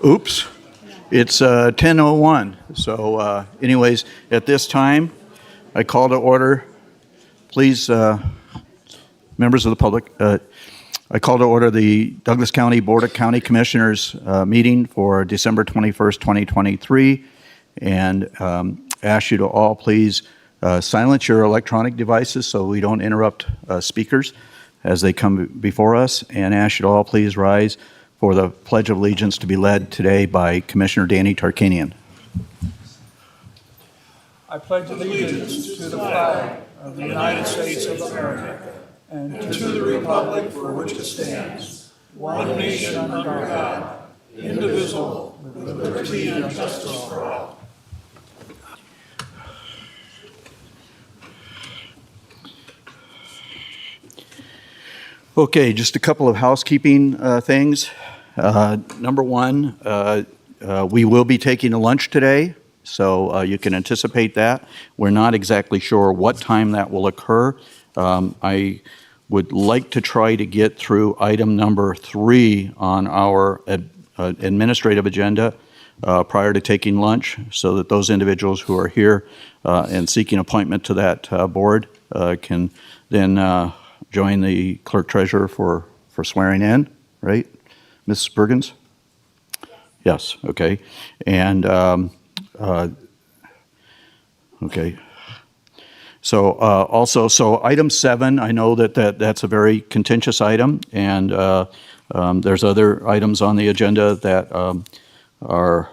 Oops, it's 10:01. So anyways, at this time, I call to order, please, members of the public, I call to order the Douglas County Board of County Commissioners meeting for December 21st, 2023, and ask you to all please silence your electronic devices so we don't interrupt speakers as they come before us, and ask you to all please rise for the Pledge of Allegiance to be led today by Commissioner Danny Tarkanian. I pledge allegiance to the flag of the United States of America and to the republic for which it stands, one nation under God, indivisible, with liberty and justice for all. Okay, just a couple of housekeeping things. Number one, we will be taking a lunch today, so you can anticipate that. We're not exactly sure what time that will occur. I would like to try to get through item number 3 on our administrative agenda prior to taking lunch, so that those individuals who are here and seeking appointment to that board can then join the clerk treasurer for swearing in, right? Ms. Bergens? Yes, okay. And, okay. So also, so item 7, I know that's a very contentious item, and there's other items on the agenda that are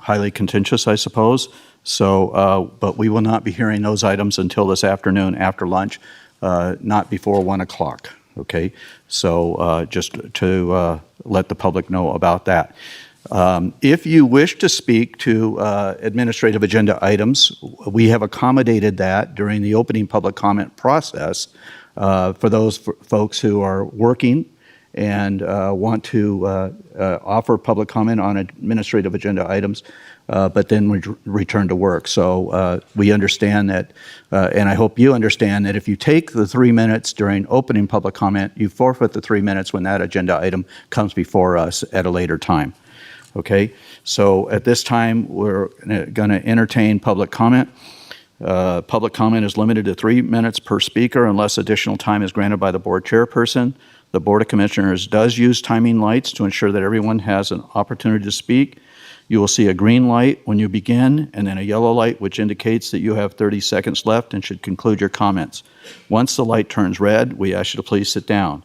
highly contentious, I suppose. So, but we will not be hearing those items until this afternoon after lunch, not before 1 o'clock. Okay, so just to let the public know about that. If you wish to speak to administrative agenda items, we have accommodated that during the opening public comment process for those folks who are working and want to offer public comment on administrative agenda items, but then return to work. So we understand that, and I hope you understand that if you take the 3 minutes during opening public comment, you forfeit the 3 minutes when that agenda item comes before us at a later time. Okay, so at this time, we're going to entertain public comment. Public comment is limited to 3 minutes per speaker unless additional time is granted by the board chairperson. The Board of Commissioners does use timing lights to ensure that everyone has an opportunity to speak. You will see a green light when you begin, and then a yellow light which indicates that you have 30 seconds left and should conclude your comments. Once the light turns red, we ask you to please sit down.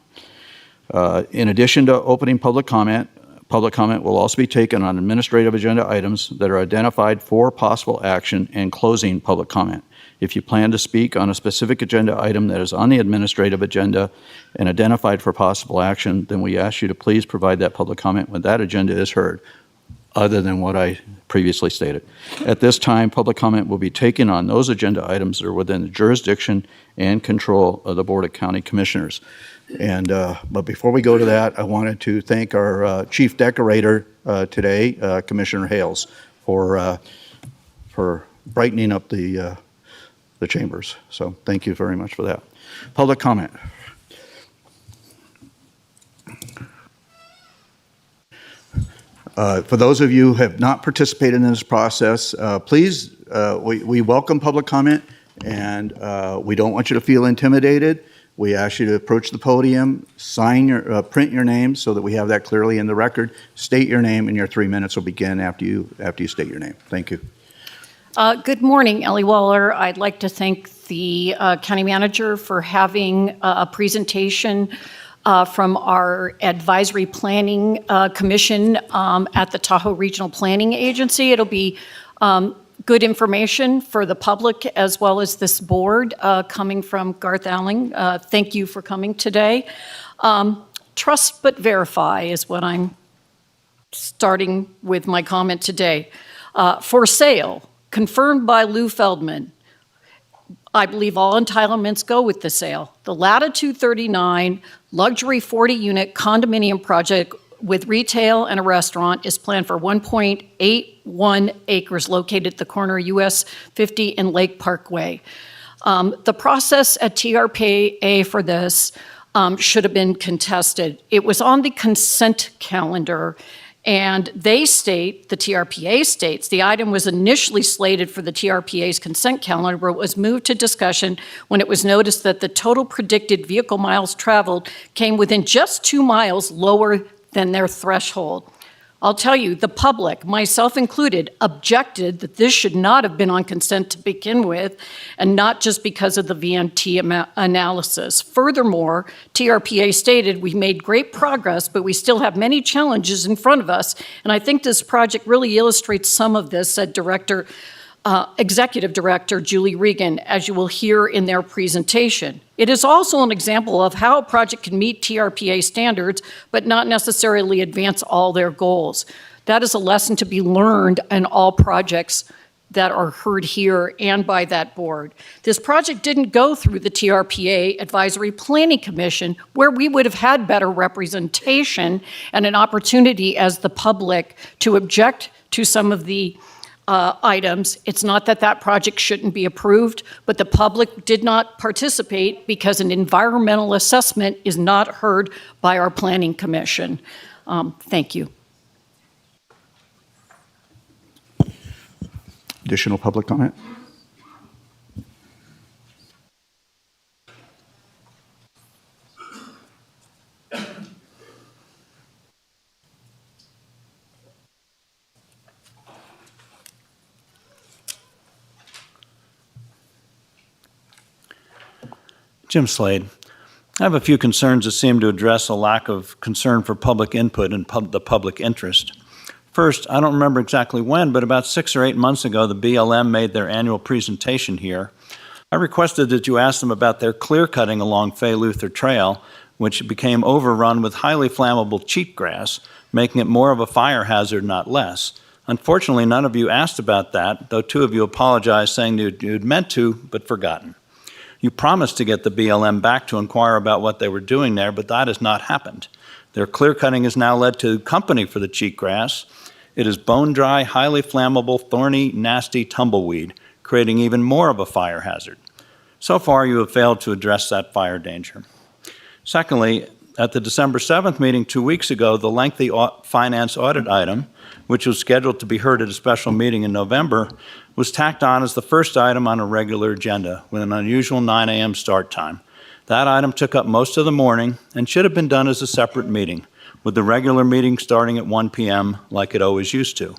In addition to opening public comment will also be taken on administrative agenda items that are identified for possible action and closing public comment. If you plan to speak on a specific agenda item that is on the administrative agenda and identified for possible action, then we ask you to please provide that public comment when that agenda is heard, other than what I previously stated. At this time, public comment will be taken on those agenda items that are within the jurisdiction and control of the Board of County Commissioners. And but before we go to that, I wanted to thank our chief decorator today, Commissioner Hales, for brightening up the chambers. So thank you very much for that. Public comment. For those of you who have not participated in this process, please, we welcome public comment, and we don't want you to feel intimidated. We ask you to approach the podium, sign your, print your name so that we have that clearly in the record. State your name, and your 3 minutes will begin after you state your name. Thank you. Good morning, Ellie Waller. I'd like to thank the county manager for having a presentation from our advisory planning commission at the Tahoe Regional Planning Agency. It'll be good information for the public as well as this board coming from Garth Alling. Thank you for coming today. Trust but verify is what I'm starting with my comment today. For sale, confirmed by Lou Feldman. I believe all entitlements go with the sale. The Latitude 39 luxury 40-unit condominium project with retail and a restaurant is planned for 1.81 acres located at the corner of US 50 and Lake Parkway. The process at TRPA for this should have been contested. It was on the consent calendar, And they state, the TRPA states, the item was initially slated for the TRPA's consent calendar, but was moved to discussion when it was noticed that the total predicted vehicle miles traveled came within just 2 miles lower than their threshold. I'll tell you, the public, myself included, objected that this should not have been on consent to begin with, and not just because of the VMT analysis. Furthermore, TRPA stated, we made great progress, but we still have many challenges in front of us, and I think this project really illustrates some of this, said Executive Director Julie Regan, as you will hear in their presentation. It is also an example of how a project can meet TRPA standards, but not necessarily advance all their goals. That is a lesson to be learned in all projects that are heard here and by that board. This project didn't go through the TRPA Advisory Planning Commission, where we would have had better representation and an opportunity as the public to object to some of the items. It's not that that project shouldn't be approved, but the public did not participate because an environmental assessment is not heard by our Planning Commission. Thank you. Additional public comment? Jim Slade. I have a few concerns that seem to address a lack of concern for public input and the public interest. First, I don't remember exactly when, but about 6 or 8 months ago, the BLM made their annual presentation here. I requested that you ask them about their clear cutting along Fay Luther Trail, which became overrun with highly flammable cheatgrass, making it more of a fire hazard, not less. Unfortunately, none of you asked about that, though 2 of you apologized, saying you'd meant to, but forgotten. You promised to get the BLM back to inquire about what they were doing there, but that has not happened. Their clear cutting has now led to company for the cheatgrass. It is bone dry, highly flammable, thorny, nasty tumbleweed, creating even more of a fire hazard. So far, you have failed to address that fire danger. Secondly, at the December 7th meeting 2 weeks ago, the lengthy finance audit item, which was scheduled to be heard at a special meeting in November, was tacked on as the first item on a regular agenda with an unusual 9 a.m. start time. That item took up most of the morning and should have been done as a separate meeting, with the regular meeting starting at 1 p.m. like it always used to.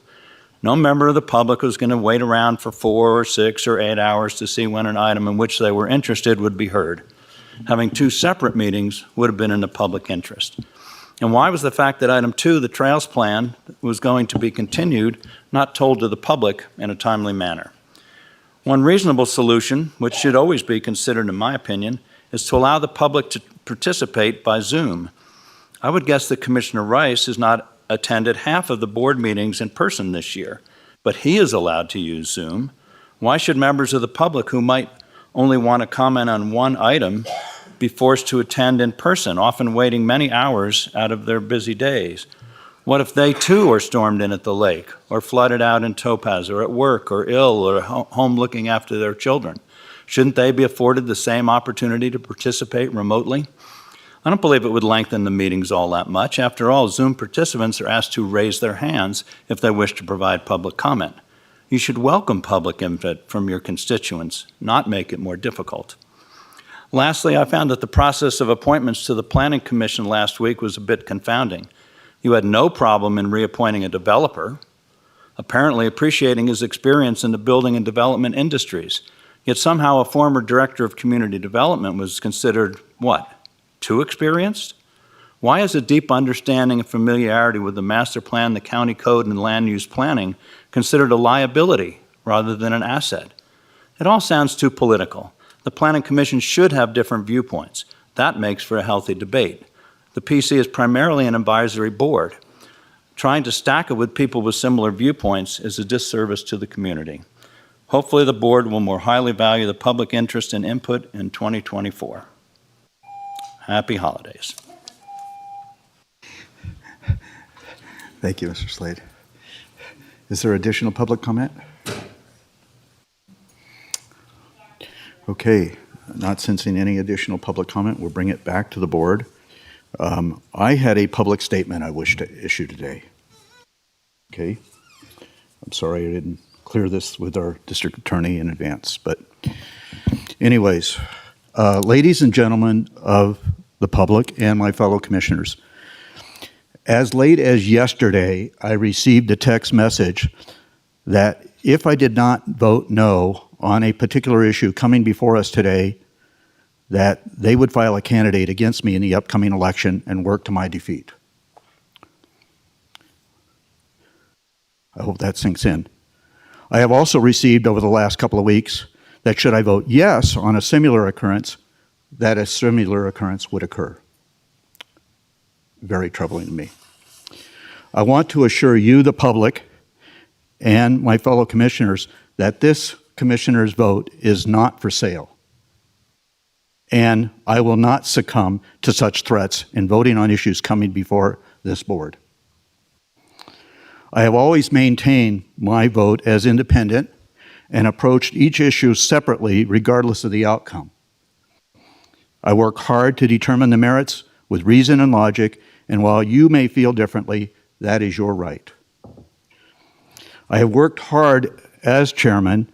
No member of the public was going to wait around for 4 or 6 or 8 hours to see when an item in which they were interested would be heard. Having 2 separate meetings would have been in the public interest. And why was the fact that item 2, the trails plan, was going to be continued, not told to the public in a timely manner? One reasonable solution, which should always be considered in my opinion, is to allow the public to participate by Zoom. I would guess that Commissioner Rice has not attended half of the board meetings in person this year, but he is allowed to use Zoom. Why should members of the public who might only want to comment on one item be forced to attend in person, often waiting many hours out of their busy days? What if they too are stormed in at the lake, or flooded out in Topaz, or at work, or ill, or home looking after their children? Shouldn't they be afforded the same opportunity to participate remotely? I don't believe it would lengthen the meetings all that much. After all, Zoom participants are asked to raise their hands if they wish to provide public comment. You should welcome public input from your constituents, not make it more difficult. Lastly, I found that the process of appointments to the Planning Commission last week was a bit confounding. You had no problem in reappointing a developer, apparently appreciating his experience in the building and development industries. Yet somehow a former director of community development was considered, what, too experienced? Why is a deep understanding and familiarity with the master plan, the county code, and land use planning considered a liability rather than an asset? It all sounds too political. The Planning Commission should have different viewpoints. That makes for a healthy debate. The PC is primarily an advisory board. Trying to stack it with people with similar viewpoints is a disservice to the community. Hopefully the board will more highly value the public interest and input in 2024. Happy holidays. Thank you, Mr. Slade. Is there additional public comment? Okay, not sensing any additional public comment, we'll bring it back to the board. I had a public statement I wish to issue today. Okay. I'm sorry I didn't clear this with our district attorney in advance, but anyways, ladies and gentlemen of the public and my fellow commissioners, as late as yesterday, I received a text message that if I did not vote no on a particular issue coming before us today, that they would file a candidate against me in the upcoming election and work to my defeat. I hope that sinks in. I have also received over the last couple of weeks that should I vote yes on a similar occurrence, that a similar occurrence would occur. Very troubling to me. I want to assure you, the public, and my fellow commissioners, that this commissioner's vote is not for sale. And I will not succumb to such threats in voting on issues coming before this board. I have always maintained my vote as independent and approached each issue separately regardless of the outcome. I work hard to determine the merits with reason and logic, and while you may feel differently, that is your right. I have worked hard as chairman,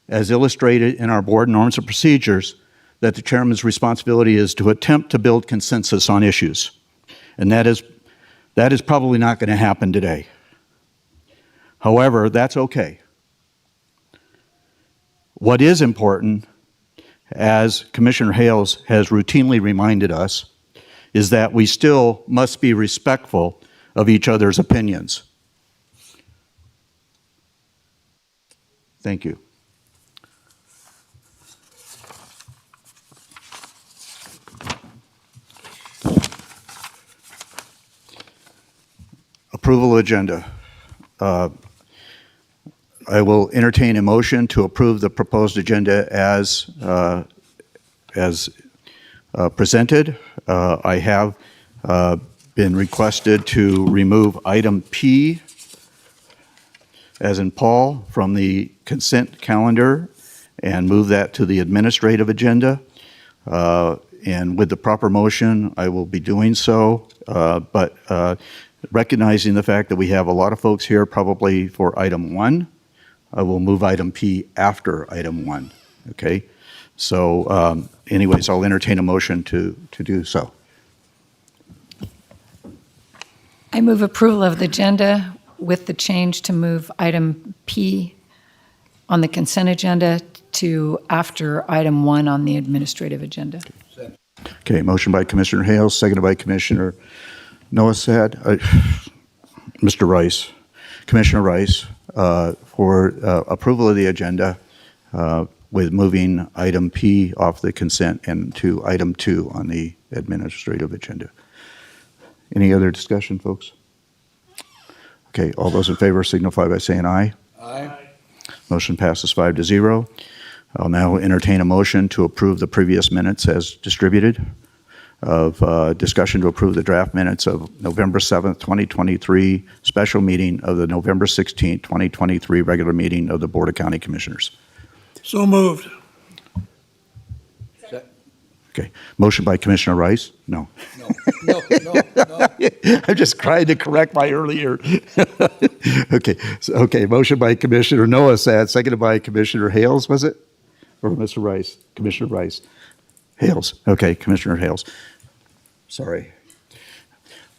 as illustrated in our board norms and procedures, that the chairman's responsibility is to attempt to build consensus on issues. And that is probably not going to happen today. However, that's okay. What is important, as Commissioner Hales has routinely reminded us, is that we still must be respectful of each other's opinions. Thank you. Approval of agenda. I will entertain a motion to approve the proposed agenda as presented. I have been requested to remove item P, as in Paul, from the consent calendar and move that to the administrative agenda. And with the proper motion, I will be doing so. But recognizing the fact that we have a lot of folks here probably for item 1, I will move item P after item 1, okay? So anyways, I'll entertain a motion to do so. I move approval of the agenda with the change to move item P on the consent agenda to after item 1 on the administrative agenda. Okay, motion by Commissioner Hales, seconded by Commissioner Noasad, Mr. Rice, Commissioner Rice, for approval of the agenda with moving item P off the consent and to item 2 on the administrative agenda. Any other discussion, folks? Okay, all those in favor signify by saying aye. Aye. Motion passes 5-0. I'll now entertain a motion to approve the previous minutes as distributed of discussion to approve the draft minutes of November 7th, 2023 special meeting of the November 16th, 2023 regular meeting of the Board of County Commissioners. So moved. Okay, motion by Commissioner Rice? No. No. I'm just trying to correct my earlier. Okay, motion by Commissioner Noasad, seconded by Commissioner Hales, was it? Or Mr. Rice? Commissioner Rice. Hales. Okay, Commissioner Hales. Sorry.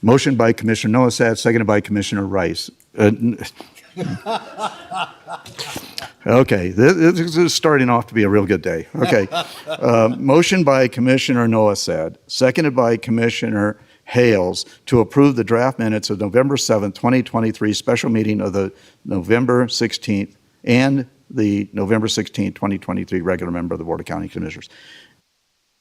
Motion by Commissioner Noasad, seconded by Commissioner Rice. Okay, this is starting off to be a real good day. Okay. Motion by Commissioner Noasad, seconded by Commissioner Hales to approve the draft minutes of November 7th, 2023 special meeting of the November 16th and the November 16th, 2023 regular member of the Board of County Commissioners.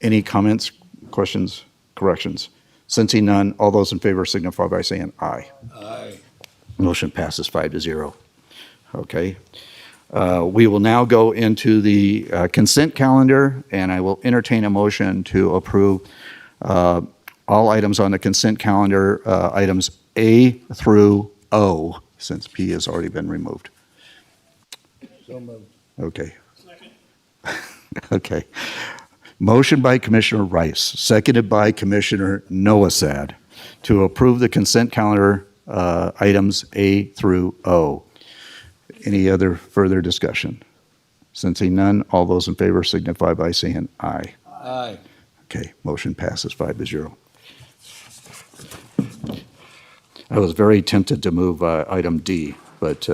Any comments, questions, corrections? Sensing none, all those in favor signify by saying aye. Aye. Motion passes 5-0. Okay. We will now go into the consent calendar, and I will entertain a motion to approve all items on the consent calendar, items A through O, since P has already been removed. So moved. Okay. Second. Okay. Motion by Commissioner Rice, seconded by Commissioner Noasad to approve the consent calendar items A through O. Any other further discussion? Sensing none, all those in favor signify by saying aye. Aye. Okay, motion passes 5-0. I was very tempted to move item D, but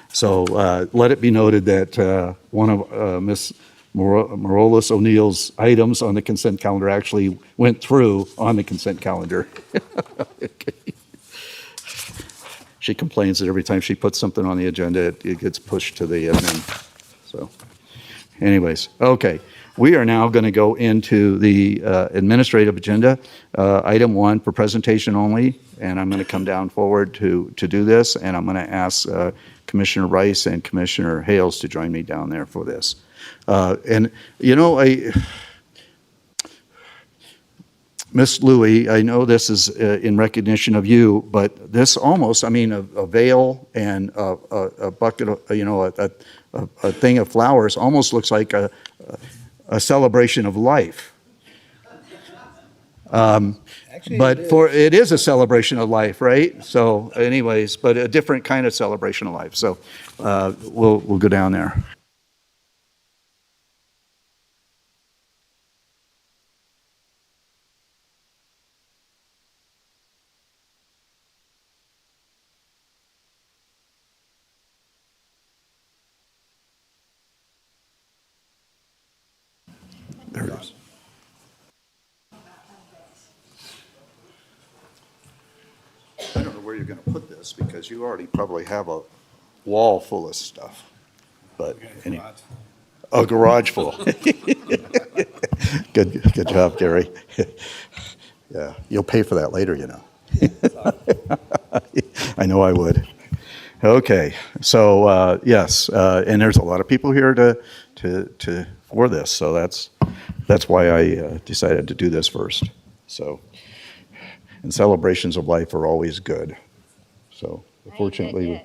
so let it be noted that one of Ms. Marolis O'Neill's items on the consent calendar actually went through on the consent calendar. Okay. She complains that every time she puts something on the agenda, it gets pushed to the admin. So anyways, okay. We are now going to go into the administrative agenda. Item 1 for presentation only, and I'm going to come down forward to do this, and I'm going to ask Commissioner Rice and Commissioner Hales to join me down there for this. And, you know, Ms. Louie, I know this is in recognition of you, but this almost, I mean, a veil and a bucket of, you know, a thing of flowers almost looks like a celebration of life. But it is a celebration of life, right? So anyways, but a different kind of celebration of life. So we'll go down there. There it is. I don't know where you're going to put this because you already probably have a wall full of stuff. But anyway, a garage full. Good job, Gary. Yeah, you'll pay for that later, you know. I know I would. Okay, so yes, and there's a lot of people here for this, so that's why I decided to do this first. So, and celebrations of life are always good. So, fortunately,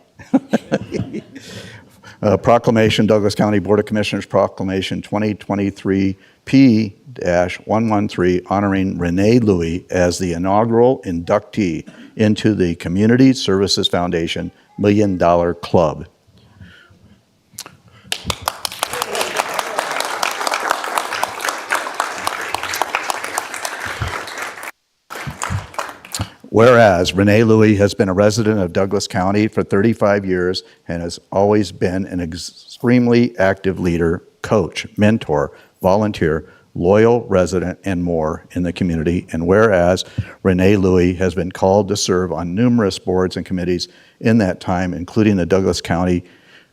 proclamation, Douglas County Board of Commissioners Proclamation 2023 P-113 honoring Renee Louie as the inaugural inductee into the Community Services Foundation $1 Million Club. Whereas Renee Louie has been a resident of Douglas County for 35 years and has always been an extremely active leader, coach, mentor, volunteer, loyal resident, and more in the community. And whereas Renee Louie has been called to serve on numerous boards and committees in that time, including the Douglas County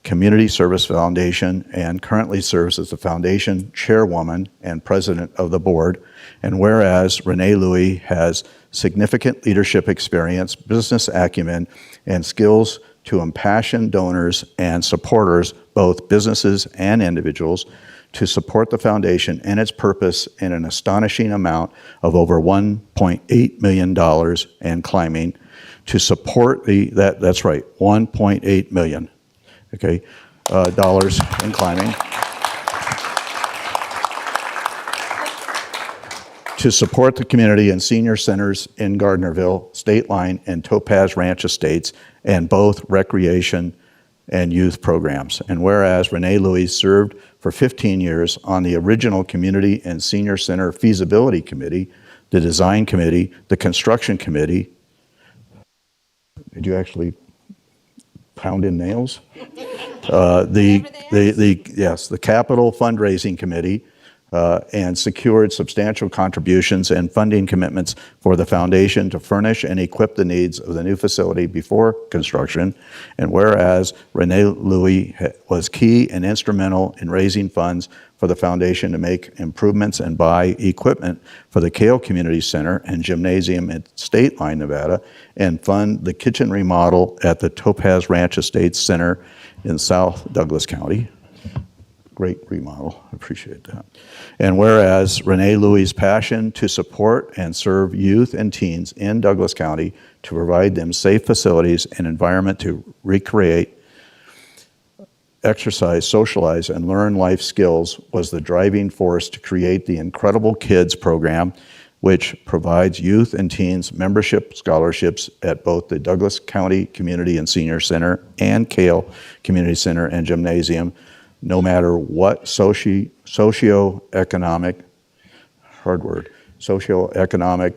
Community Service Foundation, and currently serves as the foundation chairwoman and president of the board. And whereas Renee Louie has significant leadership experience, business acumen, and skills to impassion donors and supporters, both businesses and individuals, to support the foundation and its purpose in an astonishing amount of over $1.8 million and climbing, to support that's right, $1.8 million. Okay, dollars and climbing. To support the community and senior centers in Gardnerville, State Line, and Topaz Ranch Estates, and both recreation and youth programs. And whereas Renee Louie served for 15 years on the original Community and Senior Center Feasibility Committee, the Design Committee, the Construction Committee. Did you actually pound in nails? The Capital Fundraising Committee, and secured substantial contributions and funding commitments for the foundation to furnish and equip the needs of the new facility before construction. And whereas Renee Louie was key and instrumental in raising funds for the foundation to make improvements and buy equipment for the Kale Community Center and Gymnasium at State Line, Nevada, and fund the kitchen remodel at the Topaz Ranch Estates Center in South Douglas County. Great remodel, I appreciate that. And whereas Renee Louie's passion to support and serve youth and teens in Douglas County to provide them safe facilities and environment to recreate, exercise, socialize, and learn life skills was the driving force to create the Incredible Kids program, which provides youth and teens membership scholarships at both the Douglas County Community and Senior Center and Cale Community Center and Gymnasium, no matter what socioeconomic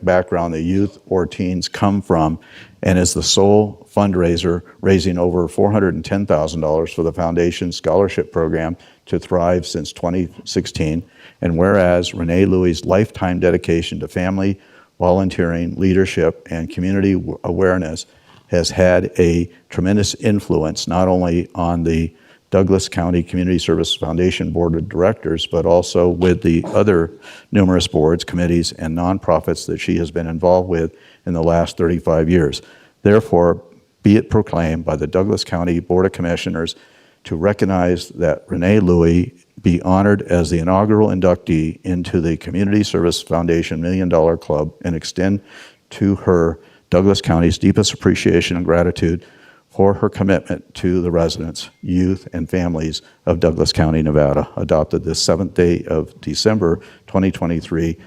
background the youth or teens come from, and is the sole fundraiser, raising over $410,000 for the Foundation's scholarship program to Thrive since 2016. And whereas Renee Louie's lifetime dedication to family, volunteering, leadership, and community awareness has had a tremendous influence not only on the Douglas County Community Service Foundation Board of Directors, but also with the other numerous boards, committees, and nonprofits that she has been involved with in the last 35 years. Therefore, be it proclaimed by the Douglas County Board of Commissioners to recognize that Renee Louie be honored as the inaugural inductee into the Community Service Foundation $1 Million Club, and extend to her Douglas County's deepest appreciation and gratitude for her commitment to the residents, youth, and families of Douglas County, Nevada, adopted this 7th day of December 2023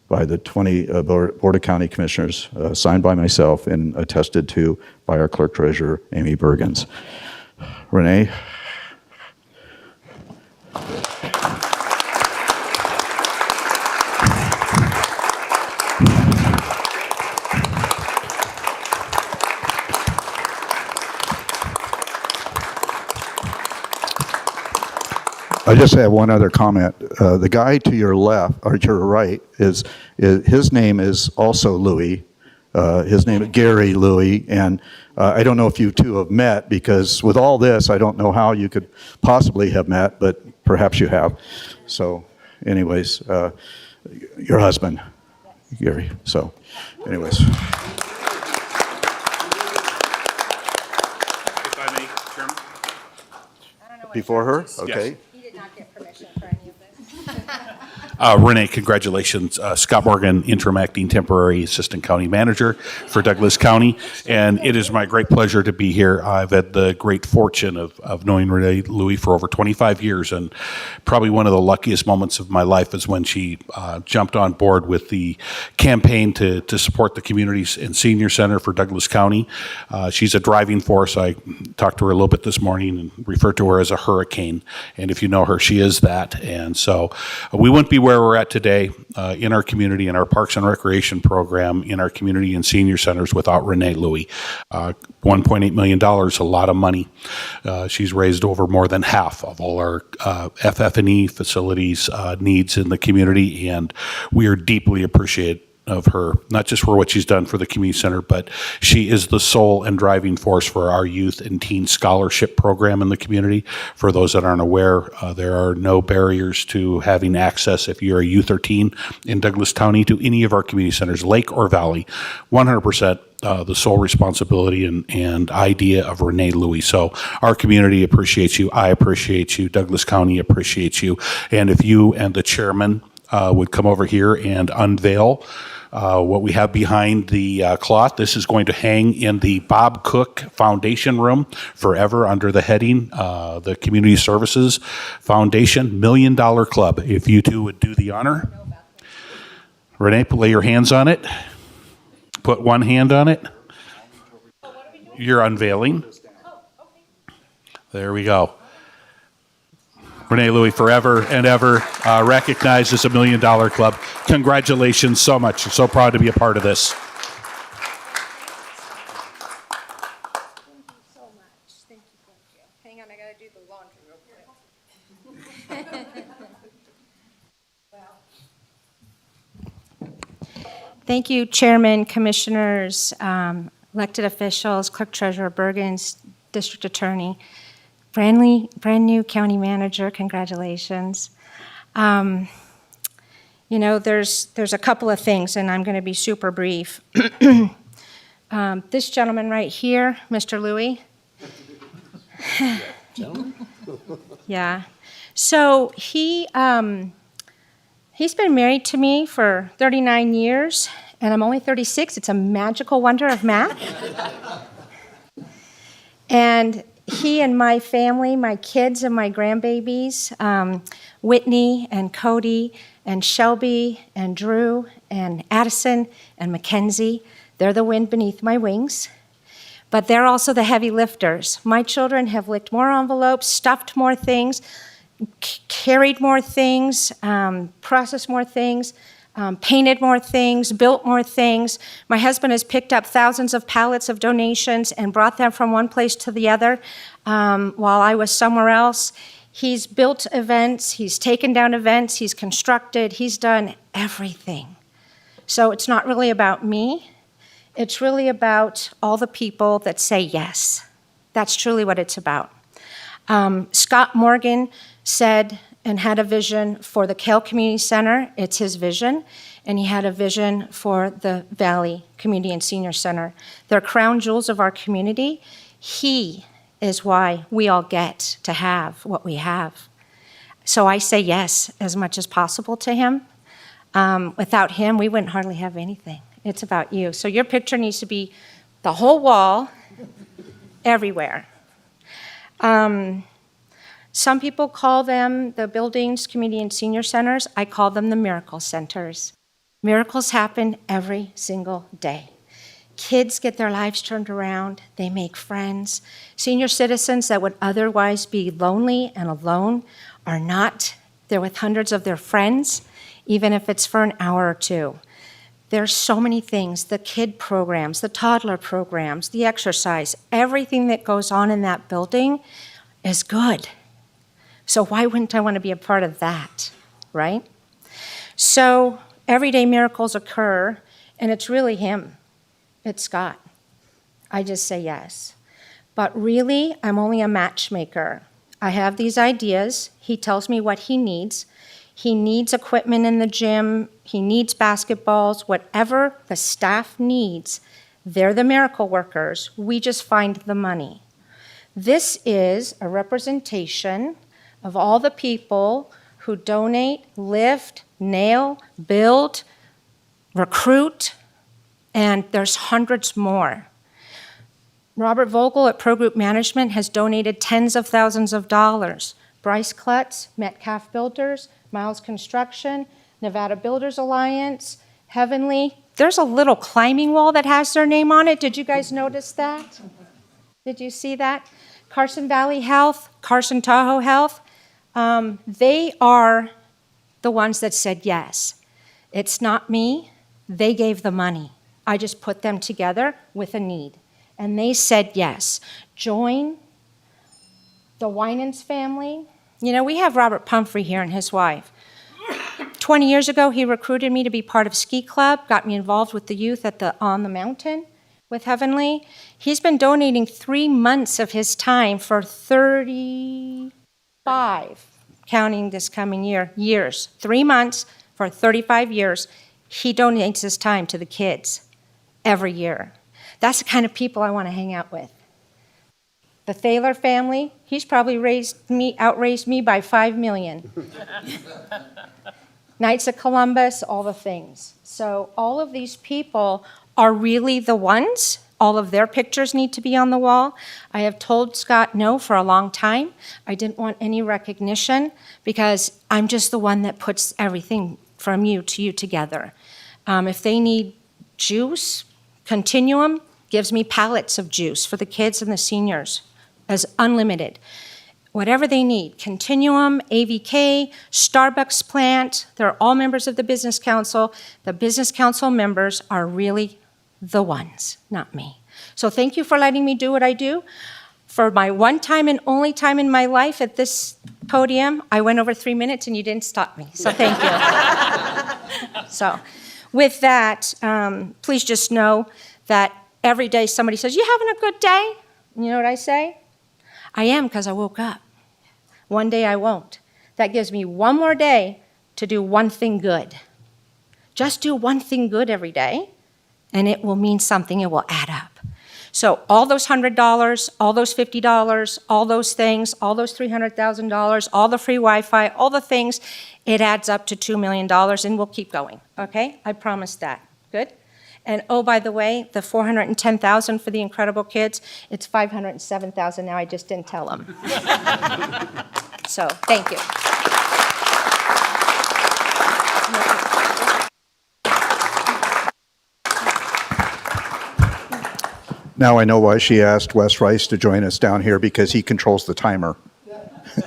by the Board of County Commissioners, signed by myself and attested to by our Clerk Treasurer, Amy Bergens. Renee. I just have one other comment. The guy to your left, or to your right, his name is also Louie. His name is Gary Louie, and I don't know if you two have met, because with all this, I don't know how you could possibly have met, but perhaps you have. So anyways, your husband, Gary. So anyways. If I may, Chairman? Before her? Okay. Yes. Renee, congratulations. Scott Morgan, interim acting temporary assistant county manager for Douglas County. And it is my great pleasure to be here. I've had the great fortune of knowing Renee Louie for over 25 years. And probably one of the luckiest moments of my life is when she jumped on board with the campaign to support the Communities and Senior Center for Douglas County. She's a driving force. I talked to her a little bit this morning and referred to her as a hurricane. And if you know her, she is that. And so we wouldn't be where we're at today in our community, in our Parks and Recreation program, in our community and senior centers without Renee Louie. $1.8 million, a lot of money. She's raised over more than half of all our FF&E facilities needs in the community, and we are deeply appreciative of her, not just for what she's done for the community center, but she is the sole and driving force for our youth and teen scholarship program in the community. For those that aren't aware, there are no barriers to having access, if you're a youth or teen in Douglas County, to any of our community centers, lake or valley. 100% the sole responsibility and idea of Renee Louie. So our community appreciates you. I appreciate you. Douglas County appreciates you. And if you and the chairman would come over here and unveil what we have behind the cloth. This is going to hang in the Bob Cook Foundation room forever under the heading, the Community Services Foundation $1 Million Club. If you two would do the honor. Renee, lay your hands on it. Put one hand on it. You're unveiling. There we go. Renee Louie, forever and ever recognized as $1 Million Club. Congratulations so much. I'm so proud to be a part of this. Thank you so much. Thank you. Hang on, I gotta do the laundry real quick. Thank you, Chairman, Commissioners, elected officials, Clerk Treasurer Bergens, District Attorney. Brand new county manager, congratulations. You know, there's a couple of things, and I'm going to be super brief. This gentleman right here, Mr. Louie. Yeah. So he's been married to me for 39 years, and I'm only 36. It's a magical wonder of math. And he and my family, my kids and my grandbabies, Whitney and Cody and Shelby and Drew and Addison and Mackenzie, they're the wind beneath my wings. But they're also the heavy lifters. My children have licked more envelopes, stuffed more things, carried more things, processed more things, painted more things, built more things. My husband has picked up thousands of pallets of donations and brought them from one place to the other while I was somewhere else. He's built events, he's taken down events, he's constructed, he's done everything. So it's not really about me. It's really about all the people that say yes. That's truly what it's about. Scott Morgan said and had a vision for the Kale Community Center. It's his vision. And he had a vision for the Valley Community and Senior Center. They're crown jewels of our community. He is why we all get to have what we have. So I say yes as much as possible to him. Without him, we wouldn't hardly have anything. It's about you. So your picture needs to be the whole wall, everywhere. Some people call them the buildings, community, and senior centers. I call them the miracle centers. Miracles happen every single day. Kids get their lives turned around. They make friends. Senior citizens that would otherwise be lonely and alone are not. They're with hundreds of their friends, even if it's for an hour or two. There's so many things, the kid programs, the toddler programs, the exercise, everything that goes on in that building is good. So why wouldn't I want to be a part of that, right? So everyday miracles occur, and it's really him. It's Scott. I just say yes. But really, I'm only a matchmaker. I have these ideas. He tells me what he needs. He needs equipment in the gym. He needs basketballs. Whatever the staff needs, they're the miracle workers. We just find the money. This is a representation of all the people who donate, lift, nail, build, recruit, and there's hundreds more. Robert Vogel at Pro Group Management has donated tens of thousands of dollars. Bryce Klutz, Metcalf Builders, Miles Construction, Nevada Builders Alliance, Heavenly. There's a little climbing wall that has their name on it. Did you guys notice that? Did you see that? Carson Valley Health, Carson Tahoe Health. They are the ones that said yes. It's not me. They gave the money. I just put them together with a need. And they said yes. Join the Winans family. You know, we have Robert Pumphrey here and his wife. 20 years ago, he recruited me to be part of Ski Club, got me involved with the youth on the mountain with Heavenly. He's been donating 3 months of his time for 35, counting this coming year, years. 3 months for 35 years. He donates his time to the kids every year. That's the kind of people I want to hang out with. The Thaler family, he's probably outraised me by 5 million. Knights of Columbus, all the things. So all of these people are really the ones. All of their pictures need to be on the wall. I have told Scott no for a long time. I didn't want any recognition because I'm just the one that puts everything from you to you together. If they need juice, Continuum gives me pallets of juice for the kids and the seniors as unlimited. Whatever they need, Continuum, AVK, Starbucks plant, they're all members of the Business Council. The Business Council members are really the ones, not me. So thank you for letting me do what I do. For my one time and only time in my life at this podium, I went over 3 minutes and you didn't stop me, so thank you. So with that, please just know that every day somebody says, "You having a good day?" You know what I say? I am, because I woke up. One day I won't. That gives me one more day to do one thing good. Just do one thing good every day, and it will mean something. It will add up. So all those $100, all those $50, all those things, all those $300,000, all the free Wi-Fi, all the things, it adds up to $2 million, and we'll keep going, okay? I promise that. Good? And oh, by the way, the $410,000 for the Incredible Kids, it's $507,000 now. I just didn't tell them. So, thank you. Now I know why she asked Wes Rice to join us down here, because he controls the timer.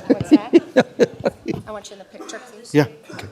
What's that? I want you in the picture, please. Yeah. Okay.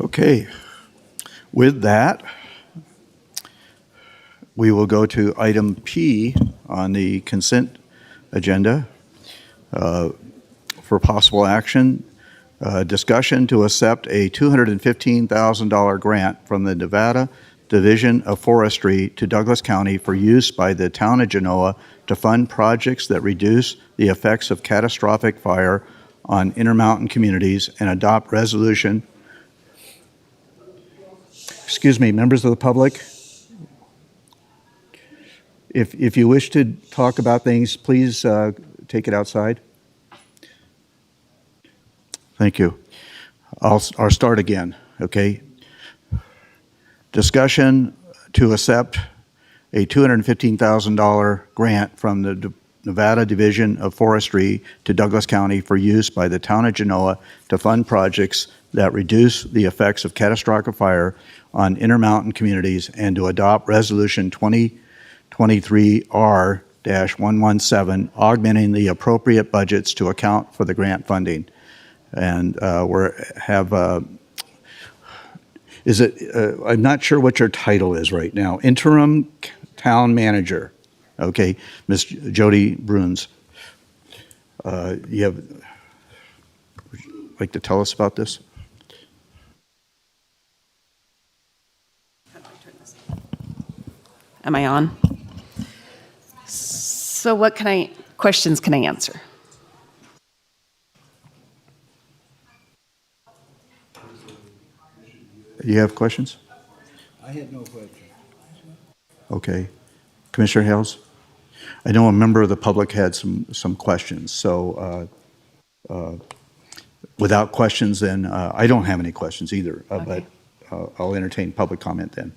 Okay. With that, we will go to item P on the consent agenda for possible action. Discussion to accept a $215,000 grant from the Nevada Division of Forestry to Douglas County for use by the town of Genoa to fund projects that reduce the effects of catastrophic fire on intermountain communities and adopt resolution. Excuse me, members of the public, if you wish to talk about things, please take it outside. Thank you. I'll start again, okay? Discussion to accept a $215,000 grant from the Nevada Division of Forestry to Douglas County for use by the town of Genoa to fund projects that reduce the effects of catastrophic fire on intermountain communities and to adopt Resolution 2023R-117, augmenting the appropriate budgets to account for the grant funding. And I'm not sure what your title is right now. Interim Town Manager. Okay, Ms. Jody Bruns. like to tell us about this? Am I on? So what questions can I answer? Do you have questions? I had no question. Okay. Commissioner Hales? I know a member of the public had some questions, so without questions, then I don't have any questions either, but I'll entertain public comment then.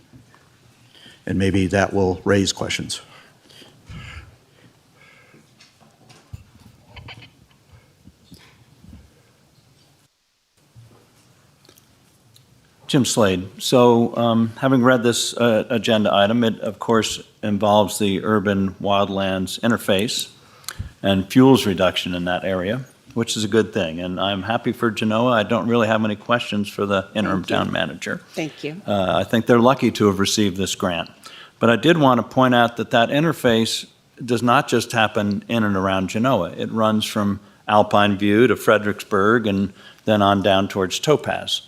And maybe that will raise questions. Jim Slade. So having read this agenda item, it of course involves the urban wildlands interface and fuels reduction in that area, which is a good thing. And I'm happy for Genoa. I don't really have any questions for the interim town manager. Thank you. I think they're lucky to have received this grant. But I did want to point out that that interface does not just happen in and around Genoa. It runs from Alpine View to Fredericksburg and then on down towards Topaz.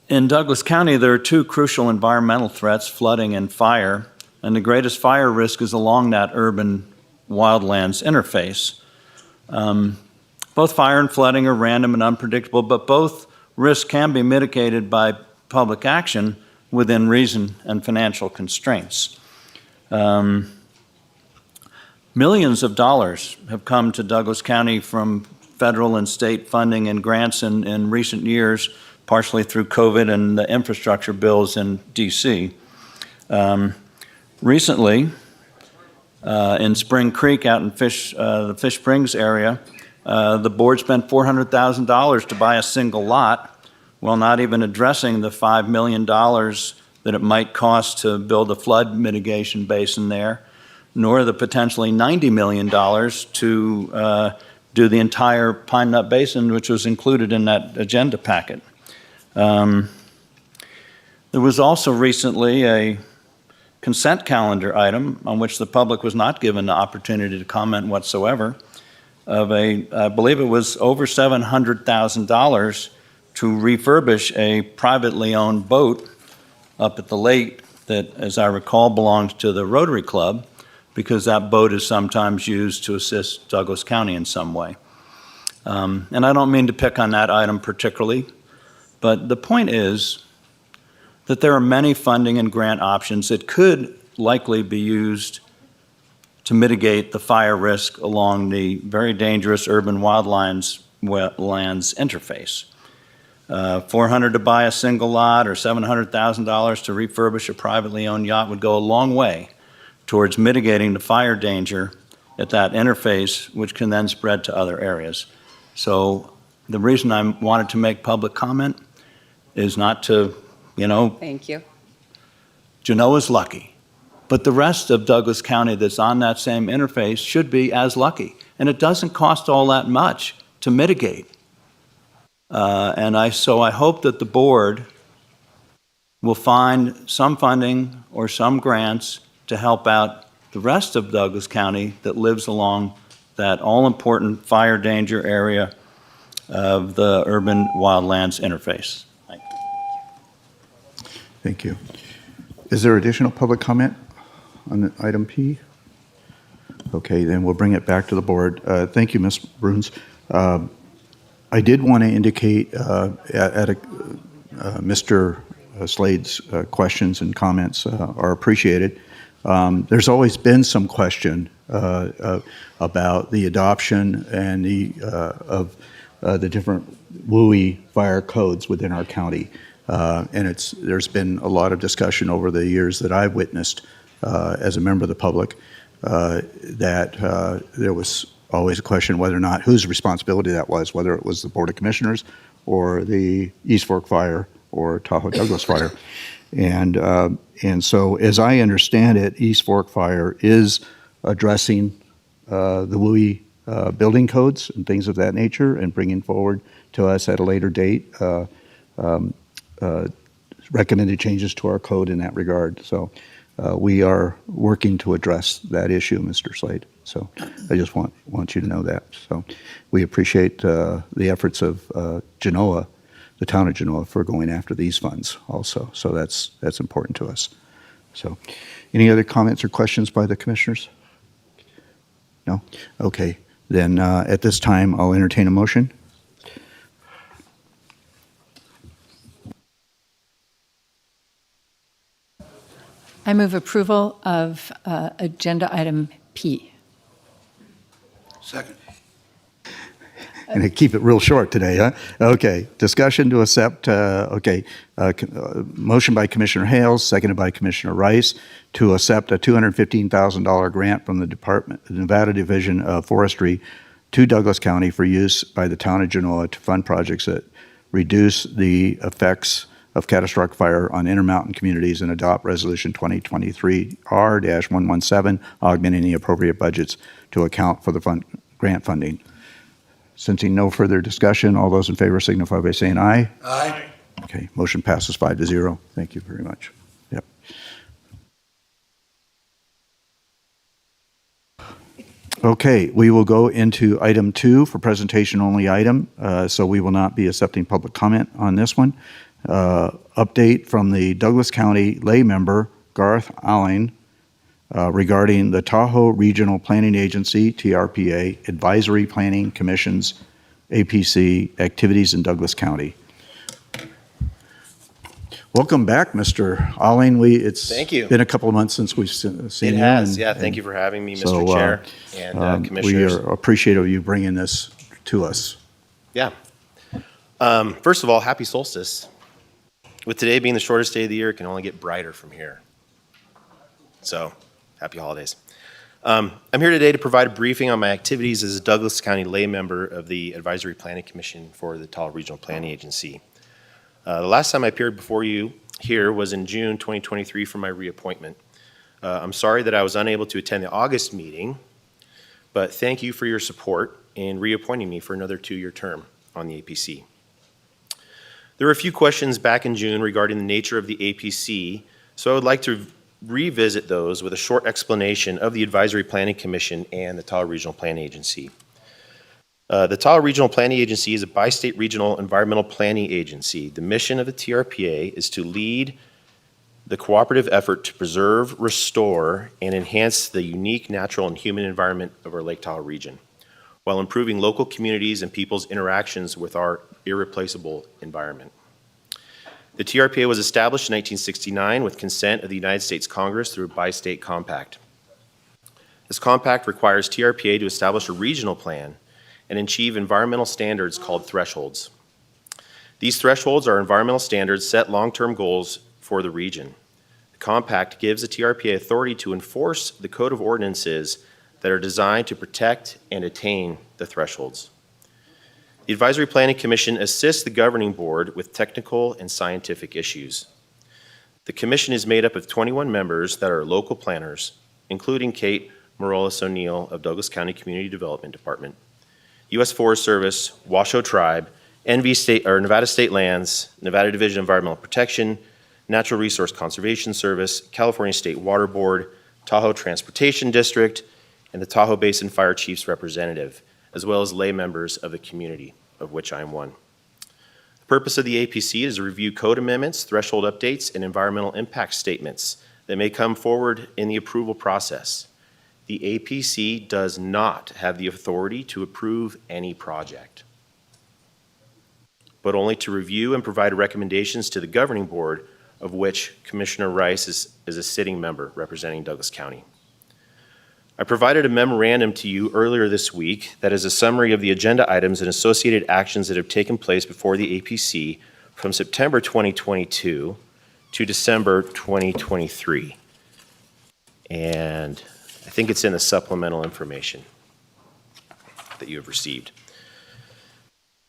In Douglas County, there are two crucial environmental threats, flooding and fire, and the greatest fire risk is along that urban wildlands interface. Both fire and flooding are random and unpredictable, but both risks can be mitigated by public action within reason and financial constraints. Millions of dollars have come to Douglas County from federal and state funding and grants in recent years, partially through COVID and the infrastructure bills in DC. Recently, in Spring Creek out in the Fish Springs area, the board spent $400,000 to buy a single lot, while not even addressing the $5 million that it might cost to build a flood mitigation basin there, nor the potentially $90 million to do the entire Pine Nut Basin, which was included in that agenda packet. There was also recently a consent calendar item on which the public was not given the opportunity to comment whatsoever of I believe it was over $700,000 to refurbish a privately owned boat up at the lake that, as I recall, belongs to the Rotary Club, because that boat is sometimes used to assist Douglas County in some way. And I don't mean to pick on that item particularly, but the point is that there are many funding and grant options that could likely be used to mitigate the fire risk along the very dangerous urban wildlands interface. $400 to buy a single lot or $700,000 to refurbish a privately owned yacht would go a long way towards mitigating the fire danger at that interface, which can then spread to other areas. So the reason I wanted to make public comment is not to, Thank you. Genoa's lucky, but the rest of Douglas County that's on that same interface should be as lucky. And it doesn't cost all that much to mitigate. So I hope that the board will find some funding or some grants to help out the rest of Douglas County that lives along that all-important fire danger area of the urban wildlands interface. Thank you. Thank you. Is there additional public comment on item P? Okay, then we'll bring it back to the board. Thank you, Ms. Bruns. I did want to indicate Mr. Slade's questions and comments are appreciated. There's always been some question about the adoption and of the different WUI fire codes within our county. And there's been a lot of discussion over the years that I've witnessed as a member of the public that there was always a question whether or not whose responsibility that was, whether it was the Board of Commissioners or the East Fork Fire or Tahoe Douglas Fire. And so as I understand it, East Fork Fire is addressing the WUI building codes and things of that nature and bringing forward to us at a later date recommended changes to our code in that regard. So we are working to address that issue, Mr. Slade. So I just want you to know that. So we appreciate the efforts of Genoa, the town of Genoa, for going after these funds also. So that's important to us. So any other comments or questions by the commissioners? No? Okay. Then at this time, I'll entertain a motion. I move approval of agenda item P. Second. And I keep it real short today, huh? Okay. Discussion to accept, motion by Commissioner Hales, seconded by Commissioner Rice, to accept a $215,000 grant from the Nevada Division of Forestry to Douglas County for use by the town of Genoa to fund projects that reduce the effects of catastrophic fire on intermountain communities and adopt Resolution 2023-R-117, augmenting the appropriate budgets to account for the grant funding. Sensing no further discussion, all those in favor signify by saying aye. Aye. Okay, motion passes 5-0. Thank you very much. Yep. Okay, we will go into item 2 for presentation only item. So we will not be accepting public comment on this one. Update from the Douglas County lay member, Garth Allen, regarding the Tahoe Regional Planning Agency, TRPA, Advisory Planning Commission's APC activities in Douglas County. Welcome back, Mr. Allen. Thank you. Been a couple of months since we've seen you. It has, yeah. Thank you for having me, Mr. Chair and We Commissioners. are appreciative of you bringing this to us. Yeah. First of all, happy solstice. With today being the shortest day of the year, it can only get brighter from here. So, happy holidays. I'm here today to provide a briefing on my activities as a Douglas County lay member of the Advisory Planning Commission for the Tahoe Regional Planning Agency. The last time I appeared before you here was in June 2023 for my reappointment. I'm sorry that I was unable to attend the August meeting, but thank you for your support in reappointing me for another 2-year term on the APC. There were a few questions back in June regarding the nature of the APC, so I would like to revisit those with a short explanation of the Advisory Planning Commission and the Tahoe Regional Planning Agency. The Tahoe Regional Planning Agency is a bi-state regional environmental planning agency. The mission of the TRPA is to lead the cooperative effort to preserve, restore, and enhance the unique natural and human environment of our Lake Tahoe region, while improving local communities and people's interactions with our irreplaceable environment. The TRPA was established in 1969 with consent of the United States Congress through a bi-state compact. This compact requires TRPA to establish a regional plan and achieve environmental standards called thresholds. These thresholds are environmental standards set long-term goals for the region. The compact gives the TRPA authority to enforce the code of ordinances that are designed to protect and attain the thresholds. The Advisory Planning Commission assists the governing board with technical and scientific issues. The commission is made up of 21 members that are local planners, including Kate Morales O'Neill of Douglas County Community Development Department, U.S. Forest Service, Washoe Tribe, Nevada State Lands, Nevada Division of Environmental Protection, Natural Resource Conservation Service, California State Water Board, Tahoe Transportation District, and the Tahoe Basin Fire Chief's representative, as well as lay members of the community, of which I am one. The purpose of the APC is to review code amendments, threshold updates, and environmental impact statements that may come forward in the approval process. The APC does not have the authority to approve any project, but only to review and provide recommendations to the governing board, of which Commissioner Rice is a sitting member representing Douglas County. I provided a memorandum to you earlier this week that is a summary of the agenda items and associated actions that have taken place before the APC from September 2022 to December 2023. And I think it's in the supplemental information that you have received.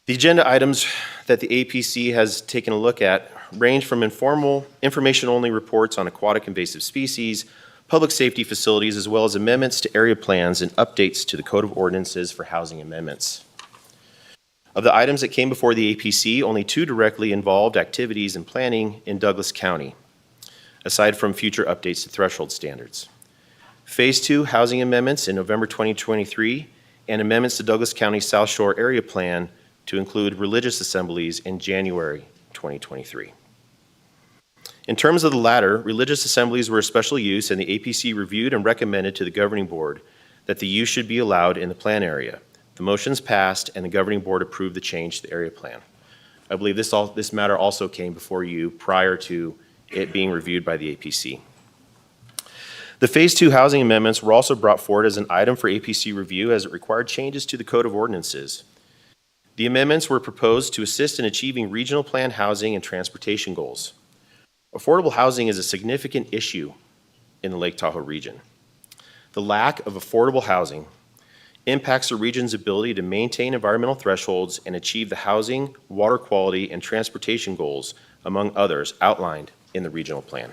The agenda items that the APC has taken a look at range from informal, information-only reports on aquatic invasive species, public safety facilities, as well as amendments to area plans and updates to the Code of Ordinances for housing amendments. Of the items that came before the APC, only 2 directly involved activities and planning in Douglas County. aside from future updates to threshold standards. Phase 2 housing amendments in November 2023, and amendments to Douglas County South Shore Area Plan to include religious assemblies in January 2023. In terms of the latter, religious assemblies were a special use, and the APC reviewed and recommended to the governing board that the use should be allowed in the plan area. The motions passed, and the governing board approved the change to the area plan. I believe this matter also came before you prior to it being reviewed by the APC. The Phase 2 housing amendments were also brought forward as an item for APC review as it required changes to the Code of Ordinances. The amendments were proposed to assist in achieving regional plan housing and transportation goals. Affordable housing is a significant issue in the Lake Tahoe region. The lack of affordable housing impacts the region's ability to maintain environmental thresholds and achieve the housing, water quality, and transportation goals, among others, outlined in the regional plan.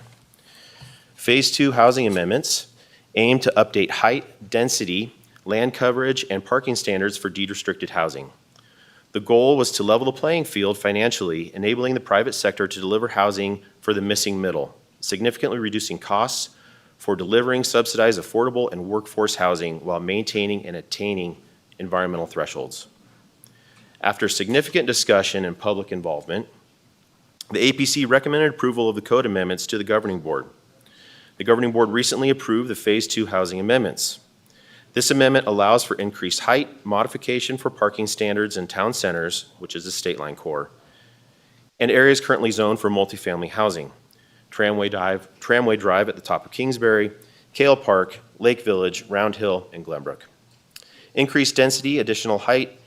Phase 2 housing amendments aim to update height, density, land coverage, and parking standards for deed-restricted housing. The goal was to level the playing field financially, enabling the private sector to deliver housing for the missing middle, significantly reducing costs for delivering subsidized, affordable, and workforce housing while maintaining and attaining environmental thresholds. After significant discussion and public involvement, the APC recommended approval of the code amendments to the governing board. The governing board recently approved the Phase 2 housing amendments. This amendment allows for increased height, modification for parking standards in town centers, which is the state line core, and areas currently zoned for multifamily housing. Tramway Drive at the top of Kingsbury, Kale Park, Lake Village, Round Hill, and Glenbrook. Increased density, additional height,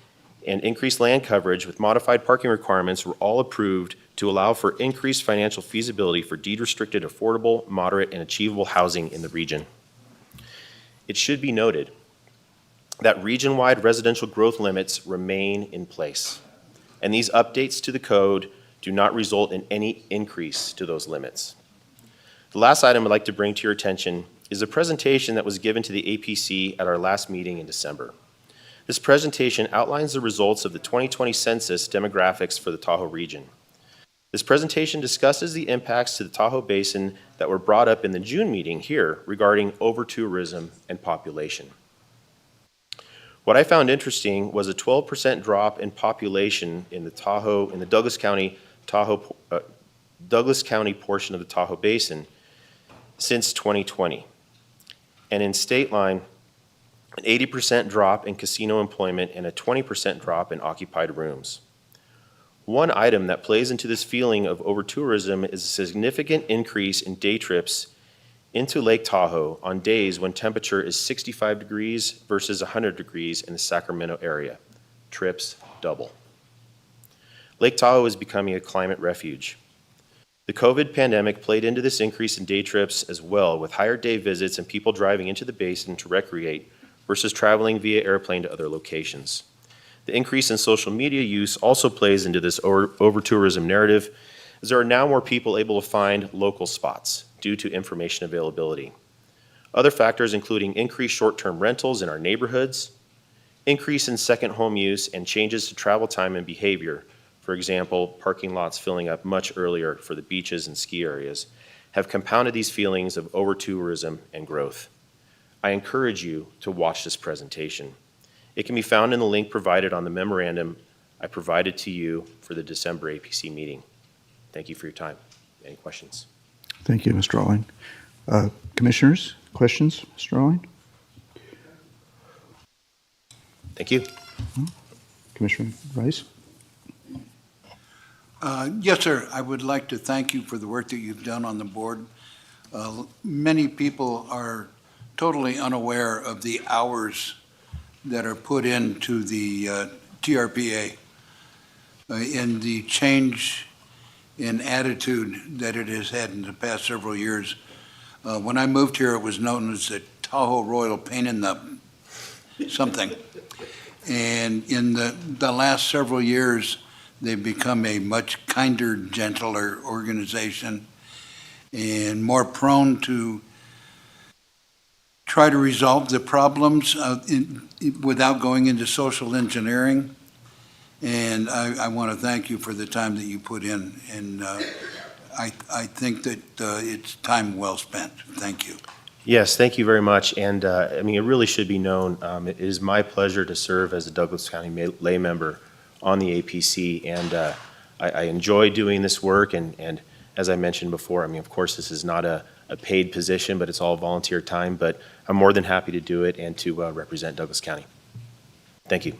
and increased land coverage with modified parking requirements were all approved to allow for increased financial feasibility for deed-restricted, affordable, moderate, and achievable housing in the region. It should be noted that region-wide residential growth limits remain in place, and these updates to the code do not result in any increase to those limits. The last item I'd like to bring to your attention is a presentation that was given to the APC at our last meeting in December. This presentation outlines the results of the 2020 census demographics for the Tahoe region. This presentation discusses the impacts to the Tahoe Basin that were brought up in the June meeting here regarding over-tourism and population. What I found interesting was a 12% drop in population in the Douglas County portion of the Tahoe Basin since 2020. And in state line, an 80% drop in casino employment and a 20% drop in occupied rooms. One item that plays into this feeling of over-tourism is a significant increase in day trips into Lake Tahoe on days when temperature is 65 degrees versus 100 degrees in the Sacramento area. Trips double. Lake Tahoe is becoming a climate refuge. The COVID pandemic played into this increase in day trips as well, with higher day visits and people driving into the basin to recreate versus traveling via airplane to other locations. The increase in social media use also plays into this over-tourism narrative, as there are now more people able to find local spots due to information availability. Other factors including increased short-term rentals in our neighborhoods, increase in second home use, and changes to travel time and behavior, for example, parking lots filling up much earlier for the beaches and ski areas, have compounded these feelings of over-tourism and growth. I encourage you to watch this presentation. It can be found in the link provided on the memorandum I provided to you for the December APC meeting. Thank you for your time. Any questions? Thank you, Mr. Alling. Commissioners, questions, Mr. Alling? Thank you. Commissioner Rice? Yes, sir. I would like to thank you for the work that you've done on the board. Many people are totally unaware of the hours that are put into the TRPA and the change in attitude that it has had in the past several years. When I moved here, it was known as the Tahoe Royal Pain in the something. And in the last several years, they've become a much kinder, gentler organization and more prone to try to resolve the problems without going into social engineering. And I want to thank you for the time that you put in. And I think that it's time well spent. Thank you. Yes, thank you very much. And I mean, it really should be known, it is my pleasure to serve as a Douglas County lay member on the APC. And I enjoy doing this work. And as I mentioned before, I mean, of course, this is not a paid position, but it's all volunteer time. But I'm more than happy to do it and to represent Douglas County. Thank you.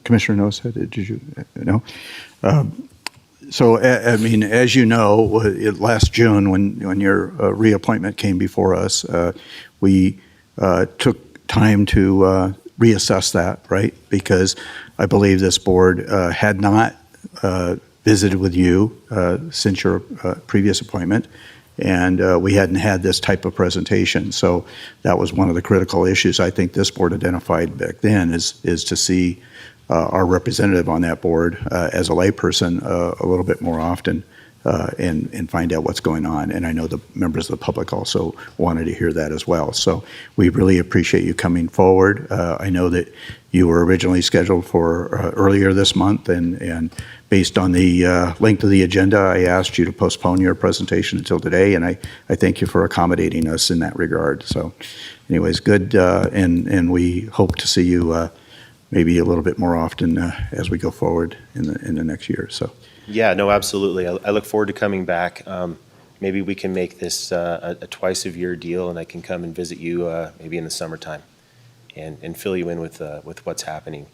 Commissioner Nosa, did you know? So, I mean, as you know, last June, when your reappointment came before us, we took time to reassess that, right? Because I believe this board had not visited with you since your previous appointment, and we hadn't had this type of presentation. So that was one of the critical issues I think this board identified back then is to see our representative on that board as a layperson a little bit more often and find out what's going on. And I know the members of the public also wanted to hear that as well. So we really appreciate you coming forward. I know that you were originally scheduled for earlier this month, and based on the length of the agenda, I asked you to postpone your presentation until today, and I thank you for accommodating us in that regard. So anyways, good, and we hope to see you maybe a little bit more often as we go forward in the next year. So. Yeah, no, absolutely. I look forward to coming back. Maybe we can make this a twice-a-year deal, and I can come and visit you maybe in the summertime and fill you in with what's happening.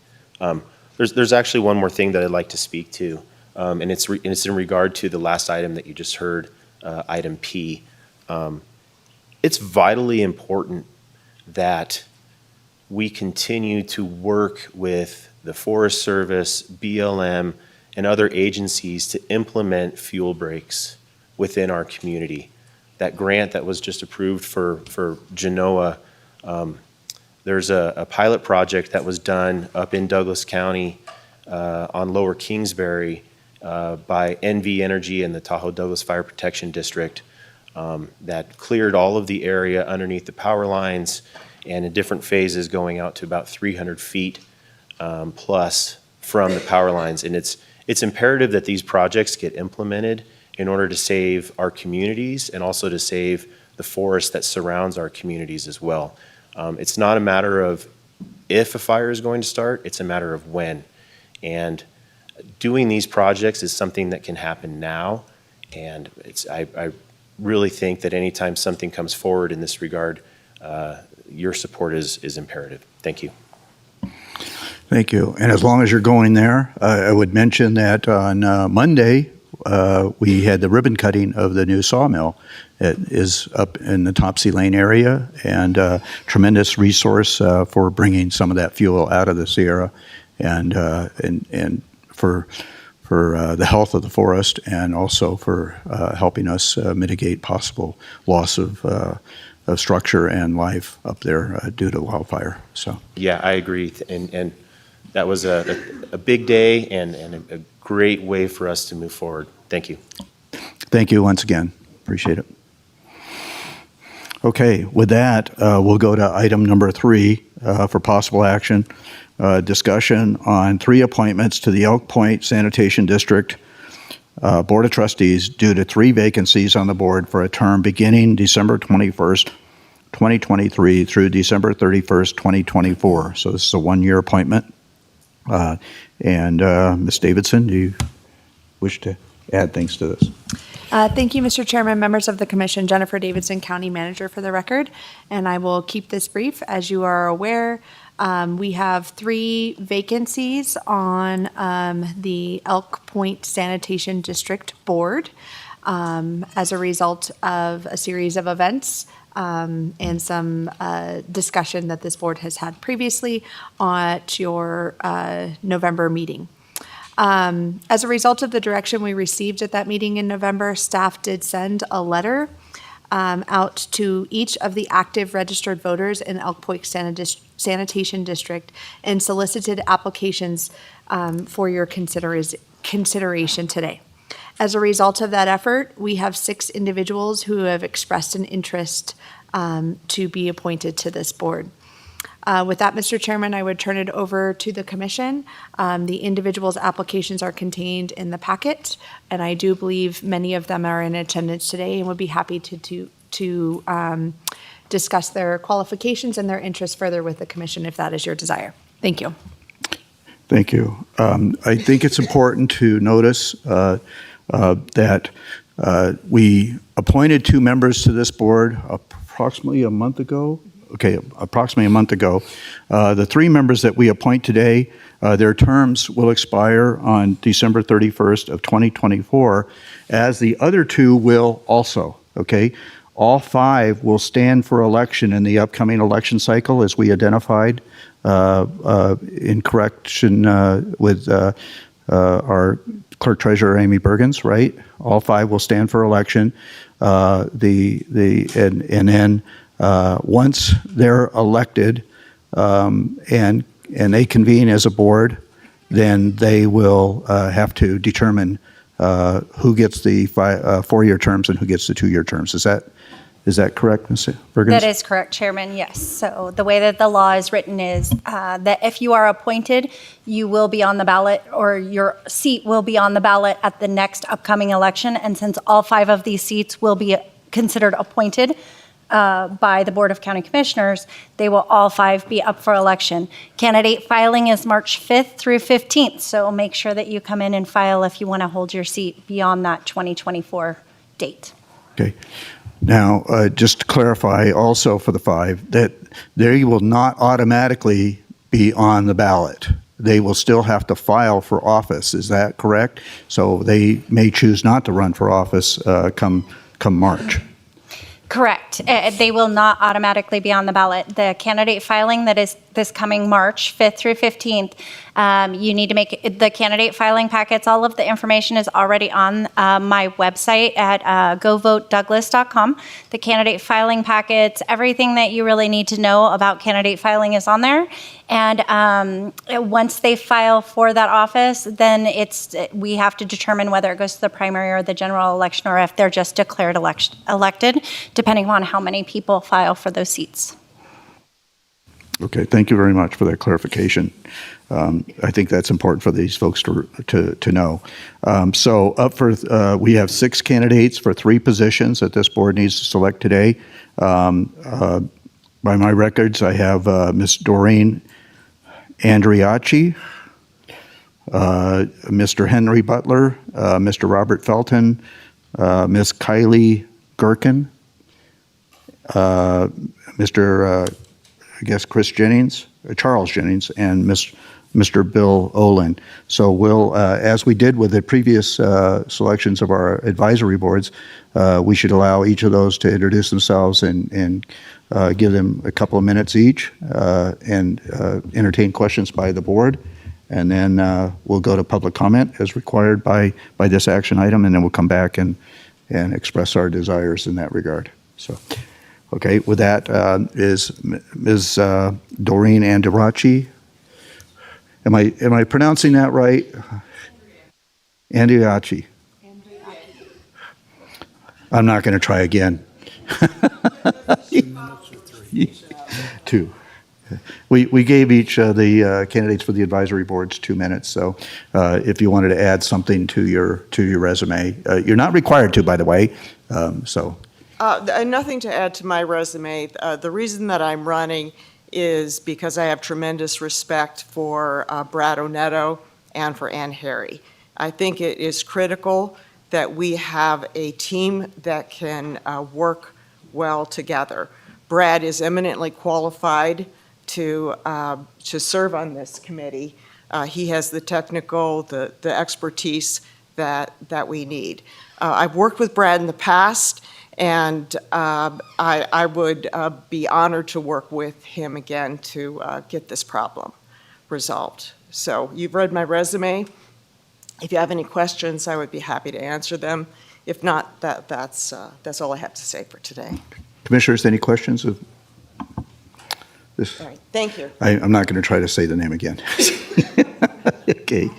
There's actually one more thing that I'd like to speak to, and it's in regard to the last item that you just heard, item P. It's vitally important that we continue to work with the Forest Service, BLM, and other agencies to implement fuel breaks within our community. That grant that was just approved for Genoa, there's a pilot project that was done up in Douglas County on Lower Kingsbury by NV Energy and the Tahoe Douglas Fire Protection District that cleared all of the area underneath the power lines and in different phases going out to about 300 feet plus from the power lines. And it's imperative that these projects get implemented in order to save our communities and also to save the forest that surrounds our communities as well. It's not a matter of if a fire is going to start, it's a matter of when. And doing these projects is something that can happen now. And I really think that anytime something comes forward in this regard, your support is imperative. Thank you. Thank you. And as long as you're going there, I would mention that on Monday, we had the ribbon cutting of the new sawmill. It is up in the Topsy Lane area, and tremendous resource for bringing some of that fuel out of the Sierra and for the health of the forest, and also for helping us mitigate possible loss of structure and life up there due to wildfire. So yeah, I agree, and that was a big day and a great way for us to move forward. Thank you. Thank you once again. Appreciate it. Okay, with that, we'll go to item number 3 for possible action. Discussion on 3 appointments to the Elk Point Sanitation District Board of Trustees due to 3 vacancies on the board for a term beginning December 21st, 2023 through December 31st, 2024. So this is a 1-year appointment. Ms. Davidson, do you wish to add things to this? Thank you, Mr. Chairman, members of the commission. Jennifer Davidson, County Manager for the record, and I will keep this brief. As you are aware, we have 3 vacancies on the Elk Point Sanitation District Board as a result of a series of events and some discussion that this board has had previously at your November meeting. As a result of the direction we received at that meeting in November, staff did send a letter out to each of the active registered voters in Elk Point Sanitation District and solicited applications for your consideration today. As a result of that effort, we have 6 individuals who have expressed an interest to be appointed to this board. With that, Mr. Chairman, I would turn it over to the commission. The individuals' applications are contained in the packet, and I do believe many of them are in attendance today and would be happy to discuss their qualifications and their interests further with the commission if that is your desire. Thank you. Thank you. I think it's important to notice that we appointed 2 members to this board approximately a month ago. Approximately a month ago. The 3 members that we appoint today, their terms will expire on December 31st of 2024, as the other 2 will also, okay? All 5 will stand for election in the upcoming election cycle, as we identified in correction with our clerk treasurer Amy Bergens, right? All 5 will stand for election. And then once they're elected and they convene as a board, then they will have to determine who gets the 4-year terms and who gets the 2-year terms. Is that correct, Ms. Bergens? That is correct, Chairman, yes. So the way that the law is written is that if you are appointed, you will be on the ballot, or your seat will be on the ballot at the next upcoming election. And since all 5 of these seats will be considered appointed by the Board of County Commissioners, they will all 5 be up for election. Candidate filing is March 5th through 15th, so make sure that you come in and file if you want to hold your seat beyond that 2024 date. Okay. Now, just to clarify also for the 5, that they will not automatically be on the ballot. They will still have to file for office. Is that correct? So they may choose not to run for office come March. Correct. They will not automatically be on the ballot. The candidate filing that is this coming March 5th through 15th, you need to make the candidate filing packets. All of the information is already on my website at govotedouglas.com. The candidate filing packets, everything that you really need to know about candidate filing is on there. And once they file for that office, then we have to determine whether it goes to the primary or the general election, or if they're just declared elected, depending on how many people file for those seats. Okay, thank you very much for that clarification. I think that's important for these folks to know. So up for, we have 6 candidates for 3 positions that this board needs to select today. By my records, I have Ms. Doreen Andriacci, Mr. Henry Butler, Mr. Robert Felton, Ms. Kylie Gherkin, Mr. I guess Chris Jennings, Charles Jennings, and Mr. Bill Olin. So we'll, as we did with the previous selections of our advisory boards, we should allow each of those to introduce themselves and give them a couple of minutes each and entertain questions by the board. And then we'll go to public comment as required by this action item, and then we'll come back and express our desires in that regard. So. Okay, with that is Ms. Doreen Andriacci. Am I pronouncing that right? Andriacci. I'm not going to try again. 2. We gave each of the candidates for the advisory boards 2 minutes. So if you wanted to add something to your resume, you're not required to, by the way. Nothing to add to my resume. The reason that I'm running is because I have tremendous respect for Brad Onetto and for Ann Harry. I think it is critical that we have a team that can work well together. Brad is eminently qualified to serve on this committee. He has the technical, the expertise that we need. I've worked with Brad in the past, and I would be honored to work with him again to get this problem resolved. So you've read my resume. If you have any questions, I would be happy to answer them. If not, that's all I have to say for today. Commissioners, any questions of this? All right, thank you. I'm not going to try to say the name again. Okay.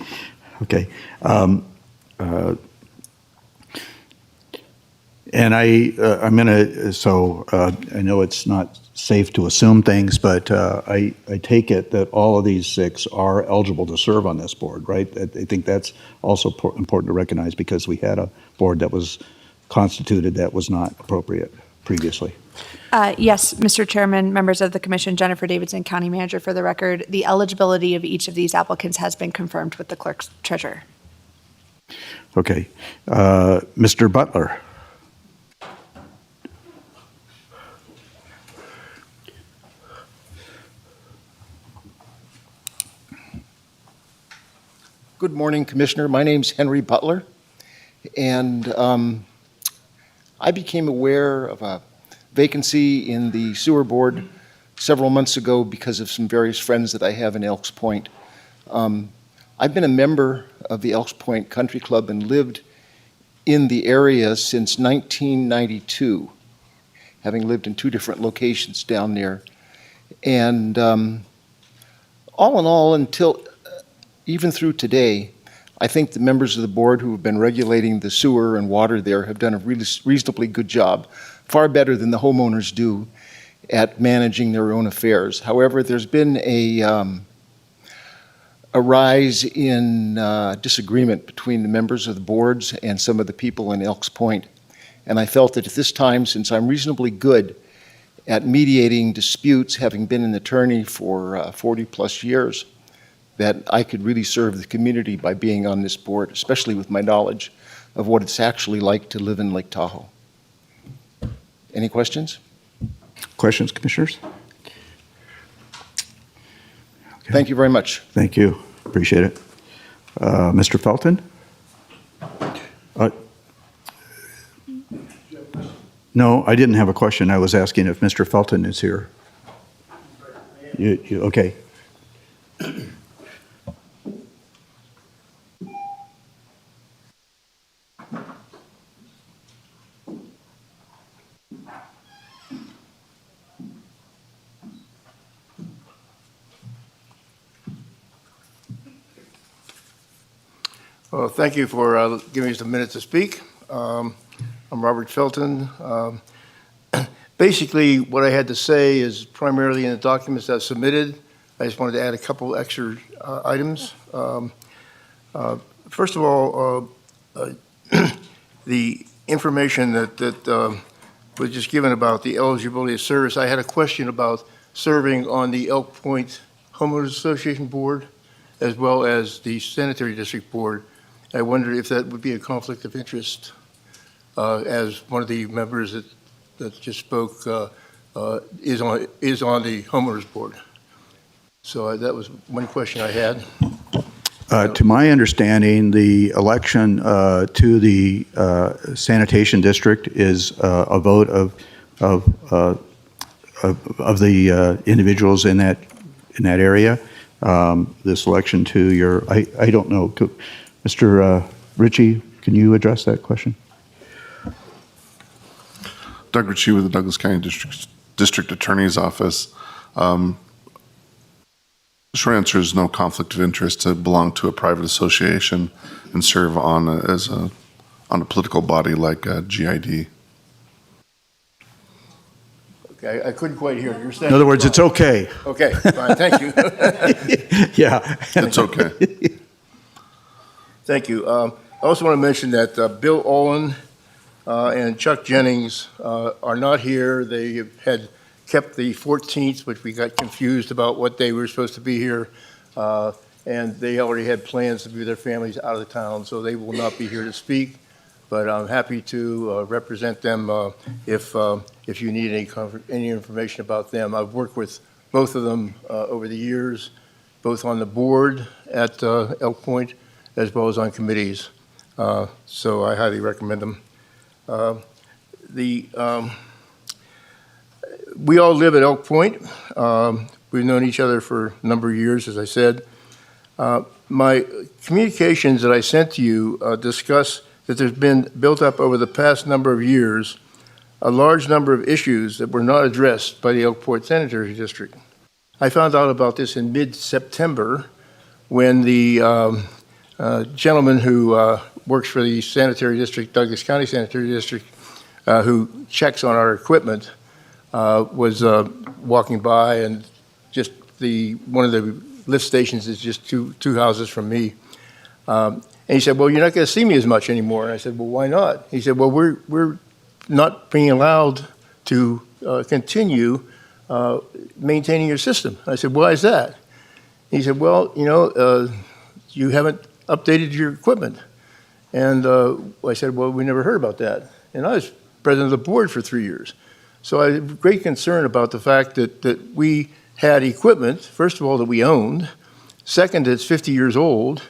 And I'm going to, I know it's not safe to assume things, but I take it that all of these 6 are eligible to serve on this board, right? I think that's also important to recognize because we had a board that was constituted that was not appropriate previously. Yes, Mr. Chairman, members of the commission, Jennifer Davidson, County Manager. For the record, the eligibility of each of these applicants has been confirmed with the clerk's treasurer. Okay. Mr. Butler. Good morning, Commissioner. My name's Henry Butler, and I became aware of a vacancy in the sewer board several months ago because of some various friends that I have in Elks Point. I've been a member of the Elks Point Country Club and lived in the area since 1992, having lived in 2 different locations down there. And all in all, until even through today, I think the members of the board who have been regulating the sewer and water there have done a really reasonably good job, far better than the homeowners do at managing their own affairs. However, there's been a rise in disagreement between the members of the boards and some of the people in Elks Point. And I felt that at this time, since I'm reasonably good at mediating disputes, having been an attorney for 40 plus years, that I could really serve the community by being on this board, especially with my knowledge of what it's actually like to live in Lake Tahoe. Any questions? Questions, commissioners? Okay. Thank you very much. Thank you. Appreciate it. Mr. Felton? No, I didn't have a question. I was asking if Mr. Felton is here. Okay. Well, thank you for giving us a minute to speak. I'm Robert Felton. Basically, what I had to say is primarily in the documents that I submitted. I just wanted to add a couple extra items. First of all, the information that was just given about the eligibility of service, I had a question about serving on the Elk Point Homeowners Association Board as well as the Sanitary District Board. I wondered if that would be a conflict of interest as one of the members that just spoke is on the homeowners board. So that was one question I had. To my understanding, the election to the sanitation district is a vote of the individuals in that area. This election to your, I don't know. Mr. Ritchie, can you address that question? Doug Ritchie with the Douglas County District Attorney's Office. The short answer is no conflict of interest to belong to a private association and serve on a political body like GID. Okay, I couldn't quite hear. You're saying. In other words, it's okay. Okay, fine, thank you. Yeah. It's okay. Thank you. I also want to mention that Bill Olin and Chuck Jennings are not here. They had kept the 14th, which we got confused about what day we were supposed to be here. And they already had plans to be with their families out of the town, so they will not be here to speak. But I'm happy to represent them if you need any information about them. I've worked with both of them over the years, both on the board at Elk Point as well as on committees. So I highly recommend them. We all live at Elk Point. We've known each other for a number of years, as I said. My communications that I sent to you discuss that there's been built up over the past number of years a large number of issues that were not addressed by the Elk Point Sanitary District. I found out about this in mid-September when the gentleman who works for the Sanitary District, Douglas County Sanitary District, who checks on our equipment, was walking by, and just one of the lift stations is just two houses from me. And he said, "Well, you're not going to see me as much anymore." And I said, "Well, why not?" He said, "Well, we're not being allowed to continue maintaining your system." I said, "Why is that?" He said, "Well, you haven't updated your equipment." And I said, "Well, we never heard about that." And I was president of the board for 3 years. So I have great concern about the fact that we had equipment, first of all, that we owned, second, it's 50 years old,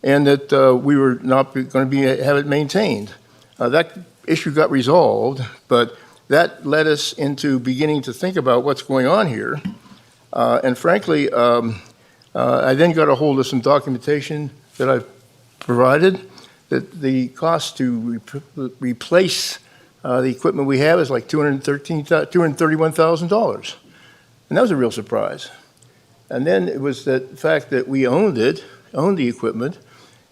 and that we were not going to have it maintained. That issue got resolved, but that led us into beginning to think about what's going on here. And frankly, I then got a hold of some documentation that I've provided that the cost to replace the equipment we have is like $231,000. And that was a real surprise. And then it was the fact that we owned the equipment,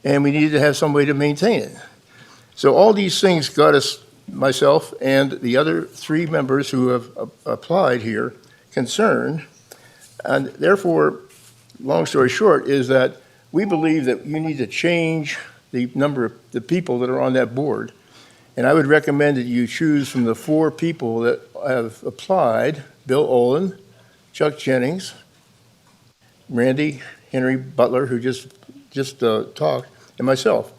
and we needed to have some way to maintain it. So all these things got us, myself and the other 3 members who have applied here, concerned. And therefore, long story short, is that we believe that you need to change the number of the people that are on that board. And I would recommend that you choose from the 4 people that have applied: Bill Olin, Chuck Jennings, Randy Henry Butler, who just talked, and myself,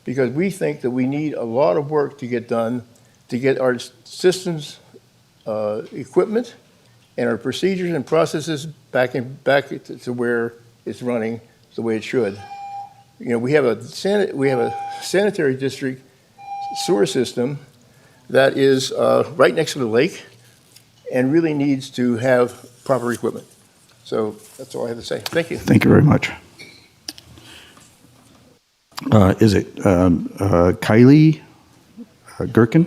because we think that we need a lot of work to get done to get our systems, equipment, and our procedures and processes back to where it's running the way it should. We have a sanitary district sewer system that is right next to the lake and really needs to have proper equipment. So that's all I have to say. Thank you. Thank you very much. Is it Kylie Gherkin?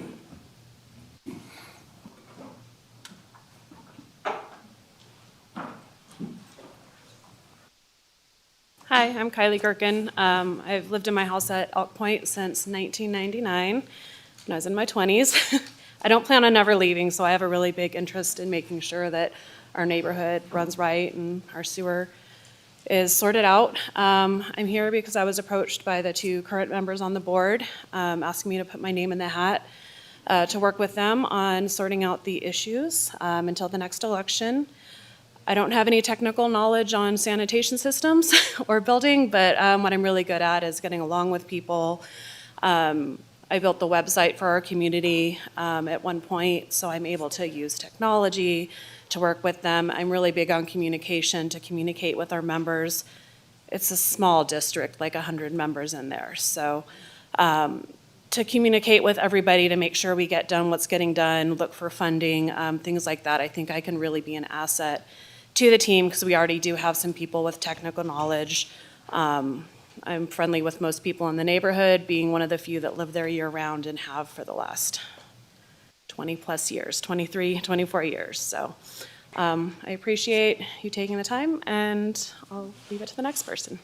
Hi, I'm Kylie Gherkin. I've lived in my house at Elk Point since 1999, when I was in my 20s. I don't plan on ever leaving, so I have a really big interest in making sure that our neighborhood runs right and our sewer is sorted out. I'm here because I was approached by the 2 current members on the board, asking me to put my name in the hat to work with them on sorting out the issues until the next election. I don't have any technical knowledge on sanitation systems or building, but what I'm really good at is getting along with people. I built the website for our community at one point, so I'm able to use technology to work with them. I'm really big on communication, to communicate with our members. It's a small district, like 100 members in there. So to communicate with everybody to make sure we get done what's getting done, look for funding, things like that, I think I can really be an asset to the team because we already do have some people with technical knowledge. I'm friendly with most people in the neighborhood, being one of the few that live there year-round and have for the last 20-plus years, 23, 24 years. So I appreciate you taking the time, and I'll leave it to the next person.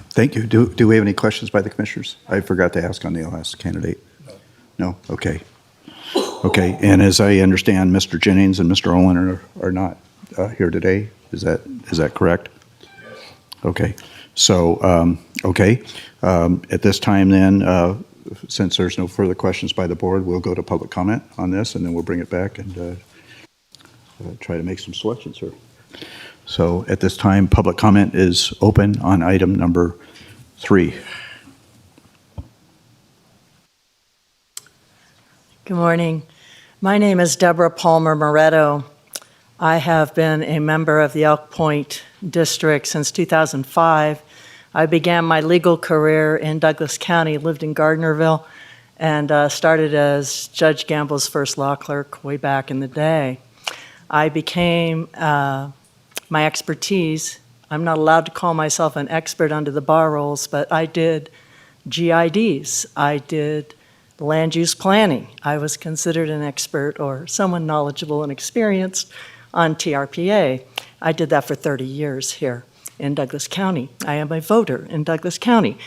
Thank you. Do we have any questions by the commissioners? I forgot to ask on the last candidate. No? Okay. Okay, and as I understand, Mr. Jennings and Mr. Olin are not here today. Is that correct? Okay. So, at this time then, since there's no further questions by the board, we'll go to public comment on this, and then we'll bring it back and try to make some selections here. So at this time, public comment is open on item number 3. Good morning. My name is Deborah Palmer Moretto. I have been a member of the Elk Point District since 2005. I began my legal career in Douglas County, lived in Gardnerville, and started as Judge Gamble's first law clerk way back in the day. I became my expertise. I'm not allowed to call myself an expert under the bar rules, but I did GIDs. I did land use planning. I was considered an expert or someone knowledgeable and experienced on TRPA. I did that for 30 years here in Douglas County. I am a voter in Douglas County.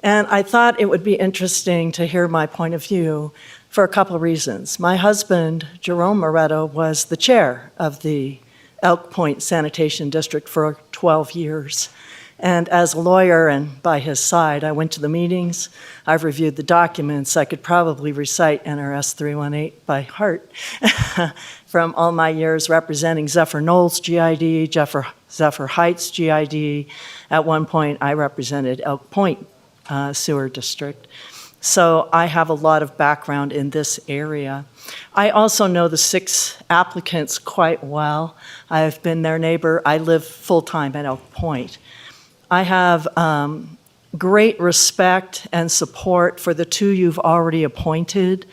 And I thought it would be interesting to hear my point of view for a couple of reasons. My husband, Jerome Moretto, was the chair of the Elk Point Sanitation District for 12 years. And as a lawyer and by his side, I went to the meetings, I've reviewed the documents, I could probably recite NRS 318 by heart from all my years representing Zephyr Knolls GID, Zephyr Heights GID. At one point, I represented Elk Point Sewer District. So I have a lot of background in this area. I also know the 6 applicants quite well. I've been their neighbor. I live full-time at Elk Point. I have great respect and support for the 2 you've already appointed,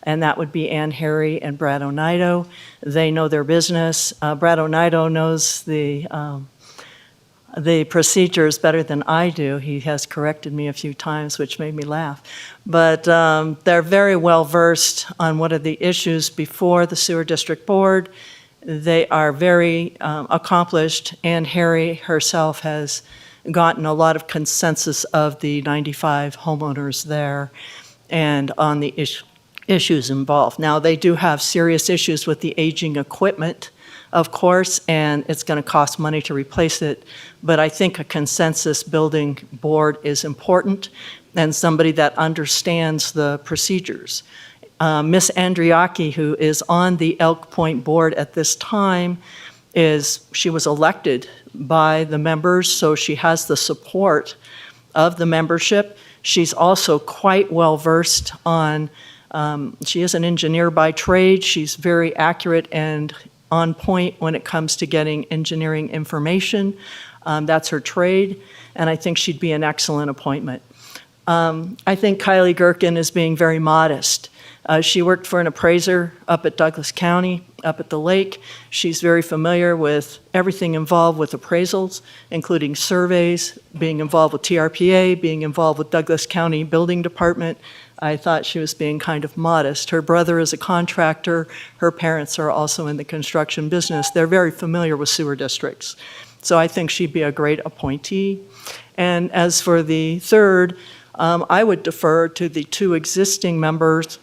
and that would be Ann Harry and Brad Oneido. They know their business. Brad Oneido knows the procedures better than I do. He has corrected me a few times, which made me laugh. But they're very well versed on what are the issues before the Sewer District Board. They are very accomplished. Ann Harry herself has gotten a lot of consensus of the 95 homeowners there and on the issues involved. Now, they do have serious issues with the aging equipment, of course, and it's going to cost money to replace it. But I think a consensus building board is important and somebody that understands the procedures. Ms. Andriaki, who is on the Elk Point board at this time, she was elected by the members, so she has the support of the membership. She's also quite well versed on, she is an engineer by trade. She's very accurate and on point when it comes to getting engineering information. That's her trade, and I think she'd be an excellent appointment. I think Kylie Gherkin is being very modest. She worked for an appraiser up at Douglas County, up at the lake. She's very familiar with everything involved with appraisals, including surveys, being involved with TRPA, being involved with Douglas County Building Department. I thought she was being kind of modest. Her brother is a contractor. Her parents are also in the construction business. They're very familiar with sewer districts. So I think she'd be a great appointee. And as for the third, I would defer to the 2 existing members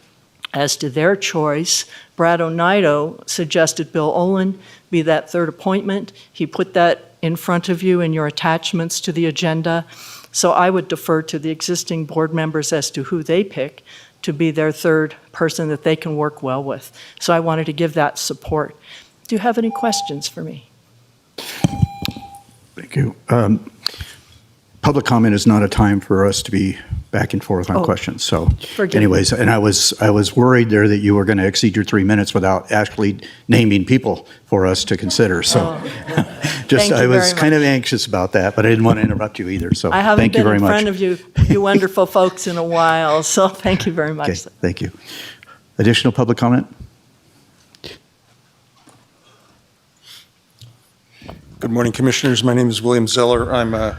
as to their choice. Brad Oneido suggested Bill Olin be that third appointment. He put that in front of you in your attachments to the agenda. So I would defer to the existing board members as to who they pick to be their third person that they can work well with. So I wanted to give that support. Do you have any questions for me? Thank you. Public comment is not a time for us to be back and forth on questions. So anyways, and I was worried there that you were going to exceed your 3 minutes without actually naming people for us to consider. So I was kind of anxious about that, but I didn't want to interrupt you either. So I haven't thank you been very in much. front of you wonderful folks in a while, so thank you very much. Okay, thank you. Additional public comment? Good morning, Commissioners. My name is William Zeller.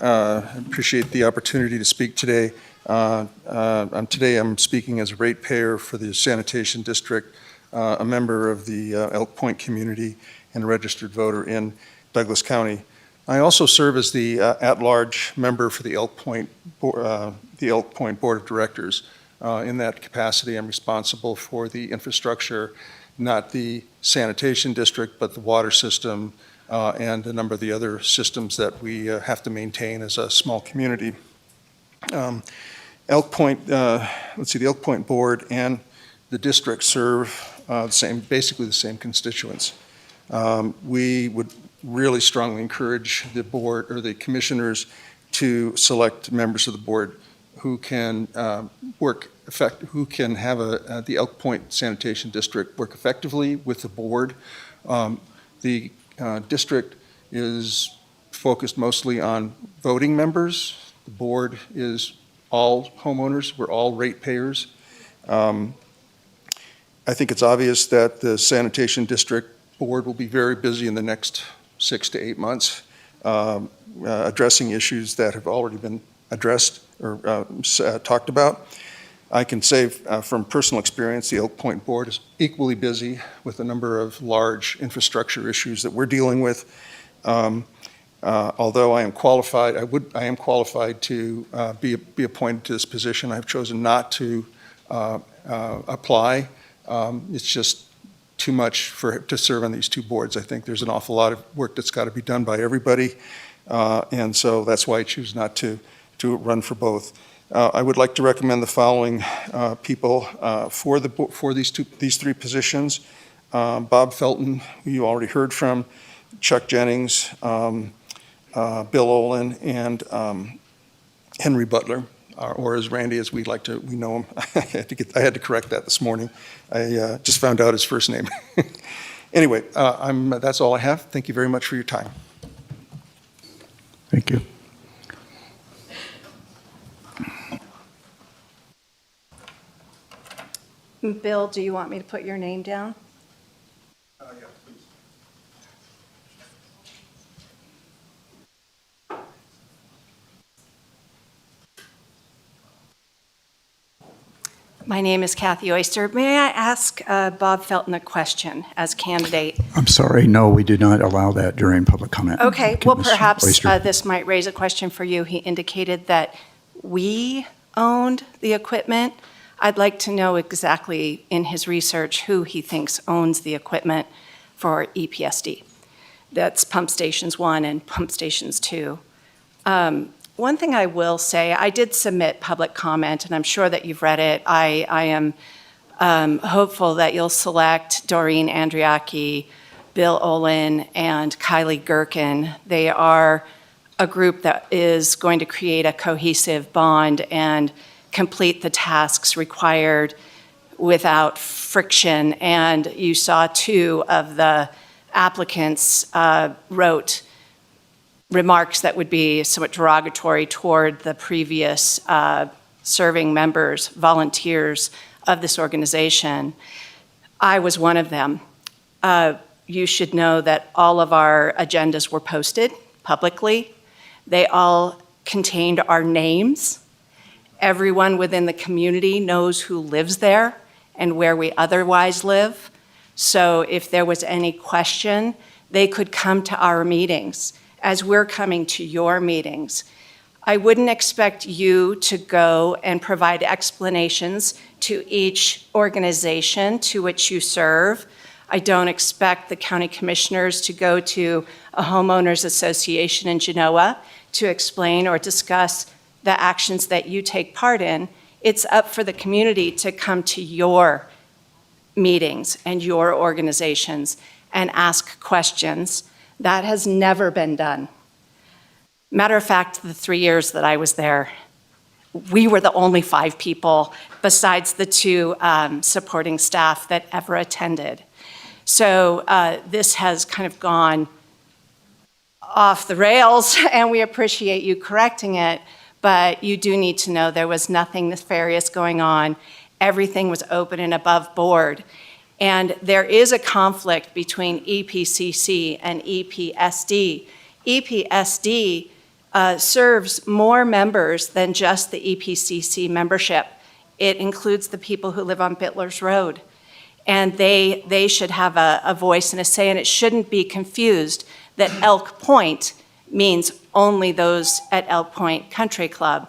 I appreciate the opportunity to speak today. Today I'm speaking as a ratepayer for the Sanitation District, a member of the Elk Point community, and a registered voter in Douglas County. I also serve as the at-large member for the Elk Point Board of Directors. In that capacity, I'm responsible for the infrastructure, not the sanitation district, but the water system, and a number of the other systems that we have to maintain as a small community. Elk Point, the Elk Point Board and the district serve basically the same constituents. We would really strongly encourage the board or the commissioners to select members of the board who can have the Elk Point Sanitation District work effectively with the board. The district is focused mostly on voting members. The board is all homeowners. We're all ratepayers. I think it's obvious that the Sanitation District Board will be very busy in the next 6 to 8 months addressing issues that have already been addressed or talked about. I can say from personal experience, the Elk Point Board is equally busy with a number of large infrastructure issues that we're dealing with. Although I am qualified, I am qualified to be appointed to this position. I've chosen not to apply. It's just too much to serve on these two boards. I think there's an awful lot of work that's got to be done by everybody, and so that's why I choose not to run for both. I would like to recommend the following people for these three positions: Bob Felton, who you already heard from, Chuck Jennings, Bill Olin, and Henry Butler, or as Randy, as we know him. I had to correct that this morning. I just found out his first name. Anyway, that's all I have. Thank you very much for your time. Thank you. Bill, do you want me to put your name down? Yeah, please. My name is Kathy Oyster. May I ask Bob Felton a question as candidate? I'm sorry, no, we do not allow that during public comment. Okay, well, Ms. perhaps Oyster. this might raise a question for you. He indicated that we owned the equipment. I'd like to know exactly in his research who he thinks owns the equipment for EPSD. That's Pump Stations 1 and Pump Stations 2. One thing I will say, I did submit public comment, and I'm sure that you've read it. I am hopeful that you'll select Doreen Andriaki, Bill Olin, and Kylie Gherkin. They are a group that is going to create a cohesive bond and complete the tasks required without friction. And you saw two of the applicants wrote remarks that would be somewhat derogatory toward the previous serving members, volunteers of this organization. I was one of them. You should know that all of our agendas were posted publicly. They all contained our names. Everyone within the community knows who lives there and where we otherwise live. So if there was any question, they could come to our meetings as we're coming to your meetings. I wouldn't expect you to go and provide explanations to each organization to which you serve. I don't expect the county commissioners to go to a homeowners association in Genoa to explain or discuss the actions that you take part in. It's up for the community to come to your meetings and your organizations and ask questions. That has never been done. Matter of fact, the 3 years that I was there, we were the only 5 people besides the 2 supporting staff that ever attended. So this has kind of gone off the rails, and we appreciate you correcting it, but you do need to know there was nothing nefarious going on. Everything was open and above board. And there is a conflict between EPCC and EPSD. EPSD serves more members than just the EPCC membership. It includes the people who live on Bittlers Road. And they should have a voice and a say, and it shouldn't be confused that Elk Point means only those at Elk Point Country Club.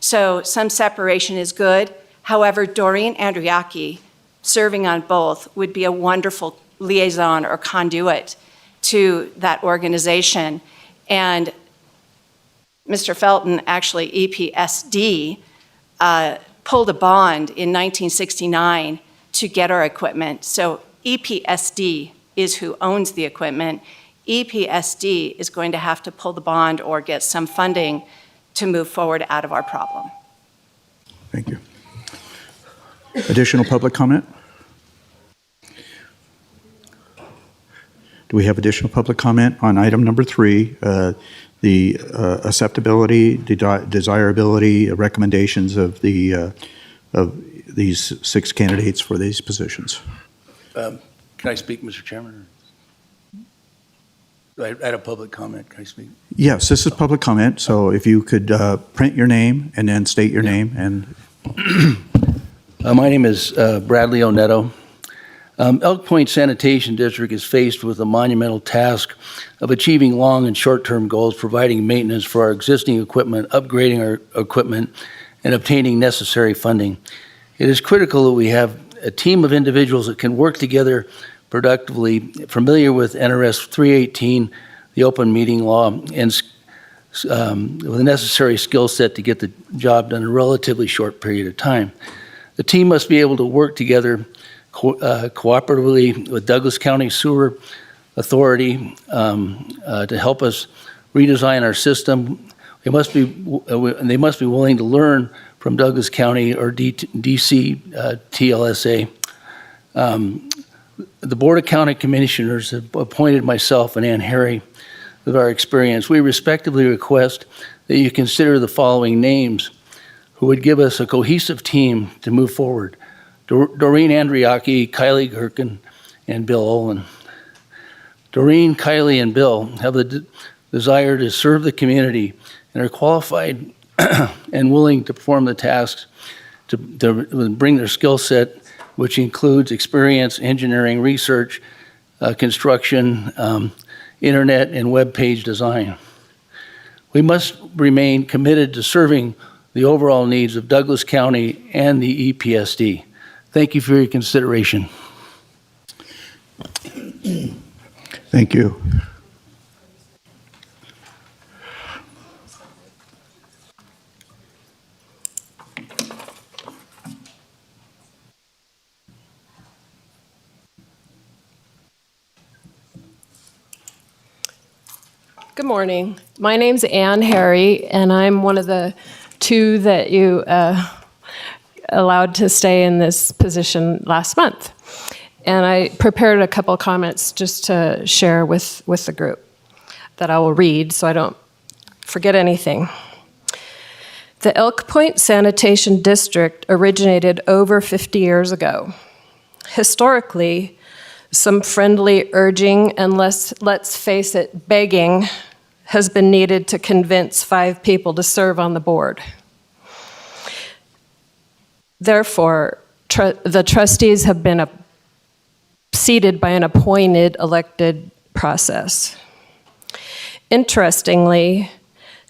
So some separation is good. However, Doreen Andriaki, serving on both, would be a wonderful liaison or conduit to that organization. And Mr. Felton, actually EPSD, pulled a bond in 1969 to get our equipment. So EPSD is who owns the equipment. EPSD is going to have to pull the bond or get some funding to move forward out of our problem. Thank you. Additional public comment? Do we have additional public comment on item number 3, the acceptability, desirability, recommendations of of these 6 candidates for these positions? Can I speak, Mr. Chairman? I had a public comment. Can I speak? Yes, this is public comment, so if you could print your name and then state your name. And My name is Bradley Oneto. Elk Point Sanitation District is faced with a monumental task of achieving long and short-term goals, providing maintenance for our existing equipment, upgrading our equipment, and obtaining necessary funding. It is critical that we have a team of individuals that can work together productively, familiar with NRS 318, the open meeting law, and with the necessary skill set to get the job done in a relatively short period of time. The team must be able to work together cooperatively with Douglas County Sewer Authority to help us redesign our system. They must be willing to learn from Douglas County or DC TLSA. The Board of County Commissioners have appointed myself and Ann Harry with our experience. We respectively request that you consider the following names who would give us a cohesive team to move forward. Doreen Andriaki, Kylie Gerken, and Bill Olin. Doreen, Kylie, and Bill have the desire to serve the community and are qualified and willing to perform the tasks to bring their skill set, which includes experience, engineering, research, construction, internet, and web page design. We must remain committed to serving the overall needs of Douglas County and the EPSD. Thank you for your consideration. Thank you. Good morning. My name's Ann Harry, and I'm one of the two that you allowed to stay in this position last month. And I prepared a couple comments just to share with the group that I will read so I don't forget anything. The Elk Point Sanitation District originated over 50 years ago. Historically, some friendly urging and let's face it, begging has been needed to convince 5 people to serve on the board. Therefore, the trustees have been seated by an appointed elected process. Interestingly,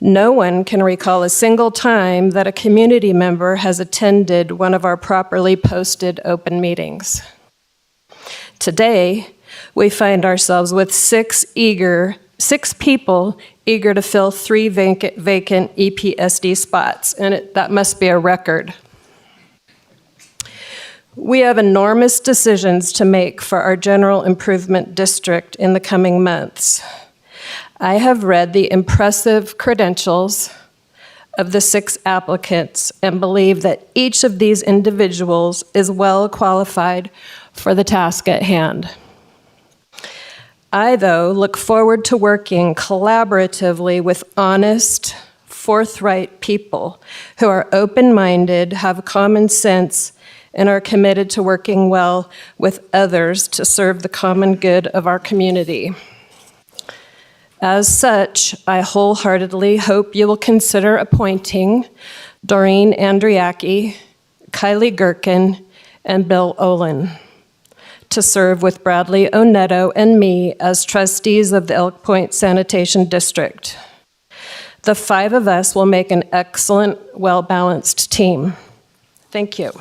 no one can recall a single time that a community member has attended one of our properly posted open meetings. Today, we find ourselves with 6 people eager to fill 3 vacant EPSD spots, and that must be a record. We have enormous decisions to make for our general improvement district in the coming months. I have read the impressive credentials of the 6 applicants and believe that each of these individuals is well qualified for the task at hand. I, though, look forward to working collaboratively with honest, forthright people who are open-minded, have common sense, and are committed to working well with others to serve the common good of our community. As such, I wholeheartedly hope you will consider appointing Doreen Andriaki, Kylie Gerken, and Bill Olin to serve with Bradley Onetto and me as trustees of the Elk Point Sanitation District. The 5 of us will make an excellent, well-balanced team. Thank you.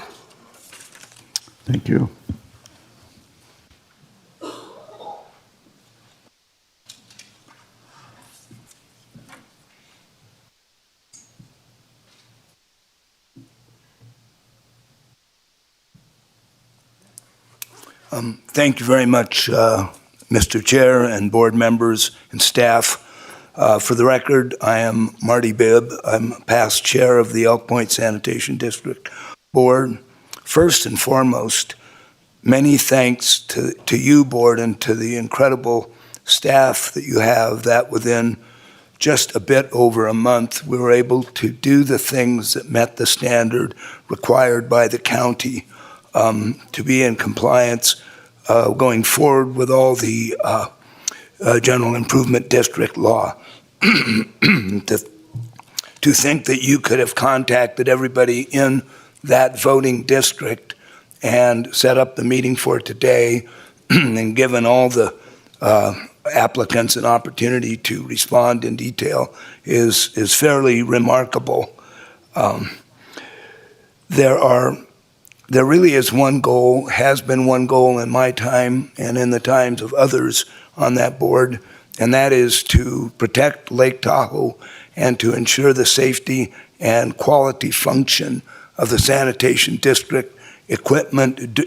Thank you. Thank you very much, Mr. Chair and board members and staff. For the record, I am Marty Bibb. I'm past chair of the Elk Point Sanitation District Board. First and foremost, many thanks to you, board, and to the incredible staff that you have, that within just a bit over a month, we were able to do the things that met the standard required by the county to be in compliance going forward with all the General Improvement District law. To think that you could have contacted everybody in that voting district and set up the meeting for today and given all the applicants an opportunity to respond in detail is fairly remarkable. There really is one goal, has been one goal in my time and in the times of others on that board, and that is to protect Lake Tahoe and to ensure the safety and quality function of the sanitation district equipment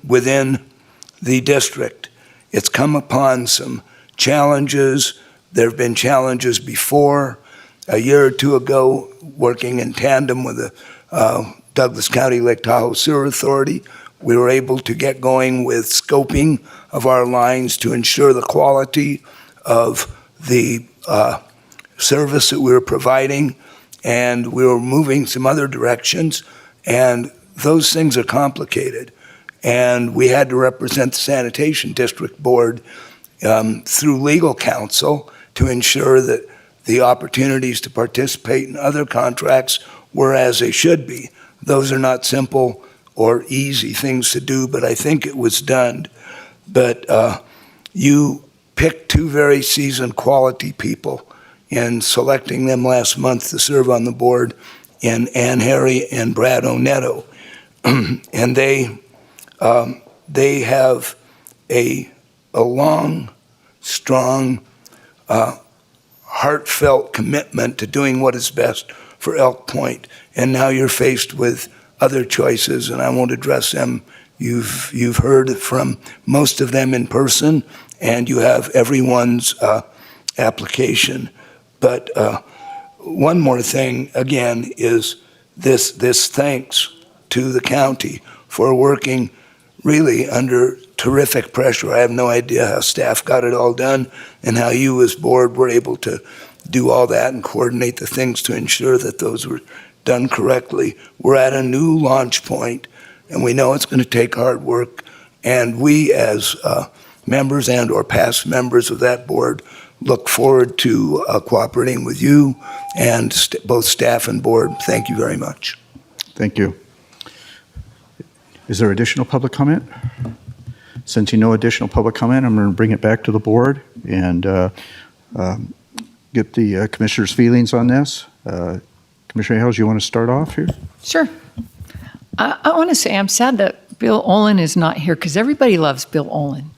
within the district. It's come upon some challenges. There have been challenges before. A year or two ago, working in tandem with the Douglas County Lake Tahoe Sewer Authority, we were able to get going with scoping of our lines to ensure the quality of the service that we were providing, and we were moving some other directions, and those things are complicated. And we had to represent the Sanitation District Board through legal counsel to ensure that the opportunities to participate in other contracts were as they should be. Those are not simple or easy things to do, but I think it was done. But you picked two very seasoned quality people in selecting them last month to serve on the board in Ann Harry and Brad Onetto. And they have a long, strong, heartfelt commitment to doing what is best for Elk Point. And now you're faced with other choices, and I won't address them. You've heard from most of them in person, and you have everyone's application. But one more thing, again, is this thanks to the county for working really under terrific pressure. I have no idea how staff got it all done and how you as board were able to do all that and coordinate the things to ensure that those were done correctly. We're at a new launch point, and we know it's going to take hard work, and we as members and or past members of that board look forward to cooperating with you and both staff and board. Thank you very much. Thank you. Is there additional public comment? Since no additional public comment, I'm going to bring it back to the board and get the commissioner's feelings on this. Commissioner Hales, you want to start off here? Sure. I want to say I'm sad that Bill Olin is not here because everybody loves Bill Olin.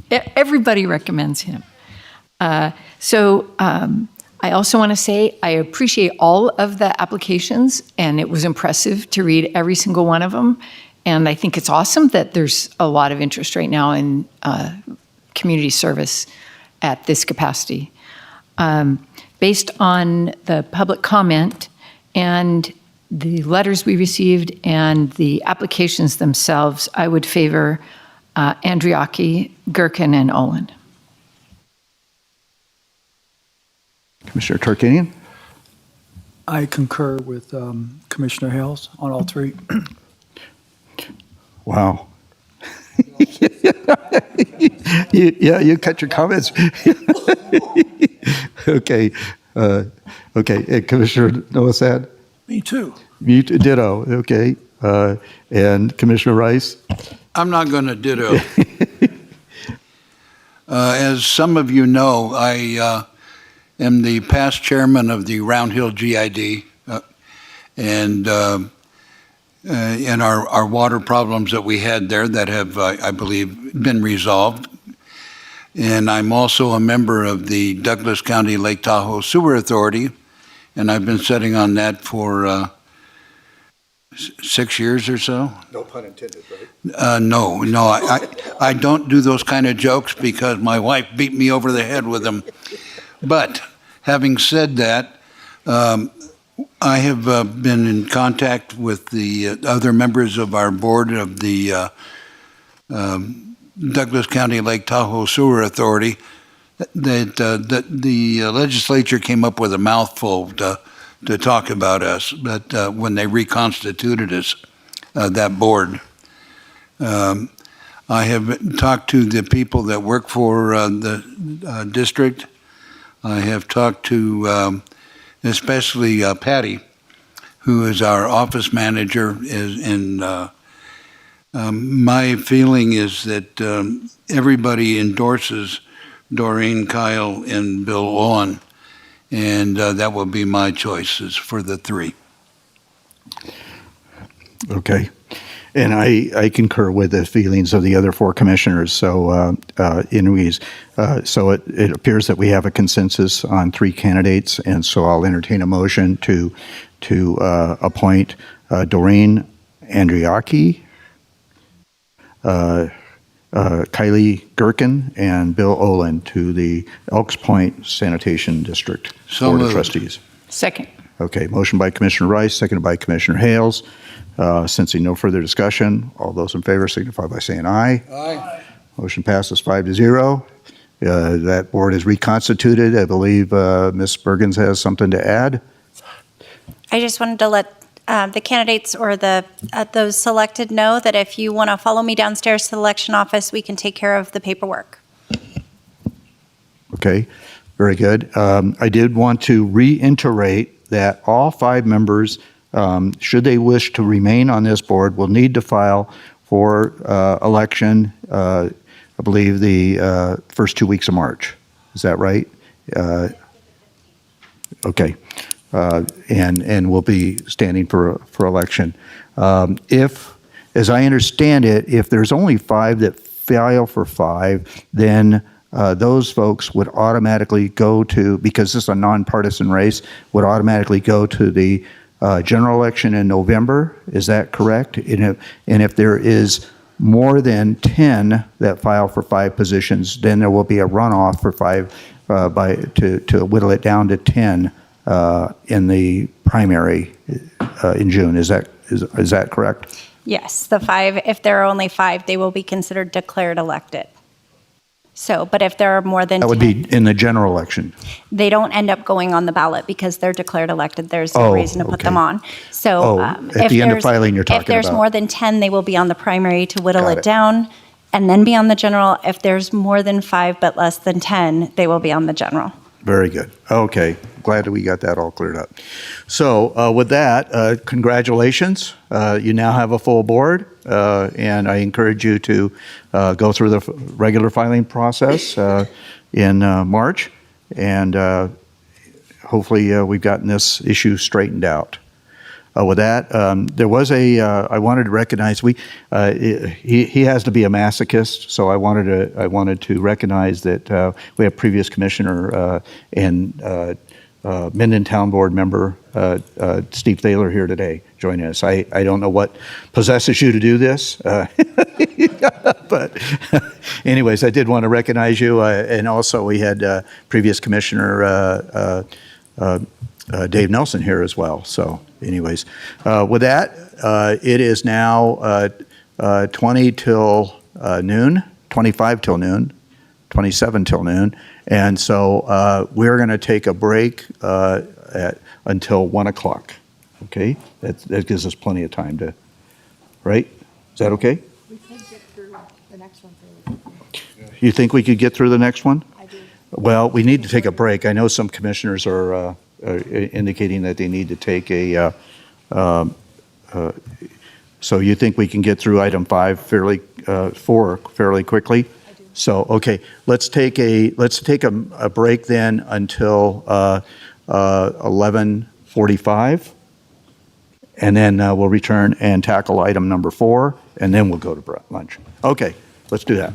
Everybody recommends him. I also want to say I appreciate all of the applications, and it was impressive to read every single one of them. And I think it's awesome that there's a lot of interest right now in community service at this capacity. Based on the public comment and the letters we received and the applications themselves, I would favor Andriaki, Gherkin, and Olin. Commissioner Tarkanian? I concur with Commissioner Hales on all three. Wow. You cut your comments. Okay. Okay. Commissioner Noasad? Me too. You ditto. Okay. And Commissioner Rice? I'm not going to ditto. As some of you know, I am the past chairman of the Round Hill GID, and our water problems that we had there that have, I believe, been resolved. And I'm also a member of the Douglas County Lake Tahoe Sewer Authority, and I've been sitting on that for 6 years or so. No pun intended, right? No, I don't do those kind of jokes because my wife beat me over the head with them. But having said that, I have been in contact with the other members of our board of the Douglas County Lake Tahoe Sewer Authority. That the legislature came up with a mouthful to talk about us, but when they reconstituted us, that board. I have talked to the people that work for the district. I have talked to especially Patty, who is our office manager in My feeling is that everybody endorses Doreen, Kyle, and Bill Owen, and that will be my choices for the three. Okay. And I concur with the feelings of the other four commissioners. So, so it appears that we have a consensus on three candidates, and so I'll entertain a motion to appoint Doreen Andriaki, Kylie Gherkin, and Bill Olin to the Elks Point Sanitation District So Board of moved. Trustees. Second. Okay, motion by Commissioner Rice, seconded by Commissioner Hales. Sensing no further discussion, all those in favor signify by saying aye. Aye. Motion passes 5-0. That board is reconstituted. I believe Ms. Bergens has something to add. I just wanted to let the candidates or those selected know that if you want to follow me downstairs to the election office, we can take care of the paperwork. Okay, very good. I did want to reiterate that all 5 members, should they wish to remain on this board, will need to file for election, I believe, the first 2 weeks of March. Is that right? Okay. And will be standing for election. If, as I understand it, if there's only 5 that file for 5, then those folks would automatically go to, because this is a nonpartisan race, would automatically go to the general election in November. Is that correct? And if there is more than 10 that file for 5 positions, then there will be a runoff for 5 to whittle it down to 10 in the primary in June. Is that correct? Yes, the 5, if there are only 5, they will be considered declared elected. So, but if there are more than 10. That would be in the general election. They don't end up going on the ballot because they're declared elected. There's no reason to put them on. So at the end of filing you're talking if there's about. more than 10, they will be on the primary to whittle Got it it. down and then be on the general. If there's more than 5 but less than 10, they will be on the general. Very good. Okay. Glad that we got that all cleared up. So with that, congratulations. You now have a full board, and I encourage you to go through the regular filing process in March, and hopefully we've gotten this issue straightened out. With that, there was I wanted to recognize, he has to be a masochist, so I wanted to recognize that we have previous commissioner and Minden Town Board member Steve Thaler here today joining us. I don't know what possesses you to do this, but anyways, I did want to recognize you, and also we had previous commissioner Dave Nelson here as well. So anyways, with that, it is now 20 till noon, 25 till noon, 27 till noon. And so we're going to take a break until 1 o'clock. Okay? That gives us plenty of time to, right? Is that okay? We could get through the next one fairly quickly. You think we could get through the next one? I do. Well, we need to take a break. I know some commissioners are indicating that they need to take a, so you think we can get through item 5 fairly, 4 fairly quickly? I do. So, okay, let's take a break then until 11:45, and then we'll return and tackle item number 4, and then we'll go to lunch. Okay, let's do that.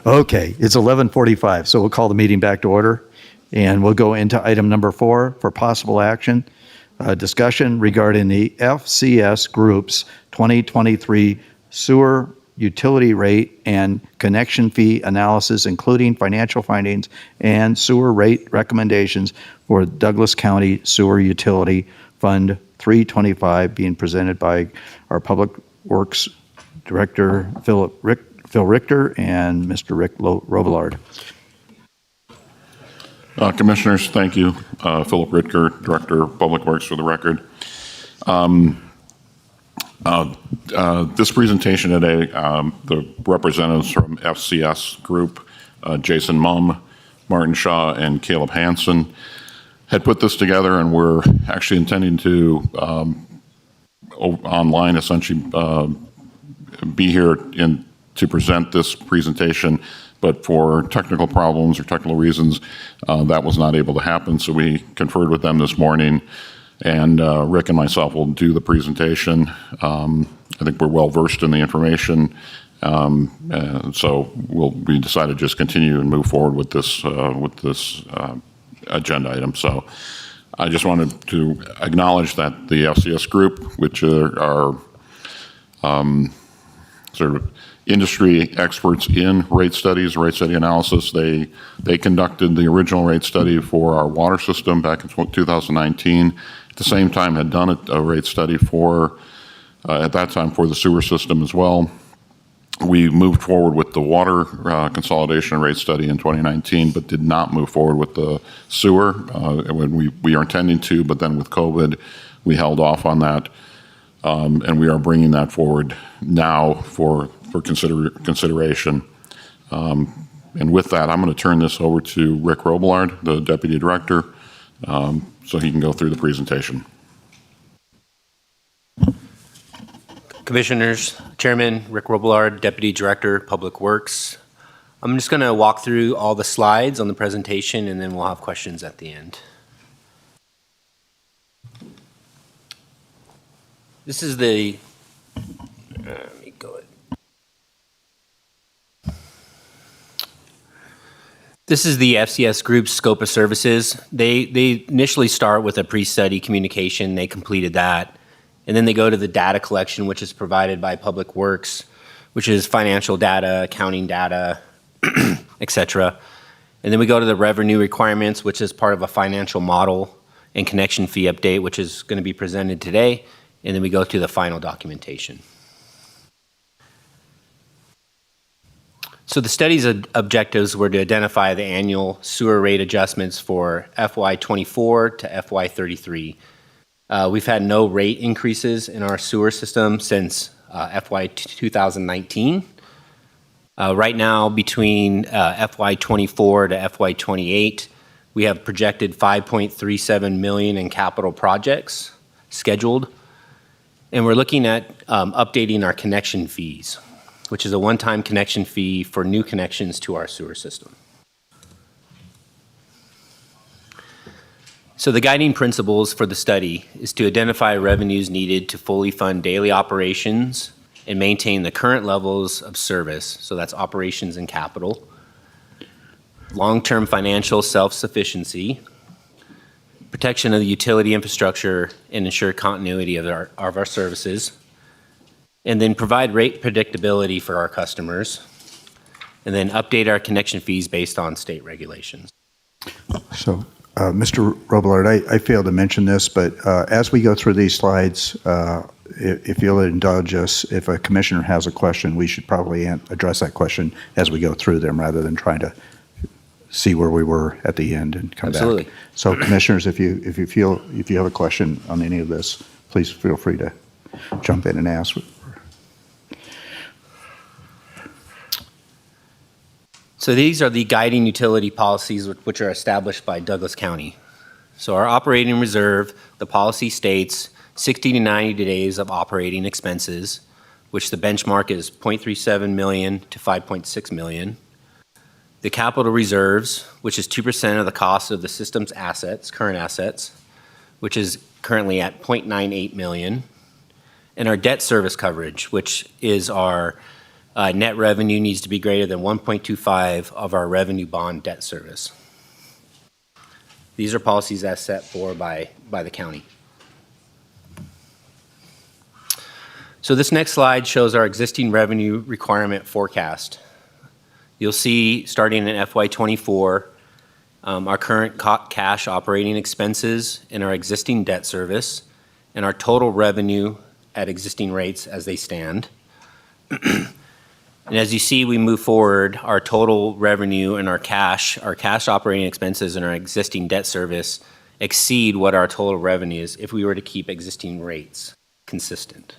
Okay, it's 11:45, so we'll call the meeting back to order, and we'll go into item number 4 for possible action, discussion regarding the FCS Group's 2023 sewer utility rate and connection fee analysis, including financial findings and sewer rate recommendations for Douglas County Sewer Utility Fund 325, being presented by our Public Works Director, Phil Richter, and Mr. Rick Robillard. Commissioners, thank you. Philip Richter, Director of Public Works, for the record. This presentation today, the representatives from FCS Group, Jason Mumm, Martin Shaw, and Caleb Hansen, had put this together, and we're actually intending to online essentially be here to present this presentation, but for technical problems or technical reasons, that was not able to happen. So we conferred with them this morning, and Rick and myself will do the presentation. I think we're well versed in the information, so we decided to just continue and move forward with this agenda item. So I just wanted to acknowledge that the FCS Group, which are sort of industry experts in rate studies, rate study analysis. They conducted the original rate study for our water system back in 2019. At the same time, had done a rate study for, at that time, for the sewer system as well. We moved forward with the water consolidation rate study in 2019, but did not move forward with the sewer when we are intending to, but then with COVID, we held off on that. And we are bringing that forward now for consideration. And with that, I'm going to turn this over to Rick Robillard, the Deputy Director, so he can go through the presentation. Commissioners, Chairman Rick Robillard, Deputy Director, Public Works. I'm just going to walk through all the slides on the presentation, and then we'll have questions at the end. This is the, let me go. This is the FCS Group's scope of services. They initially start with a pre-study communication. They completed that. And then they go to the data collection, which is provided by Public Works, which is financial data, accounting data, et cetera. And then we go to the revenue requirements, which is part of a financial model and connection fee update, which is going to be presented today. And then we go to the final documentation. So the study's objectives were to identify the annual sewer rate adjustments for FY24 to FY33. We've had no rate increases in our sewer system since FY 2019. Right now, between FY24 to FY28, we have projected $5.37 million in capital projects scheduled. And we're looking at updating our connection fees, which is a one-time connection fee for new connections to our sewer system. So the guiding principles for the study is to identify revenues needed to fully fund daily operations and maintain the current levels of service, so that's operations and capital, long-term financial self-sufficiency, protection of the utility infrastructure, and ensure continuity of our services, and then provide rate predictability for our customers, and then update our connection fees based on state regulations. So, Mr. Robillard, I failed to mention this, but as we go through these slides, if you'll indulge us, if a commissioner has a question, we should probably address that question as we go through them rather than trying to see where we were at the end and come Absolutely. back. So, commissioners, if you have a question on any of this, please feel free to jump in and ask. So these are the guiding utility policies which are established by Douglas County. So our operating reserve, the policy states 60 to 90 days of operating expenses, which the benchmark is $0.37 million to $5.6 million. The capital reserves, which is 2% of the cost of the system's assets, current assets, which is currently at $0.98 million. And our debt service coverage, which is our net revenue needs to be greater than 1.25 of our revenue bond debt service. These are policies as set for by the county. So this next slide shows our existing revenue requirement forecast. You'll see, starting in FY24, our current cash operating expenses and our existing debt service, and our total revenue at existing rates as they stand. And as you see, we move forward, our total revenue and our cash operating expenses and our existing debt service exceed what our total revenue is if we were to keep existing rates consistent.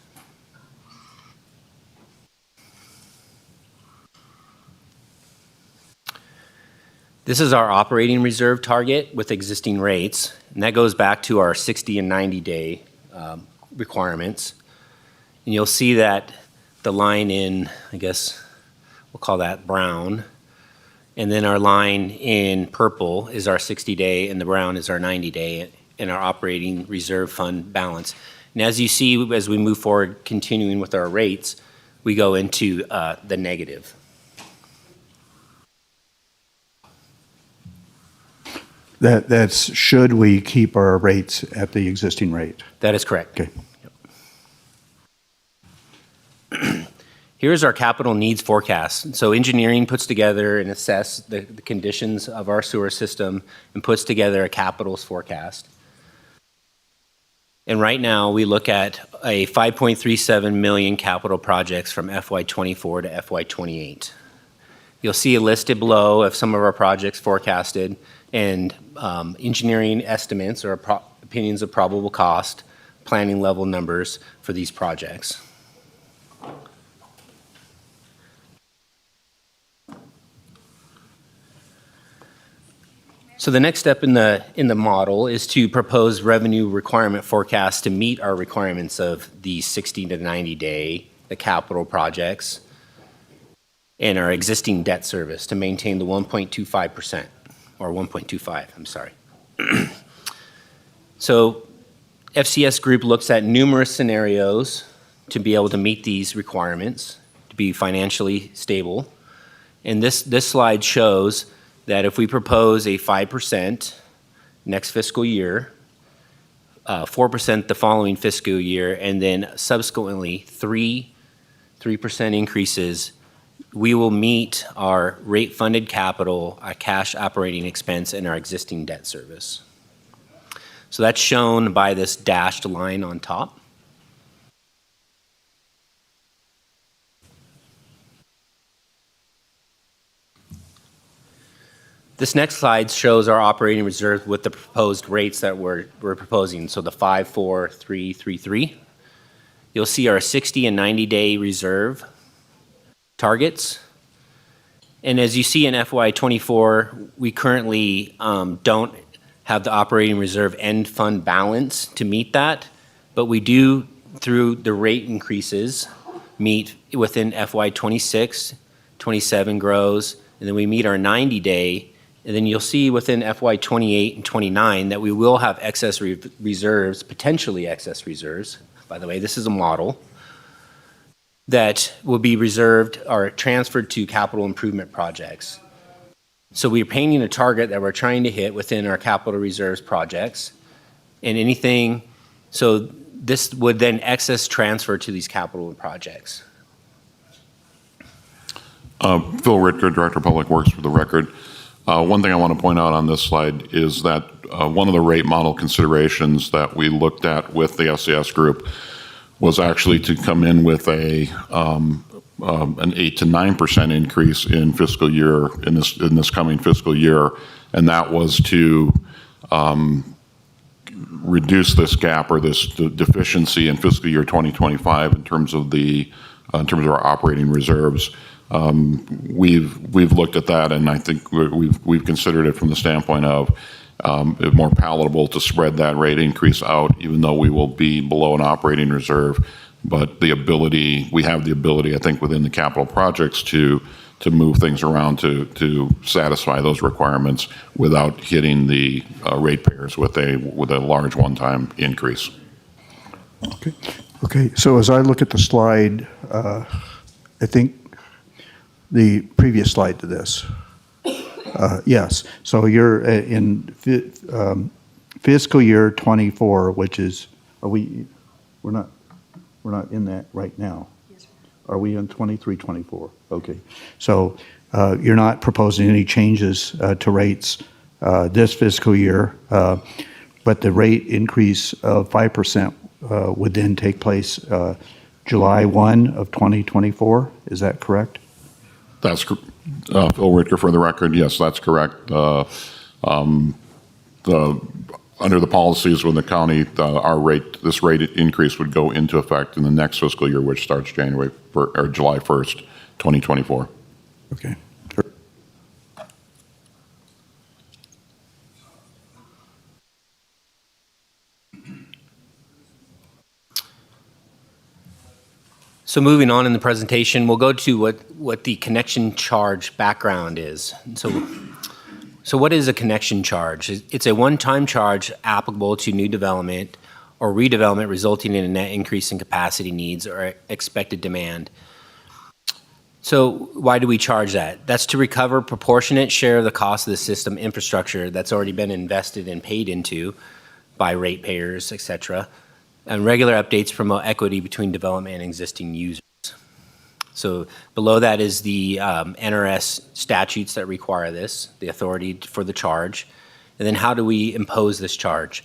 This is our operating reserve target with existing rates, and that goes back to our 60 and 90-day requirements. And you'll see that the line in, I guess we'll call that brown, and then our line in purple is our 60-day, and the brown is our 90-day, and our operating reserve fund balance. And as you see, as we move forward, continuing with our rates, we go into the negative. That's should we keep our rates at the existing rate? That is correct. Okay. Yep. Here's our capital needs forecast. So engineering puts together and assess the conditions of our sewer system and puts together a capitals forecast. And right now we look at a 5.37 million capital projects from FY24 to FY28. You'll see listed below of some of our projects forecasted and engineering estimates or opinions of probable cost, planning level numbers for these projects. So the next step in the model is to propose revenue requirement forecasts to meet our requirements of the 60 to 90 day, the capital projects, and our existing debt service to maintain the 1.25%, or 1.25, I'm sorry. So FCS Group looks at numerous scenarios to be able to meet these requirements, to be financially stable. And this slide shows that if we propose a 5% next fiscal year, 4% the following fiscal year, and then subsequently 3% increases, we will meet our rate-funded capital, our cash operating expense, and our existing debt service. So that's shown by this dashed line on top. This next slide shows our operating reserve with the proposed rates that we're proposing. So the 5, 4, 3, 3, 3. You'll see our 60 and 90-day reserve targets. And as you see in FY24, we currently don't have the operating reserve end fund balance to meet that, but we do, through the rate increases, meet within FY26, 27 grows, and then we meet our 90-day, and then you'll see within FY28 and 29 that we will have excess reserves, potentially excess reserves. By the way, this is a model that will be reserved or transferred to capital improvement projects. So we're painting a target that we're trying to hit within our capital reserves projects, and anything, so this would then excess transfer to these capital projects. Phil Ritker, Director of Public Works, for the record. One thing I want to point out on this slide is that one of the rate model considerations that we looked at with the FCS Group was actually to come in with an 8 to 9% increase in fiscal year in this coming fiscal year, and that was to reduce this gap or this deficiency in fiscal year 2025 in terms of our operating reserves. We've looked at that, and I think we've considered it from the standpoint of it more palatable to spread that rate increase out, even though we will be below an operating reserve. But we have the ability, I think, within the capital projects to move things around to satisfy those requirements without hitting the ratepayers with a large one-time increase. Okay. So as I look at the slide, I think the previous slide to this. Yes, so you're in fiscal year '24, which is, we're not in that right now. Are we in 23, 24? Okay. So you're not proposing any changes to rates this fiscal year, but the rate increase of 5% would then take place July 1 of 2024. Is that correct? That's Phil Whitaker for the record. Yes, that's correct. Under the policies when the county, this rate increase would go into effect in the next fiscal year, which starts July 1st, 2024. Okay. So moving on in the presentation, we'll go to what the connection charge background is. So what is a connection charge? It's a one-time charge applicable to new development or redevelopment resulting in a net increase in capacity needs or expected demand. So why do we charge that? That's to recover proportionate share of the cost of the system infrastructure that's already been invested and paid into by ratepayers, et cetera. And regular updates promote equity between development and existing users. So below that is the NRS statutes that require this, the authority for the charge. And then how do we impose this charge?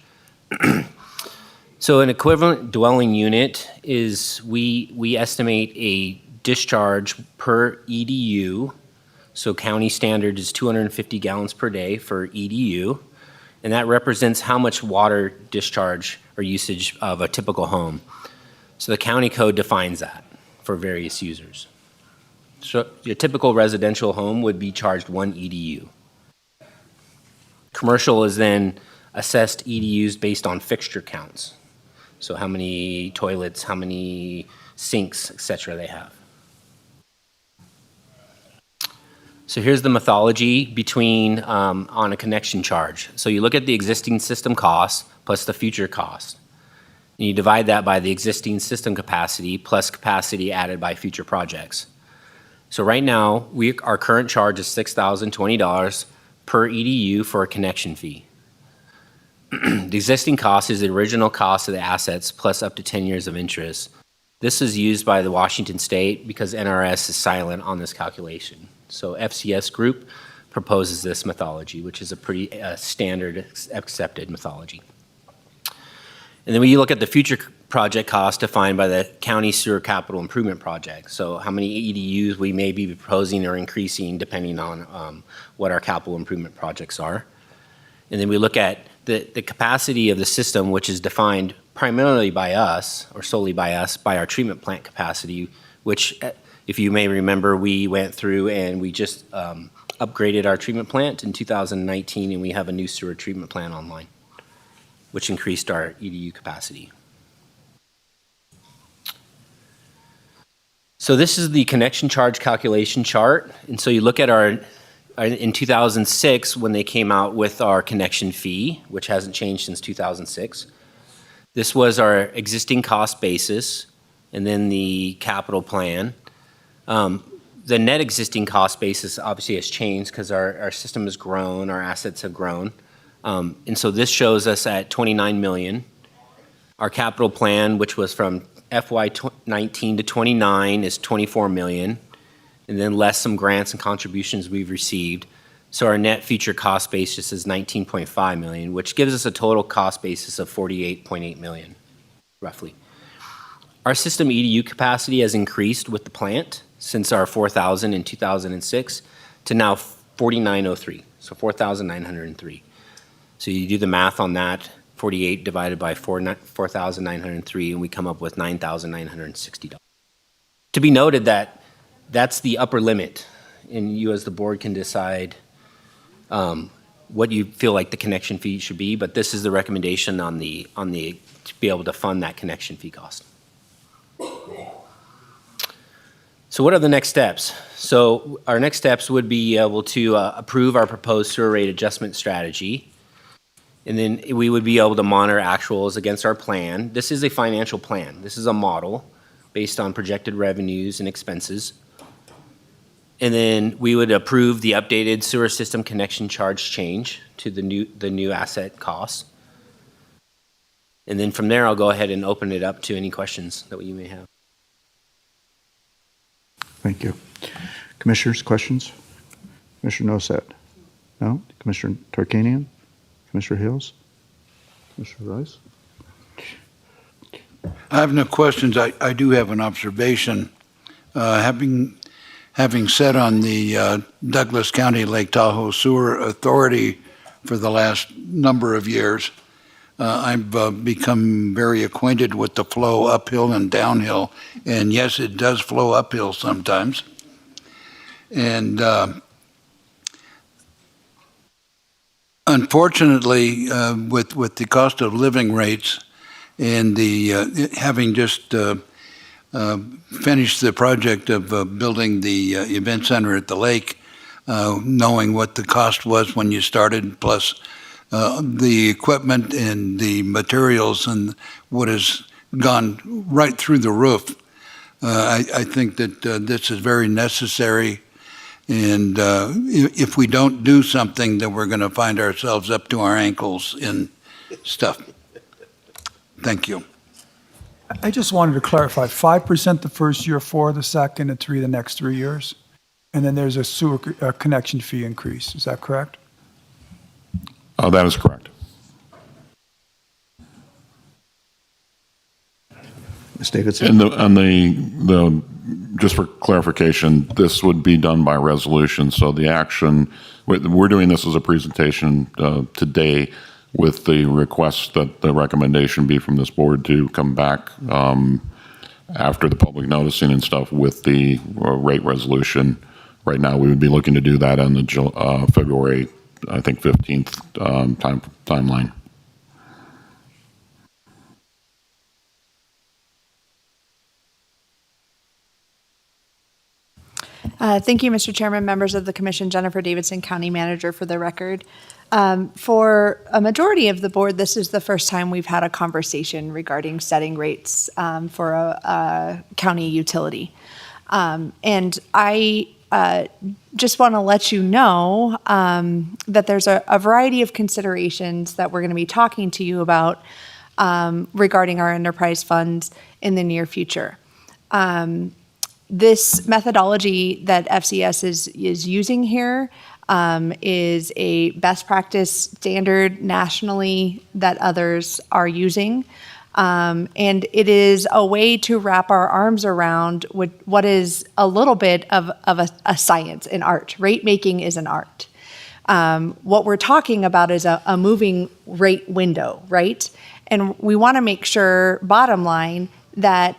So an equivalent dwelling unit is, we estimate a discharge per EDU. So county standard is 250 gallons per day for EDU. And that represents how much water discharge or usage of a typical home. So the county code defines that for various users. So your typical residential home would be charged 1 EDU. Commercial is then assessed EDUs based on fixture counts. So how many toilets, how many sinks, et cetera, they have. So here's the methodology between on a connection charge. So you look at the existing system cost plus the future cost. And you divide that by the existing system capacity plus capacity added by future projects. So right now, our current charge is $6,020 per EDU for a connection fee. The existing cost is the original cost of the assets plus up to 10 years of interest. This is used by the Washington State because NRS is silent on this calculation. So FCS Group proposes this methodology, which is a pretty standard accepted methodology. And then when you look at the future project cost defined by the county sewer capital improvement project. So how many EDUs we may be proposing or increasing depending on what our capital improvement projects are. And then we look at the capacity of the system, which is defined primarily by us or solely by us by our treatment plant capacity, which if you may remember, we went through and we just upgraded our treatment plant in 2019 and we have a new sewer treatment plant online, which increased our EDU capacity. So this is the connection charge calculation chart. And so you look at in 2006, when they came out with our connection fee, which hasn't changed since 2006, this was our existing cost basis and then the capital plan. The net existing cost basis obviously has changed because our system has grown, our assets have grown. And so this shows us at 29 million. Our capital plan, which was from FY 19 to 29, is 24 million, and then less some grants and contributions we've received. So our net future cost basis is 19.5 million, which gives us a total cost basis of 48.8 million, roughly. Our system EDU capacity has increased with the plant since our 4,000 in 2006 to now 4,903, so 4,903. So you do the math on that, 48 divided by 4,903, and we come up with $9,960. To be noted that that's the upper limit, and you as the board can decide what you feel like the connection fee should be, but this is the recommendation to be able to fund that connection fee cost. So what are the next steps? So our next steps would be able to approve our proposed sewer rate adjustment strategy. And then we would be able to monitor actuals against our plan. This is a financial plan. This is a model based on projected revenues and expenses. And then we would approve the updated sewer system connection charge change to the new asset costs. And then from there, I'll go ahead and open it up to any questions that you may have. Thank you. Commissioners, questions? Commissioner Noset? No? Commissioner Tarkanian? Commissioner Hills? Commissioner Rice? I have no questions. I do have an observation. Having sat on the Douglas County Lake Tahoe Sewer Authority for the last number of years, I've become very acquainted with the flow uphill and downhill. And yes, it does flow uphill sometimes. And unfortunately, with the cost of living rates and the having just finished the project of building the event center at the lake, knowing what the cost was when you started, plus the equipment and the materials and what has gone right through the roof. I think that this is very necessary, and if we don't do something, then we're going to find ourselves up to our ankles in stuff. Thank you. I just wanted to clarify, 5% the first year, 4% the second, and 3% the next 3 years? And then there's a sewer connection fee increase, is that correct? That is correct. Ms. Davidson? And just for clarification, this would be done by resolution. So the action, we're doing this as a presentation today with the request that the recommendation be from this board to come back after the public noticing and stuff with the rate resolution. Right now, we would be looking to do that on the February, I think, 15th timeline. Thank you, Mr. Chairman, members of the Commission. Jennifer Davidson, County Manager, for the record. For a majority of the board, this is the first time we've had a conversation regarding setting rates for a county utility. And I just want to let you know that there's a variety of considerations that we're going to be talking to you about regarding our enterprise funds in the near future. This methodology that FCS is using here is a best practice standard nationally that others are using. And it is a way to wrap our arms around what is a little bit of a science, an art. Rate making is an art. What we're talking about is a moving rate window, right? And we want to make sure, bottom line, that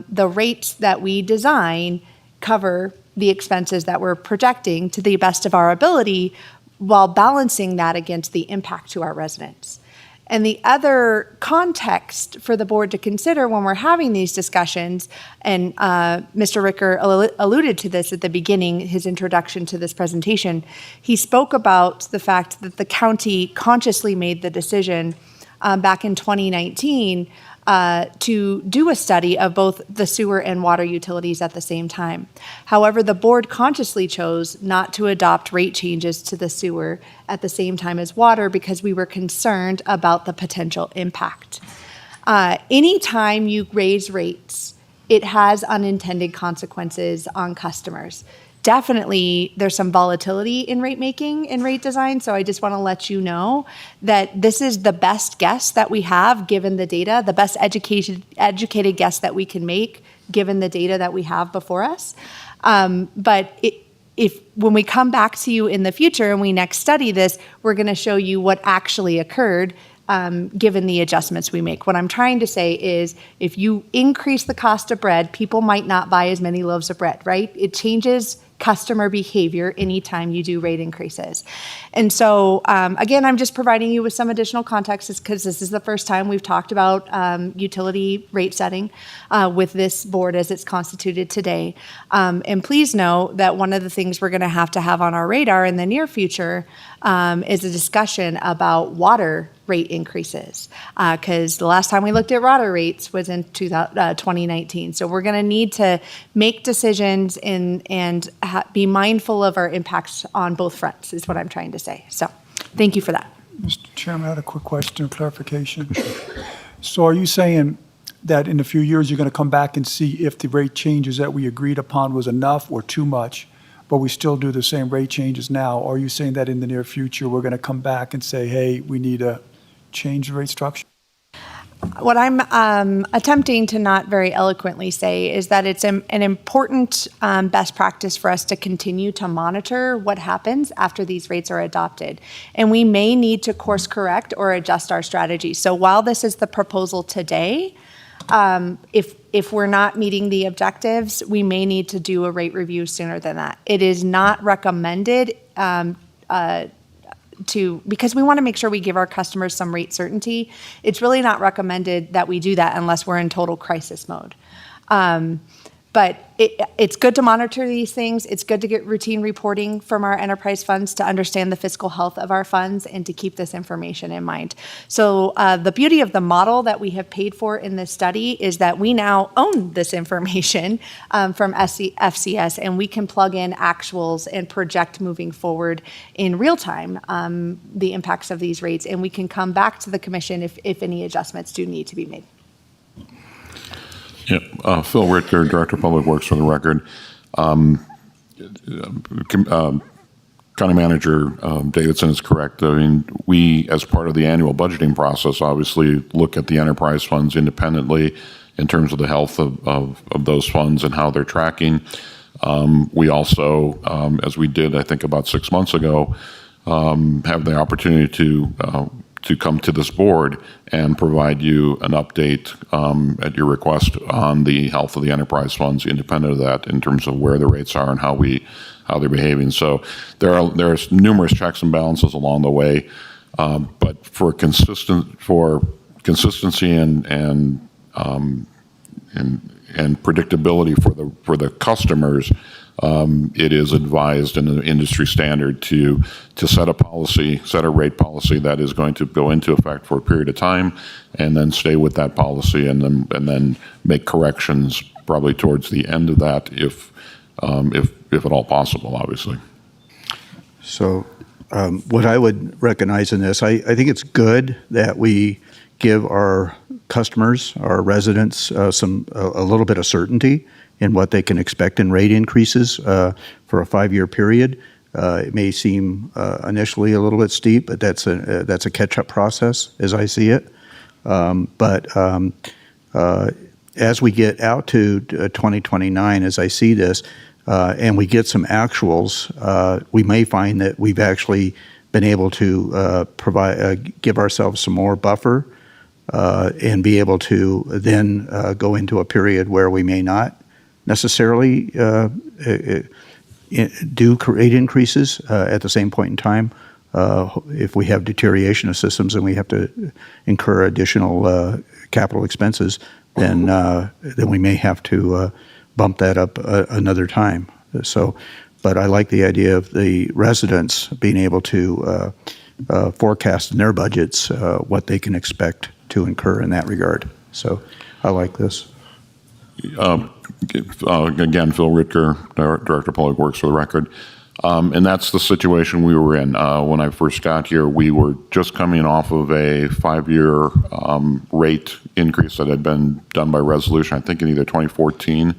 the rates that we design cover the expenses that we're projecting to the best of our ability while balancing that against the impact to our residents. And the other context for the board to consider when we're having these discussions, and Mr. Ricker alluded to this at the beginning, his introduction to this presentation, he spoke about the fact that the county consciously made the decision back in 2019 to do a study of both the sewer and water utilities at the same time. However, the board consciously chose not to adopt rate changes to the sewer at the same time as water because we were concerned about the potential impact. Anytime you raise rates, it has unintended consequences on customers. Definitely, there's some volatility in rate making and rate design, so I just want to let you know that this is the best guess that we have given the data, the best educated guess that we can make given the data that we have before us. But if when we come back to you in the future and we next study this, we're going to show you what actually occurred given the adjustments we make. What I'm trying to say is if you increase the cost of bread, people might not buy as many loaves of bread, right? It changes customer behavior anytime you do rate increases. And so, again, I'm just providing you with some additional context because this is the first time we've talked about utility rate setting with this board as it's constituted today. And please know that one of the things we're going to have on our radar in the near future is a discussion about water rate increases. Because the last time we looked at RADA rates was in 2019. So we're going to need to make decisions and be mindful of our impacts on both fronts, is what I'm trying to say. So thank you for that. Mr. Chairman, I had a quick question of clarification. So are you saying that in a few years, you're going to come back and see if the rate changes that we agreed upon was enough or too much, but we still do the same rate changes now? Or are you saying that in the near future, we're going to come back and say, hey, we need to change the rate structure? What I'm attempting to not very eloquently say is that it's an important best practice for us to continue to monitor what happens after these rates are adopted. And we may need to course correct or adjust our strategy. So while this is the proposal today, if we're not meeting the objectives, we may need to do a rate review sooner than that. It is not recommended because we want to make sure we give our customers some rate certainty. It's really not recommended that we do that unless we're in total crisis mode. But it's good to monitor these things. It's good to get routine reporting from our enterprise funds to understand the fiscal health of our funds and to keep this information in mind. So the beauty of the model that we have paid for in this study is that we now own this information from FCS, and we can plug in actuals and project moving forward in real time the impacts of these rates, and we can come back to the commission if any adjustments do need to be made. Yeah, Phil Ritker, Director of Public Works, for the record. County Manager Davidson is correct. I mean, we, as part of the annual budgeting process, obviously look at the enterprise funds independently in terms of the health of those funds and how they're tracking. We also, as we did, I think, about 6 months ago, have the opportunity to come to this board and provide you an update at your request on the health of the enterprise funds, independent of that, in terms of where the rates are and how they're behaving. So there's numerous checks and balances along the way, but for consistency and predictability for the customers, it is advised in the industry standard to set a rate policy that is going to go into effect for a period of time, and then stay with that policy, and then make corrections probably towards the end of that, if at all possible, obviously. So what I would recognize in this, I think it's good that we give our customers, our residents, a little bit of certainty in what they can expect in rate increases for a 5-year period. It may seem initially a little bit steep, but that's a catch-up process as I see it. But as we get out to 2029, as I see this, and we get some actuals, we may find that we've actually been able to give ourselves some more buffer and be able to then go into a period where we may not necessarily do rate increases at the same point in time. If we have deterioration of systems and we have to incur additional capital expenses, then we may have to bump that up another time. So, but I like the idea of the residents being able to forecast in their budgets what they can expect to incur in that regard. So I like this. Again, Phil Ritker, Director of Public Works, for the record. And that's the situation we were in. When I first got here, we were just coming off of a 5-year rate increase that had been done by resolution, I think in either 2014.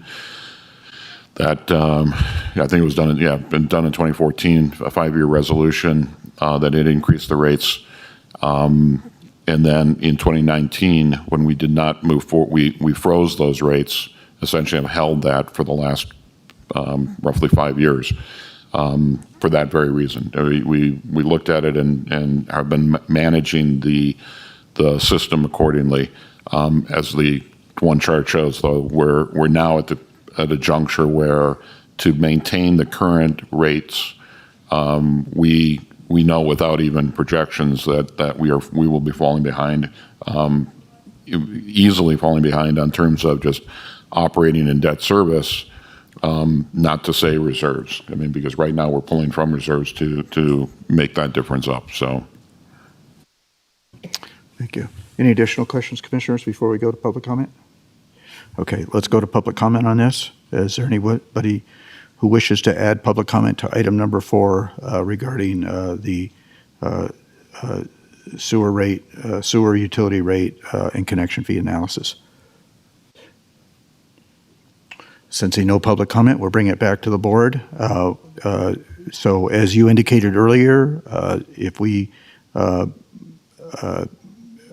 That, I think it was done, been done in 2014, a 5-year resolution that had increased the rates. And then in 2019, when we did not move forward, we froze those rates, essentially have held that for the last roughly 5 years for that very reason. We looked at it and have been managing the system accordingly. As the one chart shows, though, we're now at a juncture where, to maintain the current rates, we know without even projections that we will be falling behind, easily falling behind on terms of just operating in debt service, not to say reserves. I mean, because right now we're pulling from reserves to make that difference up. So, Thank you. Any additional questions, Commissioners, before we go to public comment? Okay, let's go to public comment on this. Is there anybody who wishes to add public comment to item number 4 regarding the sewer utility rate and connection fee analysis? Sensing no public comment, we'll bring it back to the board. So as you indicated earlier, if we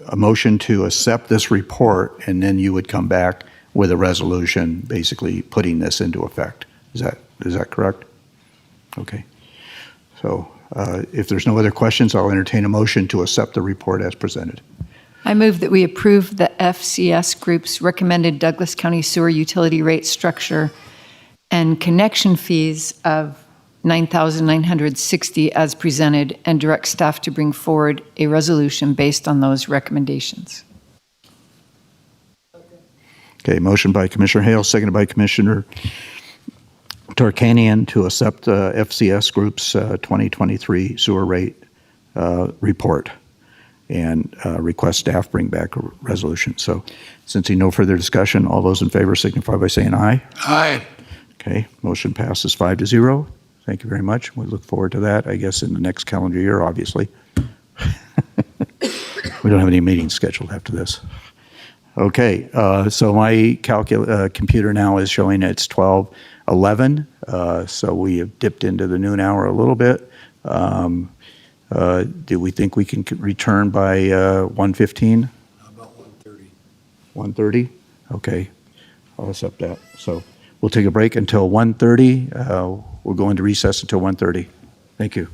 a motion to accept this report, and then you would come back with a resolution basically putting this into effect. Is that correct? Okay. So if there's no other questions, I'll entertain a motion to accept the report as presented. I move that we approve the FCS Group's recommended Douglas County sewer utility rate structure and connection fees of $9,960 as presented, and direct staff to bring forward a resolution based on those recommendations. Okay, motion by Commissioner Hale, seconded by Commissioner Tarkanian to accept FCS Group's 2023 sewer rate report and request staff bring back a resolution. So since no further discussion, all those in favor signify by saying aye. Aye. Okay, motion passes 5-0. Thank you very much. We look forward to that, I guess, in the next calendar year, obviously. We don't have any meetings scheduled after this. Okay, so my computer now is showing it's 12:11, so we have dipped into the noon hour a little bit. Do we think we can return by 1:15? About 1:30. 1:30? Okay, I'll accept that. So we'll take a break until 1:30. We'll go into recess until 1:30. Thank you.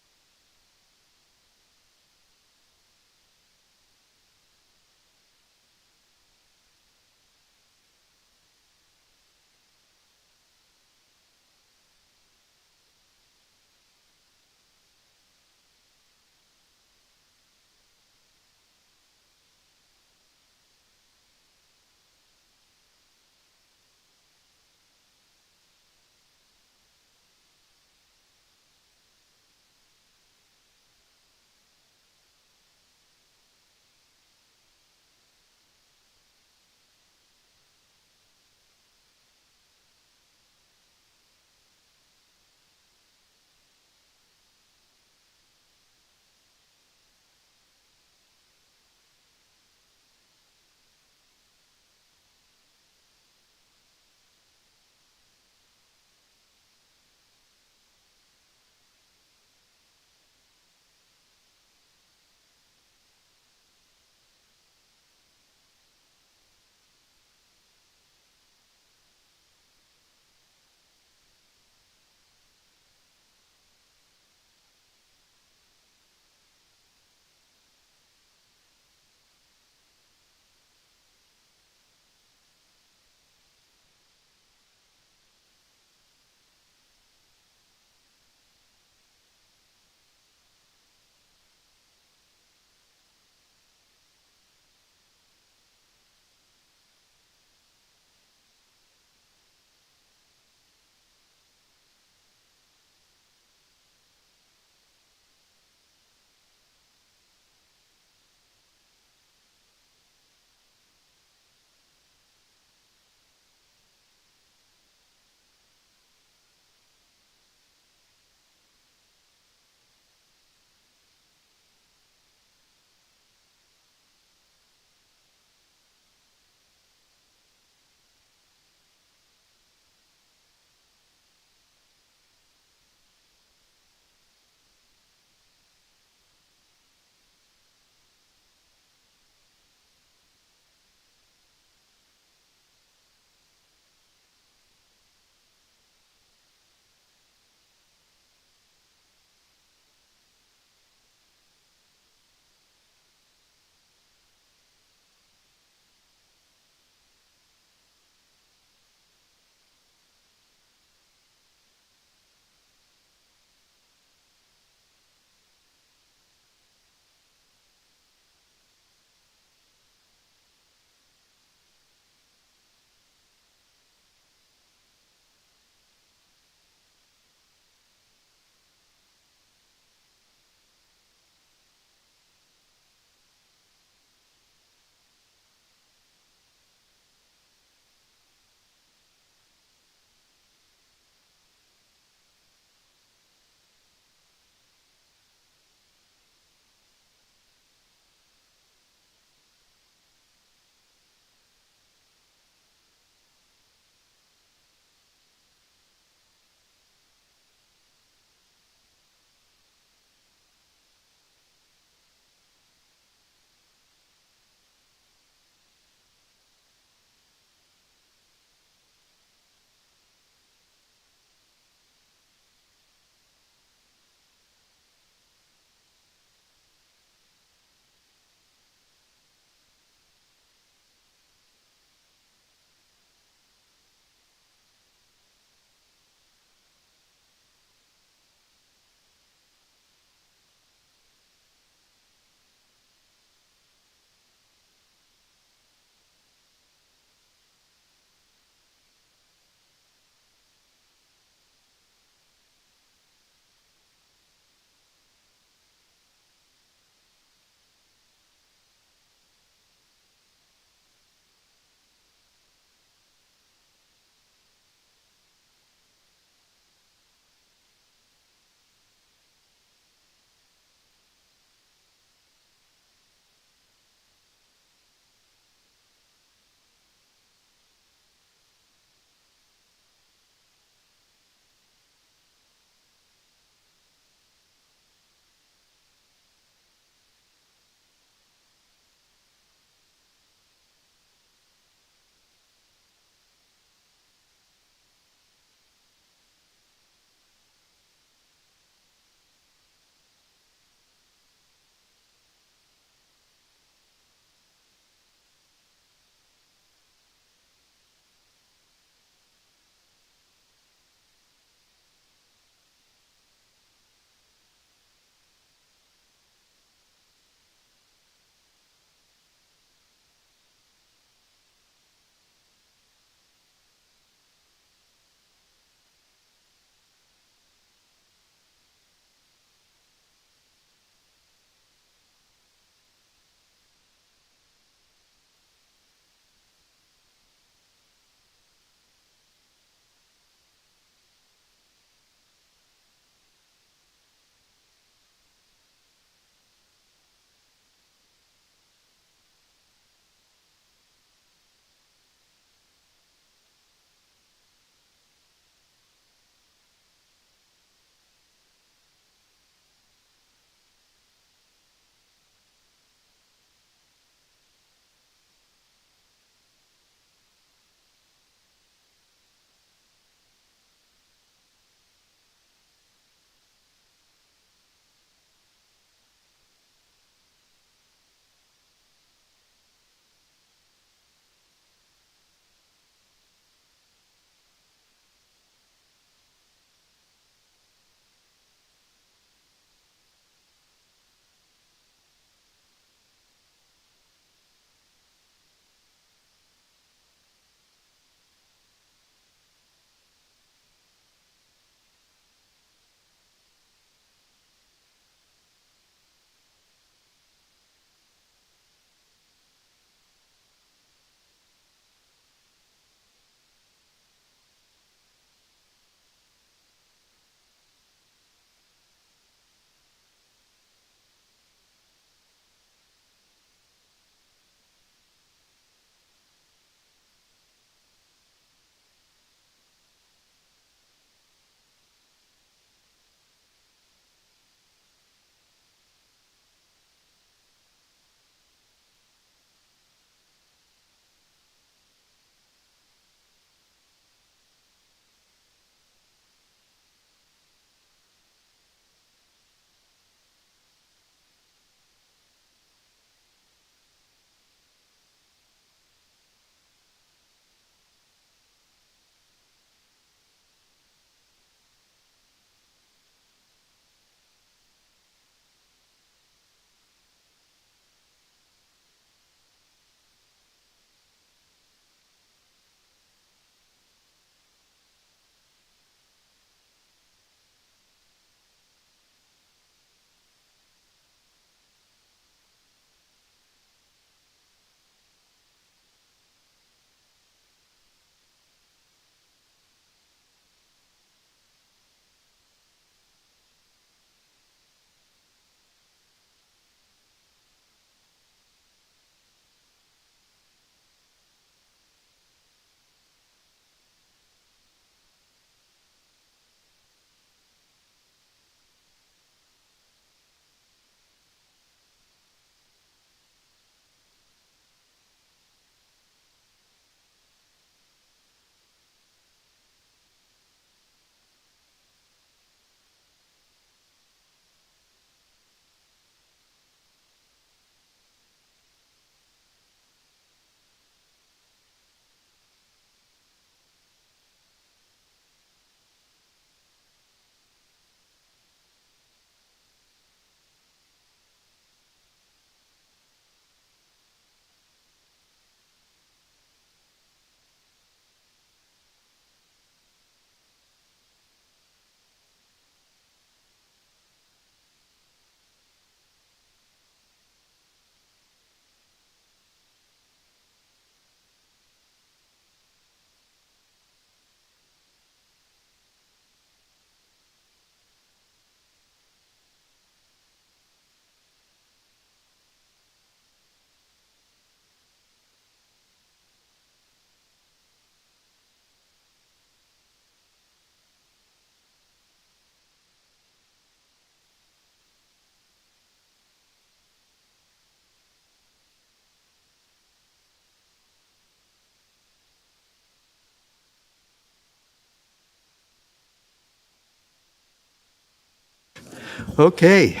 Okay,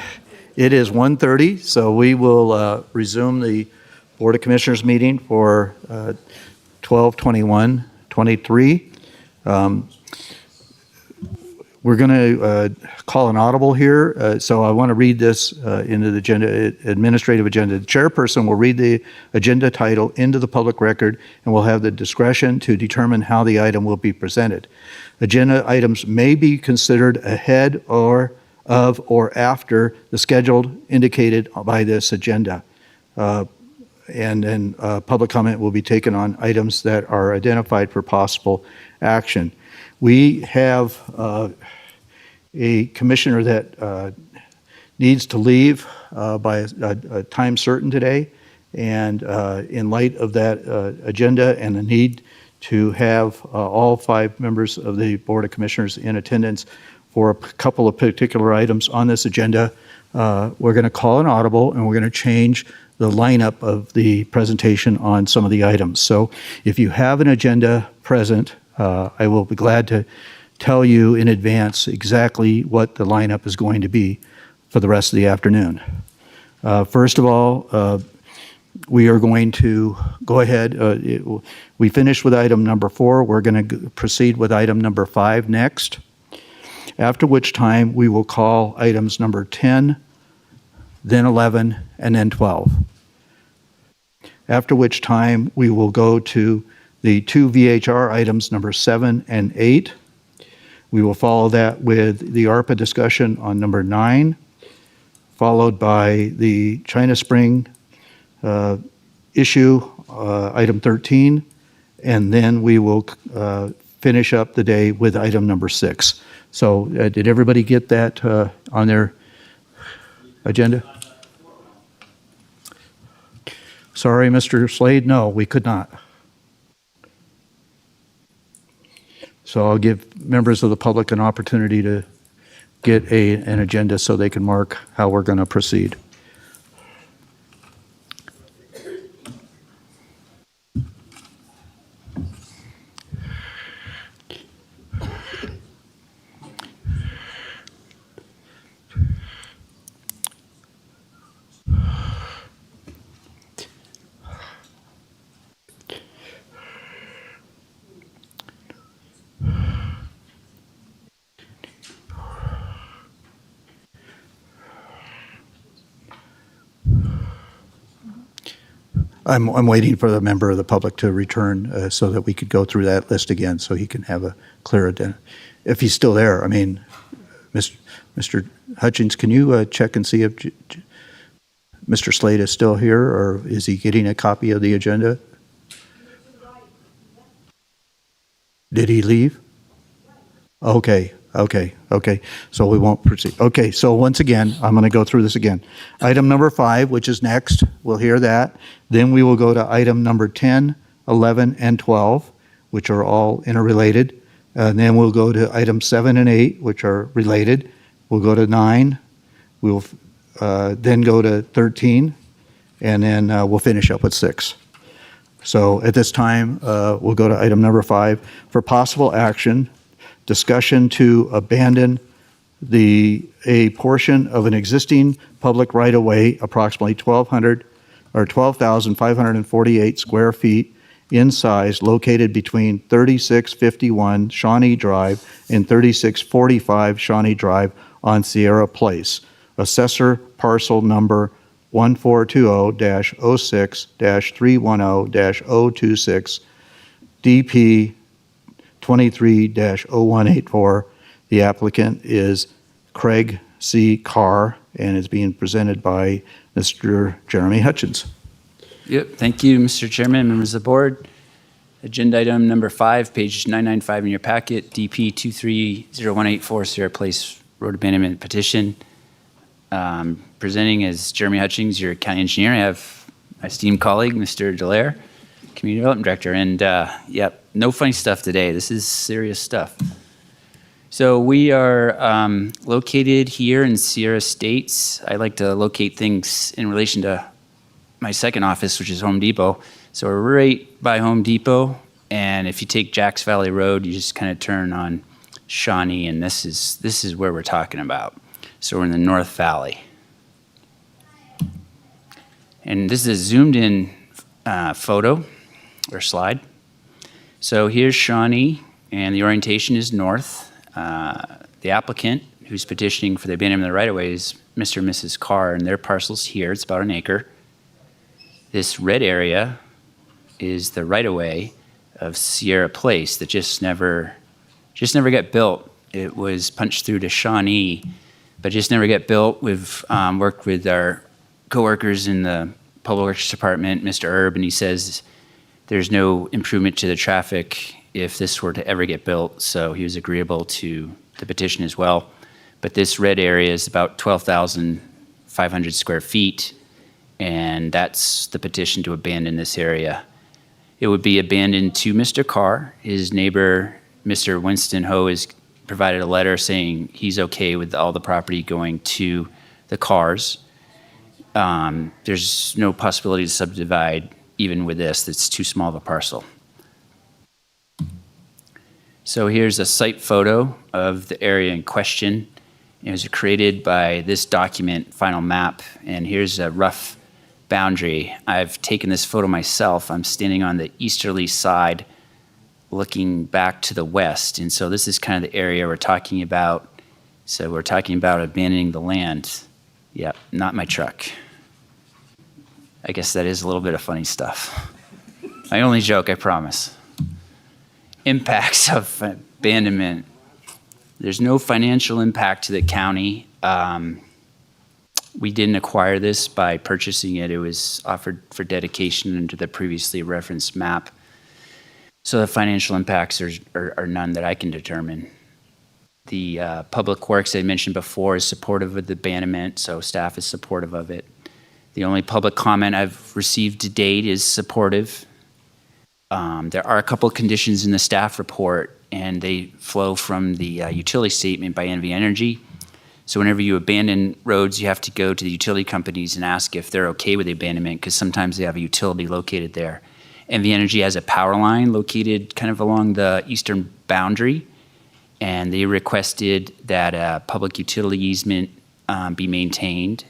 it is 1:30, so we will resume the Board of Commissioners meeting for 12/21/23. We're going to call an audible here, so I want to read this into the administrative agenda. The chairperson will read the agenda title into the public record and will have the discretion to determine how the item will be presented. Agenda items may be considered ahead or after the schedule indicated by this agenda. And then public comment will be taken on items that are identified for possible action. We have a commissioner that needs to leave by a time certain today. And in light of that agenda and the need to have all 5 members of the Board of Commissioners in attendance for a couple of particular items on this agenda, we're going to call an audible and we're going to change the lineup of the presentation on some of the items. So if you have an agenda present, I will be glad to tell you in advance exactly what the lineup is going to be for the rest of the afternoon. First of all, we are going to go ahead. We finished with item number 4. We're going to proceed with item number 5 next, after which time we will call items number 10, then 11, and then 12. After which time we will go to the 2 VHR items number 7 and 8. We will follow that with the ARPA discussion on number 9, followed by the China Spring issue, item 13, and then we will finish up the day with item number 6. So did everybody get that on their agenda? Sorry, Mr. Slade, no, we could not. So I'll give members of the public an opportunity to get an agenda so they can mark how we're going to proceed. I'm waiting for the member of the public to return so that we could go through that list again so he can have a clear identity. If he's still there, I mean, Mr. Hutchins, can you check and see if Mr. Slade is still here, or is he getting a copy of the agenda? Did he leave? Okay. So we won't proceed. Okay, so once again, I'm going to go through this again. Item number 5, which is next, we'll hear that. Then we will go to item number 10, 11, and 12, which are all interrelated. And then we'll go to item 7 and 8, which are related. We'll go to 9. We'll then go to 13, and then we'll finish up with 6. So at this time, we'll go to item number 5 for possible action. Discussion to abandon a portion of an existing public right-of-way, approximately 12,548 square feet in size, located between 3651 Shawnee Drive and 3645 Shawnee Drive on Sierra Place. Assessor parcel number 1420-06-310-026, DP 23-0184. The applicant is Craig C. Carr, and is being presented by Mr. Jeremy Hutchins. Yep, thank you, Mr. Chairman, members of the board. Agenda item number 5, page 995 in your packet, DP 230184, Sierra Place Road Abandonment Petition. Presenting is Jeremy Hutchins, your county engineer. I have my esteemed colleague, Mr. Dallaire, Community Development Director. And yep, no funny stuff today. This is serious stuff. So we are located here in Sierra States. I like to locate things in relation to my second office, which is Home Depot. So we're right by Home Depot. And if you take Jacks Valley Road, you just kind of turn on Shawnee, and this is where we're talking about. So we're in the North Valley. And this is a zoomed in photo or slide. So here's Shawnee, and the orientation is north. The applicant who's petitioning for the abandonment of the right-of-way is Mr. and Mrs. Carr, and their parcel's here. It's about an acre. This red area is the right-of-way of Sierra Place that just never got built. It was punched through to Shawnee, but just never got built. We've worked with our coworkers in the Public Works Department, Mr. Erb, and he says there's no improvement to the traffic if this were to ever get built, so he was agreeable to the petition as well. But this red area is about 12,500 square feet, and that's the petition to abandon this area. It would be abandoned to Mr. Carr. His neighbor, Mr. Winston Ho, has provided a letter saying he's okay with all the property going to the Carrs. There's no possibility to subdivide even with this. It's too small of a parcel. So here's a site photo of the area in question. It was created by this document, Final Map, and here's a rough boundary. I've taken this photo myself. I'm standing on the easterly side looking back to the west, and so this is kind of the area we're talking about. So we're talking about abandoning the land. Yeah, not my truck. I guess that is a little bit of funny stuff. My only joke, I promise. Impacts of abandonment. There's no financial impact to the county. We didn't acquire this by purchasing it. It was offered for dedication into the previously referenced map. So the financial impacts are none that I can determine. The Public Works I mentioned before is supportive of the abandonment, so staff is supportive of it. The only public comment I've received to date is supportive. There are a couple of conditions in the staff report, and they flow from the utility statement by NV Energy. So whenever you abandon roads, you have to go to the utility companies and ask if they're okay with the abandonment, because sometimes they have a utility located there. NV Energy has a power line located kind of along the eastern boundary, and they requested that a public utility easement be maintained.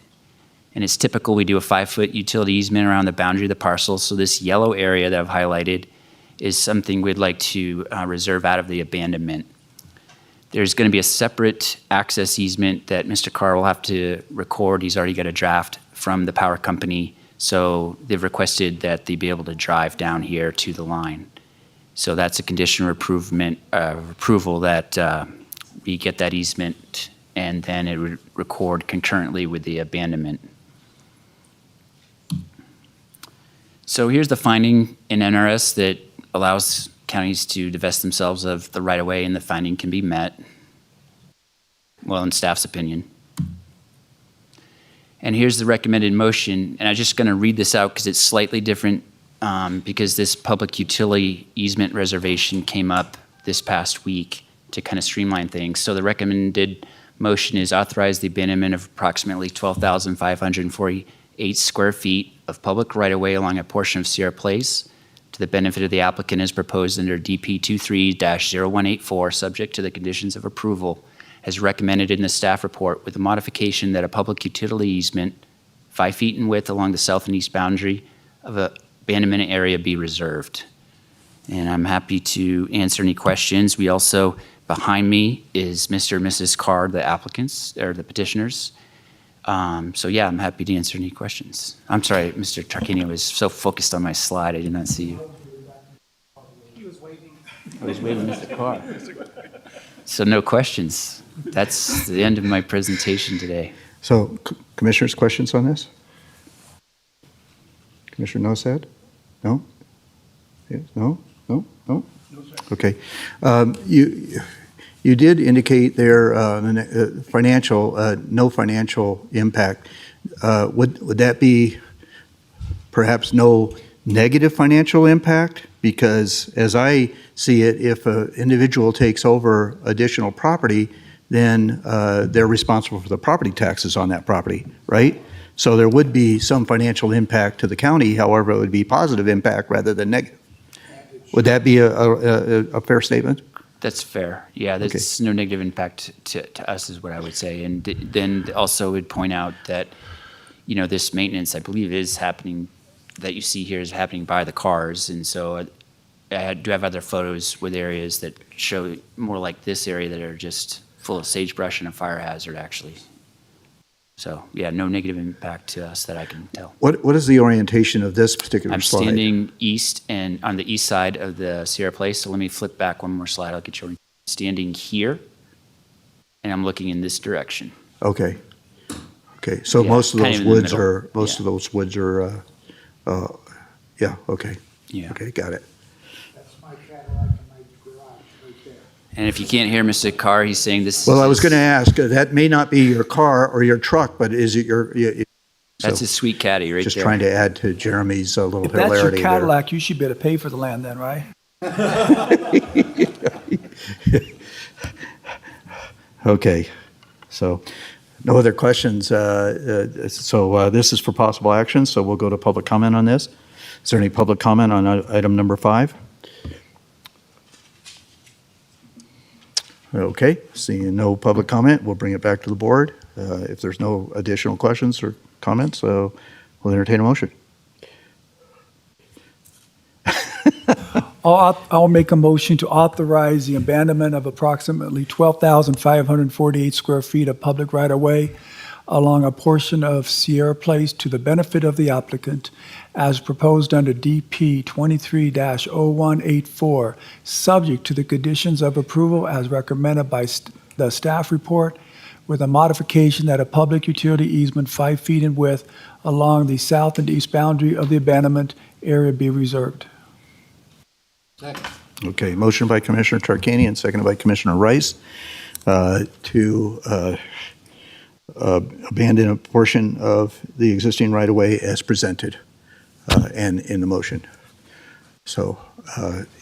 And it's typical we do a 5-foot utility easement around the boundary of the parcel. So this yellow area that I've highlighted is something we'd like to reserve out of the abandonment. There's going to be a separate access easement that Mr. Carr will have to record. He's already got a draft from the power company. So they've requested that they be able to drive down here to the line. So that's a condition of approval that we get that easement, and then it would record concurrently with the abandonment. So here's the finding in NRS that allows counties to divest themselves of the right-of-way, and the finding can be met, well, in staff's opinion. And here's the recommended motion, and I'm just going to read this out because it's slightly different because this public utility easement reservation came up this past week to kind of streamline things. So the recommended motion is authorize the abandonment of approximately 12,548 square feet of public right-of-way along a portion of Sierra Place to the benefit of the applicant as proposed under DP 23-0184, subject to the conditions of approval as recommended in the staff report, with the modification that a public utility easement 5 feet in width along the south and east boundary of an abandonment area be reserved. And I'm happy to answer any questions. We also, behind me is Mr. and Mrs. Carr, the applicants, or the petitioners. So yeah, I'm happy to answer any questions. I'm sorry, Mr. Tarquini was so focused on my slide, I did not see you. He was waving. I was waving Mr. Carr. So no questions. That's the end of my presentation today. So, commissioners, questions on this? Commissioner Nosad? No? Yes, no? No? No? Okay. You did indicate there no financial impact. Would that be perhaps no negative financial impact? Because as I see it, if an individual takes over additional property, then they're responsible for the property taxes on that property, right? So there would be some financial impact to the county. However, it would be positive impact rather than negative. Would that be a fair statement? That's fair. Yeah, there's no negative impact to us is what I would say. And then also would point out that, this maintenance, I believe, is happening, that you see here is happening by the cars. And so I do have other photos with areas that show more like this area that are just full of sagebrush and a fire hazard, actually. So, yeah, no negative impact to us that I can tell. What is the orientation of this particular I'm slide? standing east and on the east side of the Sierra Place. So let me flip back one more slide. I'll get you standing here, and I'm looking in this direction. Okay. Okay. So Yeah, most of kind those of in the woods middle. are of those woods are. Yeah. Okay. Yeah. Okay. Got it. And if you can't hear Mr. Carr, he's saying this. Well, I was going to ask. That may not be your car or your truck, but is it your? That's a sweet caddy right just there. trying to add to Jeremy's little If that's your hilarity there. Cadillac, you should be able to pay for the land then, right? Okay. So, no other questions. So this is for possible action. So we'll go to public comment on this. Is there any public comment on item number 5? Okay, seeing no public comment, we'll bring it back to the board. If there's no additional questions or comments, we'll entertain a motion. I'll make a motion to authorize the abandonment of approximately 12,548 square feet of public right-of-way along a portion of Sierra Place to the benefit of the applicant as proposed under DP 23-0184, subject to the conditions of approval as recommended by the staff report, with a modification that a public utility easement 5 feet in width along the south and east boundary of the abandonment area be reserved. Okay, motion by Commissioner Tarkanian and seconded by Commissioner Rice to abandon a portion of the existing right-of-way as presented and in the motion. So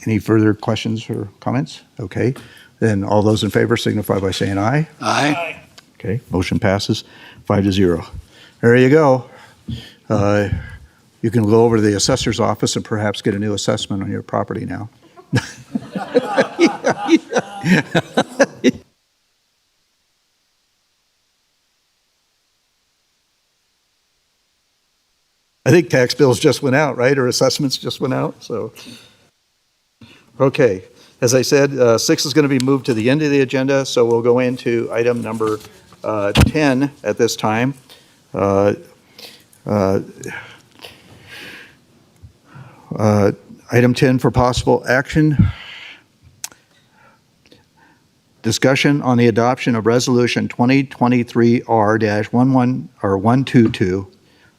any further questions or comments? Okay, then all those in favor signify by saying aye. Aye. Okay, motion passes 5-0. There you go. You can go over to the assessor's office and perhaps get a new assessment on your property now. I think tax bills just went out, right? Or assessments just went out, so. Okay, as I said, 6 is going to be moved to the end of the agenda, so we'll go into item number 10 at this time. Item 10 for possible action. Discussion on the adoption of Resolution 2023-122.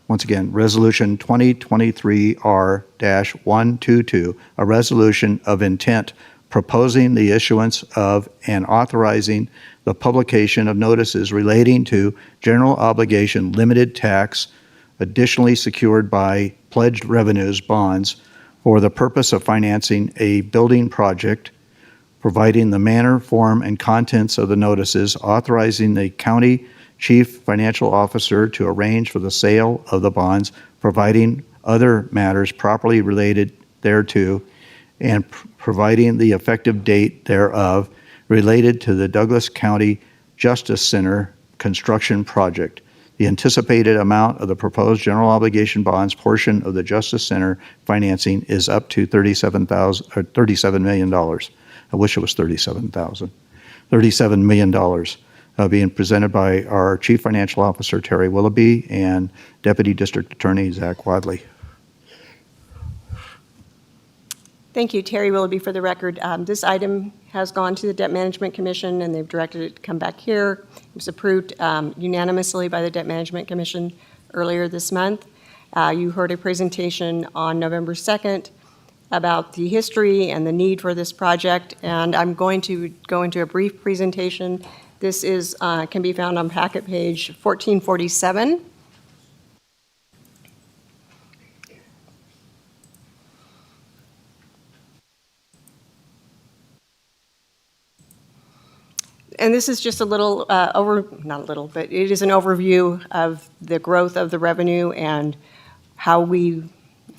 Once again, Resolution 2023-122, a resolution of intent proposing the issuance of and authorizing the publication of notices relating to general obligation limited tax additionally secured by pledged revenues bonds for the purpose of financing a building project, providing the manner, form, and contents of the notices, authorizing the county chief financial officer to arrange for the sale of the bonds, providing other matters properly related thereto, and providing the effective date thereof related to the Douglas County Justice Center construction project. The anticipated amount of the proposed general obligation bonds portion of the Justice Center financing is up to $37 million. I wish it was 37,000. $37 million being presented by our Chief Financial Officer, Terry Willoughby, and Deputy District Attorney, Zach Wadley. Thank you, Terry Willoughby, for the record. This item has gone to the Debt Management Commission, and they've directed it to come back here. It was approved unanimously by the Debt Management Commission earlier this month. You heard a presentation on November 2nd about the history and the need for this project, and I'm going to go into a brief presentation. This is can be found on packet page 1447. And this is just a little not a little, but it is an overview of the growth of the revenue and how we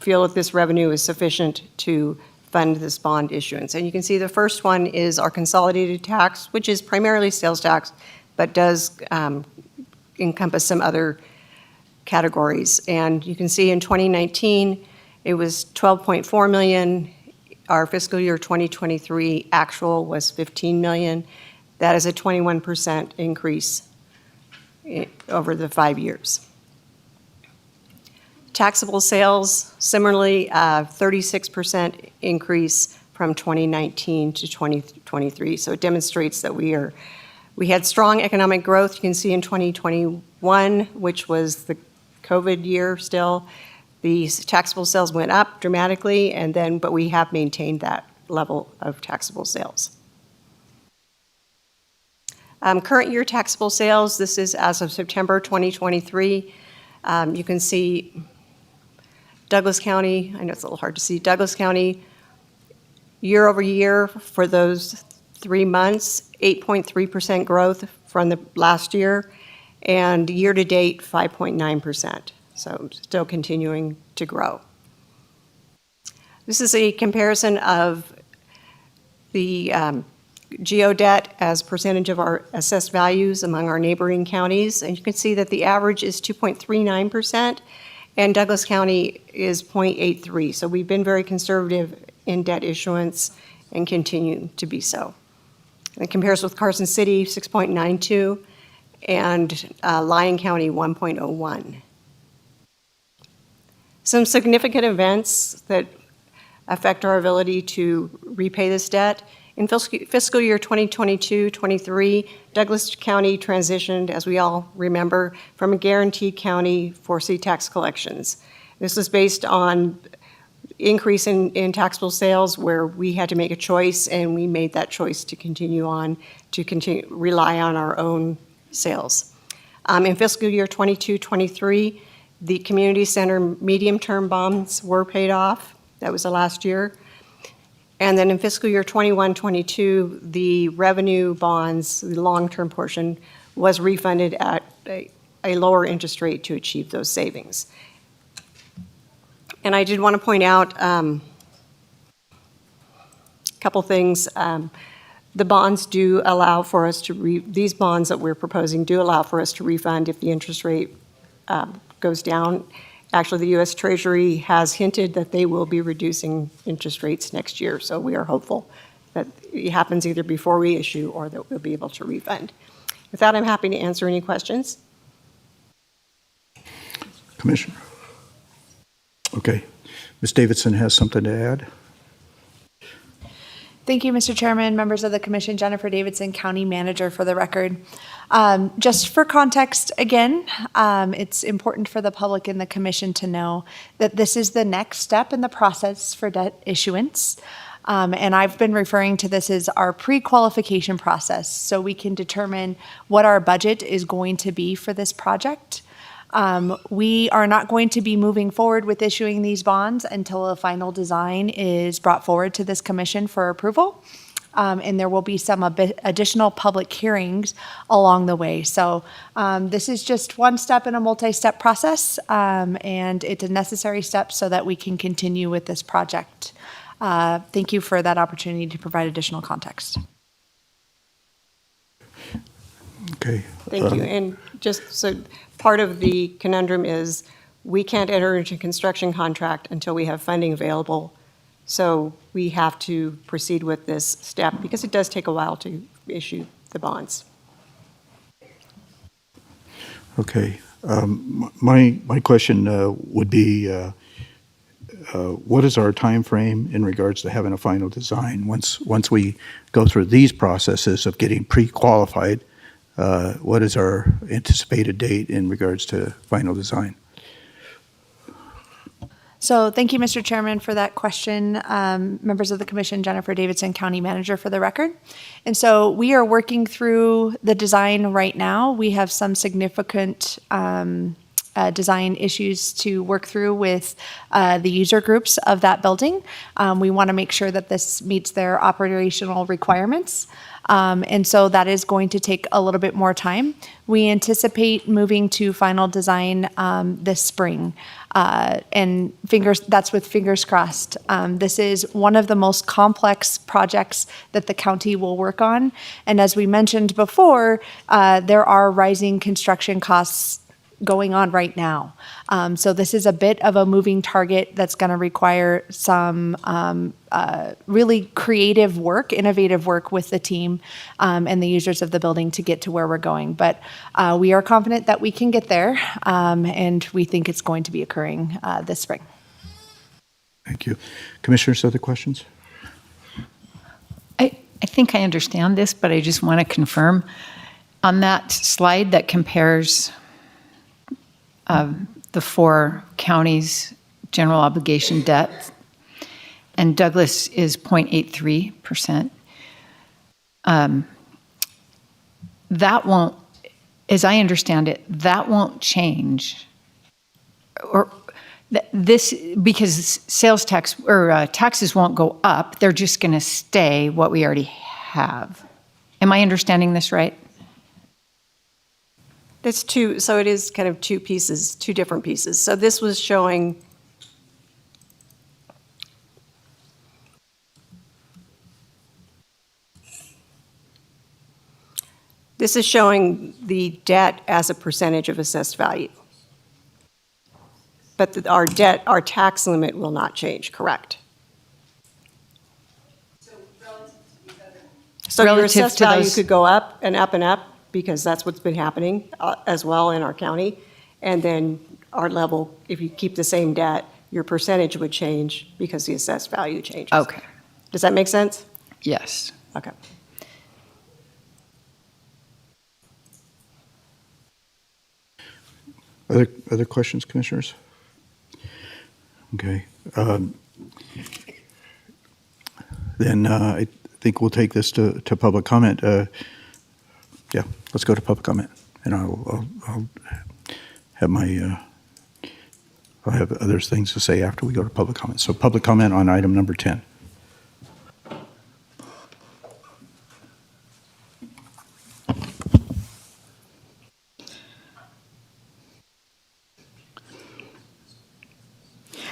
feel that this revenue is sufficient to fund this bond issuance. And you can see the first one is our consolidated tax, which is primarily sales tax, but does encompass some other categories. And you can see in 2019, it was 12.4 million. Our fiscal year 2023 actual was 15 million. That is a 21% increase over the 5 years. Taxable sales, similarly, 36% increase from 2019 to 2023. So it demonstrates that we had strong economic growth. You can see in 2021, which was the COVID year still, the taxable sales went up dramatically, but we have maintained that level of taxable sales. Current year taxable sales, this is as of September 2023. You can see Douglas County, I know it's a little hard to see, Douglas County, year over year for those 3 months, 8.3% growth from the last year, and year to date, 5.9%. So still continuing to grow. This is a comparison of the geodebt as percentage of our assessed values among our neighboring counties. And you can see that the average is 2.39%, and Douglas County is 0.83. So we've been very conservative in debt issuance and continue to be so. And it compares with Carson City, 6.92, and Lyon County, 1.01. Some significant events that affect our ability to repay this debt. In fiscal year 2022-23, Douglas County transitioned, as we all remember, from a guaranteed county for tax collections. This was based on increase in taxable sales where we had to make a choice, and we made that choice to continue rely on our own sales. In fiscal year 22-23, the community center medium-term bonds were paid off. That was the last year. And then in fiscal year 21-22, the revenue bonds, the long-term portion, was refunded at a lower interest rate to achieve those savings. And I did want to point out a couple things. The bonds do allow for us to, these bonds that we're proposing do allow for us to refund if the interest rate goes down. Actually, the U.S. Treasury has hinted that they will be reducing interest rates next year, so we are hopeful that it happens either before we issue or that we'll be able to refund. With that, I'm happy to answer any questions. Commissioner? Okay. Ms. Davidson has something to add. Thank you, Mr. Chairman, members of the Commission. Jennifer Davidson, County Manager for the record. Just for context, again, it's important for the public and the Commission to know that this is the next step in the process for debt issuance. And I've been referring to this as our pre-qualification process, so we can determine what our budget is going to be for this project. We are not going to be moving forward with issuing these bonds until a final design is brought forward to this commission for approval. And there will be some additional public hearings along the way. So this is just one step in a multi-step process, and it's a necessary step so that we can continue with this project. Thank you for that opportunity to provide additional context. Okay. Thank you. And just so part of the conundrum is we can't enter into a construction contract until we have funding available. So we have to proceed with this step because it does take a while to issue the bonds. Okay. My question would be, what is our time frame in regards to having a final design? Once we go through these processes of getting pre-qualified, what is our anticipated date in regards to final design? So thank you, Mr. Chairman, for that question. Members of the Commission, Jennifer Davidson, County Manager for the record. And so we are working through the design right now. We have some significant design issues to work through with the user groups of that building. We want to make sure that this meets their operational requirements. And so that is going to take a little bit more time. We anticipate moving to final design this spring. And that's with fingers crossed. This is one of the most complex projects that the county will work on. And as we mentioned before, there are rising construction costs going on right now. So this is a bit of a moving target that's going to require some really creative work, innovative work with the team and the users of the building to get to where we're going. But we are confident that we can get there, and we think it's going to be occurring this spring. Thank you. Commissioners, other questions? I think I understand this, but I just want to confirm. On that slide that compares the 4 counties' general obligation debt, and Douglas is 0.83%. That won't, as I understand it, that won't change. Or this, because sales tax or taxes won't go up, they're just going to stay what we already have. Am I understanding this right? That's two, so it is kind of two pieces, two different pieces. So this was showing the debt as a percentage of assessed value. But our debt, our tax limit will not change, correct? So your assessed value could go up and up and up, because that's what's been happening as well in our county. And then our level, if you keep the same debt, your percentage would change because the assessed value changes. Okay. Does that make sense? Yes. Okay. Other questions, commissioners? Okay. Then I think we'll take this to public comment. Yeah, let's go to public comment, and I'll have I'll have other things to say after we go to public comment. So public comment on item number 10.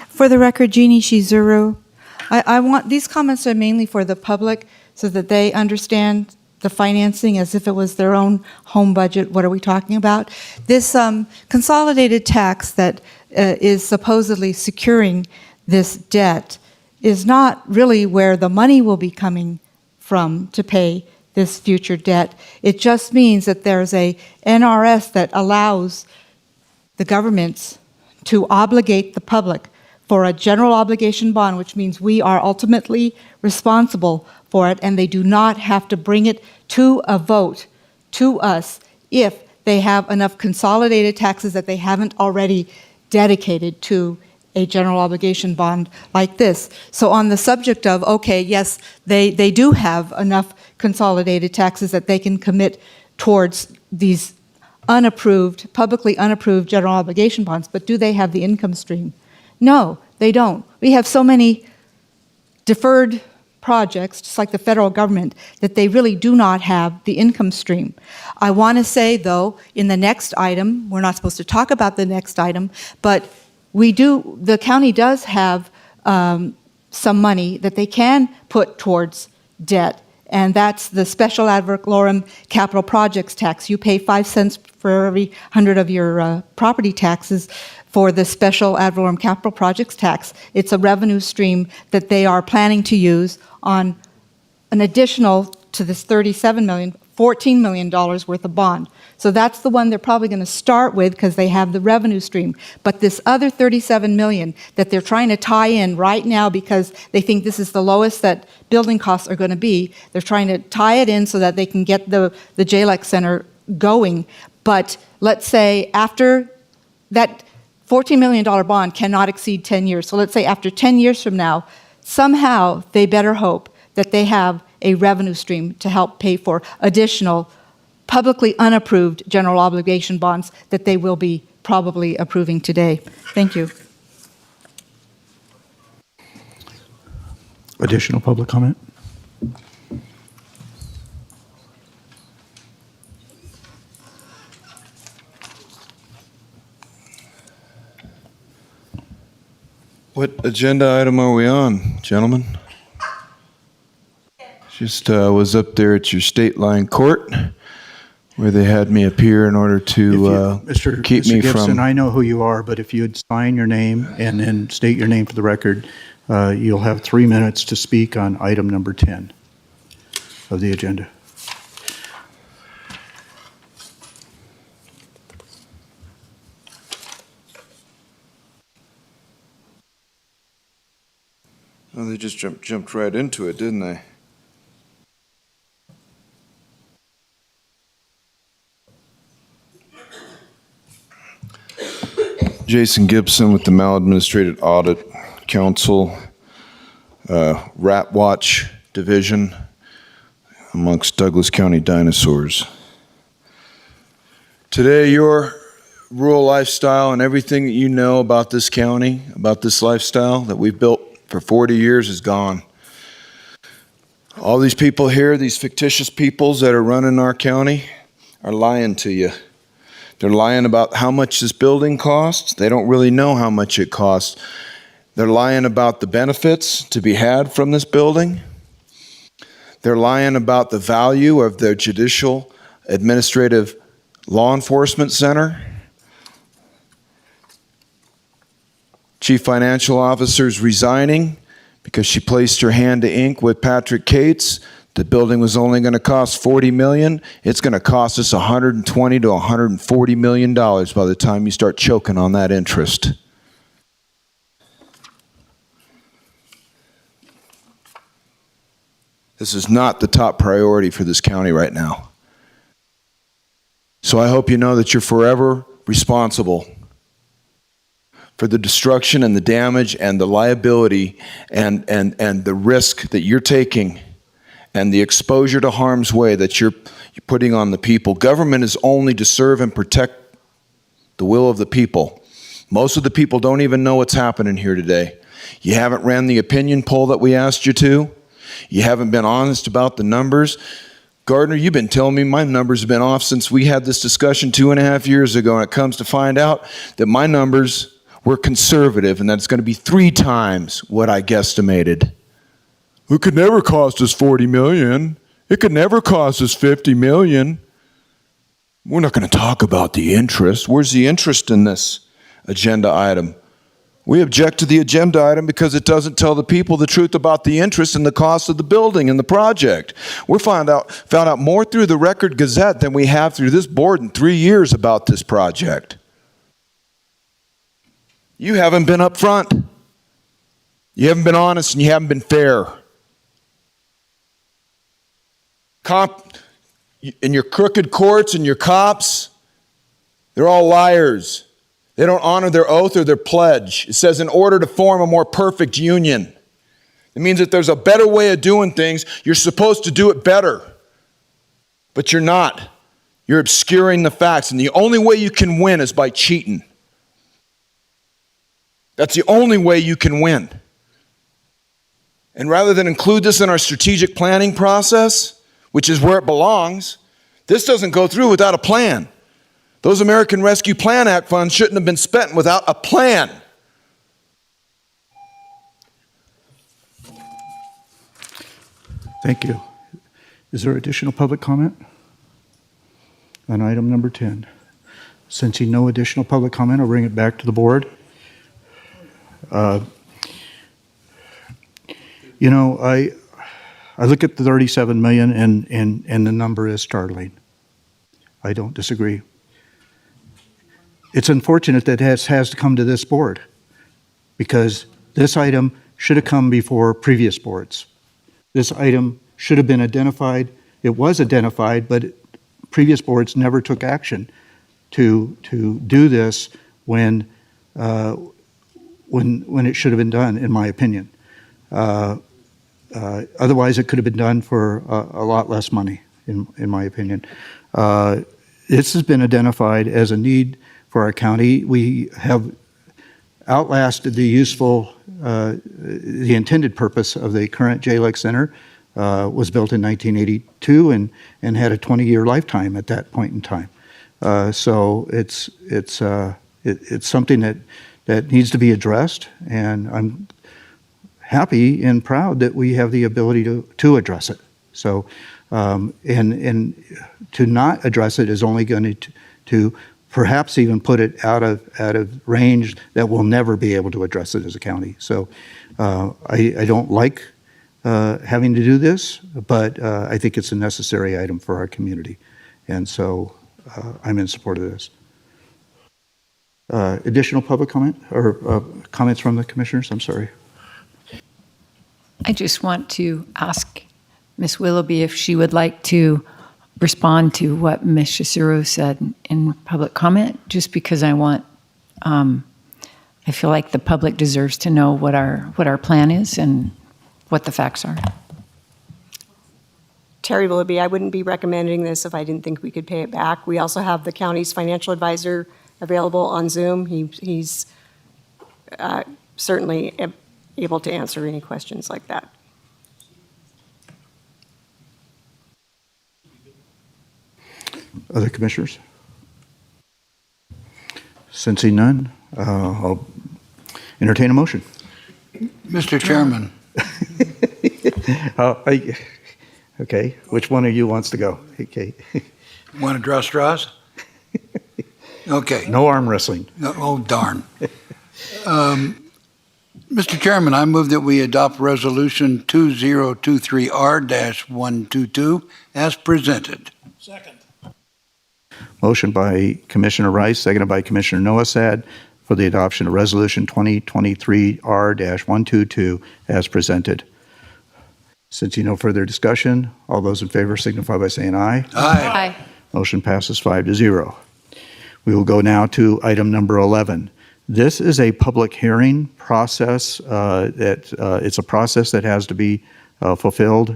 For the record, Jeannie Shizuru. I want, these comments are mainly for the public so that they understand the financing as if it was their own home budget. What are we talking about? This consolidated tax that is supposedly securing this debt is not really where the money will be coming from to pay this future debt. It just means that there's a NRS that allows the governments to obligate the public for a general obligation bond, which means we are ultimately responsible for it, and they do not have to bring it to a vote to us if they have enough consolidated taxes that they haven't already dedicated to a general obligation bond like this. So on the subject of, okay, yes, they do have enough consolidated taxes that they can commit towards these unapproved, publicly unapproved general obligation bonds, but do they have the income stream? No, they don't. We have so many deferred projects, just like the federal government, that they really do not have the income stream. I want to say, though, in the next item, we're not supposed to talk about the next item, but the county does have some money that they can put towards debt, and that's the special ad valorem capital projects tax. You pay 5 cents for every 100 of your property taxes for the special ad valorem capital projects tax. It's a revenue stream that they are planning to use on an additional to this $37 million, $14 million worth of bond. So that's the one they're probably going to start with because they have the revenue stream. But this other $37 million that they're trying to tie in right now because they think this is the lowest that building costs are going to be, they're trying to tie it in so that they can get the JLEC Center going. But let's say after that $14 million bond cannot exceed 10 years. So let's say after 10 years from now, somehow they better hope that they have a revenue stream to help pay for additional publicly unapproved general obligation bonds that they will be probably approving today. Thank you. Additional public comment? What agenda item are we on, gentlemen? Just was up there at your state line court where they had me appear in order to keep me Mr. Gibson, from... I know who you are, but if you'd sign your name and then state your name for the record, you'll have 3 minutes to speak on item number 10 of the agenda. Oh, they just jumped right into it, didn't they? Jason Gibson with the Maladministrated Audit Council, Rat Watch Division amongst Douglas County dinosaurs. Today, your rural lifestyle and everything that you know about this county, about this lifestyle that we've built for 40 years is gone. All these people here, these fictitious peoples that are running our county, are lying to you. They're lying about how much this building costs. They don't really know how much it costs. They're lying about the benefits to be had from this building. They're lying about the value of their judicial administrative law enforcement center. Chief Financial Officer's resigning because she placed her hand to ink with Patrick Cates. The building was only going to cost $40 million. It's going to cost us $120 to $140 million by the time you start choking on that interest. This is not the top priority for this county right now. So I hope you know that you're forever responsible for the destruction and the damage and the liability and the risk that you're taking and the exposure to harm's way that you're putting on the people. Government is only to serve and protect the will of the people. Most of the people don't even know what's happening here today. You haven't ran the opinion poll that we asked you to. You haven't been honest about the numbers. Gardner, you've been telling me my numbers have been off since we had this discussion 2.5 years ago, and it comes to find out that my numbers were conservative and that it's going to be 3 times what I guesstimated. It could never cost us $40 million. It could never cost us $50 million. We're not going to talk about the interest. Where's the interest in this agenda item? We object to the agenda item because it doesn't tell the people the truth about the interest and the cost of the building and the project. We found out more through the Record Gazette than we have through this board in 3 years about this project. You haven't been up front. You haven't been honest and you haven't been fair. In your crooked courts and your cops, they're all liars. They don't honor their oath or their pledge. It says in order to form a more perfect union. It means that there's a better way of doing things. You're supposed to do it better. But you're not. You're obscuring the facts. And the only way you can win is by cheating. That's the only way you can win. And rather than include this in our strategic planning process, which is where it belongs, this doesn't go through without a plan. Those American Rescue Plan Act funds shouldn't have been spent without a plan. Thank you. Is there additional public comment on item number 10? Sensing no additional public comment, I'll bring it back to the board. You know, I look at the 37 million and the number is startling. I don't disagree. It's unfortunate that it has to come to this board because this item should have come before previous boards. This item should have been identified. It was identified, but previous boards never took action to do this when it should have been done, in my opinion. Otherwise, it could have been done for a lot less money, in my opinion. This has been identified as a need for our county. We have outlasted the useful, the intended purpose of the current JLEC Center. Was built in 1982 and had a 20-year lifetime at that point in time. So it's something that needs to be addressed, and I'm happy and proud that we have the ability to address it. So, and to not address it is only going to perhaps even put it out of range that we'll never be able to address it as a county. So, I don't like having to do this, but I think it's a necessary item for our community, and so I'm in support of this. Additional public comment or comments from the commissioners? I'm sorry. I just want to ask Ms. Willoughby if she would like to respond to what Ms. Chisuro said in public comment, just because I want, I feel like the public deserves to know what our plan is and what the facts are. Terry Willoughby, I wouldn't be recommending this if I didn't think we could pay it back. We also have the county's financial advisor available on Zoom. He's certainly able to answer any questions like that. Other commissioners? Sensing none, I'll entertain a motion. Mr. Chairman. Okay, which one of you wants to go? Okay. Want to draw straws? Okay. No arm wrestling. Oh, darn. Mr. Chairman, I move that we adopt Resolution 2023R-122 as presented. Second. Motion by Commissioner Rice, seconded by Commissioner Noasad for the adoption of Resolution 2023R-122 as presented. Since no further discussion, all those in favor signify by saying aye. Aye. Motion passes 5-0. We will go now to item number 11. This is a public hearing process it's a process that has to be fulfilled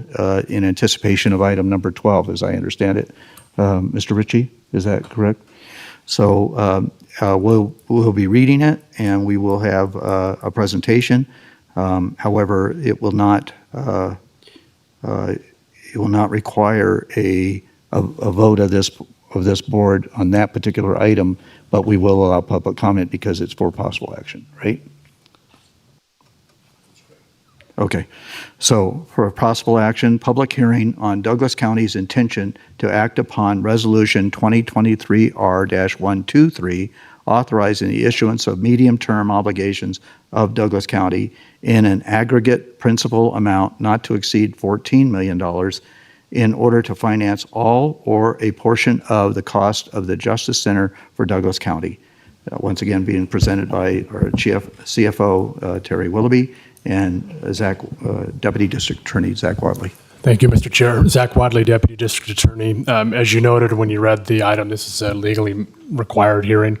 in anticipation of item number 12, as I understand it. Mr. Ritchie, is that correct? So we'll be reading it, and we will have a presentation. However, it will not require a vote of this board on that particular item, but we will allow public comment because it's for possible action, right? Okay, so for possible action, public hearing on Douglas County's intention to act upon Resolution 2023R-123, authorizing the issuance of medium-term obligations of Douglas County in an aggregate principal amount not to exceed $14 million in order to finance all or a portion of the cost of the Justice Center for Douglas County. Once again, being presented by our CFO, Terry Willoughby, and Deputy District Attorney Zach Wadley. Thank you, Mr. Chair. Zach Wadley, Deputy District Attorney. As you noted when you read the item, this is a legally required hearing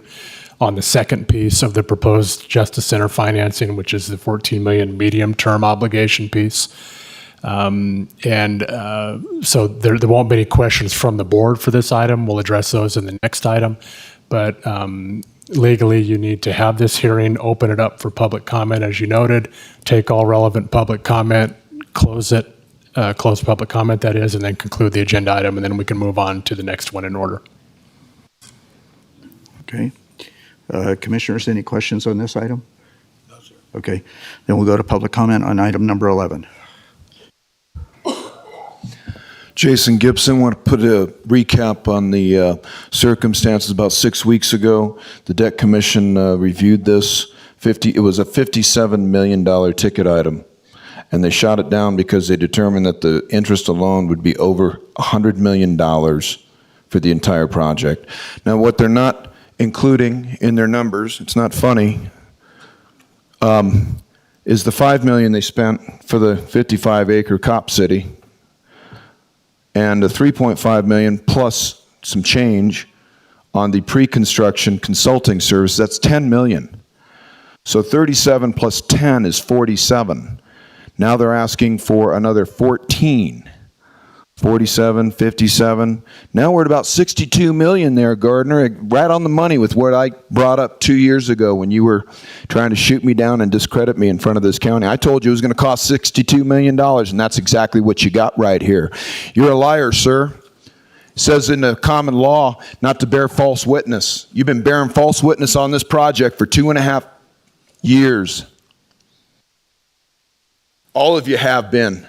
on the second piece of the proposed Justice Center financing, which is the $14 million medium-term obligation piece. So there won't be any questions from the board for this item. We'll address those in the next item. But legally, you need to have this hearing, open it up for public comment, as you noted, take all relevant public comment, close it, close public comment, that is, and then conclude the agenda item, and then we can move on to the next one in order. Okay. Commissioners, any questions on this item? No, sir. Okay. Then we'll go to public comment on item number 11. Jason Gibson, want to put a recap on the circumstances. About 6 weeks ago, the Debt Commission reviewed this. It was a $57 million ticket item, and they shot it down because they determined that the interest alone would be over $100 million for the entire project. Now, what they're not including in their numbers, it's not funny, is the $5 million they spent for the 55-acre Cop City, and the $3.5 million plus some change on the pre-construction consulting service. That's $10 million. So 37 plus 10 is 47. Now they're asking for another 14 47, 57. Now we're at about 62 million there, Gardner. Right on the money with what I brought up 2 years ago when you were trying to shoot me down and discredit me in front of this county. I told you it was going to cost $62 million, and that's exactly what you got right here. You're a liar, sir. It says in the common law not to bear false witness. You've been bearing false witness on this project for 2.5 years. All of you have been.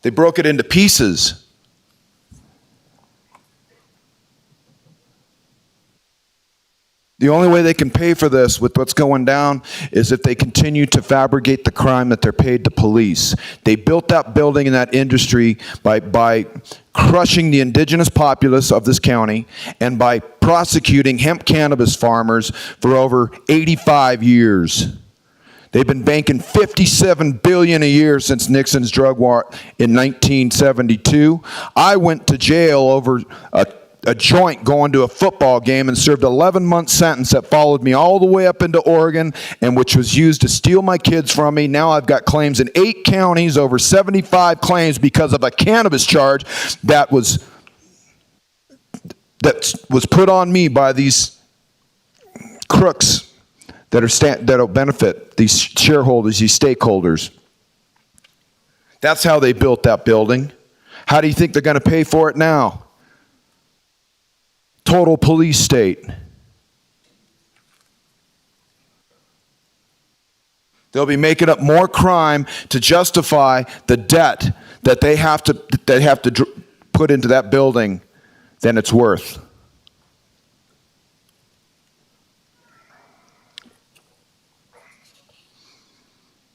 They broke it into pieces. The only way they can pay for this with what's going down is if they continue to fabricate the crime that they're paid to police. They built that building and that industry by crushing the indigenous populace of this county and by prosecuting hemp cannabis farmers for over 85 years. They've been banking $57 billion a year since Nixon's drug war in 1972. I went to jail over a joint going to a football game and served an 11-month sentence that followed me all the way up into Oregon and which was used to steal my kids from me. Now I've got claims in 8 counties, over 75 claims because of a cannabis charge that was put on me by these crooks that'll benefit these shareholders, these stakeholders. That's how they built that building. How do you think they're going to pay for it now? Total police state. They'll be making up more crime to justify the debt that they have to put into that building than it's worth.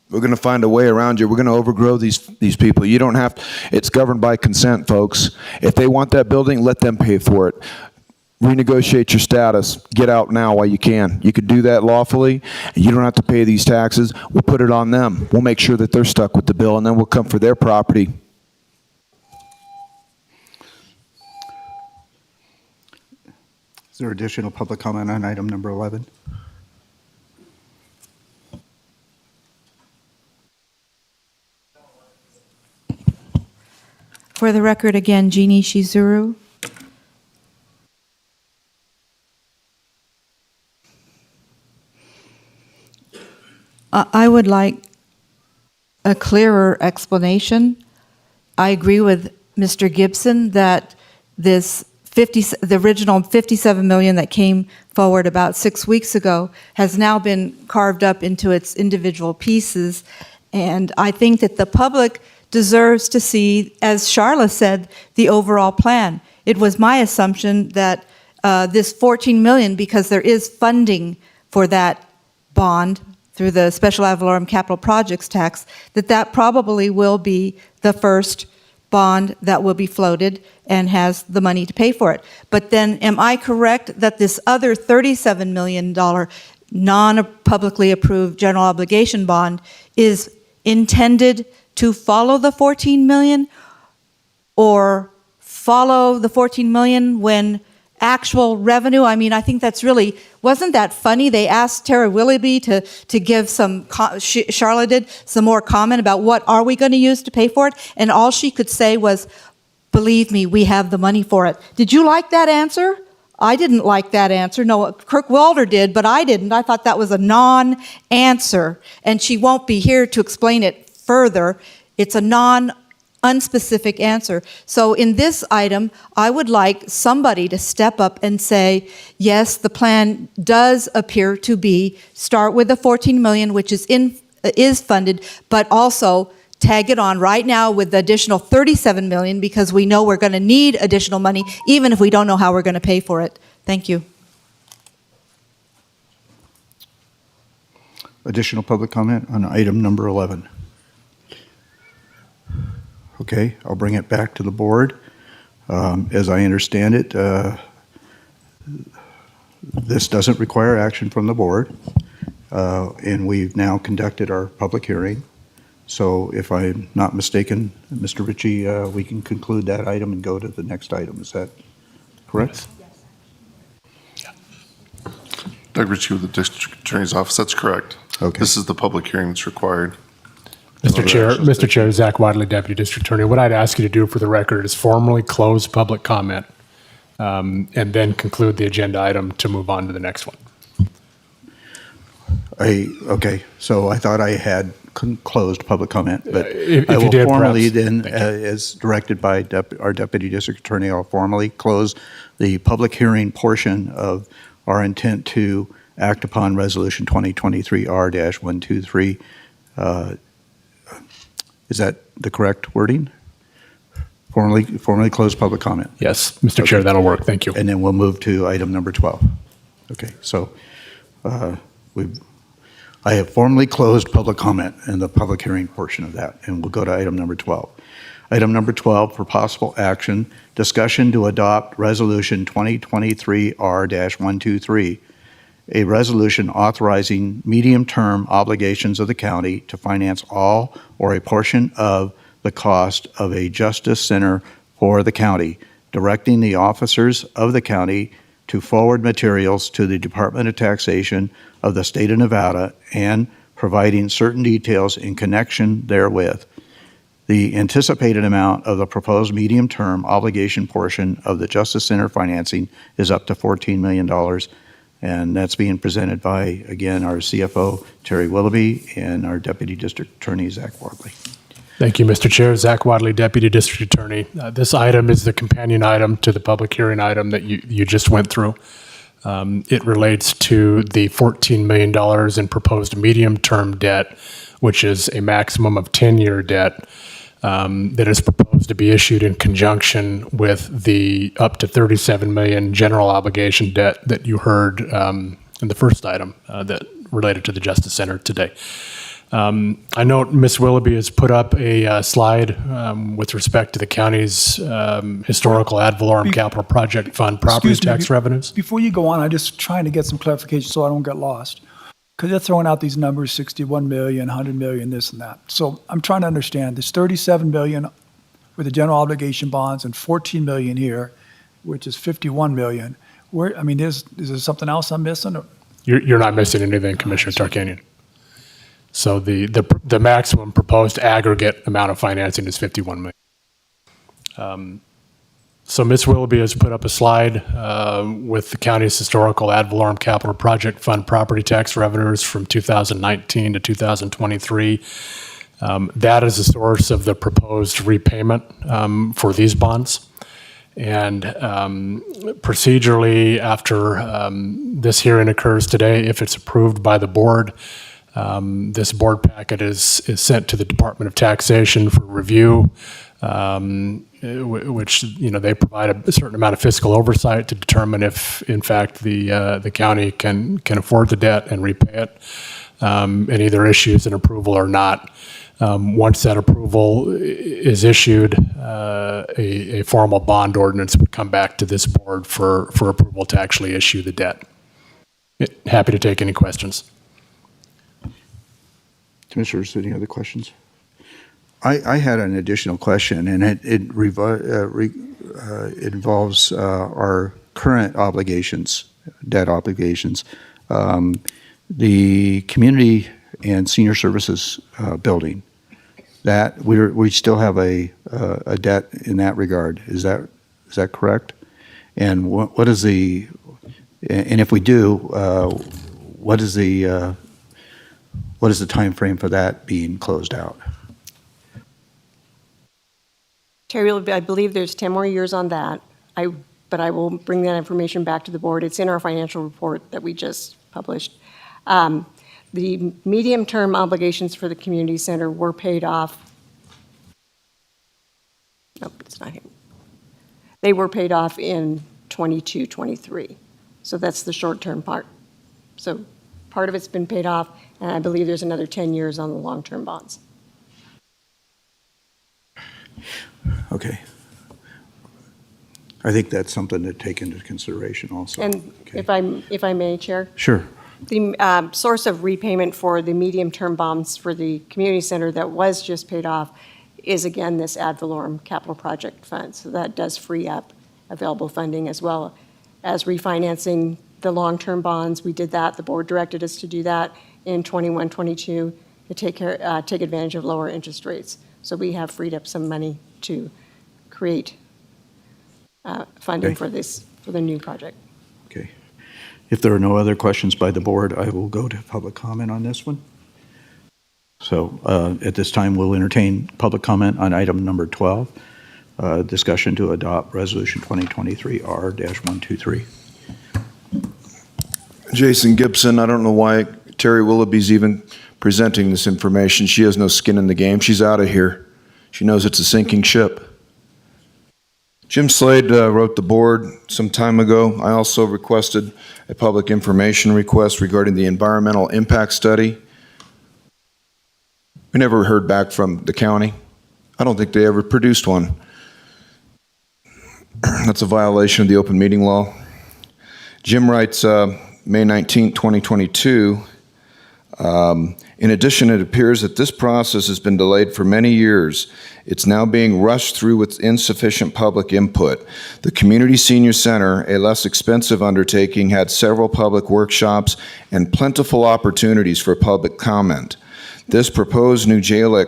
We're going to find a way around you. We're going to overgrow these people. You don't have to. It's governed by consent, folks. If they want that building, let them pay for it. Renegotiate your status. Get out now while you can. You could do that lawfully, and you don't have to pay these taxes. We'll put it on them. We'll make sure that they're stuck with the bill, and then we'll come for their property. Is there additional public comment on item number 11? For the record, again, Jeannie Shizuru. I would like a clearer explanation. I agree with Mr. Gibson that the original $57 million that came forward about 6 weeks ago has now been carved up into its individual pieces. And I think that the public deserves to see, as Charla said, the overall plan. It was my assumption that this $14 million, because there is funding for that bond through the Special Ad Valorem Capital Projects Tax, that probably will be the first bond that will be floated and has the money to pay for it. But then am I correct that this other $37 million non-publicly approved general obligation bond is intended to follow the $14 million or follow the $14 million when actual revenue? I mean, I think that's really, wasn't that funny? They asked Tara Willoughby to give some, Charlotte did, some more comment about what are we going to use to pay for it? And all she could say was, believe me, we have the money for it. Did you like that answer? I didn't like that answer. No, Kirk Welder did, but I didn't. I thought that was a non-answer, and she won't be here to explain it further. It's a unspecific answer. So in this item, I would like somebody to step up and say, yes, the plan does appear to be start with the $14 million, which is funded, but also tag it on right now with the additional $37 million because we know we're going to need additional money, even if we don't know how we're going to pay for it. Thank you. Additional public comment on item number 11. Okay, I'll bring it back to the board. As I understand it, this doesn't require action from the board, and we've now conducted our public hearing. So if I'm not mistaken, Mr. Ritchie, we can conclude that item and go to the next item. Is that correct? Yes. Doug Ritchie with the District Attorney's Office. That's correct. Okay. This is the public hearing that's required. Mr. Chair, Zach Wadley, Deputy District Attorney. What I'd ask you to do for the record is formally close public comment and then conclude the agenda item to move on to the next one. Okay, so I thought I had closed public comment, but If I you will did, formally perhaps. then, Thank you. as directed by our Deputy District Attorney, I'll formally close the public hearing portion of our intent to act upon Resolution 2023-R-123. Is that the correct wording? Formally close public comment. Yes, Mr. Chair, that'll work. Thank you. And then we'll move to item number 12. Okay, so I have formally closed public comment in the public hearing portion of that, and we'll go to item number 12. Item number 12 for possible action, discussion to adopt Resolution 2023-R-123, a resolution authorizing medium-term obligations of the county to finance all or a portion of the cost of a justice center for the county, directing the officers of the county to forward materials to the Department of Taxation of the State of Nevada and providing certain details in connection therewith. The anticipated amount of the proposed medium-term obligation portion of the Justice Center financing is up to $14 million, and that's being presented by, again, our CFO, Terry Willoughby, and our Deputy District Attorney, Zach Wadley. Thank you, Mr. Chair. Zach Wadley, Deputy District Attorney. This item is the companion item to the public hearing item that you just went through. It relates to the $14 million in proposed medium-term debt, which is a maximum of 10-year debt that is proposed to be issued in conjunction with the up to $37 million general obligation debt that you heard in the first item that related to the Justice Center today. I note Ms. Willoughby has put up a slide with respect to the county's historical ad valorem capital project fund property Excuse me, tax revenues. Before you go on, I'm just trying to get some clarification so I don't get lost. Because they're throwing out these numbers, 61 million, 100 million, this and that. So I'm trying to understand, there's 37 million with the general obligation bonds and 14 million here, which is 51 million. Where, I mean, is there something else I'm missing? Or- You're not missing anything, Commissioner Tarkanian. So the maximum proposed aggregate amount of financing is 51 million. So Ms. Willoughby has put up a slide with the county's historical ad valorem capital project fund property tax revenues from 2019 to 2023. That is the source of the proposed repayment for these bonds. And procedurally, after this hearing occurs today, if it's approved by the board, this board packet is sent to the Department of Taxation for review, which, they provide a certain amount of fiscal oversight to determine if, in fact, the county can afford the debt and repay it, and either issues an approval or not. Once that approval is issued, a formal bond ordinance would come back to this board for approval to actually issue the debt. Happy to take any questions. Commissioners, any other questions? I had an additional question, and it involves our current obligations, debt obligations. The community and senior services building, that we still have a debt in that regard. Is that correct? And what is the, and if we do, what is the time frame for that being closed out? Terry, I believe there's 10 more years on that. But I will bring that information back to the board. It's in our financial report that we just published. The medium-term obligations for the community center were paid off. Nope, it's not here. They were paid off in 22, 23. So that's the short-term part. So part of it's been paid off, and I believe there's another 10 years on the long-term bonds. Okay. I think that's something to take into consideration also. And Okay. if I may, Chair? Sure. The source of repayment for the medium-term bonds for the community center that was just paid off is, again, this ad valorem capital project fund. So that does free up available funding, as well as refinancing the long-term bonds. We did that. The board directed us to do that in 21, 22, to take advantage of lower interest rates. So we have freed up some money to create funding Okay. for the new project. Okay. If there are no other questions by the board, I will go to public comment on this one. So at this time, we'll entertain public comment on item number 12, discussion to adopt Resolution 2023-R-123. Jason Gibson, I don't know why Terry Willoughby's even presenting this information. She has no skin in the game. She's out of here. She knows it's a sinking ship. Jim Slade wrote the board some time ago. I also requested a public information request regarding the environmental impact study. We never heard back from the county. I don't think they ever produced one. That's a violation of the open meeting law. Jim writes, May 19, 2022, in addition, it appears that this process has been delayed for many years. It's now being rushed through with insufficient public input. The Community Senior Center, a less expensive undertaking, had several public workshops and plentiful opportunities for public comment. This proposed new JLEC,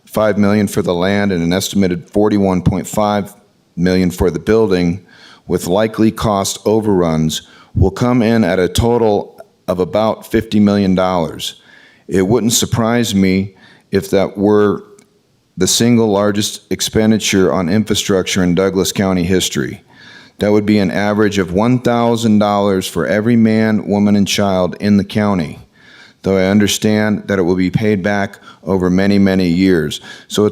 $5 million for the land and an estimated $41.5 million for the building, with likely cost overruns, will come in at a total of about $50 million. It wouldn't surprise me if that were the single largest expenditure on infrastructure in Douglas County history. That would be an average of $1,000 for every man, woman, and child in the county, though I understand that it will be paid back over many, many years. So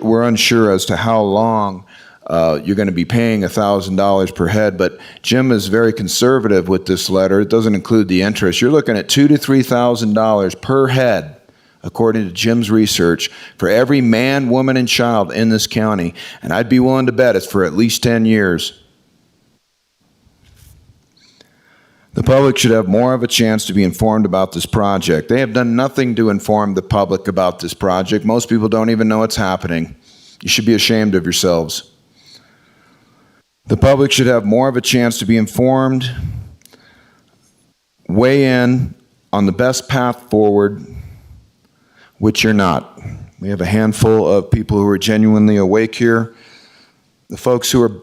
we're unsure as to how long you're going to be paying $1,000 per head, but Jim is very conservative with this letter. It doesn't include the interest. You're looking at $2,000 to $3,000 per head, according to Jim's research, for every man, woman, and child in this county. And I'd be willing to bet it's for at least 10 years. The public should have more of a chance to be informed about this project. They have done nothing to inform the public about this project. Most people don't even know it's happening. You should be ashamed of yourselves. The public should have more of a chance to be informed, weigh in on the best path forward, which you're not. We have a handful of people who are genuinely awake here. The folks who are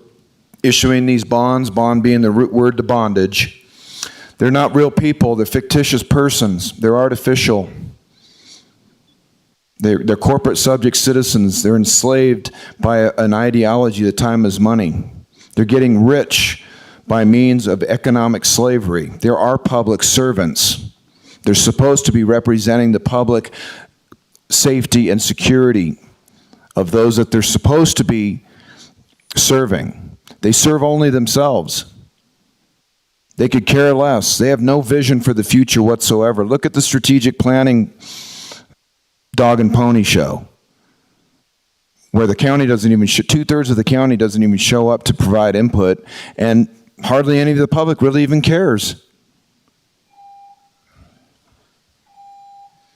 issuing these bonds, bond being the root word to bondage, they're not real people. They're fictitious persons. They're artificial. They're corporate subject citizens. They're enslaved by an ideology that time is money. They're getting rich by means of economic slavery. There are public servants. They're supposed to be representing the public safety and security of those that they're supposed to be serving. They serve only themselves. They could care less. They have no vision for the future whatsoever. Look at the strategic planning dog and pony show, where the county doesn't even, 2/3 of the county doesn't even show up to provide input, and hardly any of the public really even cares.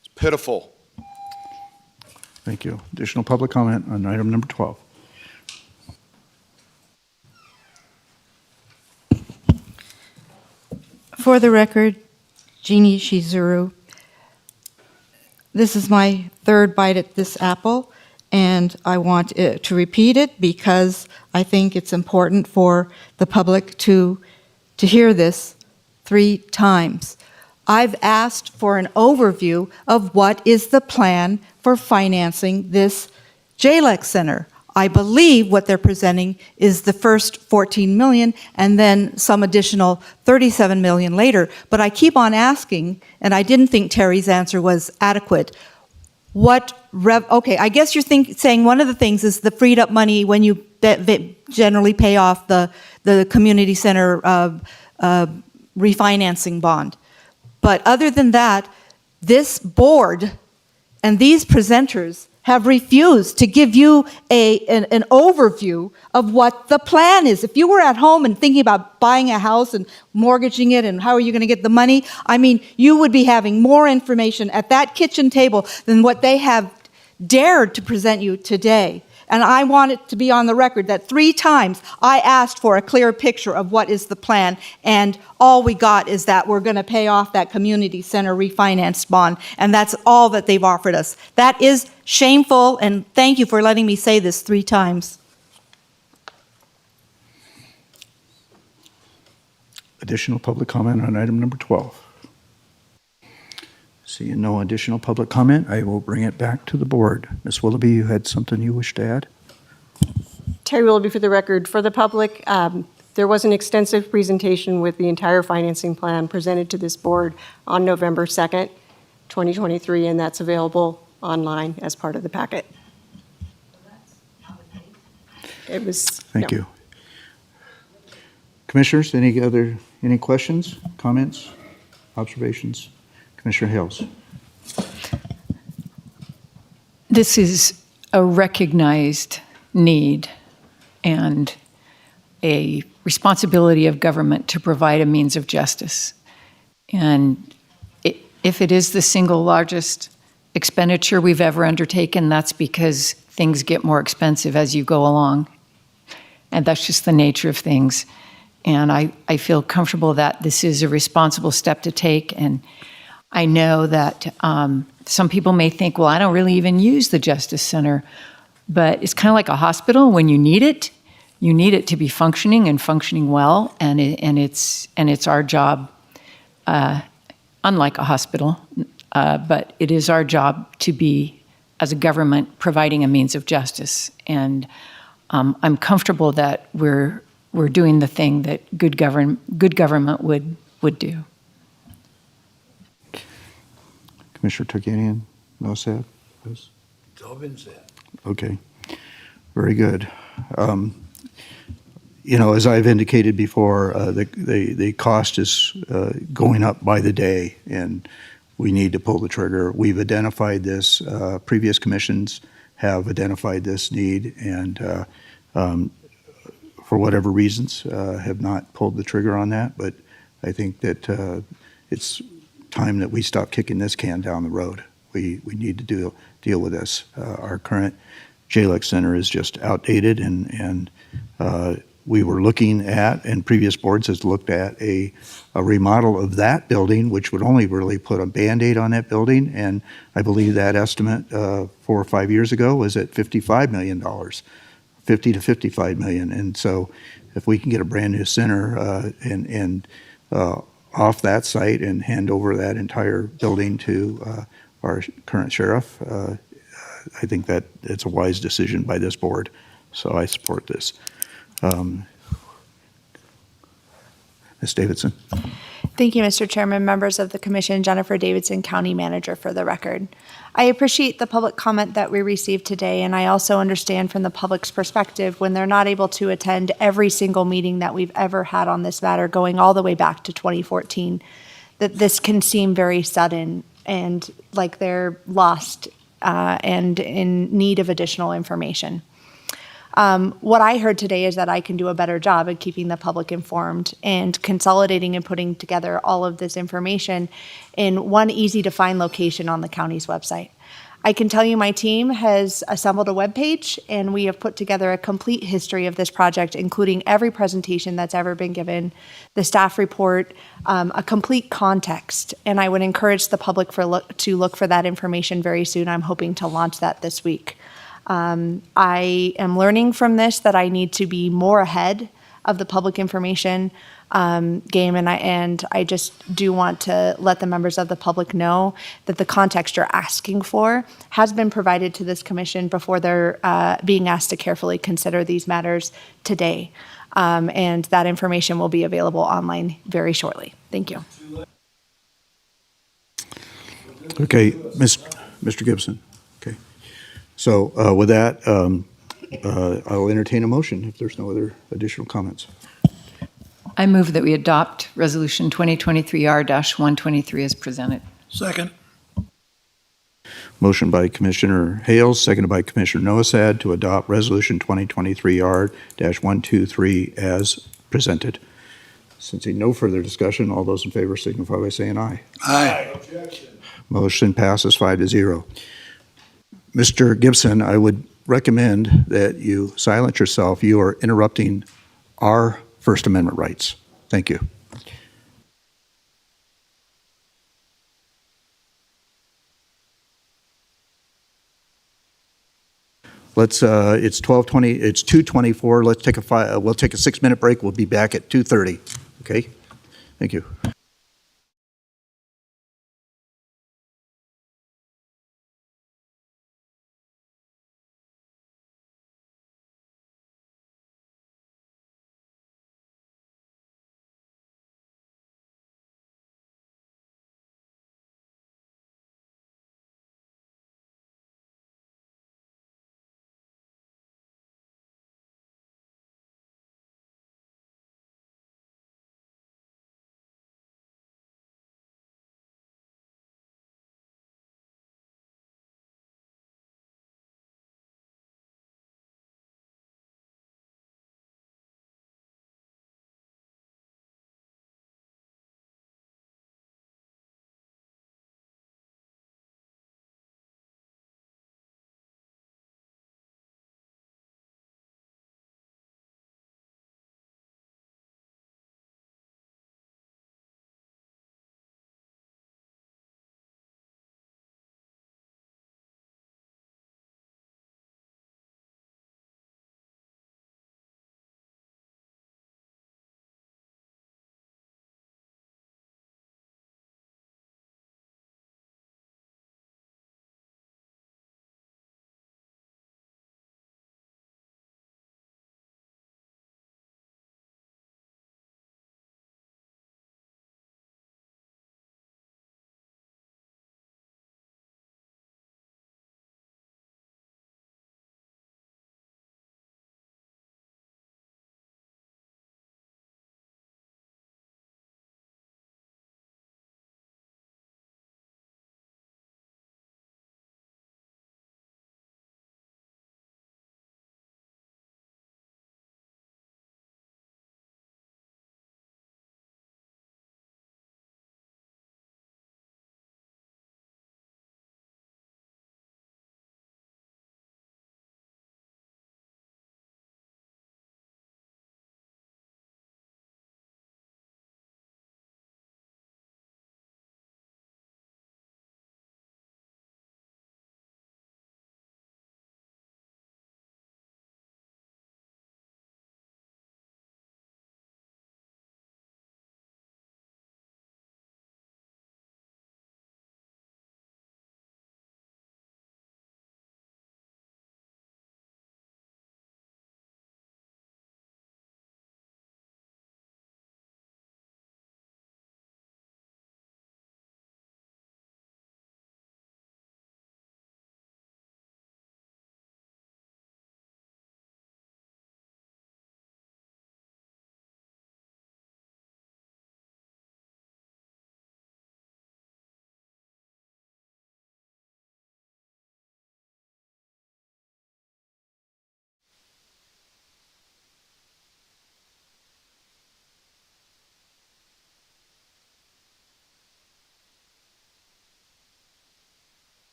It's pitiful. Thank you. Additional public comment on item number 12. For the record, Jeannie Shizuru, this is my third bite at this apple, and I want to repeat it because I think it's important for the public to hear this 3 times. I've asked for an overview of what is the plan for financing this JLEC Center. I believe what they're presenting is the first 14 million and then some additional 37 million later. But I keep on asking, and I didn't think Terry's answer was adequate. Okay, I guess you're saying one of the things is the freed up money when you generally pay off the community center refinancing bond. But other than that, this board and these presenters have refused to give you an overview of what the plan is. If you were at home and thinking about buying a house and mortgaging it and how are you going to get the money, I mean, you would be having more information at that kitchen table than what they have dared to present you today. And I want it to be on the record that 3 times I asked for a clear picture of what is the plan, and all we got is that we're going to pay off that community center refinance bond, and that's all that they've offered us. That is shameful, and thank you for letting me say this 3 times. Additional public comment on item number 12. Seeing no additional public comment, I will bring it back to the board. Ms. Willoughby, you had something you wish to add? Terry Willoughby for the record. For the public, there was an extensive presentation with the entire financing plan presented to this board on November 2nd, 2023, and that's available online as part of the packet. It was. Thank you. Commissioners, any questions, comments, observations? Commissioner Hales. This is a recognized need and a responsibility of government to provide a means of justice. And if it is the single largest expenditure we've ever undertaken, that's because things get more expensive as you go along. And that's just the nature of things. And I feel comfortable that this is a responsible step to take. And I know that some people may think, well, I don't really even use the Justice Center. But it's kind of like a hospital. When you need it to be functioning and functioning well. And it's our job, unlike a hospital, but it is our job to be, as a government, providing a means of justice. And I'm comfortable that we're doing the thing that good government would do. Commissioner Turkanian, no said? Yes. It's all been said. Okay, very good. As I've indicated before, the cost is going up by the day, and we need to pull the trigger. We've identified this. Previous commissions have identified this need, and for whatever reasons, have not pulled the trigger on that. But I think that it's time that we stop kicking this can down the road. We need to deal with this. Our current JLEC Center is just outdated, and we were looking at, and previous boards has looked at a remodel of that building, which would only really put a Band-Aid on that building. And I believe that estimate 4 or 5 years ago was at $55 million, 50 to 55 million. And so if we can get a brand new center and off that site and hand over that entire building to our current sheriff, I think that it's a wise decision by this board. So I support this. Ms. Davidson. Thank you, Mr. Chairman, members of the Commission, Jennifer Davidson, County Manager for the record. I appreciate the public comment that we received today, and I also understand from the public's perspective when they're not able to attend every single meeting that we've ever had on this matter, going all the way back to 2014, that this can seem very sudden and like they're lost and in need of additional information. What I heard today is that I can do a better job at keeping the public informed and consolidating and putting together all of this information in one easy to find location on the county's website. I can tell you my team has assembled a webpage, and we have put together a complete history of this project, including every presentation that's ever been given, the staff report, a complete context. And I would encourage the public to look for that information very soon. I'm hoping to launch that this week. I am learning from this that I need to be more ahead of the public information game, and I just do want to let the members of the public know that the context you're asking for has been provided to this commission before they're being asked to carefully consider these matters today. And that information will be available online very shortly. Thank you. Okay, Mr. Gibson. Okay. So with that, I'll entertain a motion if there's no other additional comments. I move that we adopt Resolution 2023-R-123 as presented. Second. Motion by Commissioner Hales, seconded by Commissioner Noasad to adopt Resolution 2023-R-123 as presented. Sensing no further discussion, all those in favor signify by saying aye. Aye. Motion passes 5-0. Mr. Gibson, I would recommend that you silence yourself. You are interrupting our First Amendment rights. Thank you. Let's, it's 12:20, it's 2:24. Let's take we'll take a 6-minute break. We'll be back at 2:30. Okay? Thank you.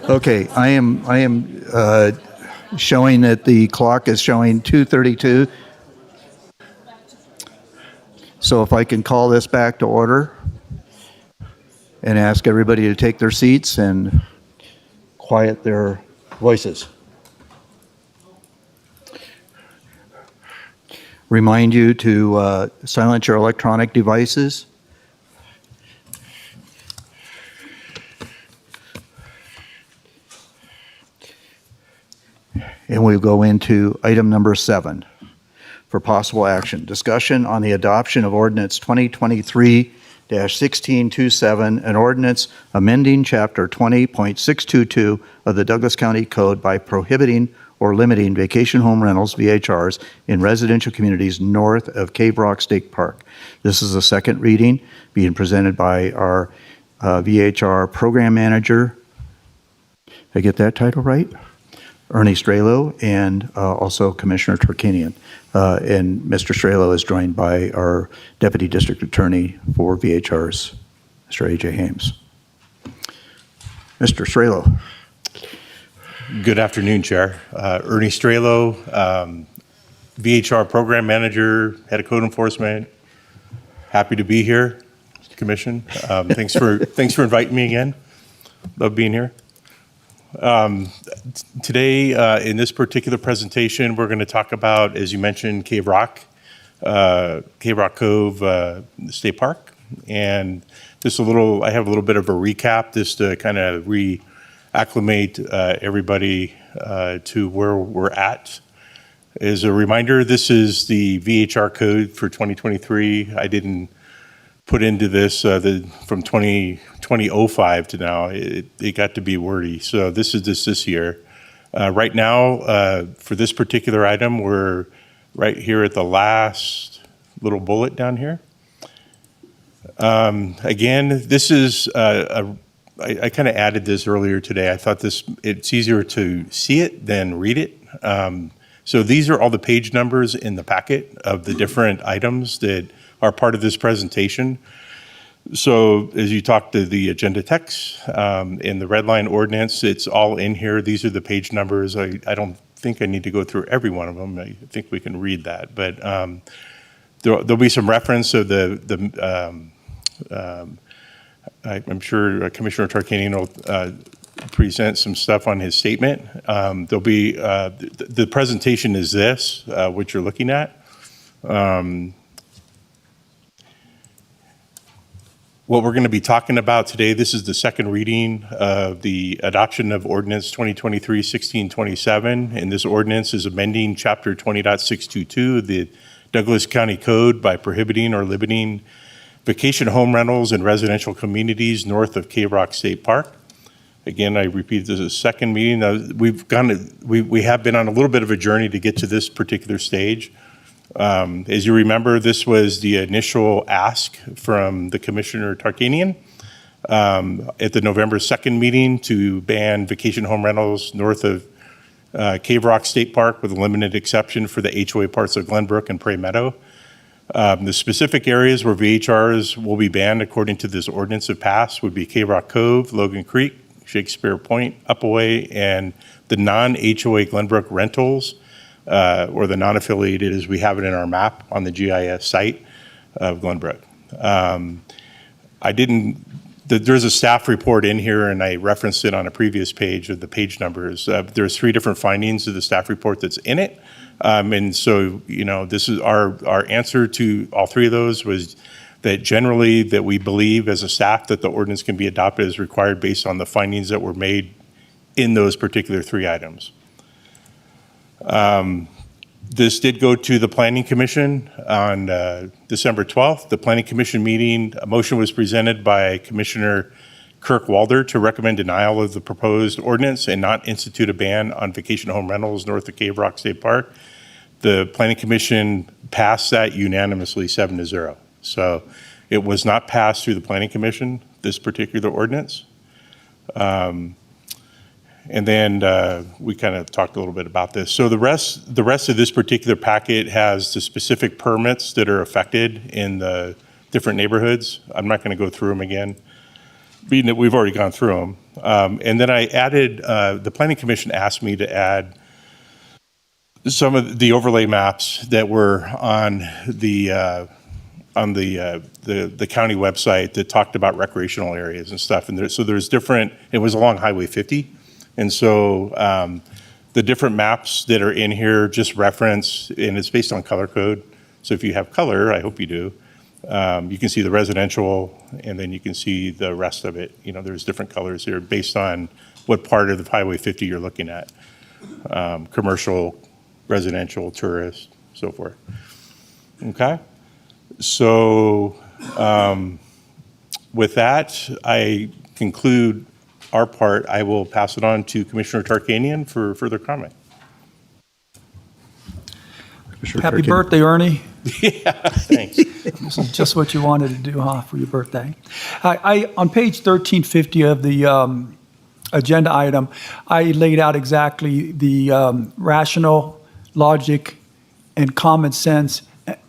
Okay, I am showing that the clock is showing 2:32. So if I can call this back to order and ask everybody to take their seats and quiet their voices. Remind you to silence your electronic devices. And we'll go into item number 7 for possible action. Discussion on the adoption of ordinance 2023-1627, an ordinance amending chapter 20.622 of the Douglas County Code by prohibiting or limiting vacation home rentals, VHRs, in residential communities north of Cave Rock State Park. This is a second reading being presented by our VHR program manager. Did I get that title right? Ernie Strelo, and also Commissioner Tarkanian. And Mr. Strelo is joined by our Deputy District Attorney for VHRs, Mr. A.J. Hames. Mr. Strelo. Good afternoon, Chair. Ernie Strelo, VHR Program Manager, Head of Code Enforcement. Happy to be here, Commission. Thanks for inviting me again. Love being here. Today, in this particular presentation, we're going to talk about, as you mentioned, Cave Rock Cove State Park. And just I have a little bit of a recap just to kind of reacclimate everybody to where we're at. As a reminder, this is the VHR code for 2023. I didn't put into this from 2005 to now. It got to be wordy. So this is this year. Right now, for this particular item, we're right here at the last little bullet down here. Again, this is, I kind of added this earlier today. I thought it's easier to see it than read it. So these are all the page numbers in the packet of the different items that are part of this presentation. So as you talk to the agenda text in the red line ordinance, it's all in here. These are the page numbers. I don't think I need to go through every one of them. I think we can read that. But there'll be some reference of I'm sure Commissioner Tarkanian will present some stuff on his statement. There'll be, the presentation is this, what you're looking at. What we're going to be talking about today, this is the second reading of the adoption of ordinance 2023-1627. And this ordinance is amending chapter 20.622 of the Douglas County Code by prohibiting or limiting vacation home rentals in residential communities north of Cave Rock State Park. Again, I repeat, this is a second meeting. We have been on a little bit of a journey to get to this particular stage. As you remember, this was the initial ask from the Commissioner Tarkanian at the November 2nd meeting to ban vacation home rentals north of Cave Rock State Park with a limited exception for the HOA parts of Glenbrook and Prairie Meadow. The specific areas where VHRs will be banned according to this ordinance if passed would be Cave Rock Cove, Logan Creek, Shakespeare Point, Upaway, and the non-HOA Glenbrook rentals, or the non-affiliated as we have it in our map on the GIS site of Glenbrook. There's a staff report in here, and I referenced it on a previous page of the page numbers. There's 3 different findings of the staff report that's in it. And so, this is our answer to all 3 of those was that generally that we believe as a staff that the ordinance can be adopted as required based on the findings that were made in those particular 3 items. This did go to the Planning Commission on December 12th. The Planning Commission meeting, a motion was presented by Commissioner Kirk Walder to recommend denial of the proposed ordinance and not institute a ban on vacation home rentals north of Cave Rock State Park. The Planning Commission passed that unanimously 7-0. So it was not passed through the Planning Commission, this particular ordinance. And then we kind of talked a little bit about this. So the rest of this particular packet has the specific permits that are affected in the different neighborhoods. I'm not going to go through them again, being that we've already gone through them. And then I added, the Planning Commission asked me to add some of the overlay maps that were on the county website that talked about recreational areas and stuff. And so there's different, it was along Highway 50. And so the different maps that are in here just reference, and it's based on color code. So if you have color, I hope you do, you can see the residential, and then you can see the rest of it. You know, there's different colors here based on what part of the Highway 50 you're looking at. Commercial, residential, tourist, so forth. Okay? So with that, I conclude our part. I will pass it on to Commissioner Tarkanian for further comment. Happy birthday, Ernie. Yeah, thanks. This is just what you wanted to do, huh, for your birthday. On page 1350 of the agenda item, I laid out exactly the rational logic and common sense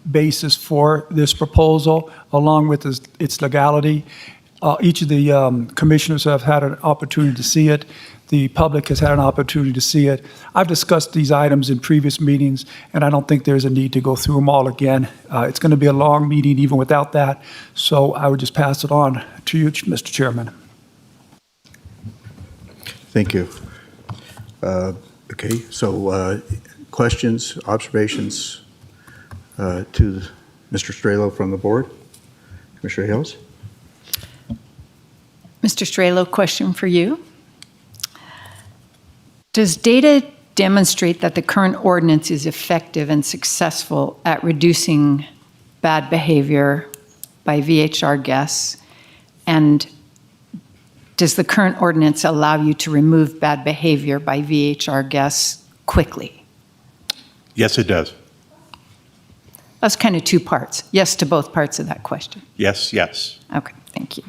basis for this proposal, along with its legality. Each of the commissioners have had an opportunity to see it. The public has had an opportunity to see it. I've discussed these items in previous meetings, and I don't think there's a need to go through them all again. It's going to be a long meeting even without that, so I would just pass it on to you, Mr. Chairman. Thank you. Okay, so questions, observations to Mr. Strelo from the board? Commissioner Hales? Mr. Strelo, question for you. Does data demonstrate that the current ordinance is effective and successful at reducing bad behavior by VHR guests? And does the current ordinance allow you to remove bad behavior by VHR guests quickly? Yes, it does. That's kind of two parts. Yes to both parts of that question. Yes, yes. Okay, thank you.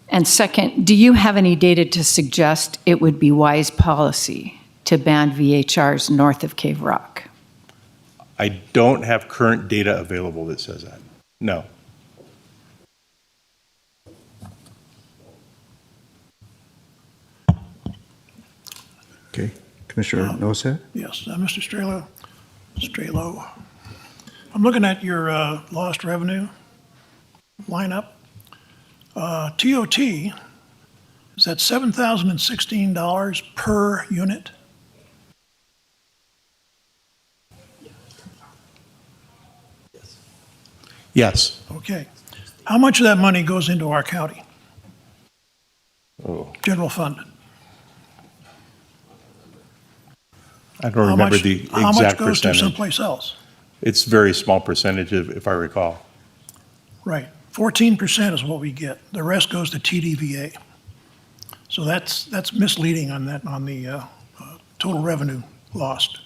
And second, do you have any data to suggest it would be wise policy to ban VHRs north of Cave Rock? I don't have current data available that says that. No. Okay, Commissioner Nosat? Yes, Mr. Strelo. I'm looking at your lost revenue lineup. TOT is at $7,016 per unit. Yes. Okay. How much of that money goes into our county? Oh, General fund. I don't remember the exact percentage. How much goes to someplace else? It's a very small percentage, if I recall. Right. 14% is what we get. The rest goes to TDVA. So that's misleading on that, on the total revenue lost.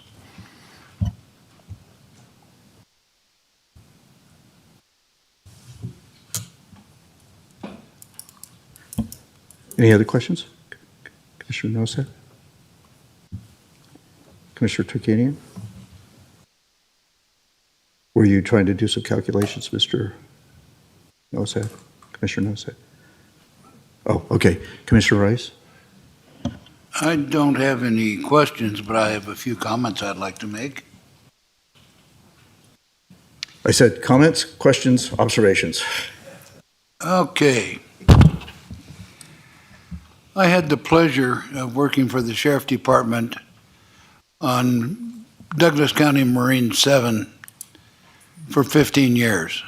Any other questions? Commissioner Nosat? Commissioner Turkanian? Were you trying to do some calculations, Mr. Nosat? Commissioner Nosat? Oh, okay. Commissioner Rice? I don't have any questions, but I have a few comments I'd like to make. I said comments, questions, observations. Okay. I had the pleasure of working for the Sheriff Department on Douglas County Marine 7 for 15 years.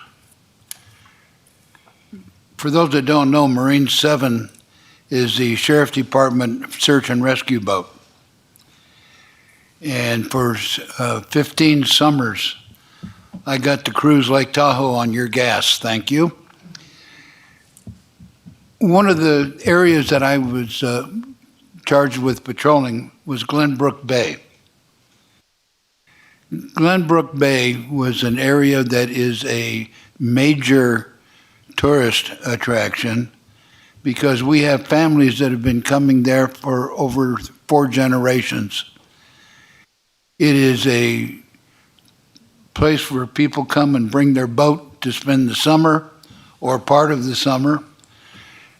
For those that don't know, Marine 7 is the Sheriff Department search and rescue boat. And for 15 summers, I got to cruise Lake Tahoe on your gas. Thank you. One of the areas that I was charged with patrolling was Glenbrook Bay. Glenbrook Bay was an area that is a major tourist attraction because we have families that have been coming there for over 4 generations. It is a place where people come and bring their boat to spend the summer or part of the summer.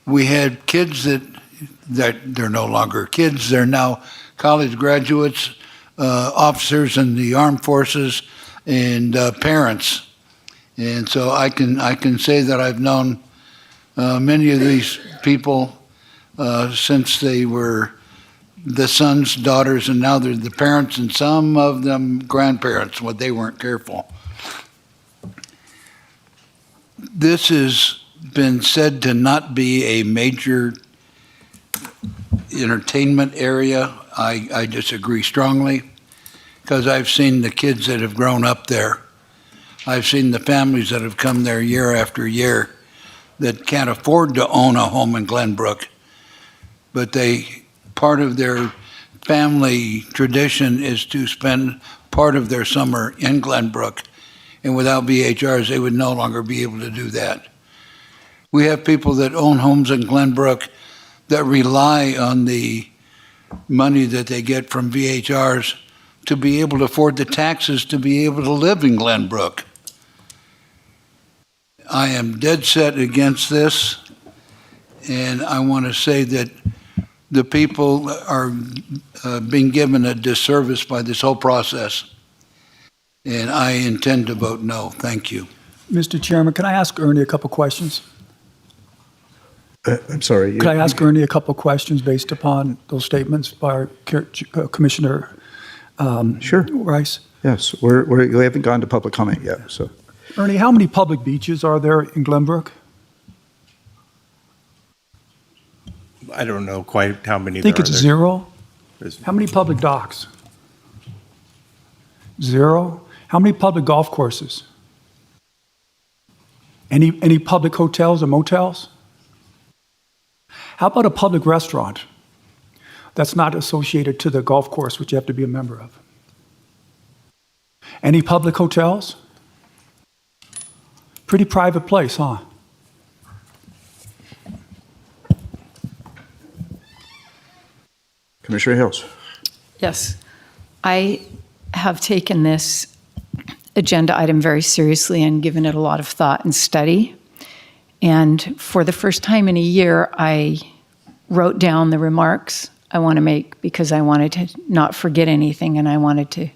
We had kids that that they're no longer kids, they're now college graduates, officers in the armed forces, and parents. And so I can say that I've known many of these people since they were the sons, daughters, and now they're the parents, and some of them grandparents when they weren't careful. This has been said to not be a major entertainment area. I disagree strongly, because I've seen the kids that have grown up there. I've seen the families that have come there year after year that can't afford to own a home in Glenbrook, but part of their family tradition is to spend part of their summer in Glenbrook, and without VHRs, they would no longer be able to do that. We have people that own homes in Glenbrook that rely on the money that they get from VHRs to be able to afford the taxes to be able to live in Glenbrook. I am dead set against this, and I want to say that the people are being given a disservice by this whole process, and I intend to vote no. Thank you. Mr. Chairman, can I ask Ernie a couple questions? I'm sorry. Could I ask Ernie a couple questions based upon those statements by Commissioner Sure. Rice? Yes, we haven't gone to public comment yet, so. Ernie, how many public beaches are there in Glenbrook? I don't know quite how many I think there it's are. zero. There's- How many public docks? Zero. How many public golf courses? Any public hotels or motels? How about a public restaurant that's not associated to the golf course, which you have to be a member of? Any public hotels? Pretty private place, huh? Commissioner Hills. Yes, I have taken this agenda item very seriously and given it a lot of thought and study. And for the first time in a year, I wrote down the remarks I want to make because I wanted to not forget anything and I wanted to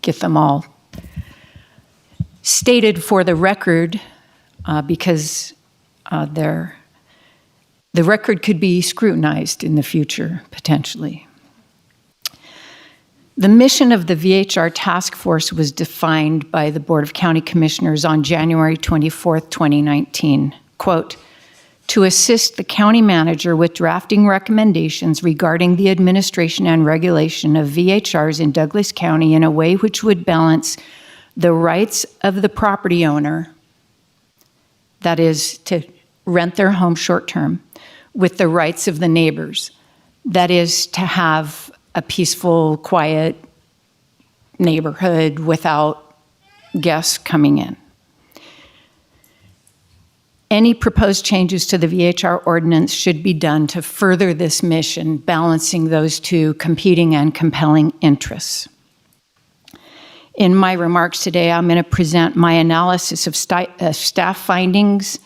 get them all stated for the record because the record could be scrutinized in the future, potentially. The mission of the VHR task force was defined by the Board of County Commissioners on January 24th, 2019. Quote, to assist the county manager with drafting recommendations regarding the administration and regulation of VHRs in Douglas County in a way which would balance the rights of the property owner, that is to rent their home short-term, with the rights of the neighbors, that is to have a peaceful, quiet neighborhood without guests coming in. Any proposed changes to the VHR ordinance should be done to further this mission, balancing those two competing and compelling interests. In my remarks today, I'm going to present my analysis of staff findings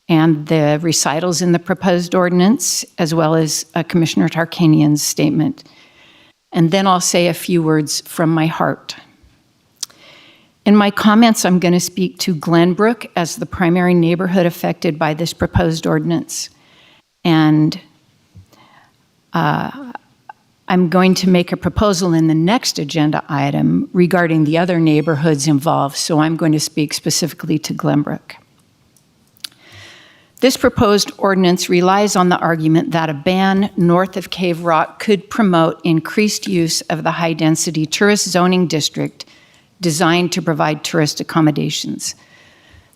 and the recitals in the proposed ordinance, as well as Commissioner Tarkanian's statement. And then I'll say a few words from my heart. In my comments, I'm going to speak to Glenbrook as the primary neighborhood affected by this proposed ordinance. And I'm going to make a proposal in the next agenda item regarding the other neighborhoods involved, so I'm going to speak specifically to Glenbrook. This proposed ordinance relies on the argument that a ban north of Cave Rock could promote increased use of the high-density tourist zoning district designed to provide tourist accommodations.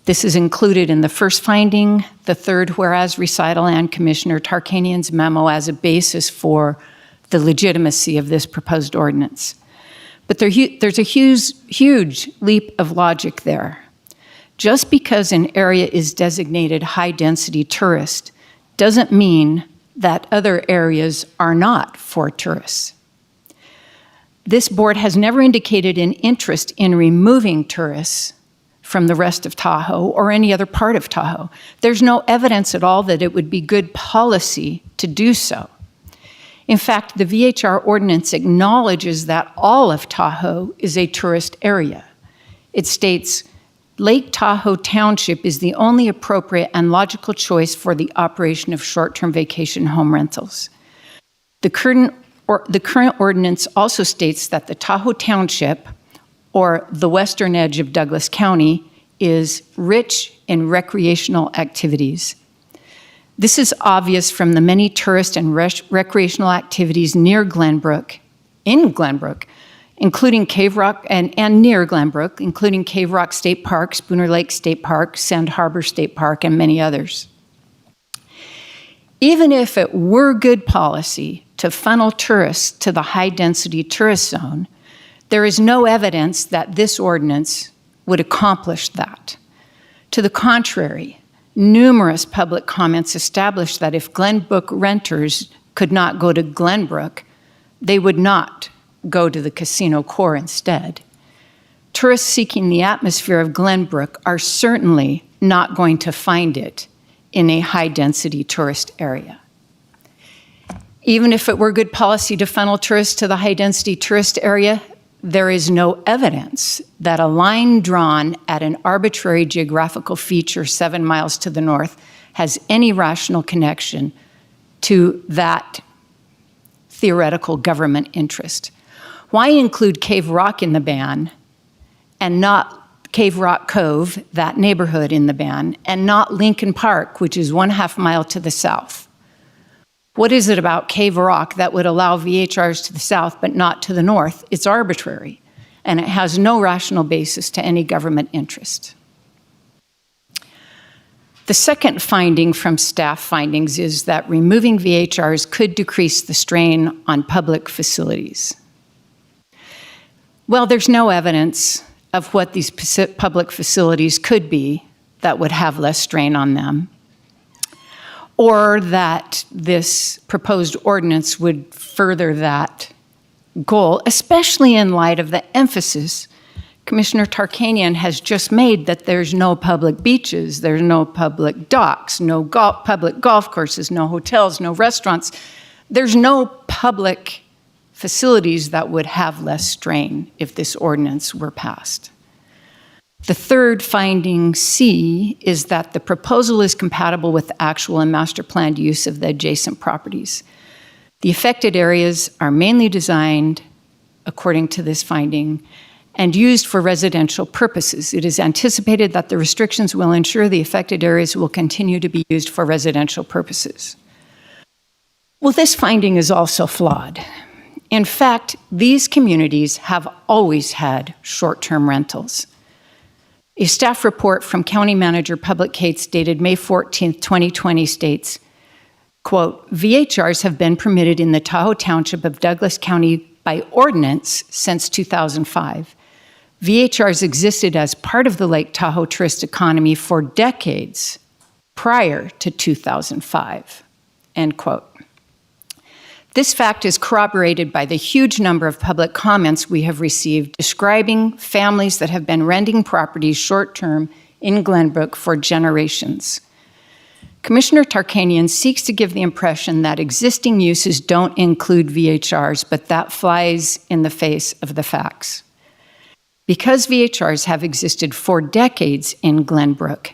This is included in the first finding, the third whereas recital, and Commissioner Tarkanian's memo as a basis for the legitimacy of this proposed ordinance. But there's a huge leap of logic there. Just because an area is designated high-density tourist doesn't mean that other areas are not for tourists. This board has never indicated an interest in removing tourists from the rest of Tahoe or any other part of Tahoe. There's no evidence at all that it would be good policy to do so. In fact, the VHR ordinance acknowledges that all of Tahoe is a tourist area. It states, Lake Tahoe Township is the only appropriate and logical choice for the operation of short-term vacation home rentals. The current ordinance also states that the Tahoe Township, or the western edge of Douglas County, is rich in recreational activities. This is obvious from the many tourist and recreational activities near Glenbrook, in Glenbrook, including Cave Rock, and near Glenbrook, including Cave Rock State Park, Spooner Lake State Park, Sand Harbor State Park, and many others. Even if it were good policy to funnel tourists to the high-density tourist zone, there is no evidence that this ordinance would accomplish that. To the contrary, numerous public comments established that if Glenbrook renters could not go to Glenbrook, they would not go to the casino core instead. Tourists seeking the atmosphere of Glenbrook are certainly not going to find it in a high-density tourist area. Even if it were good policy to funnel tourists to the high-density tourist area, there is no evidence that a line drawn at an arbitrary geographical feature 7 miles to the north has any rational connection to that theoretical government interest. Why include Cave Rock in the ban and not Cave Rock Cove, that neighborhood, in the ban, and not Lincoln Park, which is 1/2 mile to the south? What is it about Cave Rock that would allow VHRs to the south but not to the north? It's arbitrary, and it has no rational basis to any government interest. The second finding from staff findings is that removing VHRs could decrease the strain on public facilities. Well, there's no evidence of what these public facilities could be that would have less strain on them, or that this proposed ordinance would further that goal, especially in light of the emphasis Commissioner Tarkanian has just made that there's no public beaches, there's no public docks, no public golf courses, no hotels, no restaurants. There's no public facilities that would have less strain if this ordinance were passed. The third finding, C, is that the proposal is compatible with the actual and master planned use of the adjacent properties. The affected areas are mainly designed, according to this finding, and used for residential purposes. It is anticipated that the restrictions will ensure the affected areas will continue to be used for residential purposes. Well, this finding is also flawed. In fact, these communities have always had short-term rentals. A staff report from County Manager Public Cates dated May 14, 2020 states, quote, VHRs have been permitted in the Tahoe Township of Douglas County by ordinance since 2005. VHRs existed as part of the Lake Tahoe tourist economy for decades prior to 2005, end quote. This fact is corroborated by the huge number of public comments we have received describing families that have been renting properties short-term in Glenbrook for generations. Commissioner Tarkanian seeks to give the impression that existing uses don't include VHRs, but that flies in the face of the facts. Because VHRs have existed for decades in Glenbrook,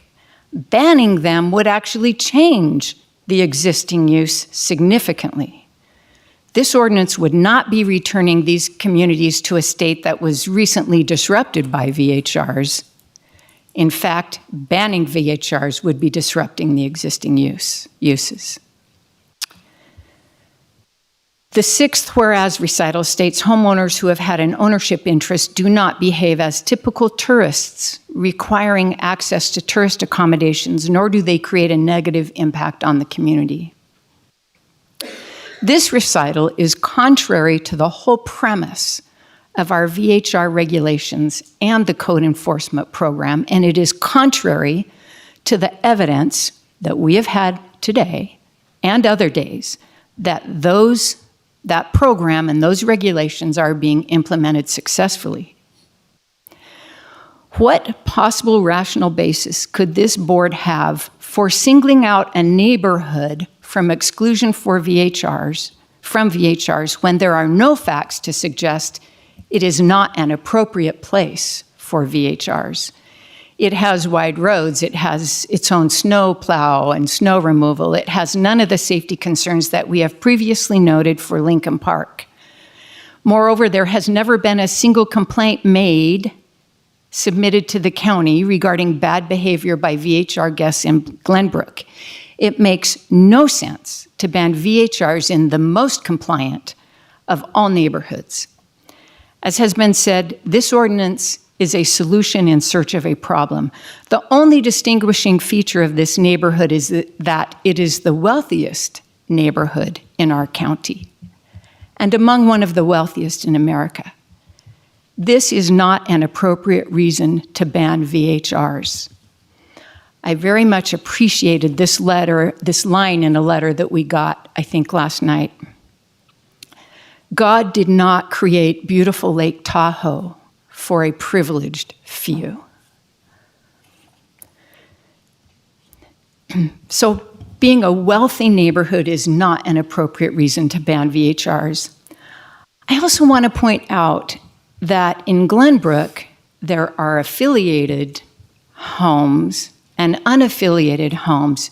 banning them would actually change the existing use significantly. This ordinance would not be returning these communities to a state that was recently disrupted by VHRs. In fact, banning VHRs would be disrupting the existing uses. The sixth whereas recital states homeowners who have had an ownership interest do not behave as typical tourists, requiring access to tourist accommodations, nor do they create a negative impact on the community. This recital is contrary to the whole premise of our VHR regulations and the code enforcement program, and it is contrary to the evidence that we have had today and other days that that program and those regulations are being implemented successfully. What possible rational basis could this board have for singling out a neighborhood from exclusion for VHRs from VHRs when there are no facts to suggest it is not an appropriate place for VHRs. It has wide roads, it has its own snow plow and snow removal, it has none of the safety concerns that we have previously noted for Lincoln Park. Moreover, there has never been a single complaint submitted to the county regarding bad behavior by VHR guests in Glenbrook. It makes no sense to ban VHRs in the most compliant of all neighborhoods. As has been said, this ordinance is a solution in search of a problem. The only distinguishing feature of this neighborhood is that it is the wealthiest neighborhood in our county, and among one of the wealthiest in America. This is not an appropriate reason to ban VHRs. I very much appreciated this line in a letter that we got, I think, last night. God did not create beautiful Lake Tahoe for a privileged few. So being a wealthy neighborhood is not an appropriate reason to ban VHRs. I also want to point out that in Glenbrook, there are affiliated homes and unaffiliated homes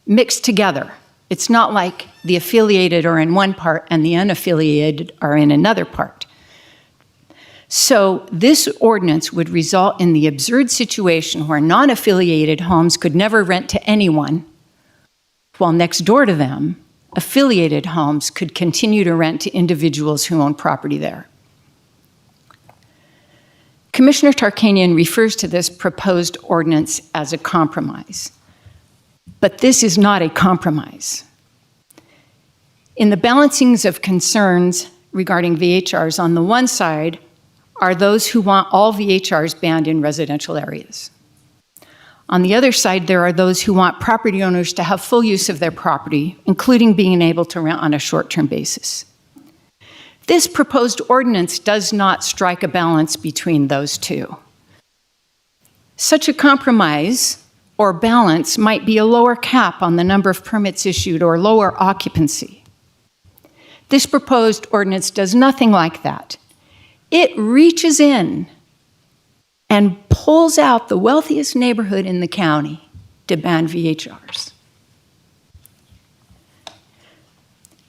mixed together. It's not like the affiliated are in one part and the unaffiliated are in another part. So this ordinance would result in the absurd situation where non-affiliated homes could never rent to anyone, while next door to them, affiliated homes could continue to rent to individuals who own property there. Commissioner Tarkanian refers to this proposed ordinance as a compromise, but this is not a compromise. In the balancings of concerns regarding VHRs, on the one side are those who want all VHRs banned in residential areas. On the other side, there are those who want property owners to have full use of their property, including being able to rent on a short-term basis. This proposed ordinance does not strike a balance between those two. Such a compromise or balance might be a lower cap on the number of permits issued or lower occupancy. This proposed ordinance does nothing like that. It reaches in and pulls out the wealthiest neighborhood in the county to ban VHRs.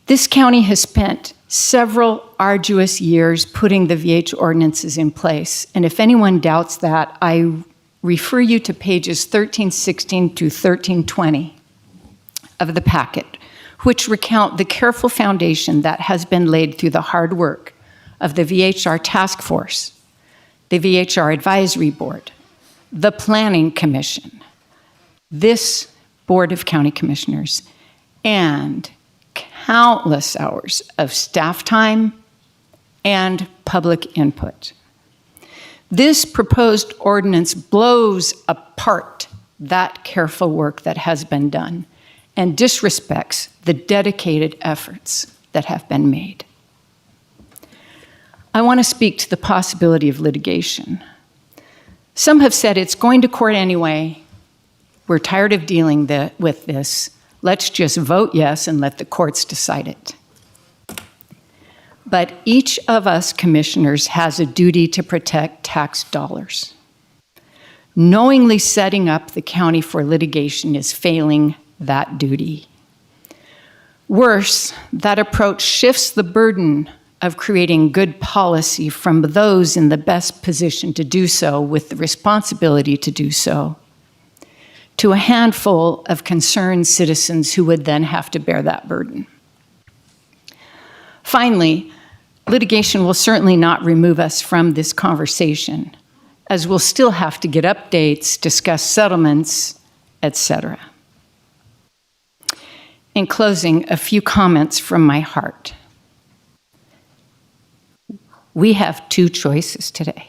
This county has spent several arduous years putting the VH ordinances in place, and if anyone doubts that, I refer you to pages 1316 to 1320 of the packet, which recount the careful foundation that has been laid through the hard work of the VHR Task Force, the VHR Advisory Board, the Planning Commission, this Board of County Commissioners, and countless hours of staff time and public input. This proposed ordinance blows apart that careful work that has been done and disrespects the dedicated efforts that have been made. I want to speak to the possibility of litigation. Some have said it's going to court anyway. We're tired of dealing with this. Let's just vote yes and let the courts decide it. But each of us commissioners has a duty to protect tax dollars. Knowingly setting up the county for litigation is failing that duty. Worse, that approach shifts the burden of creating good policy from those in the best position to do so with the responsibility to do so to a handful of concerned citizens who would then have to bear that burden. Finally, litigation will certainly not remove us from this conversation, as we'll still have to get updates, discuss settlements, etc. In closing, a few comments from my heart. We have two choices today.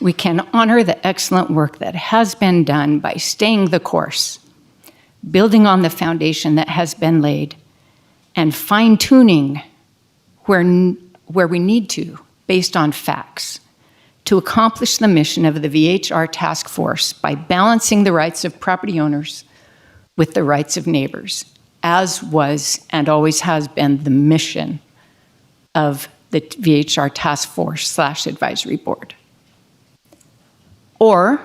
We can honor the excellent work that has been done by staying the course, building on the foundation that has been laid, and fine-tuning where we need to, based on facts, to accomplish the mission of the VHR task force by balancing the rights of property owners with the rights of neighbors as was and always has been the mission of the VHR Task Force / Advisory Board. Or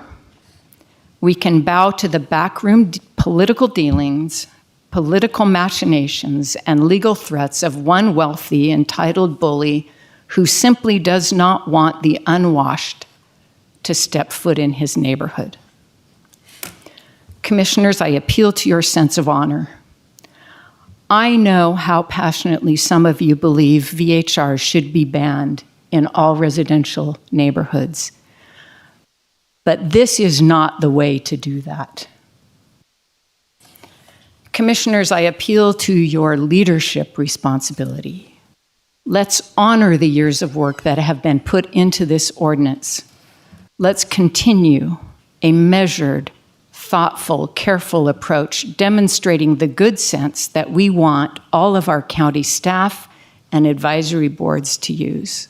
we can bow to the backroom political dealings, political machinations, and legal threats of one wealthy, entitled bully who simply does not want the unwashed to step foot in his neighborhood. Commissioners, I appeal to your sense of honor. I know how passionately some of you believe VHRs should be banned in all residential neighborhoods. But this is not the way to do that. Commissioners, I appeal to your leadership responsibility. Let's honor the years of work that have been put into this ordinance. Let's continue a measured, thoughtful, careful approach, demonstrating the good sense that we want all of our county staff and advisory boards to use.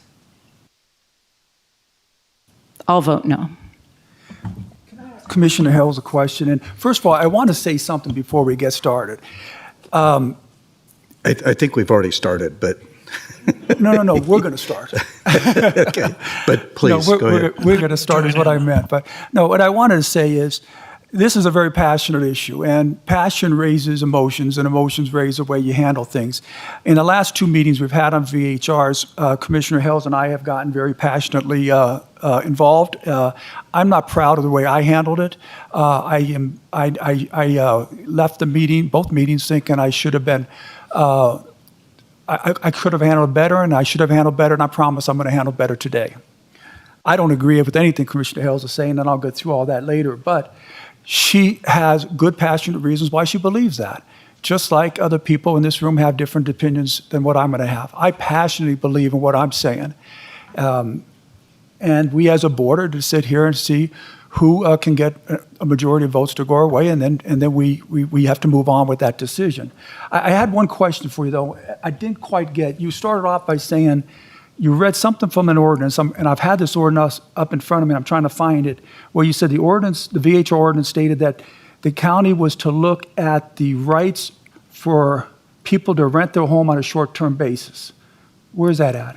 I'll vote no. Commissioner Hill's a question. And first of all, I want to say something before we get started. I think we've already started, but. No, we're going to start. Okay, but please, no, go ahead. We're going to start is what I meant. But no, what I wanted to say is, this is a very passionate issue, and passion raises emotions, and emotions raise the way you handle things. In the last 2 meetings we've had on VHRs, Commissioner Hills and I have gotten very passionately involved. I'm not proud of the way I handled it. I left the meeting, both meetings, thinking I should have been. I could have handled it better, and I should have handled better, and I promise I'm going to handle better today. I don't agree with anything Commissioner Hills is saying, and I'll go through all that later, but she has good, passionate reasons why she believes that. Just like other people in this room have different opinions than what I'm going to have. I passionately believe in what I'm saying. And we as a board are to sit here and see who can get a majority of votes to go our way, and then we have to move on with that decision. I had one question for you, though. I didn't quite get. You started off by saying you read something from an ordinance, and I've had this ordinance up in front of me, and I'm trying to find it, where you said the ordinance, the VHR ordinance stated that the county was to look at the rights for people to rent their home on a short-term basis. Where's that at?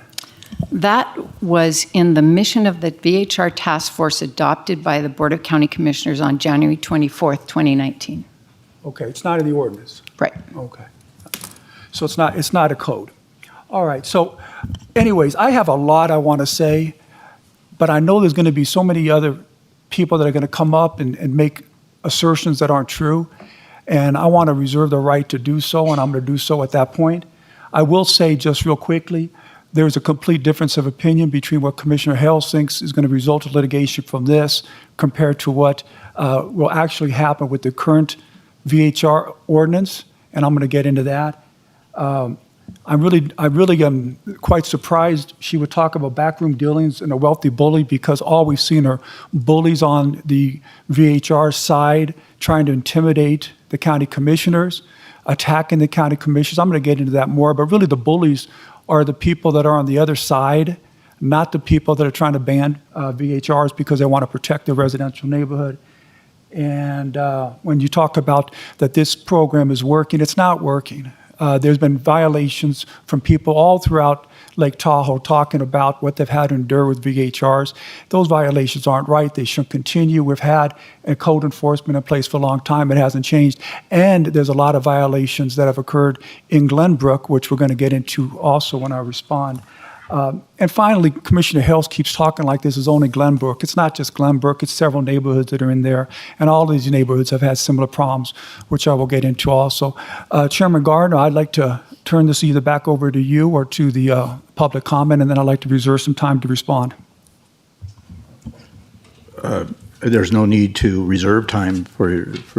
That was in the mission of the VHR task force adopted by the Board of County Commissioners on January 24th, 2019. Okay, it's not in the ordinance. Right. Okay. So it's not a code. All right, so anyways, I have a lot I want to say, but I know there's going to be so many other people that are going to come up and make assertions that aren't true, and I want to reserve the right to do so, and I'm going to do so at that point. I will say just real quickly, there's a complete difference of opinion between what Commissioner Hales thinks is going to result in litigation from this compared to what will actually happen with the current VHR ordinance, and I'm going to get into that. I really am quite surprised she would talk about backroom dealings and a wealthy bully, because all we've seen are bullies on the VHR side trying to intimidate the county commissioners, attacking the county commissioners. I'm going to get into that more, but really the bullies are the people that are on the other side, not the people that are trying to ban VHRs because they want to protect their residential neighborhood. And when you talk about that this program is working, it's not working. There's been violations from people all throughout Lake Tahoe talking about what they've had to endure with VHRs. Those violations aren't right. They shouldn't continue. We've had a code enforcement in place for a long time. It hasn't changed. And there's a lot of violations that have occurred in Glenbrook, which we're going to get into also when I respond. And finally, Commissioner Hales keeps talking like this is only Glenbrook. It's not just Glenbrook. It's several neighborhoods that are in there. And all these neighborhoods have had similar problems, which I will get into also. Chairman Gardner, I'd like to turn this either back over to you or to the public comment, and then I'd like to reserve some time to respond. There's no need to reserve time for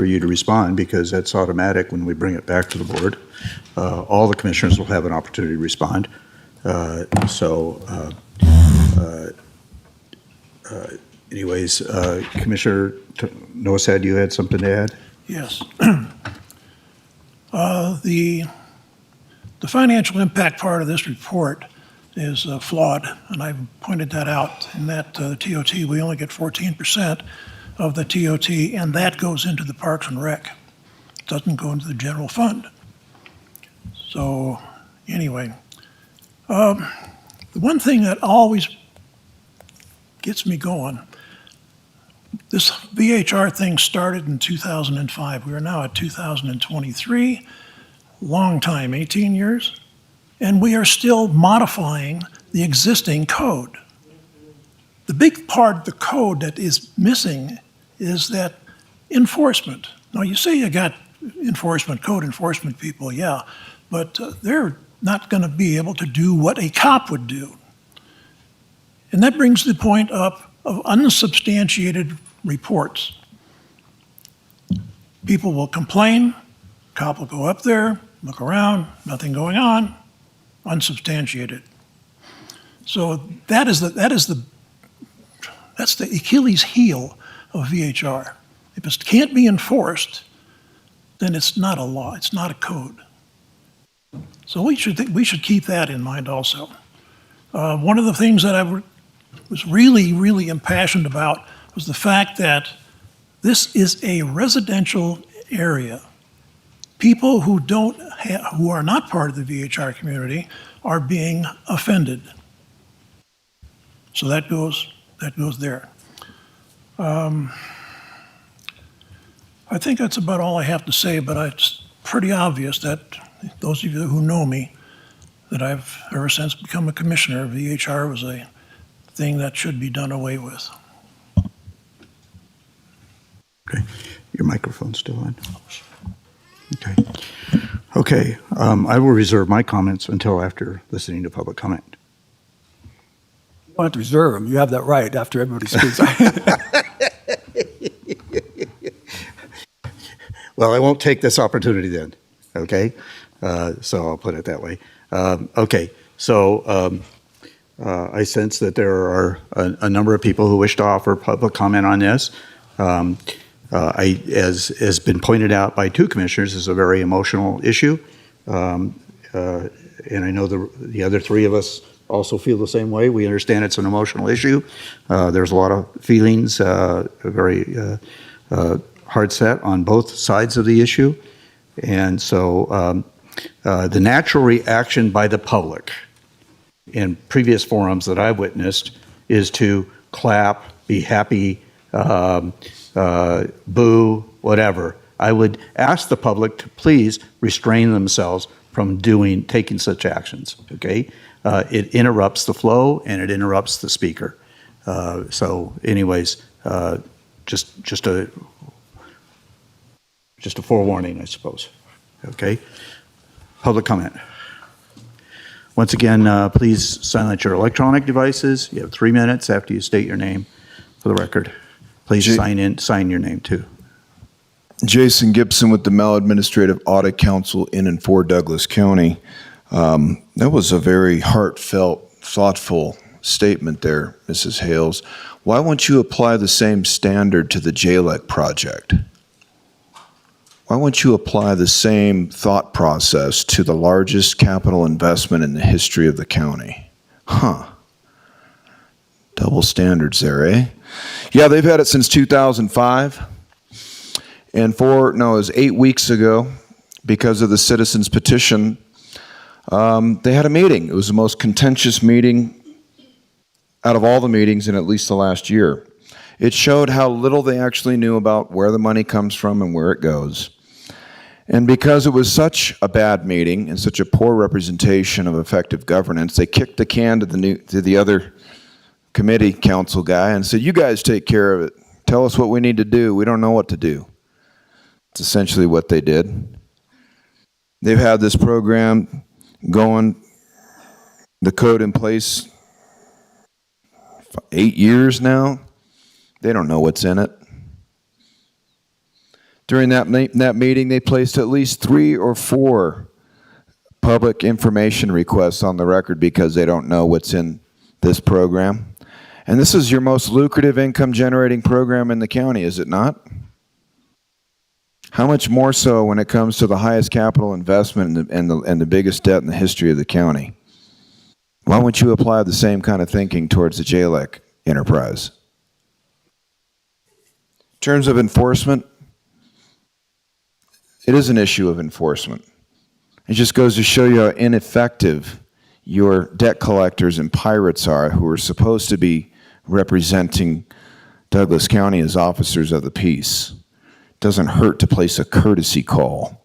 you to respond, because that's automatic when we bring it back to the board. All the commissioners will have an opportunity to respond. Anyways, Commissioner Noasad, you had something to add? Yes. The financial impact part of this report is flawed, and I've pointed that out, in that the TOT, we only get 14% of the TOT, and that goes into the Parks and Rec. It doesn't go into the general fund. So, anyway, the one thing that always gets me going, this VHR thing started in 2005. We are now at 2023, long time, 18 years, and we are still modifying the existing code. The big part of the code that is missing is that enforcement. Now, you say you got code enforcement people, yeah, but they're not going to be able to do what a cop would do. And that brings the point up of unsubstantiated reports. People will complain, cop will go up there, look around, nothing going on, unsubstantiated. So that's the Achilles heel of VHR. If it can't be enforced, then it's not a law, it's not a code. So we should keep that in mind also. One of the things that I was really, really impassioned about was the fact that this is a residential area. People who are not part of the VHR community are being offended. So that goes there. I think that's about all I have to say, but it's pretty obvious that those of you who know me, that I've ever since become a commissioner, VHR was a thing that should be done away with. Okay, your microphone's still on. Okay. Okay, I will reserve my comments until after listening to public comment. You don't have to reserve them. You have that right after everybody speaks. Well, I won't take this opportunity then, okay? So I'll put it that way. Okay, so I sense that there are a number of people who wish to offer public comment on this. As has been pointed out by two commissioners, this is a very emotional issue. And I know the other three of us also feel the same way. We understand it's an emotional issue. There's a lot of feelings, very hard set on both sides of the issue. And so the natural reaction by the public in previous forums that I've witnessed is to clap, be happy, boo, whatever. I would ask the public to please restrain themselves from taking such actions, okay? It interrupts the flow and it interrupts the speaker. So anyways, just a forewarning, I suppose, okay? Public comment. Once again, please silence your electronic devices. You have 3 minutes after you state your name for the record. Please sign your name too. Jason Gibson with the Maladministrative Audit Council in and for Douglas County. That was a very heartfelt, thoughtful statement there, Mrs. Hales. Why won't you apply the same standard to the JLEC project? Why won't you apply the same thought process to the largest capital investment in the history of the county? Huh. Double standards there, eh? Yeah, they've had it since 2005. And it was 8 weeks ago, because of the citizens' petition, they had a meeting. It was the most contentious meeting out of all the meetings in at least the last year. It showed how little they actually knew about where the money comes from and where it goes. And because it was such a bad meeting and such a poor representation of effective governance, they kicked the can to the other committee council guy and said, "You guys take care of it. Tell us what we need to do. We don't know what to do." It's essentially what they did. They've had this program going, the code in place, 8 years now. They don't know what's in it. During that meeting, they placed at least 3 or 4 public information requests on the record because they don't know what's in this program. And this is your most lucrative income-generating program in the county, is it not? How much more so when it comes to the highest capital investment and the biggest debt in the history of the county? Why won't you apply the same kind of thinking towards the JLEC enterprise? In terms of enforcement, it is an issue of enforcement. It just goes to show you how ineffective your debt collectors and pirates are, who are supposed to be representing Douglas County as officers of the peace. Doesn't hurt to place a courtesy call.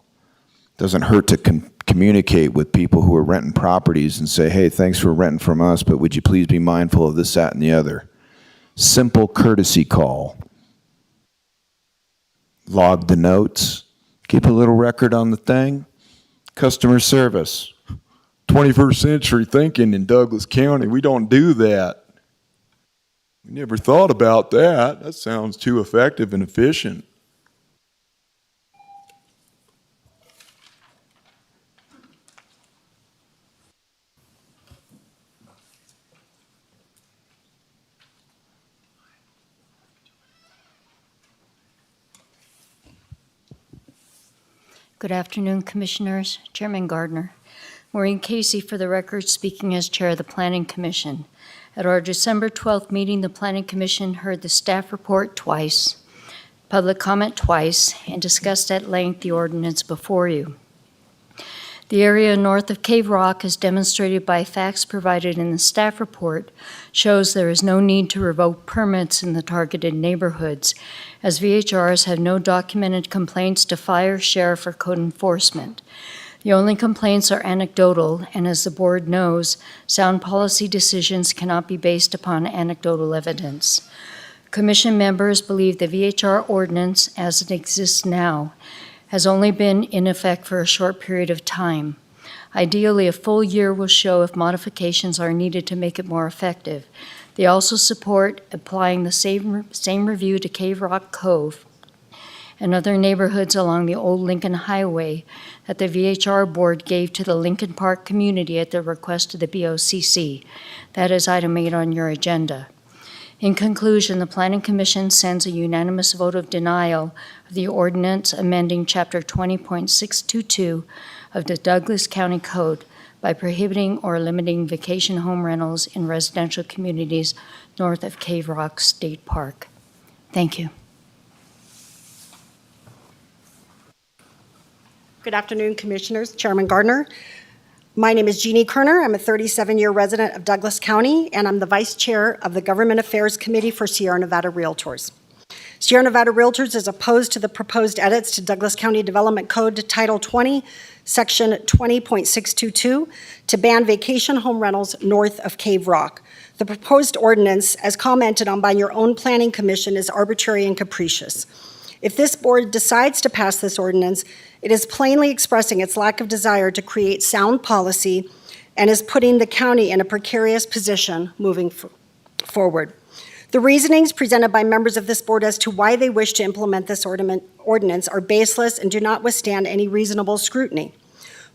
Doesn't hurt to communicate with people who are renting properties and say, hey, thanks for renting from us, but would you please be mindful of this, that, and the other. Simple courtesy call. Log the notes. Keep a little record on the thing. Customer service. 21st century thinking in Douglas County. We don't do that. We never thought about that. That sounds too effective and efficient. Good afternoon, Commissioners. Chairman Gardner. Maureen Casey, for the record, speaking as Chair of the Planning Commission. At our December 12th meeting, the Planning Commission heard the staff report twice, public comment twice, and discussed at length the ordinance before you. The area north of Cave Rock, as demonstrated by facts provided in the staff report, shows there is no need to revoke permits in the targeted neighborhoods, as VHRs have no documented complaints to fire, sheriff, or code enforcement. The only complaints are anecdotal, and as the board knows, sound policy decisions cannot be based upon anecdotal evidence. Commission members believe the VHR ordinance, as it exists now, has only been in effect for a short period of time. Ideally, a full year will show if modifications are needed to make it more effective. They also support applying the same review to Cave Rock Cove and other neighborhoods along the old Lincoln Highway that the VHR board gave to the Lincoln Park community at the request of the BOCC. That is item 8 on your agenda. In conclusion, the Planning Commission sends a unanimous vote of denial of the ordinance amending Chapter 20.622 of the Douglas County Code by prohibiting or limiting vacation home rentals in residential communities north of Cave Rock State Park. Thank you. Good afternoon, Commissioners. Chairman Gardner. My name is Jeannie Kerner. I'm a 37-year resident of Douglas County, and I'm the Vice Chair of the Government Affairs Committee for Sierra Nevada Realtors. Sierra Nevada Realtors is opposed to the proposed edits to Douglas County Development Code Title 20, Section 20.622, to ban vacation home rentals north of Cave Rock. The proposed ordinance, as commented on by your own Planning Commission, is arbitrary and capricious. If this board decides to pass this ordinance, it is plainly expressing its lack of desire to create sound policy and is putting the county in a precarious position moving forward. The reasonings presented by members of this board as to why they wish to implement this ordinance are baseless and do not withstand any reasonable scrutiny.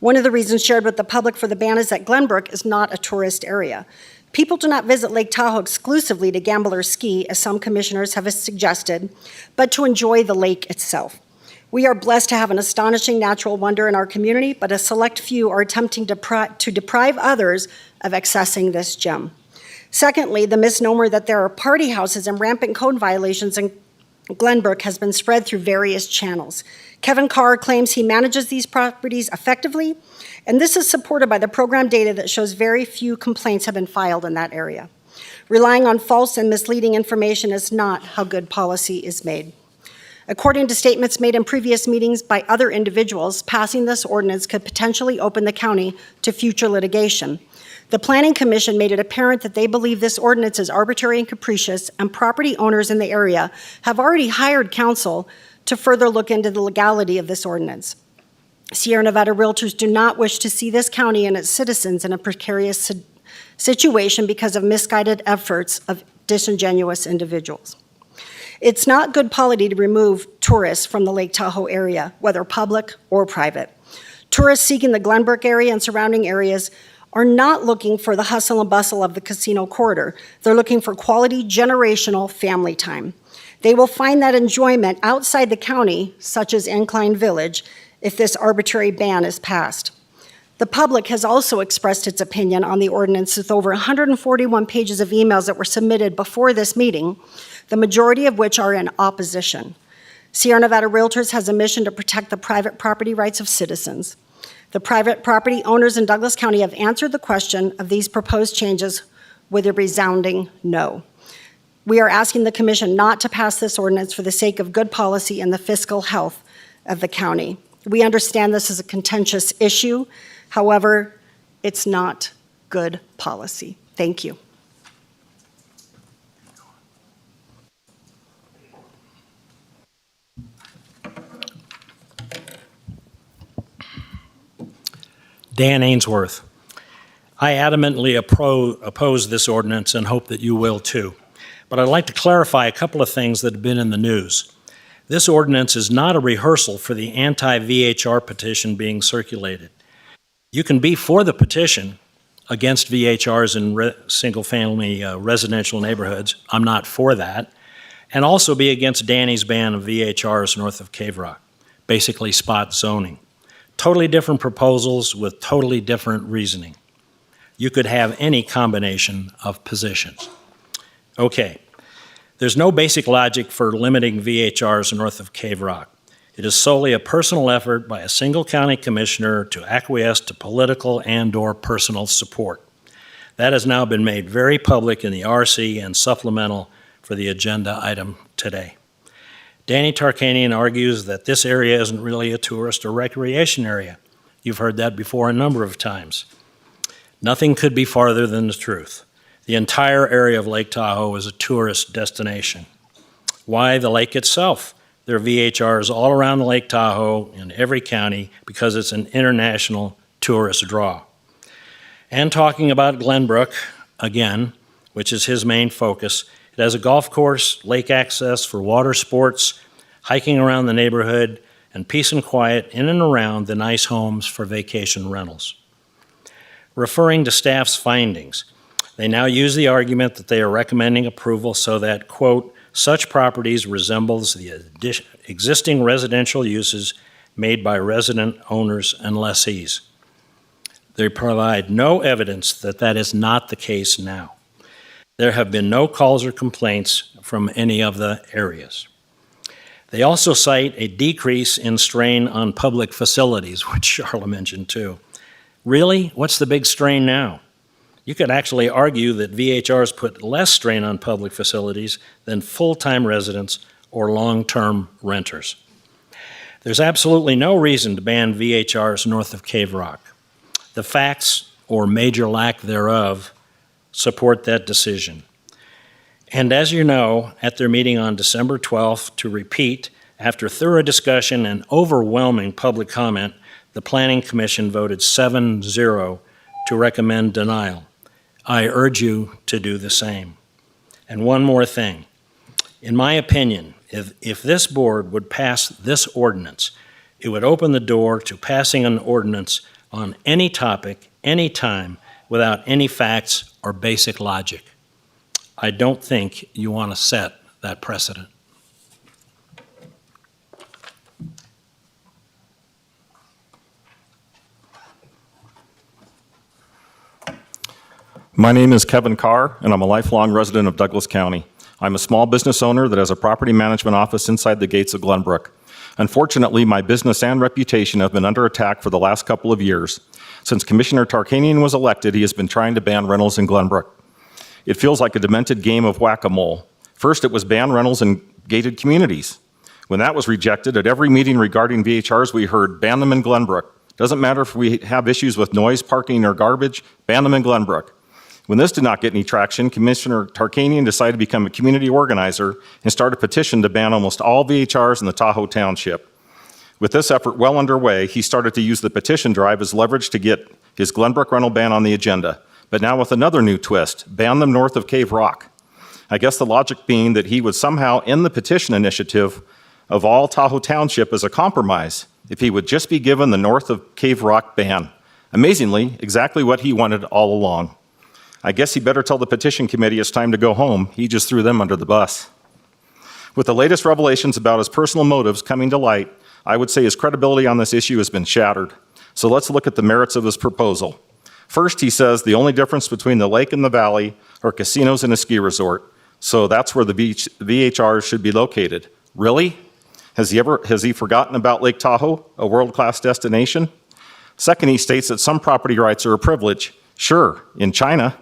One of the reasons shared with the public for the ban is that Glenbrook is not a tourist area. People do not visit Lake Tahoe exclusively to gamble or ski, as some commissioners have suggested, but to enjoy the lake itself. We are blessed to have an astonishing natural wonder in our community, but a select few are attempting to deprive others of accessing this gem. Secondly, the misnomer that there are party houses and rampant code violations in Glenbrook has been spread through various channels. Kevin Carr claims he manages these properties effectively, and this is supported by the program data that shows very few complaints have been filed in that area. Relying on false and misleading information is not how good policy is made. According to statements made in previous meetings by other individuals, passing this ordinance could potentially open the county to future litigation. The Planning Commission made it apparent that they believe this ordinance is arbitrary and capricious, and property owners in the area have already hired counsel to further look into the legality of this ordinance. Sierra Nevada Realtors do not wish to see this county and its citizens in a precarious situation because of misguided efforts of disingenuous individuals. It's not good policy to remove tourists from the Lake Tahoe area, whether public or private. Tourists seeking the Glenbrook area and surrounding areas are not looking for the hustle and bustle of the casino corridor. They're looking for quality, generational family time. They will find that enjoyment outside the county, such as Incline Village, if this arbitrary ban is passed. The public has also expressed its opinion on the ordinance with over 141 pages of emails that were submitted before this meeting, the majority of which are in opposition. Sierra Nevada Realtors has a mission to protect the private property rights of citizens. The private property owners in Douglas County have answered the question of these proposed changes with a resounding no. We are asking the commission not to pass this ordinance for the sake of good policy and the fiscal health of the county. We understand this is a contentious issue. However, it's not good policy. Thank you. Dan Ainsworth. I adamantly oppose this ordinance and hope that you will too. But I'd like to clarify a couple of things that have been in the news. This ordinance is not a rehearsal for the anti-VHR petition being circulated. You can be for the petition against VHRs in single-family residential neighborhoods. I'm not for that. And also be against Danny's ban of VHRs north of Cave Rock, basically spot zoning. Totally different proposals with totally different reasoning. You could have any combination of positions. Okay, there's no basic logic for limiting VHRs north of Cave Rock. It is solely a personal effort by a single county commissioner to acquiesce to political and/or personal support. That has now been made very public in the RC and supplemental for the agenda item today. Danny Tarkanian argues that this area isn't really a tourist or recreation area. You've heard that before a number of times. Nothing could be farther than the truth. The entire area of Lake Tahoe is a tourist destination. Why the lake itself? There are VHRs all around the Lake Tahoe in every county because it's an international tourist draw. And talking about Glenbrook, again, which is his main focus, it has a golf course, lake access for water sports, hiking around the neighborhood, and peace and quiet in and around the nice homes for vacation rentals. Referring to staff's findings, they now use the argument that they are recommending approval so that, quote, such properties resembles the existing residential uses made by resident owners and lessees. They provide no evidence that that is not the case now. There have been no calls or complaints from any of the areas. They also cite a decrease in strain on public facilities, which Charla mentioned too. Really? What's the big strain now? You could actually argue that VHRs put less strain on public facilities than full-time residents or long-term renters. There's absolutely no reason to ban VHRs north of Cave Rock. The facts, or major lack thereof, support that decision. And as you know, at their meeting on December 12th, to repeat, after thorough discussion and overwhelming public comment, the Planning Commission voted 7-0 to recommend denial. I urge you to do the same. And one more thing. In my opinion, if this board would pass this ordinance, it would open the door to passing an ordinance on any topic, anytime, without any facts or basic logic. I don't think you want to set that precedent. My name is Kevin Carr, and I'm a lifelong resident of Douglas County. I'm a small business owner that has a property management office inside the gates of Glenbrook. Unfortunately, my business and reputation have been under attack for the last couple of years. Since Commissioner Tarkanian was elected, he has been trying to ban rentals in Glenbrook. It feels like a demented game of whack-a-mole. First, it was ban rentals in gated communities. When that was rejected, at every meeting regarding VHRs, we heard, ban them in Glenbrook. Doesn't matter if we have issues with noise, parking, or garbage, ban them in Glenbrook. When this did not get any traction, Commissioner Tarkanian decided to become a community organizer and start a petition to ban almost all VHRs in the Tahoe Township. With this effort well underway, he started to use the petition drive as leverage to get his Glenbrook rental ban on the agenda, but now with another new twist, ban them north of Cave Rock. I guess the logic being that he would somehow end the petition initiative of all Tahoe Township as a compromise if he would just be given the north of Cave Rock ban. Amazingly, exactly what he wanted all along. I guess he better tell the petition committee it's time to go home. He just threw them under the bus. With the latest revelations about his personal motives coming to light, I would say his credibility on this issue has been shattered. So let's look at the merits of his proposal. First, he says the only difference between the lake and the valley are casinos and a ski resort. So that's where the VHRs should be located. Really? Has he forgotten about Lake Tahoe, a world-class destination? Second, he states that some property rights are a privilege. Sure, in China.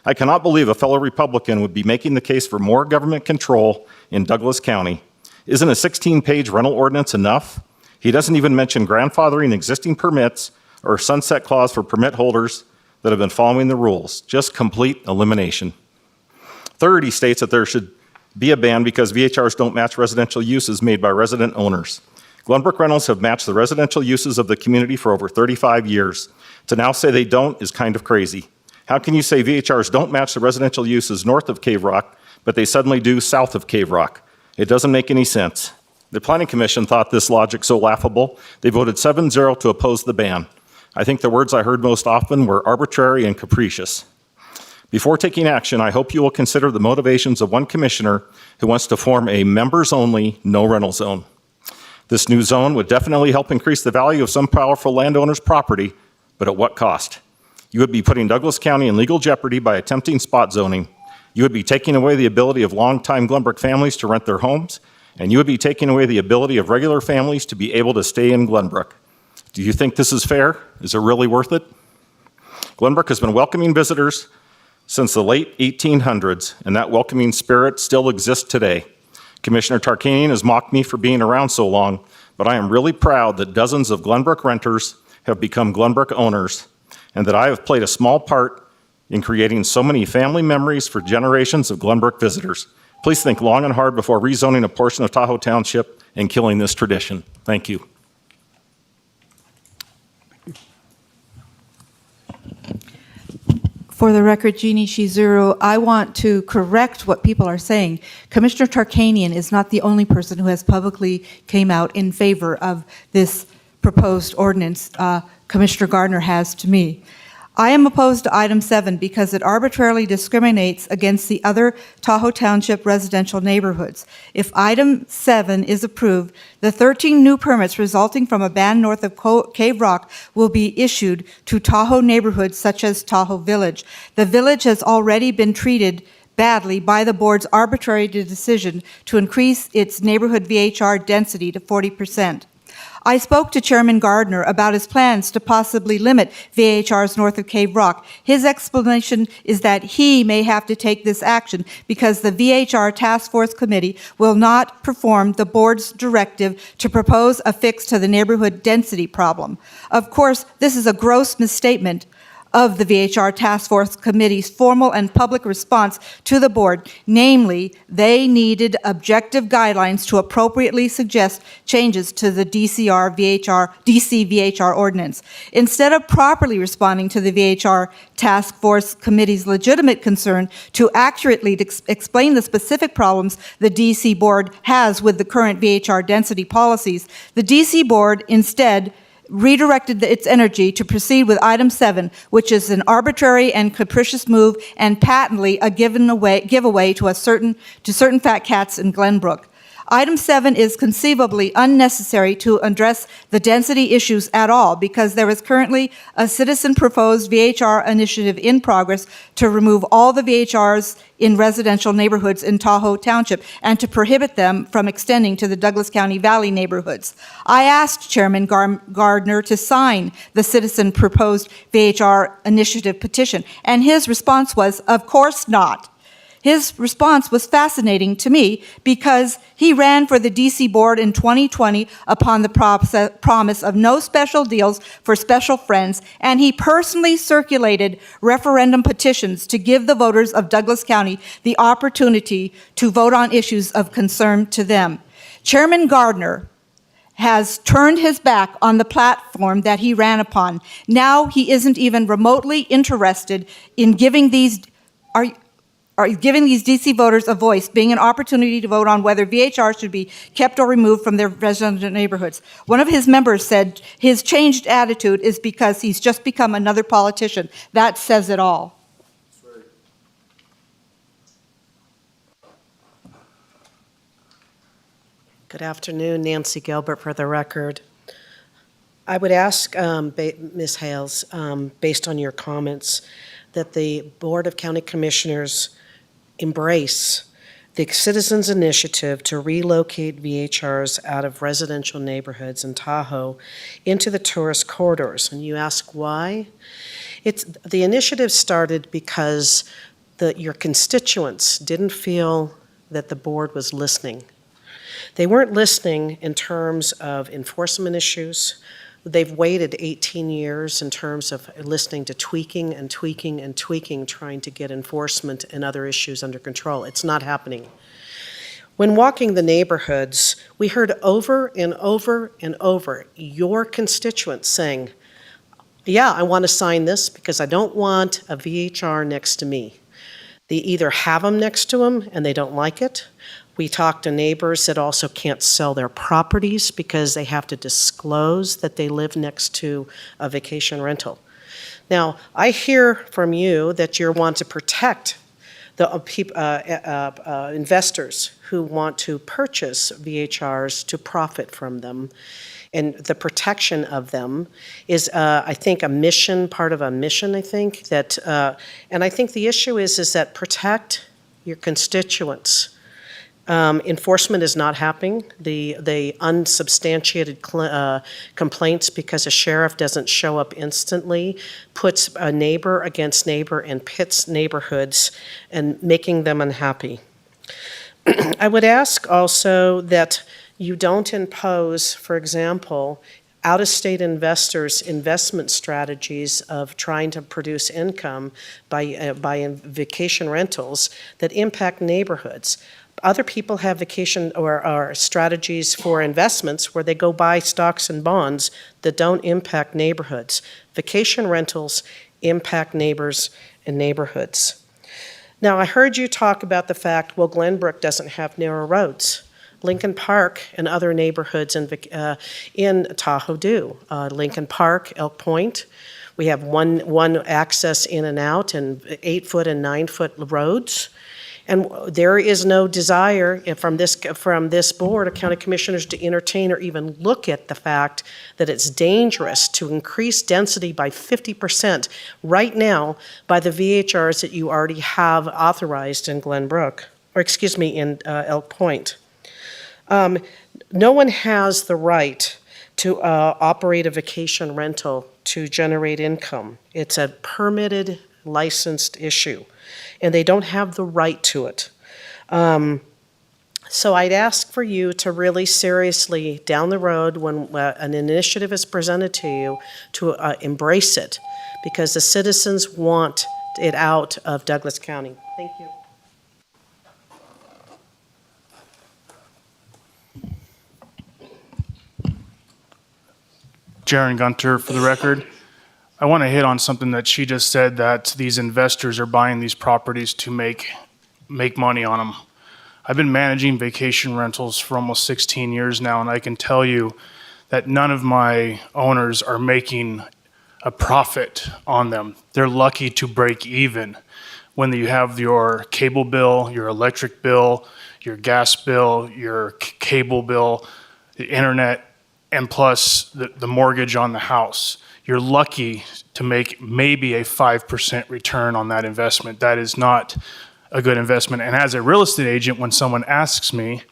I cannot believe a fellow Republican would be making the case for more government control in Douglas County. Isn't a 16-page rental ordinance enough? He doesn't even mention grandfathering existing permits or sunset clause for permit holders that have been following the rules. Just complete elimination. Third, he states that there should be a ban because VHRs don't match residential uses made by resident owners. Glenbrook rentals have matched the residential uses of the community for over 35 years. To now say they don't is kind of crazy. How can you say VHRs don't match the residential uses north of Cave Rock, but they suddenly do south of Cave Rock? It doesn't make any sense. The Planning Commission thought this logic so laughable, they voted 7-0 to oppose the ban. I think the words I heard most often were arbitrary and capricious. Before taking action, I hope you will consider the motivations of one commissioner who wants to form a members-only, no-rental zone. This new zone would definitely help increase the value of some powerful landowners' property, but at what cost? You would be putting Douglas County in legal jeopardy by attempting spot zoning. You would be taking away the ability of longtime Glenbrook families to rent their homes, and you would be taking away the ability of regular families to be able to stay in Glenbrook. Do you think this is fair? Is it really worth it? Glenbrook has been welcoming visitors since the late 1800s, and that welcoming spirit still exists today. Commissioner Tarkanian has mocked me for being around so long, but I am really proud that dozens of Glenbrook renters have become Glenbrook owners, and that I have played a small part in creating so many family memories for generations of Glenbrook visitors. Please think long and hard before rezoning a portion of Tahoe Township and killing this tradition. Thank you. For the record, Jeannie Shizuru, I want to correct what people are saying. Commissioner Tarkanian is not the only person who has publicly came out in favor of this proposed ordinance. Commissioner Gardner has to me. I am opposed to item 7 because it arbitrarily discriminates against the other Tahoe Township residential neighborhoods. If item 7 is approved, the 13 new permits resulting from a ban north of Cave Rock will be issued to Tahoe neighborhoods such as Tahoe Village. The village has already been treated badly by the board's arbitrary decision to increase its neighborhood VHR density to 40%. I spoke to Chairman Gardner about his plans to possibly limit VHRs north of Cave Rock. His explanation is that he may have to take this action because the VHR Task Force Committee will not perform the board's directive to propose a fix to the neighborhood density problem. Of course, this is a gross misstatement of the VHR Task Force Committee's formal and public response to the board, namely, they needed objective guidelines to appropriately suggest changes to the DC VHR ordinance. Instead of properly responding to the VHR Task Force Committee's legitimate concern to accurately explain the specific problems the DC board has with the current VHR density policies, the DC board instead redirected its energy to proceed with item 7, which is an arbitrary and capricious move and patently a giveaway to certain fat cats in Glenbrook. Item 7 is conceivably unnecessary to address the density issues at all because there is currently a citizen-proposed VHR initiative in progress to remove all the VHRs in residential neighborhoods in Tahoe Township and to prohibit them from extending to the Douglas County Valley neighborhoods. I asked Chairman Gardner to sign the citizen-proposed VHR initiative petition, and his response was, of course not. His response was fascinating to me because he ran for the DC board in 2020 upon the promise of no special deals for special friends, and he personally circulated referendum petitions to give the voters of Douglas County the opportunity to vote on issues of concern to them. Chairman Gardner has turned his back on the platform that he ran upon. Now he isn't even remotely interested in giving these DC voters a voice, being an opportunity to vote on whether VHR should be kept or removed from their residential neighborhoods. One of his members said his changed attitude is because he's just become another politician. That says it all. Good afternoon, Nancy Gilbert for the record. I would ask Ms. Hales, based on your comments, that the Board of County Commissioners embrace the citizens' initiative to relocate VHRs out of residential neighborhoods in Tahoe into the tourist corridors. And you ask why? The initiative started because your constituents didn't feel that the board was listening. They weren't listening in terms of enforcement issues. They've waited 18 years in terms of listening to tweaking and tweaking and tweaking, trying to get enforcement and other issues under control. It's not happening. When walking the neighborhoods, we heard over and over and over your constituents saying, yeah, I want to sign this because I don't want a VHR next to me. They either have them next to them and they don't like it. We talk to neighbors that also can't sell their properties because they have to disclose that they live next to a vacation rental. Now, I hear from you that you want to protect the investors who want to purchase VHRs to profit from them. And the protection of them is, I think, part of a mission, I think. And I think the issue is that protect your constituents. Enforcement is not happening. The unsubstantiated complaints because a sheriff doesn't show up instantly puts a neighbor against neighbor and pits neighborhoods and making them unhappy. I would ask also that you don't impose, for example, out-of-state investors' investment strategies of trying to produce income by vacation rentals that impact neighborhoods. Other people have vacation or strategies for investments where they go buy stocks and bonds that don't impact neighborhoods. Vacation rentals impact neighbors and neighborhoods. Now, I heard you talk about the fact, well, Glenbrook doesn't have narrow roads. Lincoln Park and other neighborhoods in Tahoe do. Lincoln Park, Elk Point, we have one access in and out and 8-foot and 9-foot roads. And there is no desire from this board of county commissioners to entertain or even look at the fact that it's dangerous to increase density by 50% right now by the VHRs that you already have authorized in Glenbrook, in Elk Point. No one has the right to operate a vacation rental to generate income. It's a permitted, licensed issue, and they don't have the right to it. So I'd ask for you to really seriously, down the road, when an initiative is presented to you, to embrace it, because the citizens want it out of Douglas County. Thank you. Jaron Gunter, for the record. I want to hit on something that she just said, that these investors are buying these properties to make money on them. I've been managing vacation rentals for almost 16 years now, and I can tell you that none of my owners are making a profit on them. They're lucky to break even when you have your cable bill, your electric bill, your gas bill, your cable bill, the internet, and plus the mortgage on the house. You're lucky to make maybe a 5% return on that investment. That is not a good investment. And as a real estate agent, when someone asks me,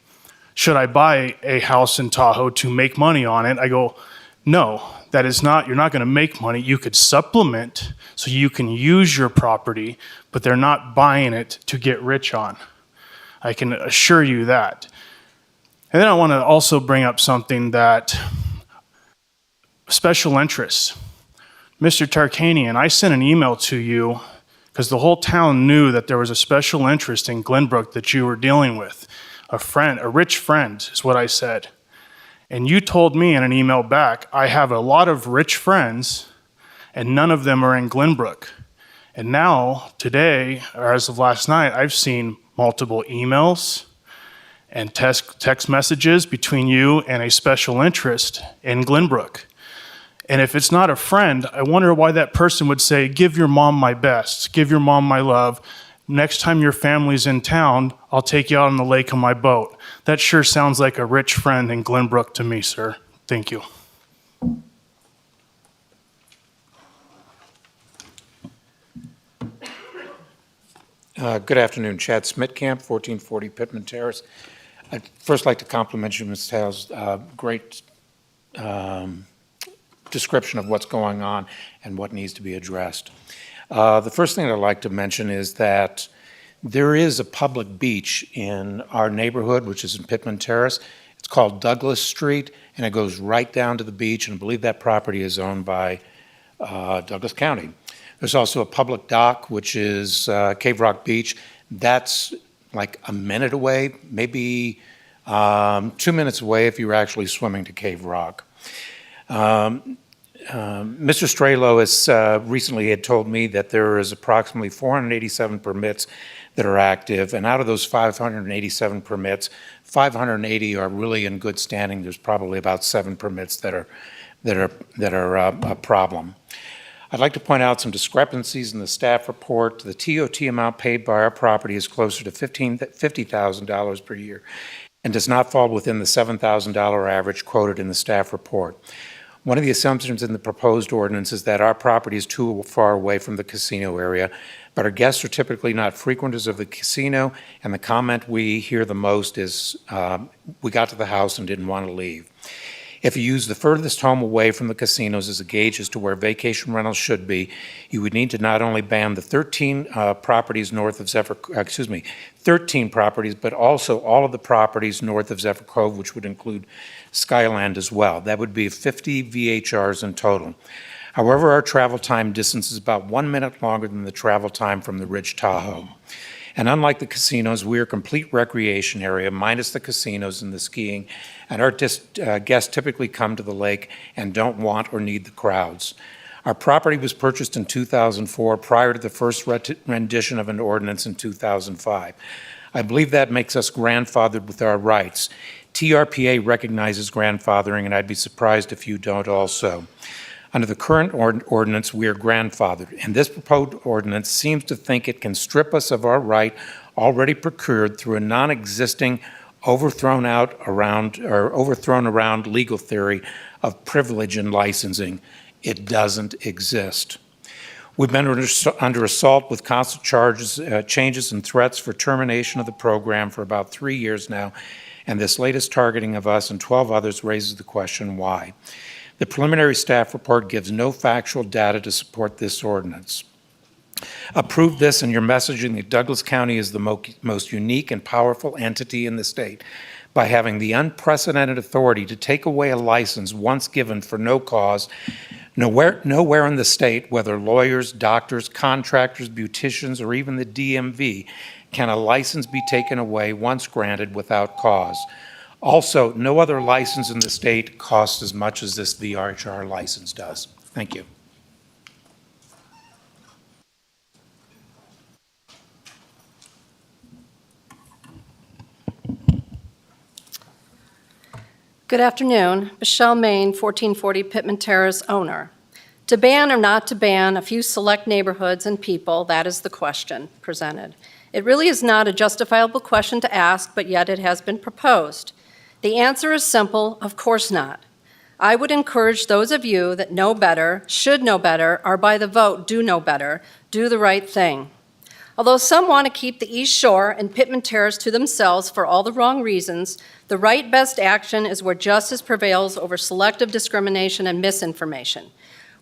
should I buy a house in Tahoe to make money on it? I go, no, that is not, you're not gonna make money. You could supplement so you can use your property, but they're not buying it to get rich on. I can assure you that. And then I want to also bring up something that special interests. Mr. Tarkanian, I sent an email to you because the whole town knew that there was a special interest in Glenbrook that you were dealing with. A rich friend is what I said. And you told me in an email back, I have a lot of rich friends and none of them are in Glenbrook. And now, today, or as of last night, I've seen multiple emails and text messages between you and a special interest in Glenbrook. And if it's not a friend, I wonder why that person would say, give your mom my best, give your mom my love. Next time your family's in town, I'll take you out on the lake on my boat. That sure sounds like a rich friend in Glenbrook to me, sir. Thank you. Good afternoon, Chad Smitkamp, 1440 Pittman Terrace. I'd first like to compliment you, Ms. Tales. Great description of what's going on and what needs to be addressed. The first thing I'd like to mention is that there is a public beach in our neighborhood, which is in Pittman Terrace. It's called Douglas Street, and it goes right down to the beach, and I believe that property is owned by Douglas County. There's also a public dock, which is Cave Rock Beach. That's like a minute away, maybe 2 minutes away if you're actually swimming to Cave Rock. Mr. Strelo has recently had told me that there is approximately 487 permits that are active, and out of those 587 permits, 580 are really in good standing. There's probably about 7 permits that are a problem. I'd like to point out some discrepancies in the staff report. The TOT amount paid by our property is closer to $50,000 per year and does not fall within the $7,000 average quoted in the staff report. One of the assumptions in the proposed ordinance is that our property is too far away from the casino area, but our guests are typically not frequenters of the casino, and the comment we hear the most is, we got to the house and didn't want to leave. If you use the furthest home away from the casinos as a gauge as to where vacation rentals should be, you would need to not only ban the 13 properties north of 13 properties, but also all of the properties north of Zephyr Cove, which would include Skyland as well. That would be 50 VHRs in total. However, our travel time distance is about 1 minute longer than the travel time from the Ridge Tahoe. And unlike the casinos, we are a complete recreation area, minus the casinos and the skiing, and our guests typically come to the lake and don't want or need the crowds. Our property was purchased in 2004 prior to the first rendition of an ordinance in 2005. I believe that makes us grandfathered with our rights. TRPA recognizes grandfathering, and I'd be surprised if you don't also. Under the current ordinance, we are grandfathered, and this proposed ordinance seems to think it can strip us of our right already procured through a non-existing, overthrown around legal theory of privilege in licensing. It doesn't exist. We've been under assault with constant changes and threats for termination of the program for about 3 years now, and this latest targeting of us and 12 others raises the question why. The preliminary staff report gives no factual data to support this ordinance. Approve this and your messaging that Douglas County is the most unique and powerful entity in the state by having the unprecedented authority to take away a license once given for no cause. Nowhere in the state, whether lawyers, doctors, contractors, beauticians, or even the DMV, can a license be taken away once granted without cause. Also, no other license in the state costs as much as this VHR license does. Thank you. Good afternoon. Michelle Main, 1440 Pittman Terrace owner. To ban or not to ban a few select neighborhoods and people, that is the question presented. It really is not a justifiable question to ask, but yet it has been proposed. The answer is simple, of course not. I would encourage those of you that know better, should know better, or by the vote do know better, do the right thing. Although some want to keep the East Shore and Pittman Terrace to themselves for all the wrong reasons, the right best action is where justice prevails over selective discrimination and misinformation.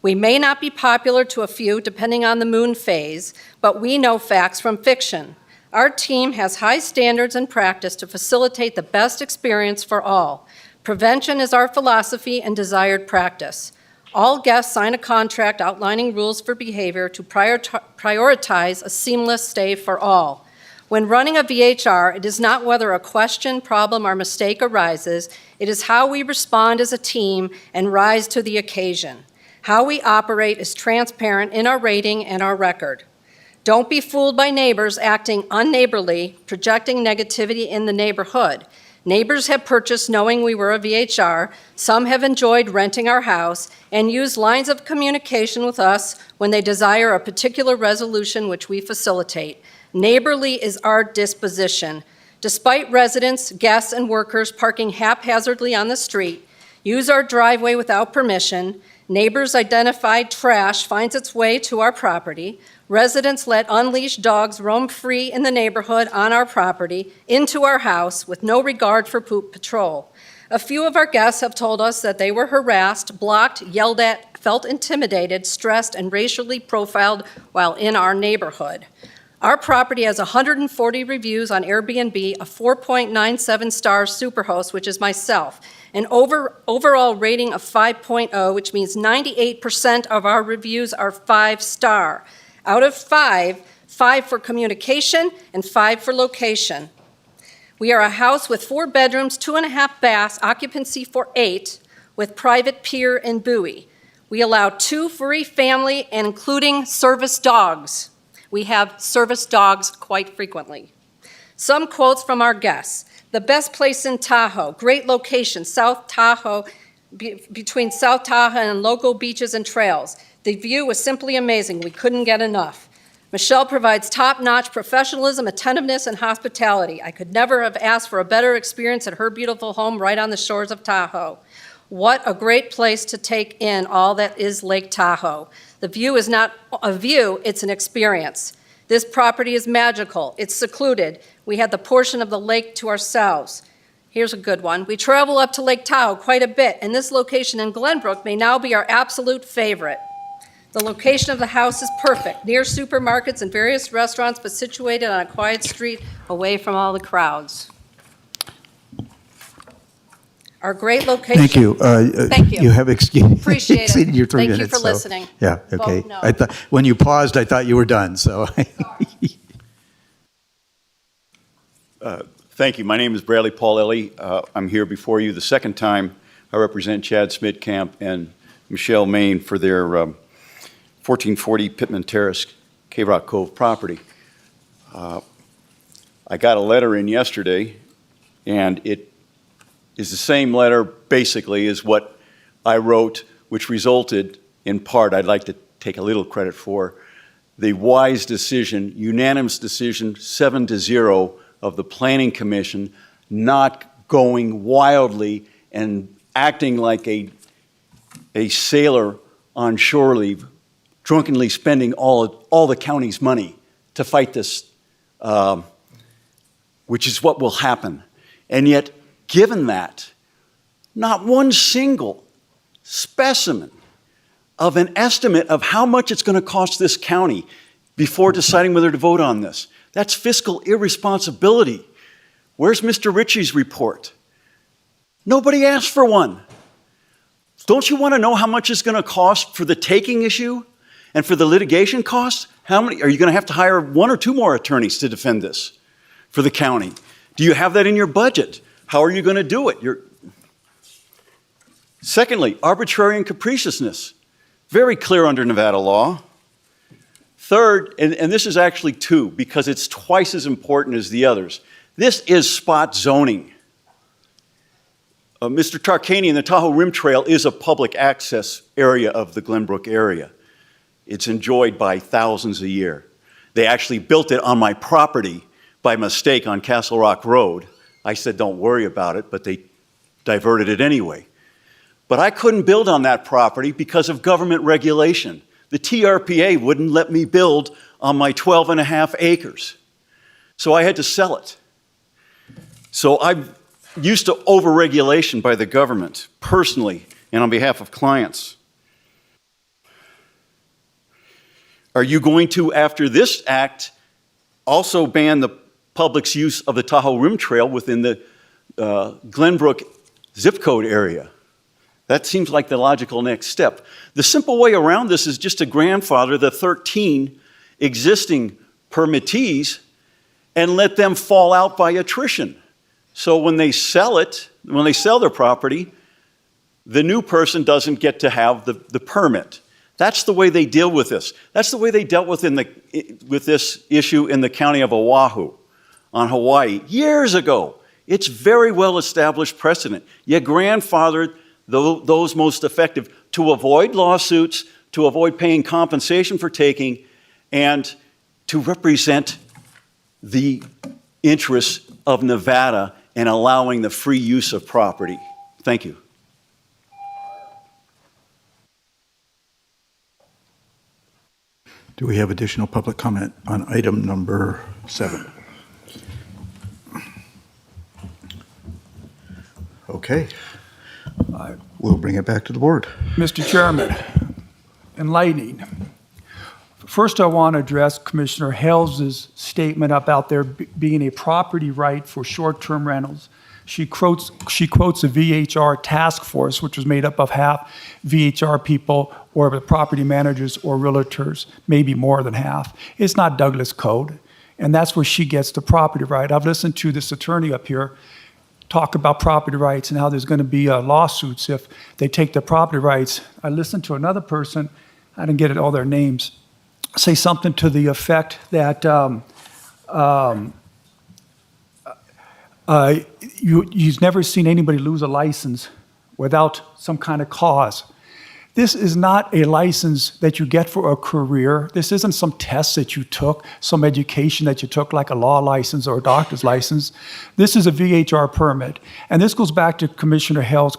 We may not be popular to a few depending on the moon phase, but we know facts from fiction. Our team has high standards and practice to facilitate the best experience for all. Prevention is our philosophy and desired practice. All guests sign a contract outlining rules for behavior to prioritize a seamless stay for all. When running a VHR, it is not whether a question, problem, or mistake arises, it is how we respond as a team and rise to the occasion. How we operate is transparent in our rating and our record. Don't be fooled by neighbors acting unneighborly, projecting negativity in the neighborhood. Neighbors have purchased knowing we were a VHR, some have enjoyed renting our house, and use lines of communication with us when they desire a particular resolution which we facilitate. Neighborly is our disposition. Despite residents, guests, and workers parking haphazardly on the street, use our driveway without permission, Neighbors identified trash finds its way to our property. Residents let unleashed dogs roam free in the neighborhood on our property into our house with no regard for poop patrol. A few of our guests have told us that they were harassed, blocked, yelled at, felt intimidated, stressed, and racially profiled while in our neighborhood. Our property has 140 reviews on Airbnb, a 4.97 star superhost, which is myself, an overall rating of 5.0, which means 98% of our reviews are 5-star. Out of 5, 5 for communication and 5 for location. We are a house with 4 bedrooms, 2.5 baths, occupancy for 8, with private pier and buoy. We allow 2 furry family and including service dogs. We have service dogs quite frequently. Some quotes from our guests. The best place in Tahoe, great location, South Tahoe, between South Tahoe and local beaches and trails. The view was simply amazing. We couldn't get enough. Michelle provides top-notch professionalism, attentiveness, and hospitality. I could never have asked for a better experience at her beautiful home right on the shores of Tahoe. What a great place to take in all that is Lake Tahoe. The view is not a view, it's an experience. This property is magical. It's secluded. We had the portion of the lake to ourselves. Here's a good one. We travel up to Lake Tahoe quite a bit, and this location in Glenbrook may now be our absolute favorite. The location of the house is perfect, near supermarkets and various restaurants, but situated on a quiet street away from all the crowds. Our great location. Thank you. Thank you. You have Appreciate it. exceeded your 3 Thank minutes. you for listening. Yeah, okay. Vote no. I thought, when you paused, I thought you were done, so. Thank you. My name is Bradley Paul Ellie. I'm here before you the second time. I represent Chad Smitkamp and Michelle Main for their 1440 Pittman Terrace, K-Rock Cove property. I got a letter in yesterday, and it is the same letter basically as what I wrote, which resulted in part, I'd like to take a little credit for, the wise decision, unanimous decision, 7-0 of the Planning Commission, not going wildly and acting like a sailor on shore leave, drunkenly spending all the county's money to fight this, which is what will happen. And yet, given that, not one single specimen of an estimate of how much it's going to cost this county before deciding whether to vote on this. That's fiscal irresponsibility. Where's Mr. Ritchie's report? Nobody asked for one. Don't you want to know how much it's going to cost for the taking issue and for the litigation costs? How many are you going to have to hire 1 or 2 more attorneys to defend this for the county? Do you have that in your budget? How are you going to do it? Secondly, arbitrary and capriciousness. Very clear under Nevada law. Third, and this is actually 2 because it's twice as important as the others. This is spot zoning. Mr. Tarkanian, the Tahoe Rim Trail is a public access area of the Glenbrook area. It's enjoyed by thousands a year. They actually built it on my property by mistake on Castle Rock Road. I said, don't worry about it, but they diverted it anyway. But I couldn't build on that property because of government regulation. The TRPA wouldn't let me build on my 12.5 acres. So I had to sell it. So I'm used to overregulation by the government, personally, and on behalf of clients. Are you going to, after this act, also ban the public's use of the Tahoe Rim Trail within the Glenbrook zip code area? That seems like the logical next step. The simple way around this is just to grandfather the 13 existing permittees and let them fall out by attrition. So when they sell it, when they sell their property, the new person doesn't get to have the permit. That's the way they deal with this. That's the way they dealt with this issue in the county of Oahu on Hawaii years ago. It's very well established precedent. You grandfathered those most effective to avoid lawsuits, to avoid paying compensation for taking, and to represent the interests of Nevada and allowing the free use of property. Thank you. Do we have additional public comment on item number 7? Okay. We'll bring it back to the board. Mr. Chairman, enlightening. First, I want to address Commissioner Hales' statement about there being a property right for short-term rentals. She quotes a VHR task force, which was made up of half VHR people or the property managers or realtors, maybe more than half. It's not Douglas Code, and that's where she gets the property right. I've listened to this attorney up here talk about property rights and how there's going to be lawsuits if they take the property rights. I listened to another person, I didn't get all their names, say something to the effect that you've never seen anybody lose a license without some kind of cause. This is not a license that you get for a career. This isn't some test that you took, some education that you took, like a law license or a doctor's license. This is a VHR permit. And this goes back to Commissioner Hales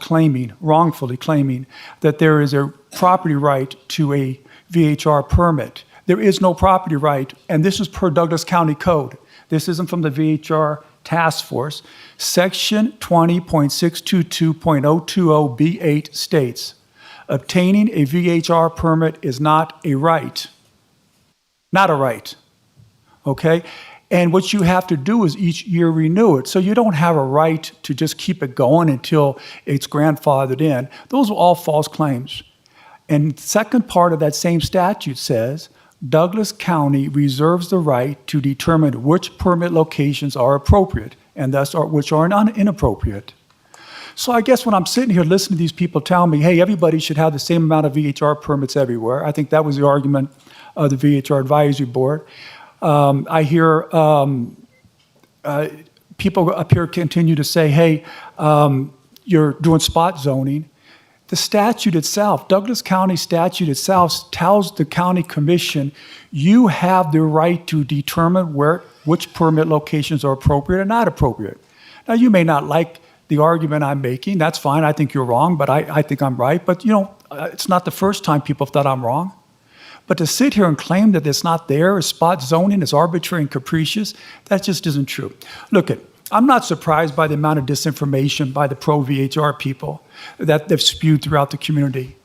wrongfully claiming, that there is a property right to a VHR permit. There is no property right, and this is per Douglas County Code. This isn't from the VHR Task Force. Section 20.622.020B8 states, obtaining a VHR permit is not a right. Not a right, okay? And what you have to do is each year renew it. So you don't have a right to just keep it going until it's grandfathered in. Those are all false claims. And second part of that same statute says, Douglas County reserves the right to determine which permit locations are appropriate and thus which are inappropriate. So I guess when I'm sitting here listening to these people tell me, hey, everybody should have the same amount of VHR permits everywhere. I think that was the argument of the VHR Advisory Board. I hear people up here continue to say, hey, you're doing spot zoning. The statute itself, Douglas County statute itself, tells the county commission, you have the right to determine which permit locations are appropriate or not appropriate. Now, you may not like the argument I'm making. That's fine. I think you're wrong, but I think I'm right. But, it's not the first time people have thought I'm wrong. But to sit here and claim that it's not there, is spot zoning, is arbitrary and capricious, that just isn't true. Look, I'm not surprised by the amount of disinformation by the pro-VHR people that they've spewed throughout the community.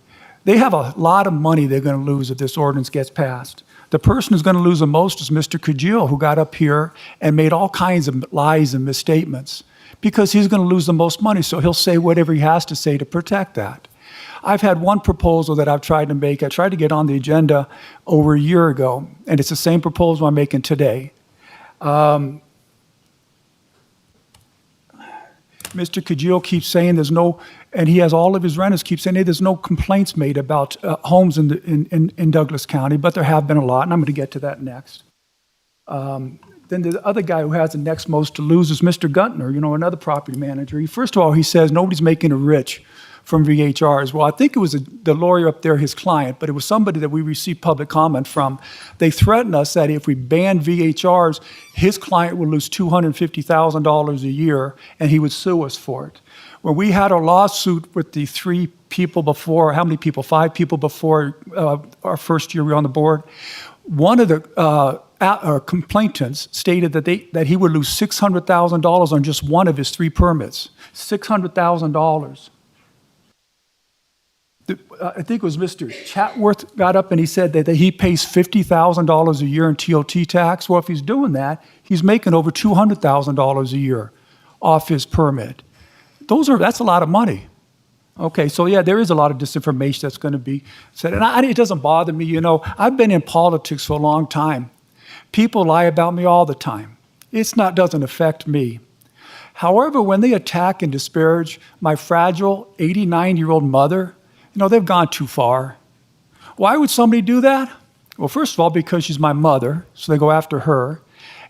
They have a lot of money they're going to lose if this ordinance gets passed. The person who's going to lose the most is Mr. Cagile, who got up here and made all kinds of lies and misstatements, because he's going to lose the most money, so he'll say whatever he has to say to protect that. I've had one proposal that I've tried to make. I tried to get on the agenda over a year ago, and it's the same proposal I'm making today. Mr. Cagile keeps saying there's no, and he has all of his renters keep saying, hey, there's no complaints made about homes in Douglas County, but there have been a lot, and I'm going to get to that next. Then the other guy who has the next most to lose is Mr. Guntner, another property manager. First of all, he says nobody's making it rich from VHRs. Well, I think it was the lawyer up there, his client, but it was somebody that we received public comment from. They threatened us that if we banned VHRs, his client would lose $250,000 a year, and he would sue us for it. When we had a lawsuit with the 3 people before, how many people? 5 people before our first year we were on the board. One of the complainants stated that he would lose $600,000 on just one of his 3 permits. $600,000. I think it was Mr. Chatworth got up and he said that he pays $50,000 a year in TOT tax. Well, if he's doing that, he's making over $200,000 a year off his permit. That's a lot of money. Okay, so yeah, there is a lot of disinformation that's going to be said. And it doesn't bother me. I've been in politics for a long time. People lie about me all the time. Doesn't affect me. However, when they attack and disparage my fragile 89-year-old mother, they've gone too far. Why would somebody do that? Well, first of all, because she's my mother, so they go after her.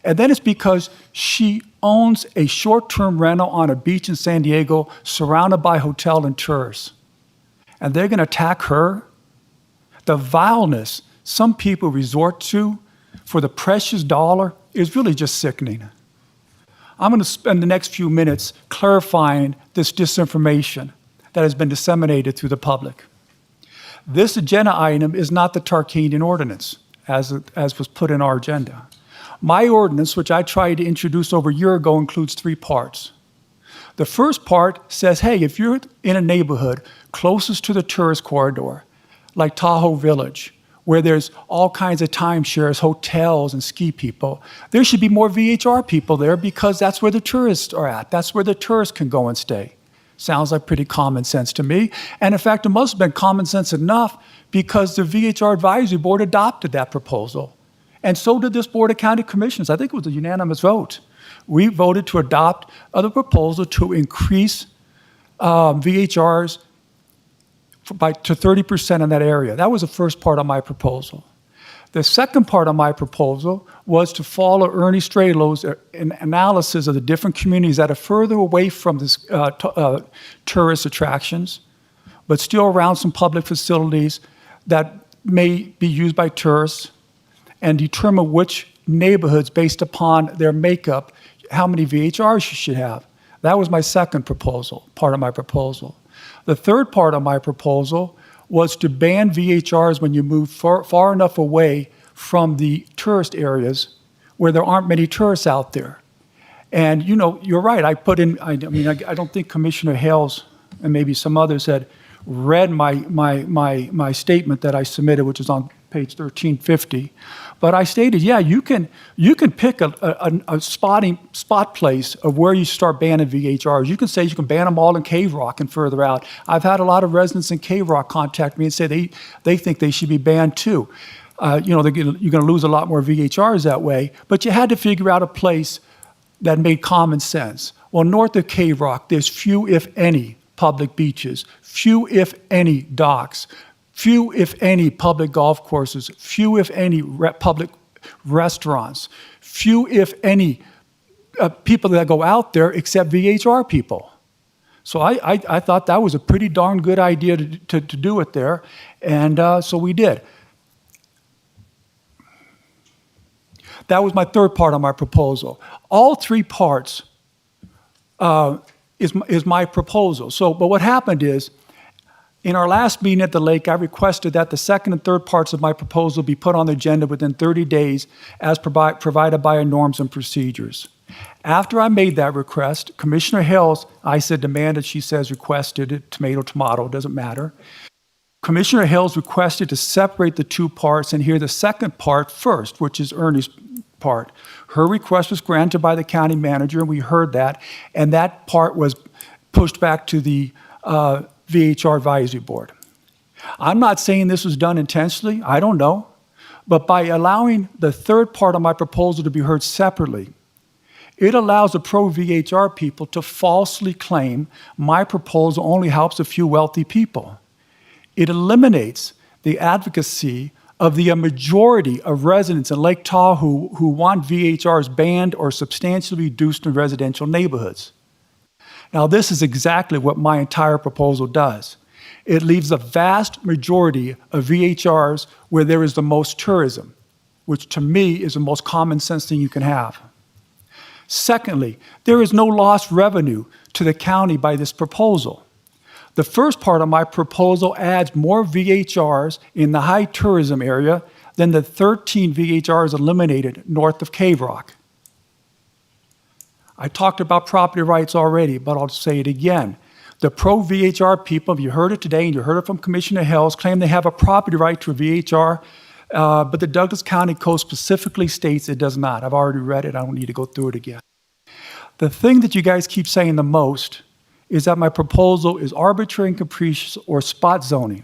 And then it's because she owns a short-term rental on a beach in San Diego surrounded by hotel and tourists. And they're going to attack her? The vileness some people resort to for the precious dollar is really just sickening. I'm going to spend the next few minutes clarifying this disinformation that has been disseminated through the public. This agenda item is not the Tarkanian ordinance. as was put in our agenda. My ordinance, which I tried to introduce over a year ago, includes 3 parts. The first part says, hey, if you're in a neighborhood closest to the tourist corridor, like Tahoe Village, where there's all kinds of timeshares, hotels, and ski people, there should be more VHR people there because that's where the tourists are at. That's where the tourists can go and stay. Sounds like pretty common sense to me. And in fact, it must have been common sense enough because the VHR Advisory Board adopted that proposal. And so did this Board of County Commissioners. I think it was a unanimous vote. We voted to adopt the proposal to increase VHRs to 30% in that area. That was the first part of my proposal. The second part of my proposal was to follow Ernie Strelow's analysis of the different communities that are further away from this, tourist attractions, but still around some public facilities that may be used by tourists, and determine which neighborhoods, based upon their makeup, how many VHRs you should have. That was my second proposal, part of my proposal. The third part of my proposal was to ban VHRs when you move far enough away from the tourist areas where there aren't many tourists out there. And you know, you're right, I don't think Commissioner Hales and maybe some others had read my statement that I submitted, which is on page 1350. But I stated, yeah, you can pick a spot place of where you start banning VHRs. You can say you can ban them all in Cave Rock and further out. I've had a lot of residents in Cave Rock contact me and say they think they should be banned too. You're going to lose a lot more VHRs that way. But you had to figure out a place that made common sense. Well, north of Cave Rock, there's few, if any, public beaches, few, if any, docks, few, if any, public golf courses, few, if any, public restaurants, few, if any, people that go out there except VHR people. So I thought that was a pretty darn good idea to do it there, and so we did. That was my third part of my proposal. All 3 parts is my proposal. But what happened is, in our last meeting at the lake, I requested that the second and third parts of my proposal be put on the agenda within 30 days as provided by our norms and procedures. After I made that request, Commissioner Hales, I said demanded, she says requested, tomato, doesn't matter. Commissioner Hales requested to separate the 2 parts and hear the second part first, which is Ernie's part. Her request was granted by the county manager, and we heard that, and that part was pushed back to the VHR Advisory Board. I'm not saying this was done intentionally, I don't know, but by allowing the third part of my proposal to be heard separately, it allows the pro-VHR people to falsely claim my proposal only helps a few wealthy people. It eliminates the advocacy of the majority of residents in Lake Tahoe who want VHRs banned or substantially reduced in residential neighborhoods. Now, this is exactly what my entire proposal does. It leaves a vast majority of VHRs where there is the most tourism, which to me is the most common sense thing you can have. Secondly, there is no lost revenue to the county by this proposal. The first part of my proposal adds more VHRs in the high tourism area than the 13 VHRs eliminated north of Cave Rock. I talked about property rights already, but I'll say it again. The pro-VHR people, you heard it today and you heard it from Commissioner Hales, claim they have a property right to a VHR, but the Douglas County Code specifically states it does not. I've already read it, I don't need to go through it again. The thing that you guys keep saying the most is that my proposal is arbitrary and capricious or spot zoning.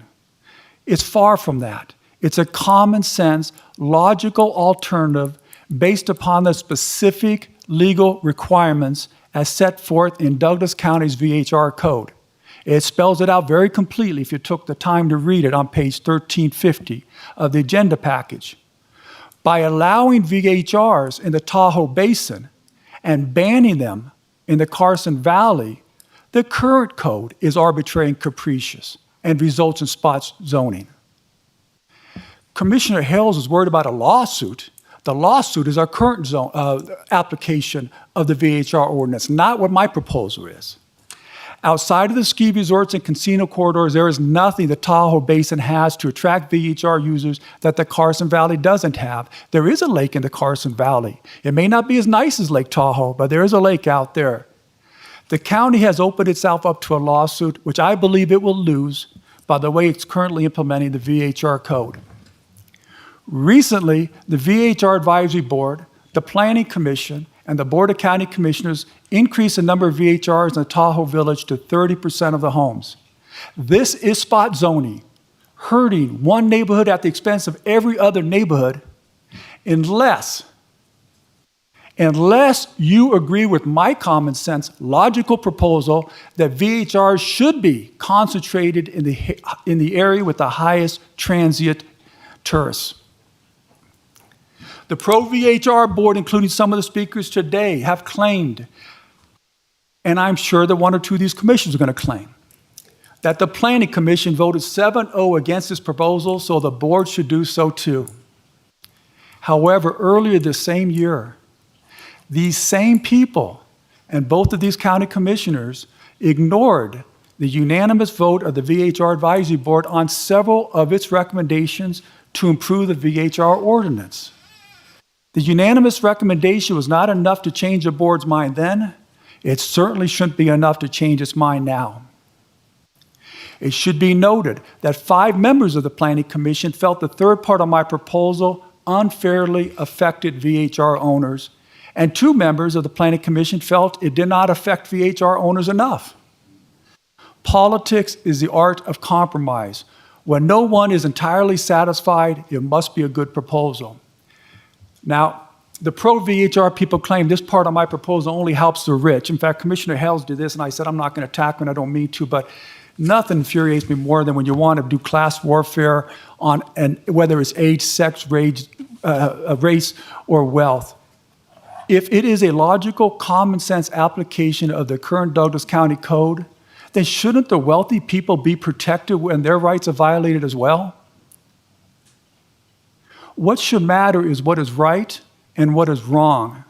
It's far from that. It's a common sense, logical alternative based upon the specific legal requirements as set forth in Douglas County's VHR code. It spells it out very completely if you took the time to read it on page 1350 of the agenda package. By allowing VHRs in the Tahoe Basin and banning them in the Carson Valley, the current code is arbitrary and capricious and results in spot zoning. Commissioner Hales is worried about a lawsuit. The lawsuit is our current application of the VHR ordinance, not what my proposal is. Outside of the ski resorts and casino corridors, there is nothing the Tahoe Basin has to attract VHR users that the Carson Valley doesn't have. There is a lake in the Carson Valley. It may not be as nice as Lake Tahoe, but there is a lake out there. The county has opened itself up to a lawsuit, which I believe it will lose by the way it's currently implementing the VHR code. Recently, the VHR Advisory Board, the Planning Commission, and the Board of County Commissioners increased the number of VHRs in the Tahoe Village to 30% of the homes. This is spot zoning, hurting one neighborhood at the expense of every other neighborhood, unless you agree with my common sense, logical proposal that VHRs should be concentrated in the area with the highest transient tourists. The Pro-VHR board, including some of the speakers today, have claimed, and I'm sure that one or two of these commissions are going to claim, that the Planning Commission voted 7-0 against this proposal, so the board should do so too. However, earlier this same year, these same people and both of these county commissioners ignored the unanimous vote of the VHR Advisory Board on several of its recommendations to improve the VHR ordinance. The unanimous recommendation was not enough to change the board's mind then. It certainly shouldn't be enough to change its mind now. It should be noted that 5 members of the Planning Commission felt the third part of my proposal unfairly affected VHR owners, and 2 members of the Planning Commission felt it did not affect VHR owners enough. Politics is the art of compromise. When no one is entirely satisfied, it must be a good proposal. Now, the pro-VHR people claim this part of my proposal only helps the rich. In fact, Commissioner Hales did this, and I said I'm not going to attack him, I don't mean to, but nothing infuriates me more than when you want to do class warfare on, and whether it's age, sex, race, or wealth. If it is a logical, common sense application of the current Douglas County Code, then shouldn't the wealthy people be protected when their rights are violated as well? What should matter is what is right and what is wrong,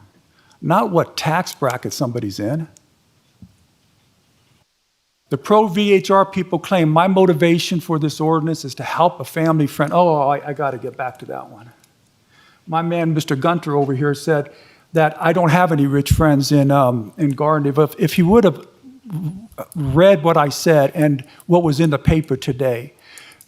not what tax bracket somebody's in. The pro-VHR people claim my motivation for this ordinance is to help a family friend. I got to get back to that one. My man, Mr. Gunter over here, said that I don't have any rich friends in Gardner. If he would have read what I said and what was in the paper today,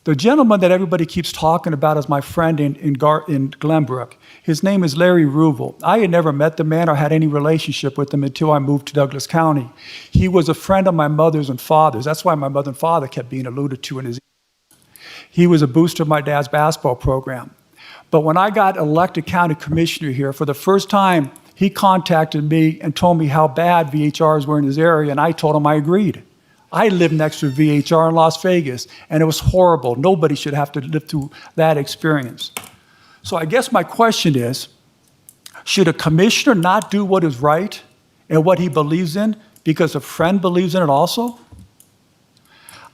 the gentleman that everybody keeps talking about as my friend in Glenbrook, his name is Larry Ruvel. I had never met the man or had any relationship with him until I moved to Douglas County. He was a friend of my mother's and father's. That's why my mother and father kept being alluded to in his. He was a booster of my dad's basketball program. But when I got elected county commissioner here, for the first time, he contacted me and told me how bad VHRs were in his area, and I told him I agreed. I lived next to a VHR in Las Vegas, and it was horrible. Nobody should have to live through that experience. So I guess my question is, should a commissioner not do what is right and what he believes in because a friend believes in it also?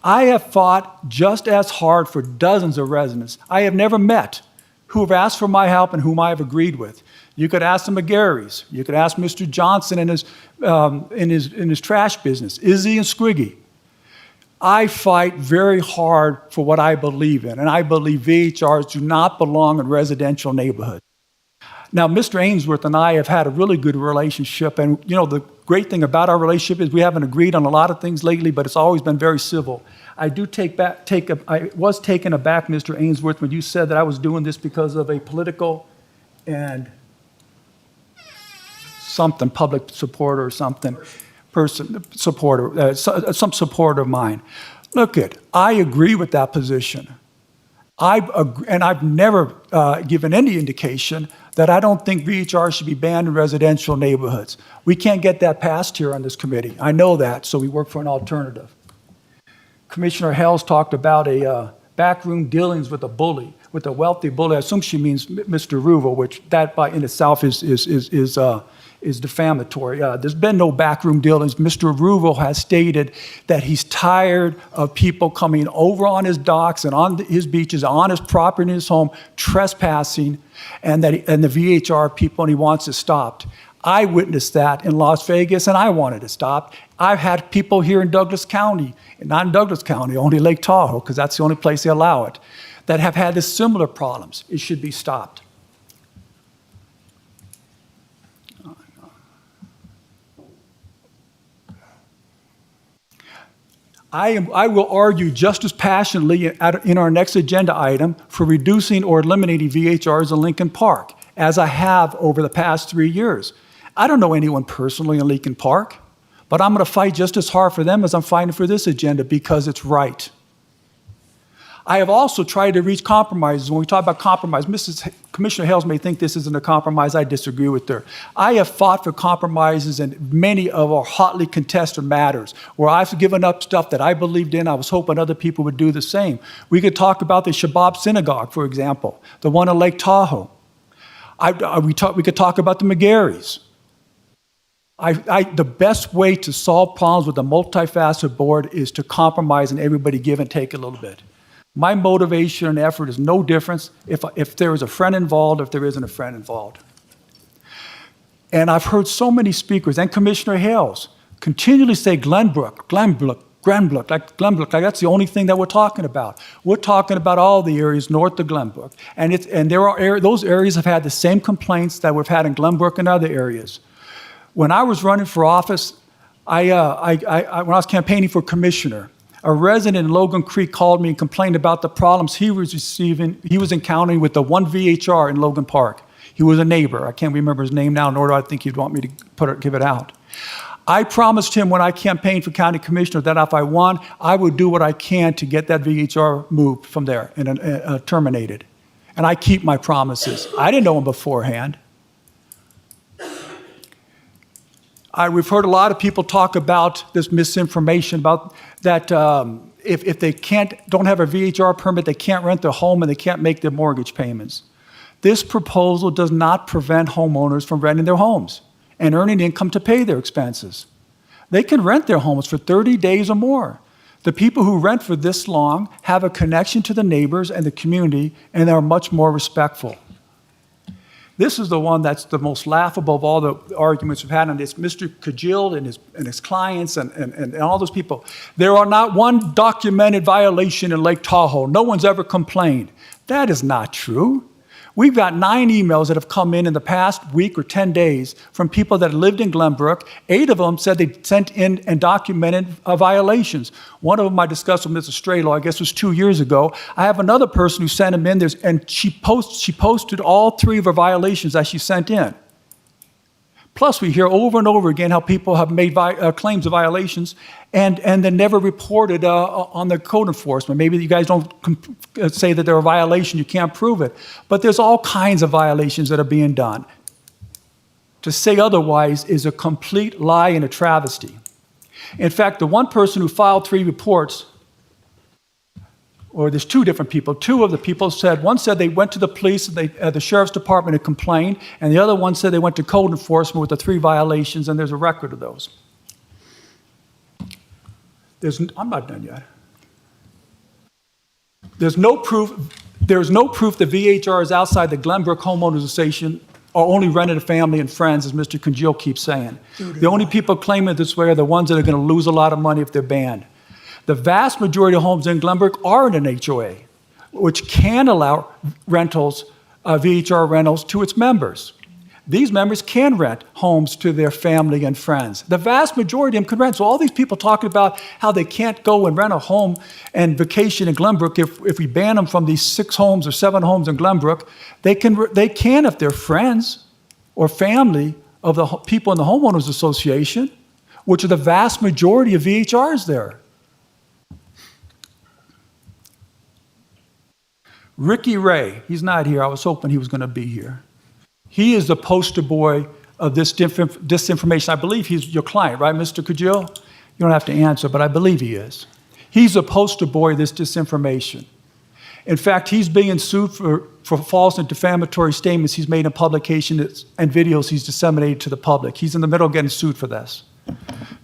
I have fought just as hard for dozens of residents I have never met who have asked for my help and whom I have agreed with. You could ask the McGarrys. You could ask Mr. Johnson in his trash business, Izzy and Squiggy. I fight very hard for what I believe in, and I believe VHRs do not belong in residential neighborhoods. Now, Mr. Ainsworth and I have had a really good relationship, and you know, the great thing about our relationship is we haven't agreed on a lot of things lately, but it's always been very civil. I was taken aback, Mr. Ainsworth, when you said that I was doing this because of a political and something, public supporter or something. Some supporter of mine. Look, I agree with that position. I've never given any indication that I don't think VHR should be banned in residential neighborhoods. We can't get that passed here on this committee. I know that, so we work for an alternative. Commissioner Hales talked about a backroom dealings with a bully, with a wealthy bully. I assume she means Mr. Ruvel, which that by in itself is defamatory. There's been no backroom dealings. Mr. Ruvel has stated that he's tired of people coming over on his docks and on his beaches, on his property in his home, trespassing, and the VHR people, and he wants it stopped. I witnessed that in Las Vegas, and I wanted it stopped. I've had people here in Douglas County, not in Douglas County, only Lake Tahoe, because that's the only place they allow it, that have had this similar problems. It should be stopped. I will argue just as passionately in our next agenda item for reducing or eliminating VHRs in Lincoln Park, as I have over the past 3 years. I don't know anyone personally in Lincoln Park, but I'm going to fight just as hard for them as I'm fighting for this agenda because it's right. I have also tried to reach compromises. When we talk about compromise, Commissioner Hales may think this isn't a compromise. I disagree with her. I have fought for compromises in many of our hotly contested matters where I've given up stuff that I believed in. I was hoping other people would do the same. We could talk about the Shabbat Synagogue, for example, the one in Lake Tahoe. We could talk about the McGarrys. The best way to solve problems with a multifaceted board is to compromise and everybody give and take a little bit. My motivation and effort is no difference if there is a friend involved, if there isn't a friend involved. And I've heard so many speakers, and Commissioner Hales, continually say Glenbrook, like that's the only thing that we're talking about. We're talking about all the areas north of Glenbrook. And those areas have had the same complaints that we've had in Glenbrook and other areas. When I was running for office, when I was campaigning for commissioner, a resident in Logan Creek called me and complained about the problems he was encountering with the one VHR in Logan Park. He was a neighbor. I can't remember his name now, nor do I think he'd want me to give it out. I promised him when I campaigned for county commissioner that if I won, I would do what I can to get that VHR moved from there and terminated. And I keep my promises. I didn't know him beforehand. We've heard a lot of people talk about this misinformation about that if they don't have a VHR permit, they can't rent their home and they can't make their mortgage payments. This proposal does not prevent homeowners from renting their homes and earning income to pay their expenses. They can rent their homes for 30 days or more. The people who rent for this long have a connection to the neighbors and the community and are much more respectful. This is the one that's the most laughable of all the arguments we've had on this. Mr. Kajil and his clients and all those people. There are not one documented violation in Lake Tahoe. No one's ever complained. That is not true. We've got 9 emails that have come in the past week or 10 days from people that lived in Glenbrook. 8 of them said they sent in and documented violations. One of them I discussed with Mrs. Strelo, I guess was 2 years ago. I have another person who sent them in, and she posted all 3 of her violations that she sent in. Plus, we hear over and over again how people have made claims of violations and then never reported on the code enforcement. Maybe you guys don't say that they're a violation, you can't prove it. But there's all kinds of violations that are being done. To say otherwise is a complete lie and a travesty. In fact, the one person who filed 3 reports, or there's 2 different people. 2 of the people said, one said they went to the police, the sheriff's department and complained, and the other one said they went to code enforcement with the 3 violations, and there's a record of those. I'm not done yet. There's no proof the VHR is outside the Glenbrook Homeowners Association or only rented to family and friends, as Mr. Kajil keeps saying. The only people claiming it this way are the ones that are going to lose a lot of money if they're banned. The vast majority of homes in Glenbrook are in an HOA, which can allow rentals, VHR rentals to its members. These members can rent homes to their family and friends. The vast majority of them can rent. So all these people talking about how they can't go and rent a home and vacation in Glenbrook if we ban them from these 6 homes or 7 homes in Glenbrook, they can if they're friends or family of the people in the homeowners association, which are the vast majority of VHRs there. Ricky Ray, he's not here. I was hoping he was going to be here. He is the poster boy of this disinformation. I believe he's your client, right, Mr. Kajil? You don't have to answer, but I believe he is. He's a poster boy of this disinformation. In fact, he's being sued for false and defamatory statements he's made in publications and videos he's disseminated to the public. He's in the middle of getting sued for this.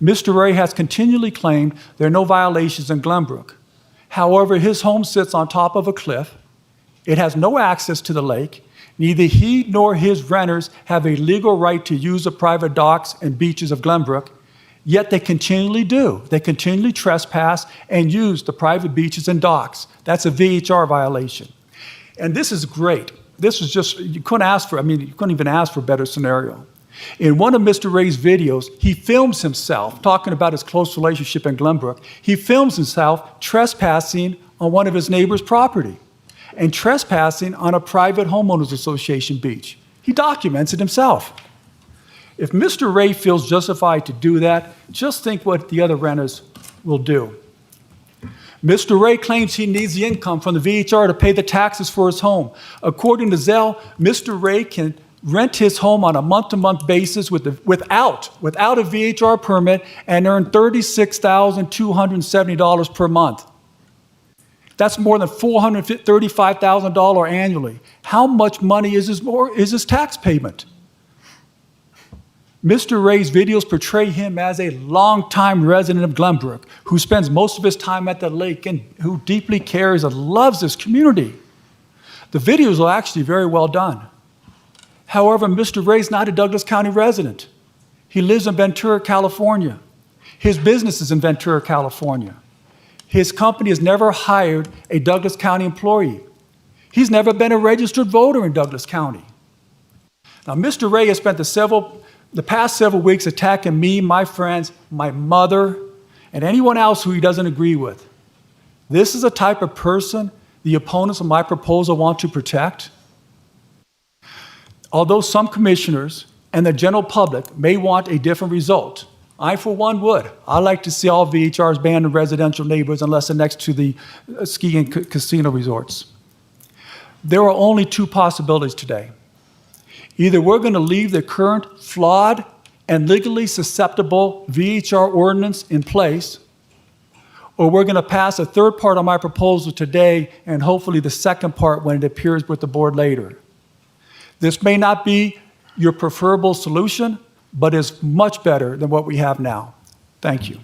Mr. Ray has continually claimed there are no violations in Glenbrook. However, his home sits on top of a cliff. It has no access to the lake. Neither he nor his renters have a legal right to use the private docks and beaches of Glenbrook, yet they continually do. They continually trespass and use the private beaches and docks. That's a VHR violation. And this is great. This is just, you couldn't even ask for a better scenario. In one of Mr. Ray's videos, he films himself talking about his close relationship in Glenbrook. He films himself trespassing on one of his neighbor's property and trespassing on a private homeowners association beach. He documents it himself. If Mr. Ray feels justified to do that, just think what the other renters will do. Mr. Ray claims he needs the income from the VHR to pay the taxes for his home. According to Zell, Mr. Ray can rent his home on a month-to-month basis without a VHR permit and earn $36,270 per month. That's more than $435,000 annually. How much money is his tax payment? Mr. Ray's videos portray him as a longtime resident of Glenbrook who spends most of his time at the lake and who deeply cares and loves this community. The videos are actually very well done. However, Mr. Ray's not a Douglas County resident. He lives in Ventura, California. His business is in Ventura, California. His company has never hired a Douglas County employee. He's never been a registered voter in Douglas County. Now, Mr. Ray has spent the past several weeks attacking me, my friends, my mother, and anyone else who he doesn't agree with. This is a type of person the opponents of my proposal want to protect. Although some commissioners and the general public may want a different result, I, for one, would. I like to see all VHRs banned in residential neighborhoods unless they're next to the ski and casino resorts. There are only two possibilities today. Either we're going to leave the current flawed and legally susceptible VHR ordinance in place, or we're going to pass a third part of my proposal today and hopefully the second part when it appears with the board later. This may not be your preferable solution, but is much better than what we have now. Thank you.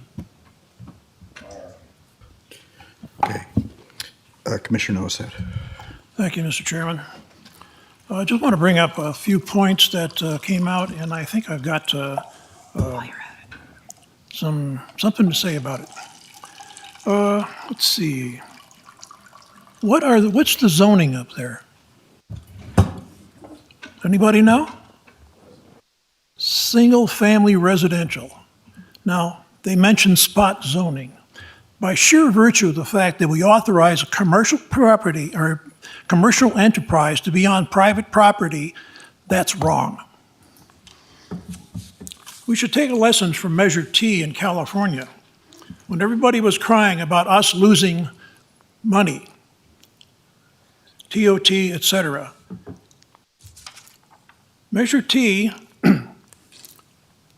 Okay. Commissioner Nosat. Thank you, Mr. Chairman. I just want to bring up a few points that came out, and I think I've got something to say about it. Let's see. What's the zoning up there? Anybody know? Single-family residential. Now, they mentioned spot zoning. By sheer virtue of the fact that we authorize a commercial property or commercial enterprise to be on private property, that's wrong. We should take lessons from Measure T in California, when everybody was crying about us losing money, TOT, et cetera. Measure T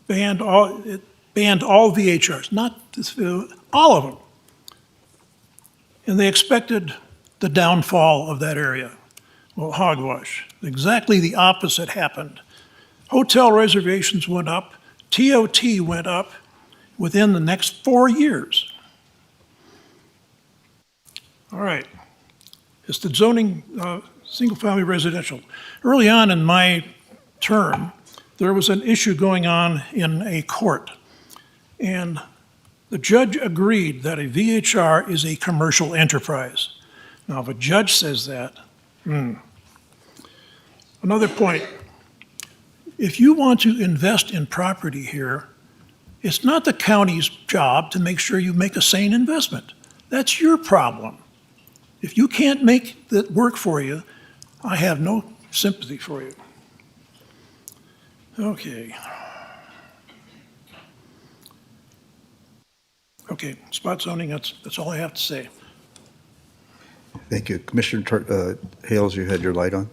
banned all VHRs, not all of them. And they expected the downfall of that area. Well, hogwash. Exactly the opposite happened. Hotel reservations went up, TOT went up within the next 4 years. All right. It's the zoning, single-family residential. Early on in my term, there was an issue going on in a court, and the judge agreed that a VHR is a commercial enterprise. Now, if a judge says that, Another point, if you want to invest in property here, it's not the county's job to make sure you make a sane investment. That's your problem. If you can't make that work for you, I have no sympathy for you. Okay. Okay, spot zoning, that's all I have to say. Thank you. Commissioner Hales, you had your light on.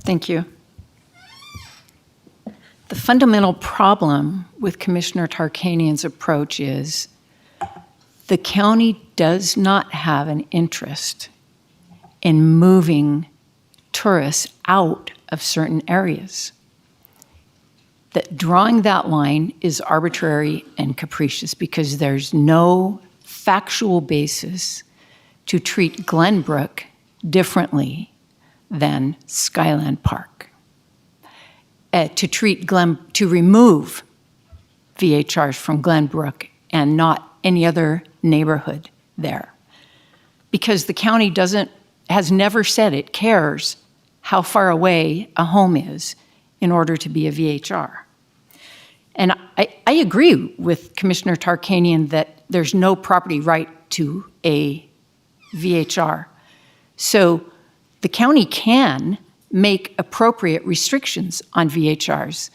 Thank you. The fundamental problem with Commissioner Tarkanian's approach is the county does not have an interest in moving tourists out of certain areas. That drawing that line is arbitrary and capricious because there's no factual basis to treat Glenbrook differently than Skyland Park. To remove VHRs from Glenbrook and not any other neighborhood there. Because the county has never said it cares how far away a home is in order to be a VHR. And I agree with Commissioner Tarkanian that there's no property right to a VHR. So the county can make appropriate restrictions on VHRs.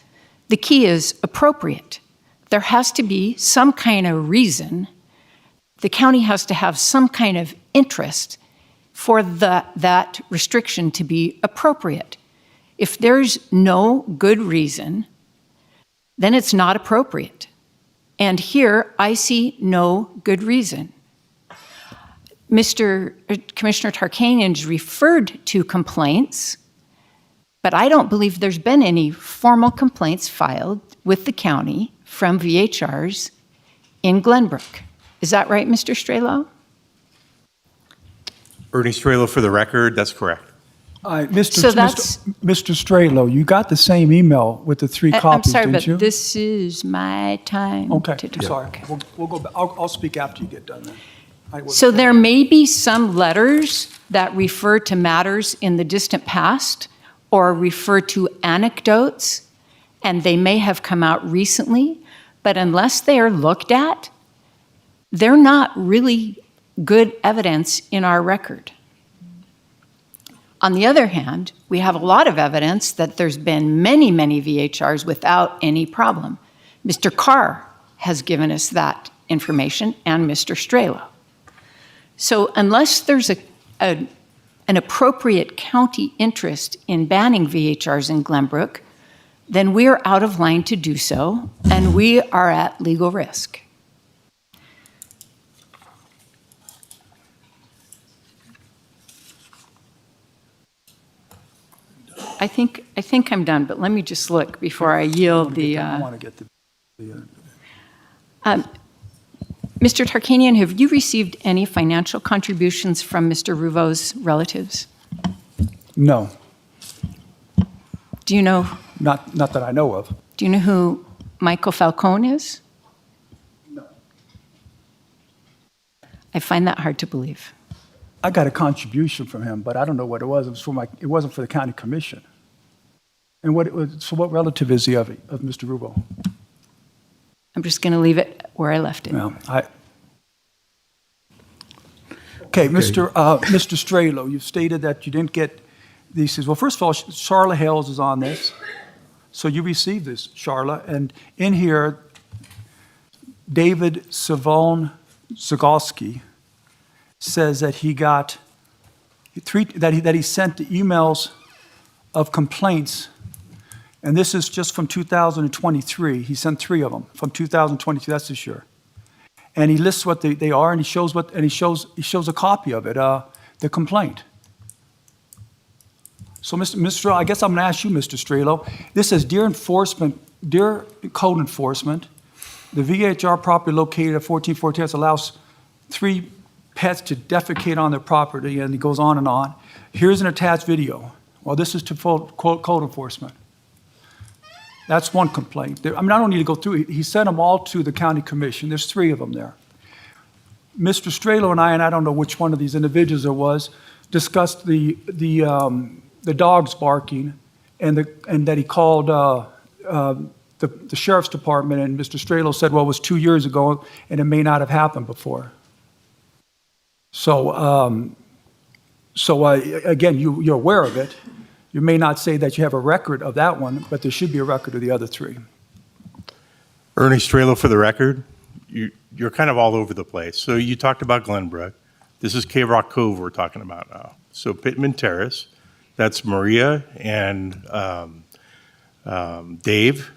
The key is appropriate. There has to be some kind of reason. The county has to have some kind of interest for that restriction to be appropriate. If there's no good reason, then it's not appropriate. And here, I see no good reason. Commissioner Tarkanian's referred to complaints, but I don't believe there's been any formal complaints filed with the county from VHRs in Glenbrook. Is that right, Mr. Strelo? Ernie Strelo, for the record, that's correct. Mr. Strelo, you got the same email with the three copies, I'm sorry, didn't you? but this is my time Okay, to talk. sorry. We'll go back. I'll speak after you get done then. So there may be some letters that refer to matters in the distant past or refer to anecdotes, and they may have come out recently, but unless they are looked at, they're not really good evidence in our record. On the other hand, we have a lot of evidence that there's been many, many VHRs without any problem. Mr. Carr has given us that information, and Mr. Strelo. So unless there's an appropriate county interest in banning VHRs in Glenbrook, then we are out of line to do so, and we are at legal risk. I think I'm done, but let me just look before I yield the. I want to get the Mr. Tarkanian, have you received any financial contributions from Mr. Ruvo's relatives? No, Do you know? not that I know of. Do you know who Michael Falcone is? No. I find that hard to believe. I got a contribution from him, but I don't know what it was. It wasn't for the county commission. And so what relative is he of Mr. Ruvo? I'm just going to leave it where I left it. Well, Okay, Mr. Strelo, you've stated that you didn't get these. Well, first of all, Charla Hales is on this. So you received this, Charla. And in here, David Savon Zagowski says that he got that he sent the emails of complaints, and this is just from 2023. He sent 3 of them from 2022. That's this year, and he lists what they are, and he shows a copy of it, the complaint. So, Mr. I guess I'm going to ask you, Mr. Strelo. This says, dear code enforcement, the VHR property located at 1414 allows 3 pets to defecate on their property, and he goes on and on. Here's an attached video. Well, this is to code enforcement. That's one complaint. I don't need to go through it. He sent them all to the county commission. There's 3 of them there. Mr. Strelo and I don't know which one of these individuals it was, discussed the dogs barking, and that he called the sheriff's department, and Mr. Strelo said, well, it was 2 years ago, and it may not have happened before. So, again, you're aware of it. You may not say that you have a record of that one, but there should be a record of the other 3. Ernie Strelo, for the record, you're kind of all over the place. So you talked about Glenbrook. This is K-Rock Cove we're talking about now. So Pittman Terrace, that's Maria and Dave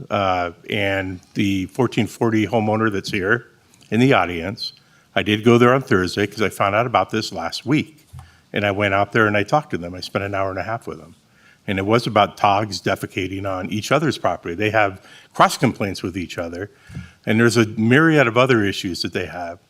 and the 1440 homeowner that's here in the audience. I did go there on Thursday because I found out about this last week. And I went out there and I talked to them. I spent an hour and a half with them. And it was about dogs defecating on each other's property. They have cross complaints with each other. And there's a myriad of other issues that they have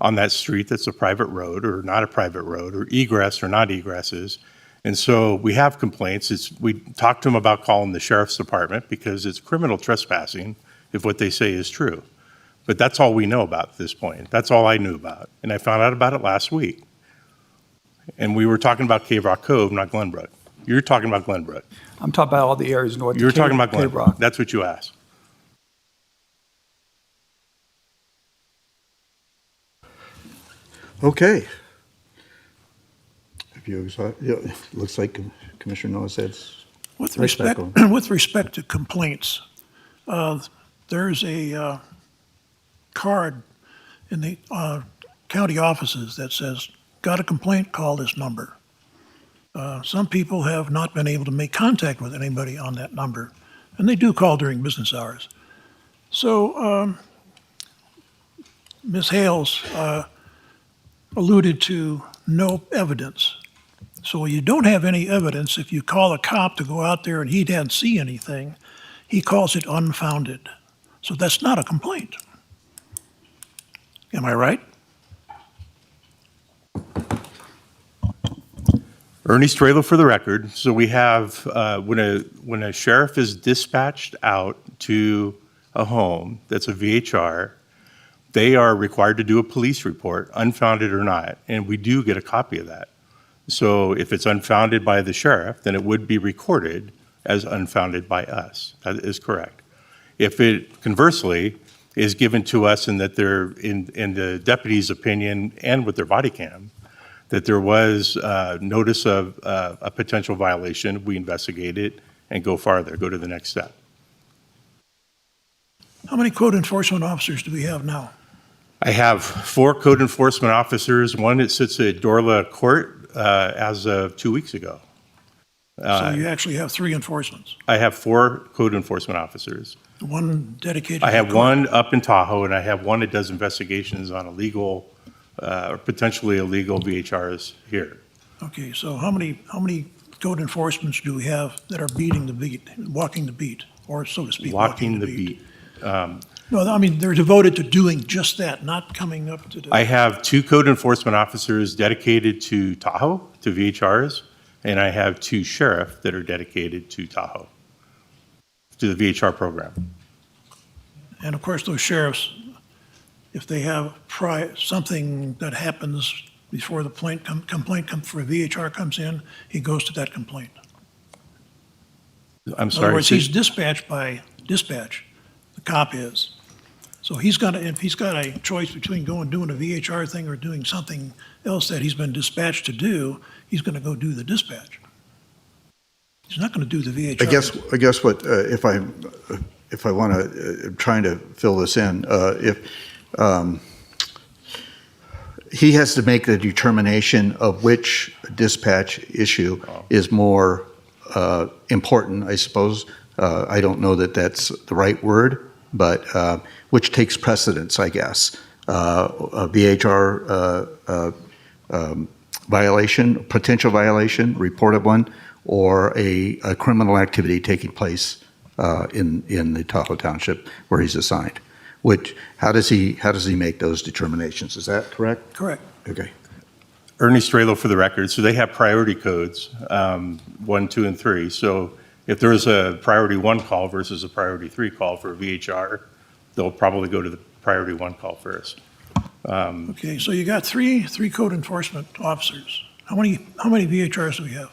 on that street that's a private road or not a private road, or egress or not egresses. And so we have complaints. We talked to them about calling the sheriff's department because it's criminal trespassing if what they say is true. But that's all we know about at this point. That's all I knew about. And I found out about it last week. And we were talking about Cave Rock Cove, not Glenbrook. You're talking about Glenbrook. I'm talking about all the areas north of You're talking Cave- about Cave Glenbrook. Rock. That's what you asked. Okay. If you, it looks like Commissioner Noah said. With Right back respect, with respect to complaints, there's a card in the county offices that says, "Got a complaint? Call this number." Some people have not been able to make contact with anybody on that number, and they do call during business hours. So Ms. Hales alluded to no evidence. So you don't have any evidence. If you call a cop to go out there and he didn't see anything, he calls it unfounded. So that's not a complaint. Am I right? Ernie Strelo for the record. So we have, when a sheriff is dispatched out to a home that's a VHR, they are required to do a police report, unfounded or not, and we do get a copy of that. So if it's unfounded by the sheriff, then it would be recorded as unfounded by us. That is correct. If it conversely is given to us and that they're in the deputy's opinion and with their body cam, that there was notice of a potential violation, we investigate it and go farther, go to the next step. How many code enforcement officers do we have now? I have 4 code enforcement officers, one that sits at Dorla Court as of 2 weeks ago. So you actually have 3 enforcements. I have 4 code enforcement officers. One dedicated. I to have court. one up in Tahoe, and I have one that does investigations on illegal or potentially illegal VHRs here. Okay, so how many code enforcements do we have that are beating the beat, walking the beat, or so to speak? Walking the beat. No, I mean, they're devoted to doing just that, not coming up to the. I have 2 code enforcement officers dedicated to Tahoe, to VHRs, and I have 2 sheriff that are dedicated to Tahoe, to the VHR program. And of course, those sheriffs, if they have something that happens before the complaint for a VHR comes in, he goes to that complaint. I'm In sorry. other words, he's dispatched by dispatch, the cop is. So if he's got a choice between doing a VHR thing or doing something else that he's been dispatched to do, he's going to go do the dispatch. He's not going to do the VHR. I guess what, if I want to, trying to fill this in, he has to make the determination of which dispatch issue is more important, I suppose. I don't know that that's the right word, but which takes precedence, I guess. A VHR violation, potential violation, reported one, or a criminal activity taking place in the Tahoe Township where he's assigned. How does he make those determinations? Is that correct? Correct. Okay. Ernie Strelo for the record. So they have priority codes, 1, 2, and 3. So if there's a priority 1 call versus a priority 3 call for a VHR, they'll probably go to the priority 1 call first. Okay, so you got three code enforcement officers. How many VHRs do we have?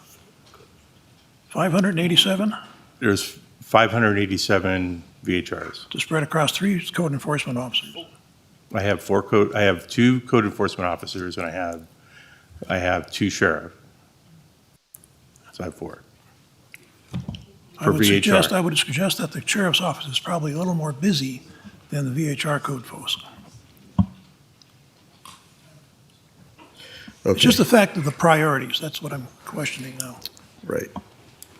587 There's 587 VHRs. to spread across 3 code enforcement officers. I have 2 code enforcement officers, and I have 2 sheriff. So I have 4. I would suggest that the sheriff's office is probably a little more busy than the VHR code folks. Okay. It's just the fact of the priorities. That's what I'm questioning now. Right.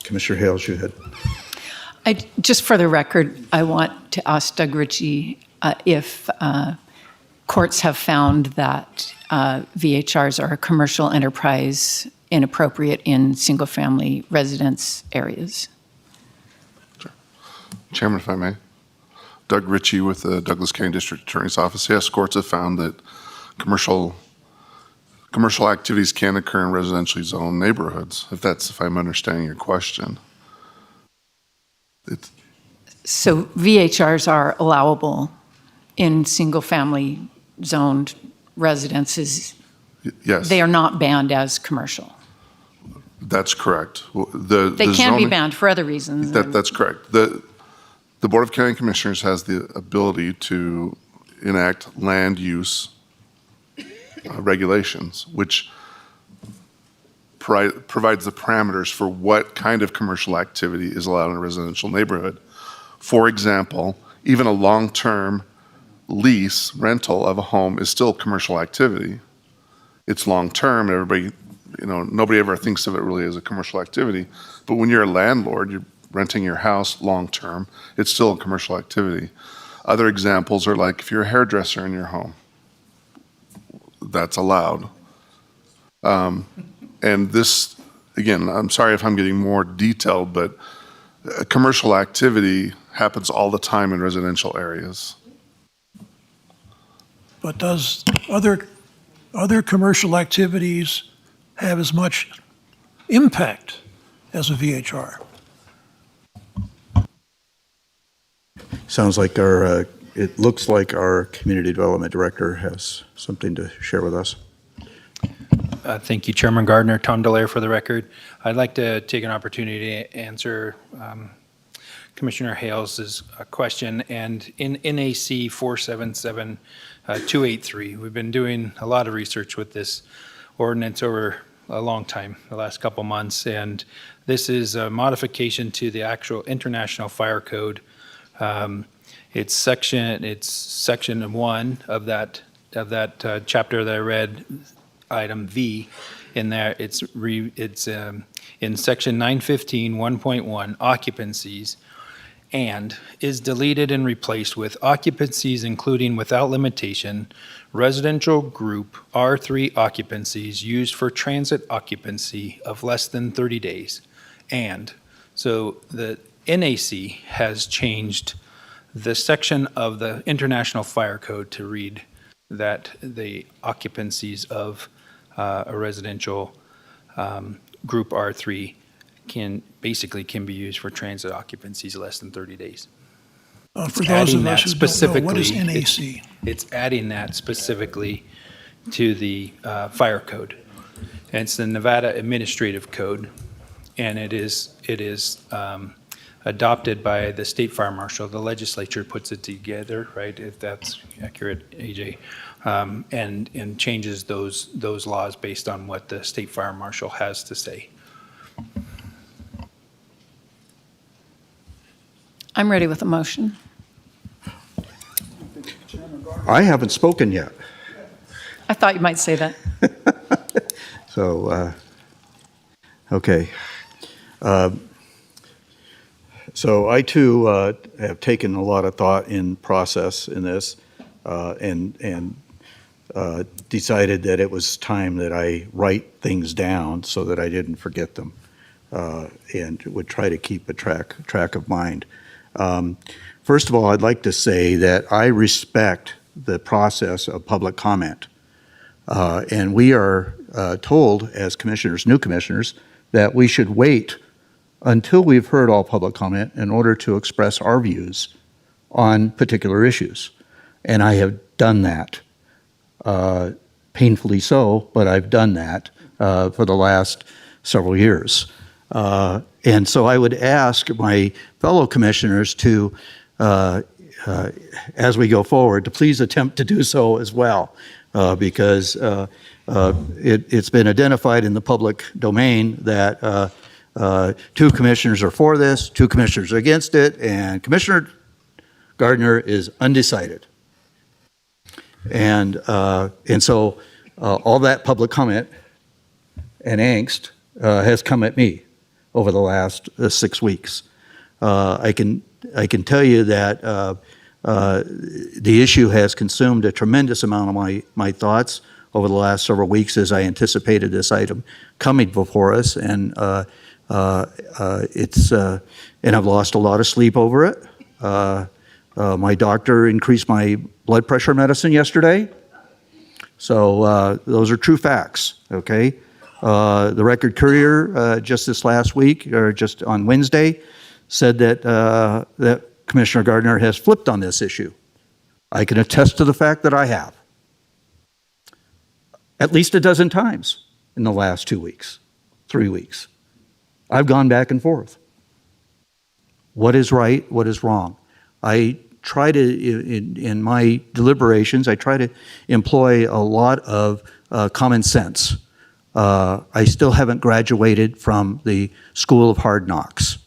Commissioner Hales, you had. Just for the record, I want to ask Doug Ritchie if courts have found that VHRs are a commercial enterprise inappropriate in single-family residence areas. Chairman, if I may. Doug Ritchie with the Douglas County District Attorney's Office. Yes, courts have found that commercial commercial activities can occur in residentially zoned neighborhoods, if I'm understanding your question. It's, So VHRs are allowable in single-family zoned residences. yes, They are not banned as commercial. that's correct. They can be banned for other reasons. That's correct. The Board of County Commissioners has the ability to enact land use regulations, which provides the parameters for what kind of commercial activity is allowed in a residential neighborhood. For example, even a long-term lease rental of a home is still commercial activity. It's long-term. Everybody, nobody ever thinks of it really as a commercial activity. But when you're a landlord, you're renting your house long-term, it's still a commercial activity. Other examples are like if you're a hairdresser in your home, that's allowed. And this, again, I'm sorry if I'm getting more detailed, but commercial activity happens all the time in residential areas. But does other commercial activities have as much impact as a VHR? Sounds like it looks like our Community Development Director has something to share with us. Thank you, Chairman Gardner. Tom Delaire for the record. I'd like to take an opportunity to answer Commissioner Hales' question. And in NAC 477283, we've been doing a lot of research with this ordinance over a long time, the last couple months. And this is a modification to the actual International Fire Code. It's section 1 of that chapter that I read, item V. In there, it's in section 915 1.1 occupancies, and is deleted and replaced with occupancies including without limitation residential group R3 occupancies used for transit occupancy of less than 30 days. And so the NAC has changed the section of the International Fire Code to read that the occupancies of a residential group R3 can be used for transit occupancies less than 30 days. For those of us who don't know, what is NAC? It's adding that specifically to the fire code. And it's the Nevada Administrative Code, and it is adopted by the state fire marshal. The legislature puts it together, right, if that's accurate, AJ, and changes those laws based on what the state fire marshal has to say. I'm ready with a motion. I haven't spoken yet. I thought you might say that. So, okay. So I too have taken a lot of thought in process in this and decided that it was time that I write things down so that I didn't forget them and would try to keep a track of mind. First of all, I'd like to say that I respect the process of public comment. And we are told as commissioners, new commissioners, that we should wait until we've heard all public comment in order to express our views on particular issues. And I have done that, painfully so, but I've done that for the last several years. And so I would ask my fellow commissioners to, as we go forward, to please attempt to do so as well, because it's been identified in the public domain that 2 commissioners are for this, 2 commissioners are against it, and Commissioner Gardner is undecided. And so all that public comment and angst has come at me over the last 6 weeks. I can tell you that the issue has consumed a tremendous amount of my thoughts over the last several weeks as I anticipated this item coming before us, and and I've lost a lot of sleep over it. My doctor increased my blood pressure medicine yesterday So those are true facts, okay? The Record Courier just this last week, or just on Wednesday, said that Commissioner Gardner has flipped on this issue. I can attest to the fact that I have. At least a dozen times in the last 2 weeks, 3 weeks. I've gone back and forth. What is right? What is wrong? I try to, in my deliberations, I try to employ a lot of common sense. I still haven't graduated from the School of Hard Knocks.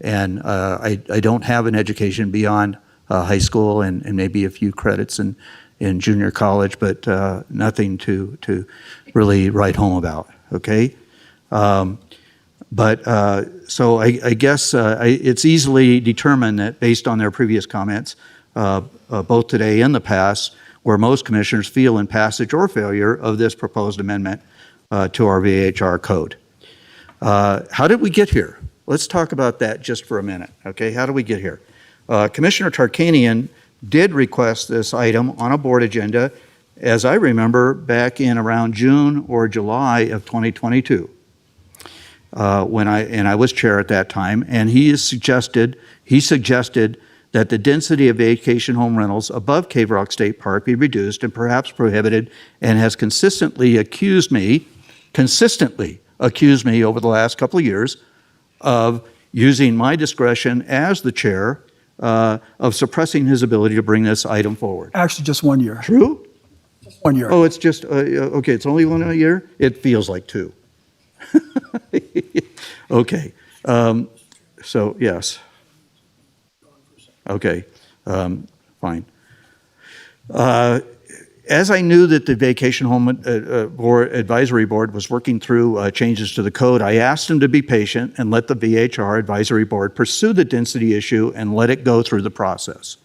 And I don't have an education beyond high school and maybe a few credits in junior college, but nothing to really write home about, okay? So I guess it's easily determined that based on their previous comments, both today and the past, where most commissioners feel in passage or failure of this proposed amendment to our VHR code. How did we get here? Let's talk about that just for a minute, okay? How did we get here? Commissioner Tarkanian did request this item on a board agenda, as I remember, back in around June or July of 2022. When I was chair at that time, and he suggested that the density of vacation home rentals above Cave Rock State Park be reduced and perhaps prohibited, and has consistently accused me over the last couple of years of using my discretion as the chair of suppressing his ability to bring this item forward. Actually, just 1 year. True? Just 1 year. Oh, it's just, okay, it's only 1 year? It feels like 2. Okay, so yes. Okay, fine. As I knew that the Vacation Home Advisory Board was working through changes to the code, I asked them to be patient and let the VHR Advisory Board pursue the density issue and let it go through the process.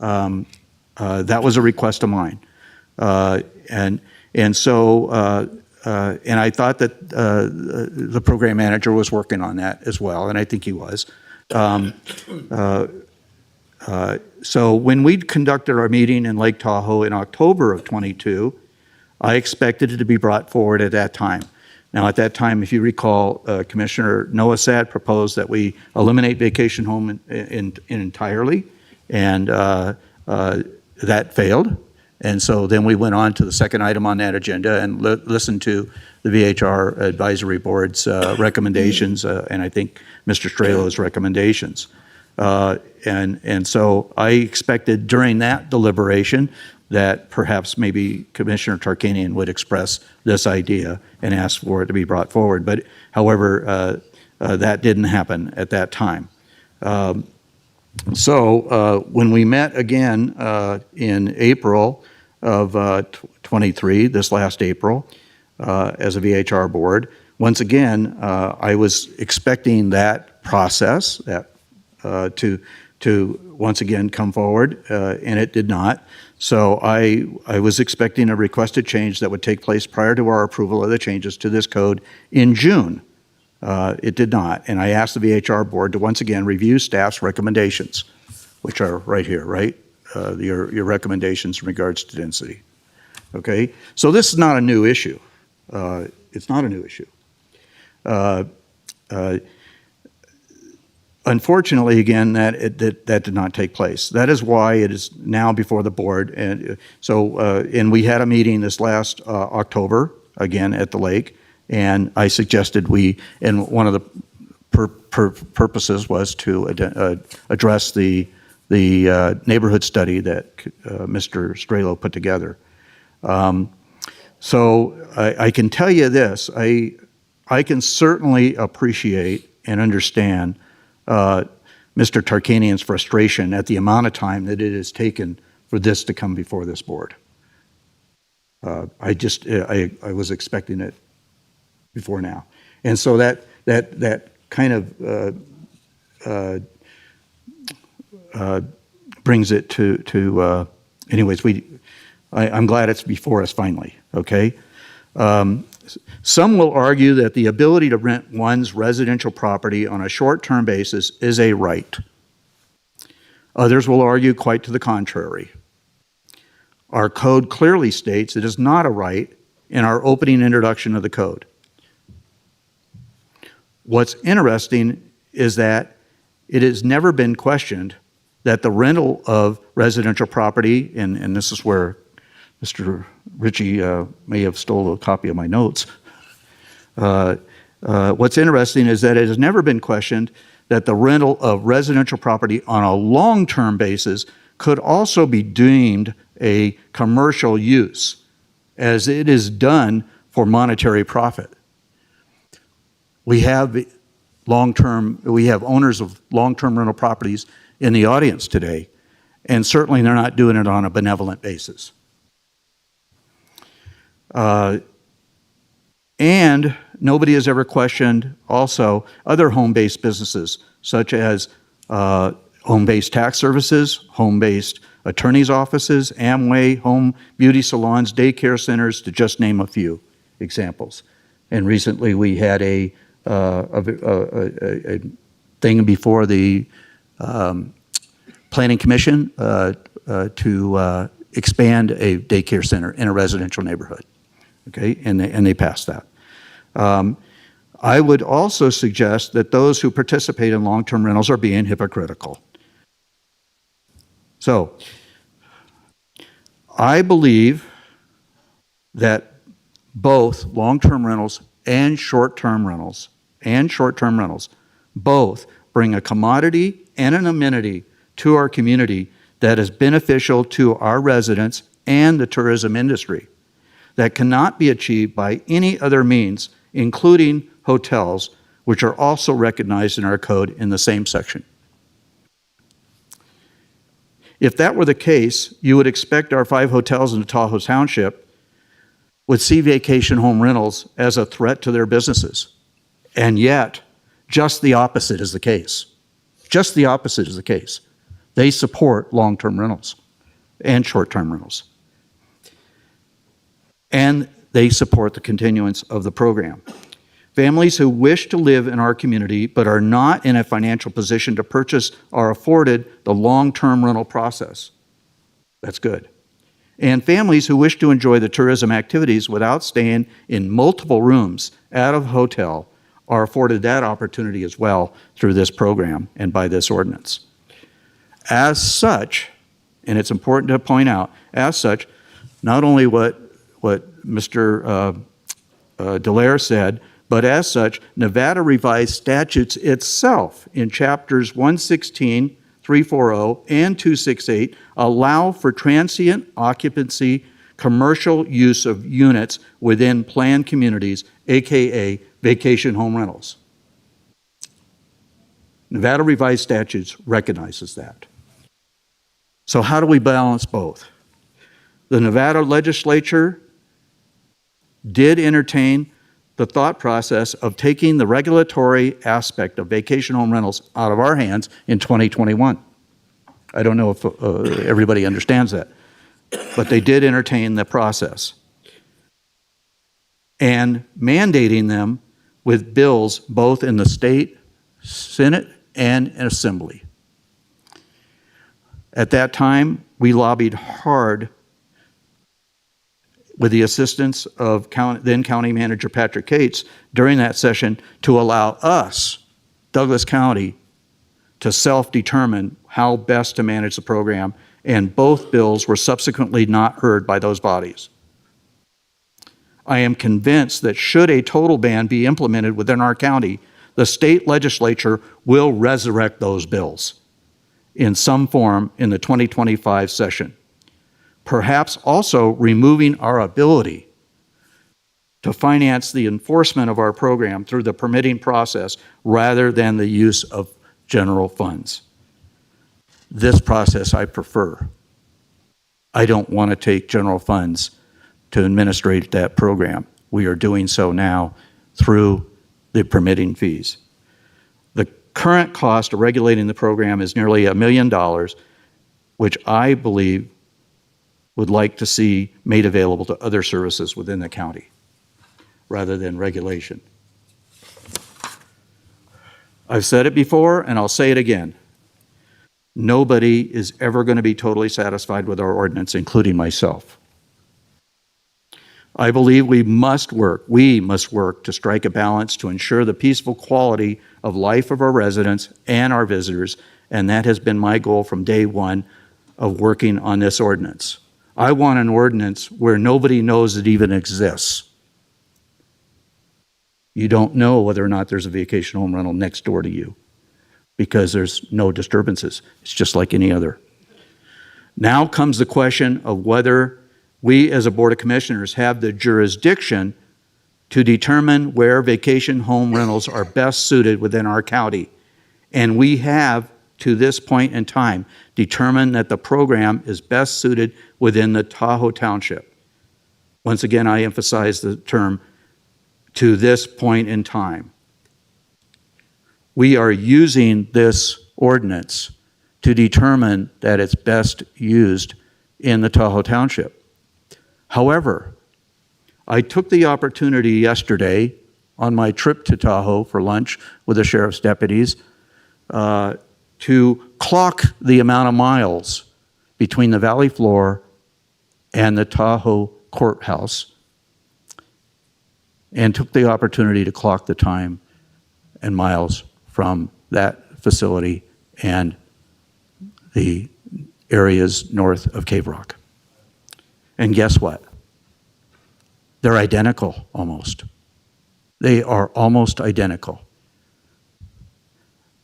That was a request of mine. And I thought that the program manager was working on that as well, and I think he was. So when we conducted our meeting in Lake Tahoe in October of 22, I expected it to be brought forward at that time. Now, at that time, if you recall, Commissioner Noasad proposed that we eliminate vacation home entirely, and that failed. And so then we went on to the second item on that agenda and listened to the VHR Advisory Board's recommendations, and I think Mr. Stralo's recommendations. And so I expected during that deliberation that perhaps maybe Commissioner Tarkanian would express this idea and ask for it to be brought forward. But however, that didn't happen at that time. So when we met again in April of 23, this last April, as a VHR board, once again, I was expecting that process to once again come forward, and it did not. So I was expecting a requested change that would take place prior to our approval of the changes to this code in June. It did not, and I asked the VHR board to once again review staff's recommendations, which are right here, right? Your recommendations in regards to density. Okay, so this is not a new issue. It's not a new issue. Unfortunately, again, that did not take place. That is why it is now before the board. And so, and we had a meeting this last October, again, at the lake, and I suggested and one of the purposes was to address the neighborhood study that Mr. Stralo put together. So I can tell you this, I can certainly appreciate and understand Mr. Tarkanian's frustration at the amount of time that it has taken for this to come before this board. I was expecting it before now. And so that kind of brings it to anyways, I'm glad it's before us finally, okay? Some will argue that the ability to rent one's residential property on a short-term basis is a right. Others will argue quite to the contrary. Our code clearly states it is not a right in our opening introduction of the code. What's interesting is that it has never been questioned that the rental of residential property, and this is where Mr. Ritchie may have stole a copy of my notes. What's interesting is that it has never been questioned that the rental of residential property on a long-term basis could also be deemed a commercial use, as it is done for monetary profit. We have owners of long-term rental properties in the audience today, and certainly they're not doing it on a benevolent basis. And nobody has ever questioned also other home-based businesses, such as home-based tax services, home-based attorney's offices, Amway, home beauty salons, daycare centers, to just name a few examples. And recently we had a thing before the Planning Commission to expand a daycare center in a residential neighborhood. Okay, and they passed that. I would also suggest that those who participate in long-term rentals are being hypocritical. So, I believe that both long-term rentals and short-term rentals both bring a commodity and an amenity to our community that is beneficial to our residents and the tourism industry, that cannot be achieved by any other means, including hotels, which are also recognized in our code in the same section. If that were the case, you would expect our 5 hotels in the Tahoe Township would see vacation home rentals as a threat to their businesses. And yet, just the opposite is the case. Just the opposite is the case. They support long-term rentals and short-term rentals. And they support the continuance of the program. Families who wish to live in our community but are not in a financial position to purchase are afforded the long-term rental process. That's good. And families who wish to enjoy the tourism activities without staying in multiple rooms at a hotel are afforded that opportunity as well through this program and by this ordinance. As such, and it's important to point out, as such, not only what Mr. Dallaire said, but as such, Nevada revised statutes itself in chapters 116, 340, and 268 allow for transient occupancy commercial use of units within planned communities, AKA vacation home rentals. Nevada revised statutes recognizes that. So how do we balance both? The Nevada legislature did entertain the thought process of taking the regulatory aspect of vacation home rentals out of our hands in 2021. I don't know if everybody understands that, but they did entertain the process. And mandating them with bills both in the state Senate and in Assembly. At that time, we lobbied hard with the assistance of then County Manager Patrick Cates during that session to allow us, Douglas County, to self-determine how best to manage the program, and both bills were subsequently not heard by those bodies. I am convinced that should a total ban be implemented within our county, the state legislature will resurrect those bills in some form in the 2025 session. Perhaps also removing our ability to finance the enforcement of our program through the permitting process rather than the use of general funds. This process I prefer. I don't want to take general funds to administrate that program. We are doing so now through the permitting fees. The current cost of regulating the program is nearly $1 million, which I believe would like to see made available to other services within the county rather than regulation. I've said it before and I'll say it again. Nobody is ever going to be totally satisfied with our ordinance, including myself. I believe we must work to strike a balance to ensure the peaceful quality of life of our residents and our visitors, and that has been my goal from day one of working on this ordinance. I want an ordinance where nobody knows it even exists. You don't know whether or not there's a vacation home rental next door to you because there's no disturbances. It's just like any other. Now comes the question of whether we as a Board of Commissioners have the jurisdiction to determine where vacation home rentals are best suited within our county. And we have, to this point in time, determined that the program is best suited within the Tahoe Township. Once again, I emphasize the term to this point in time. We are using this ordinance to determine that it's best used in the Tahoe Township. However, I took the opportunity yesterday on my trip to Tahoe for lunch with the sheriff's deputies to clock the amount of miles between the valley floor and the Tahoe courthouse, and took the opportunity to clock the time and miles from that facility and the areas north of Cave Rock. And guess what? They're identical almost. They are almost identical.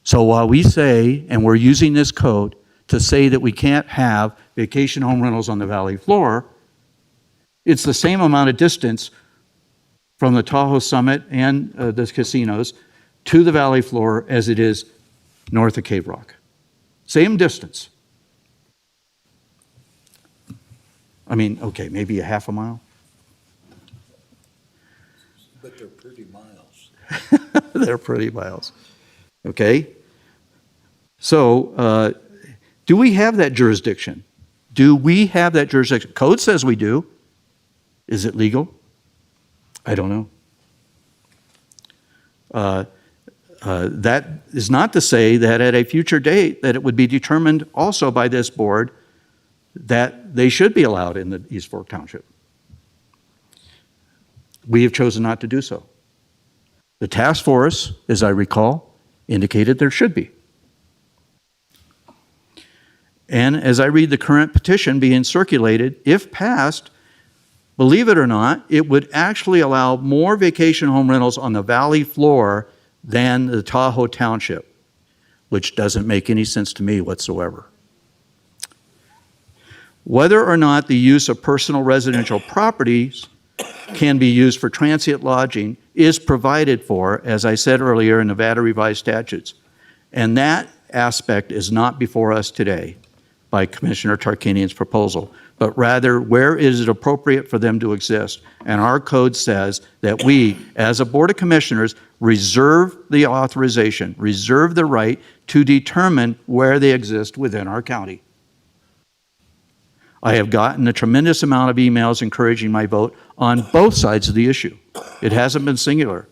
So while we say, and we're using this code to say that we can't have vacation home rentals on the valley floor, it's the same amount of distance from the Tahoe Summit and the casinos to the valley floor as it is north of Cave Rock. Same distance. I mean, okay, maybe a half a mile. But they're pretty miles. They're pretty miles. Okay? So, do we have that jurisdiction? Do we have that jurisdiction? Code says we do. Is it legal? I don't know. That is not to say that at a future date that it would be determined also by this board that they should be allowed in the East Fork Township. We have chosen not to do so. The task force, as I recall, indicated there should be. And as I read the current petition being circulated, if passed, believe it or not, it would actually allow more vacation home rentals on the valley floor than the Tahoe Township, which doesn't make any sense to me whatsoever. Whether or not the use of personal residential properties can be used for transient lodging is provided for, as I said earlier, in Nevada revised statutes. And that aspect is not before us today by Commissioner Tarkanian's proposal, but rather where is it appropriate for them to exist. And our code says that we, as a Board of Commissioners, reserve the authorization, reserve the right to determine where they exist within our county. I have gotten a tremendous amount of emails encouraging my vote on both sides of the issue. It hasn't been singular.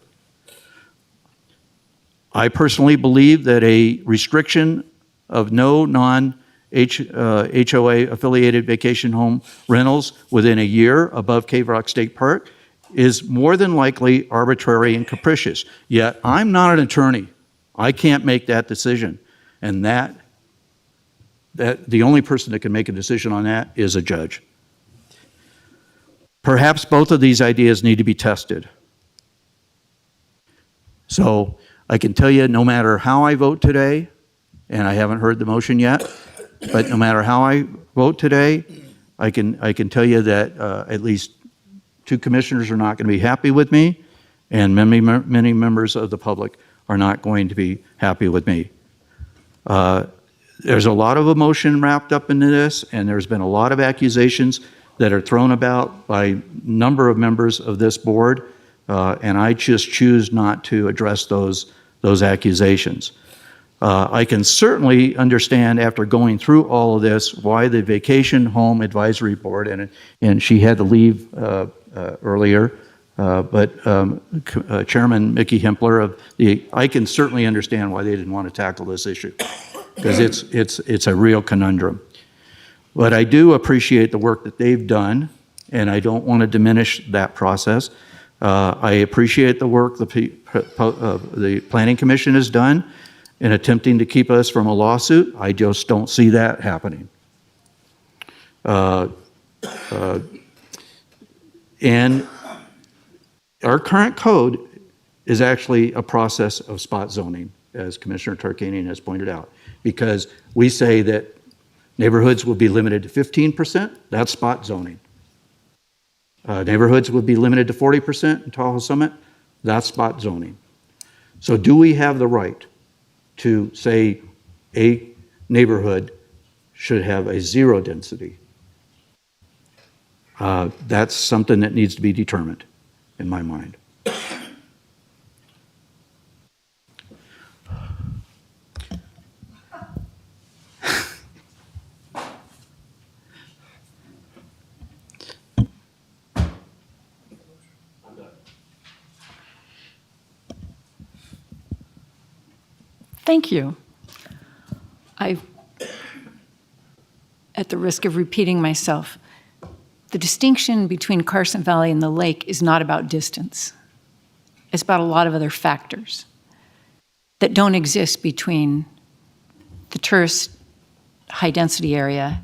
I personally believe that a restriction of no non-HOA affiliated vacation home rentals within a year above Cave Rock State Park is more than likely arbitrary and capricious. Yet I'm not an attorney. I can't make that decision. And that the only person that can make a decision on that is a judge. Perhaps both of these ideas need to be tested. So I can tell you, no matter how I vote today, and I haven't heard the motion yet, but no matter how I vote today, I can tell you that at least two commissioners are not going to be happy with me, and many members of the public are not going to be happy with me. There's a lot of emotion wrapped up into this, and there's been a lot of accusations that are thrown about by a number of members of this board, and I just choose not to address those accusations. I can certainly understand, after going through all of this, why the Vacation Home Advisory Board, and she had to leave earlier, but Chairman Mickey Hempler I can certainly understand why they didn't want to tackle this issue. because it's a real conundrum. But I do appreciate the work that they've done, and I don't want to diminish that process. I appreciate the work the Planning Commission has done in attempting to keep us from a lawsuit. I just don't see that happening. And our current code is actually a process of spot zoning, as Commissioner Tarkanian has pointed out, because we say that neighborhoods will be limited to 15%, that's spot zoning. Neighborhoods would be limited to 40% in Tahoe Summit, that's spot zoning. So do we have the right to say a neighborhood should have a zero density? That's something that needs to be determined in my mind. Thank you. At the risk of repeating myself, the distinction between Carson Valley and the lake is not about distance. It's about a lot of other factors that don't exist between the tourist high-density area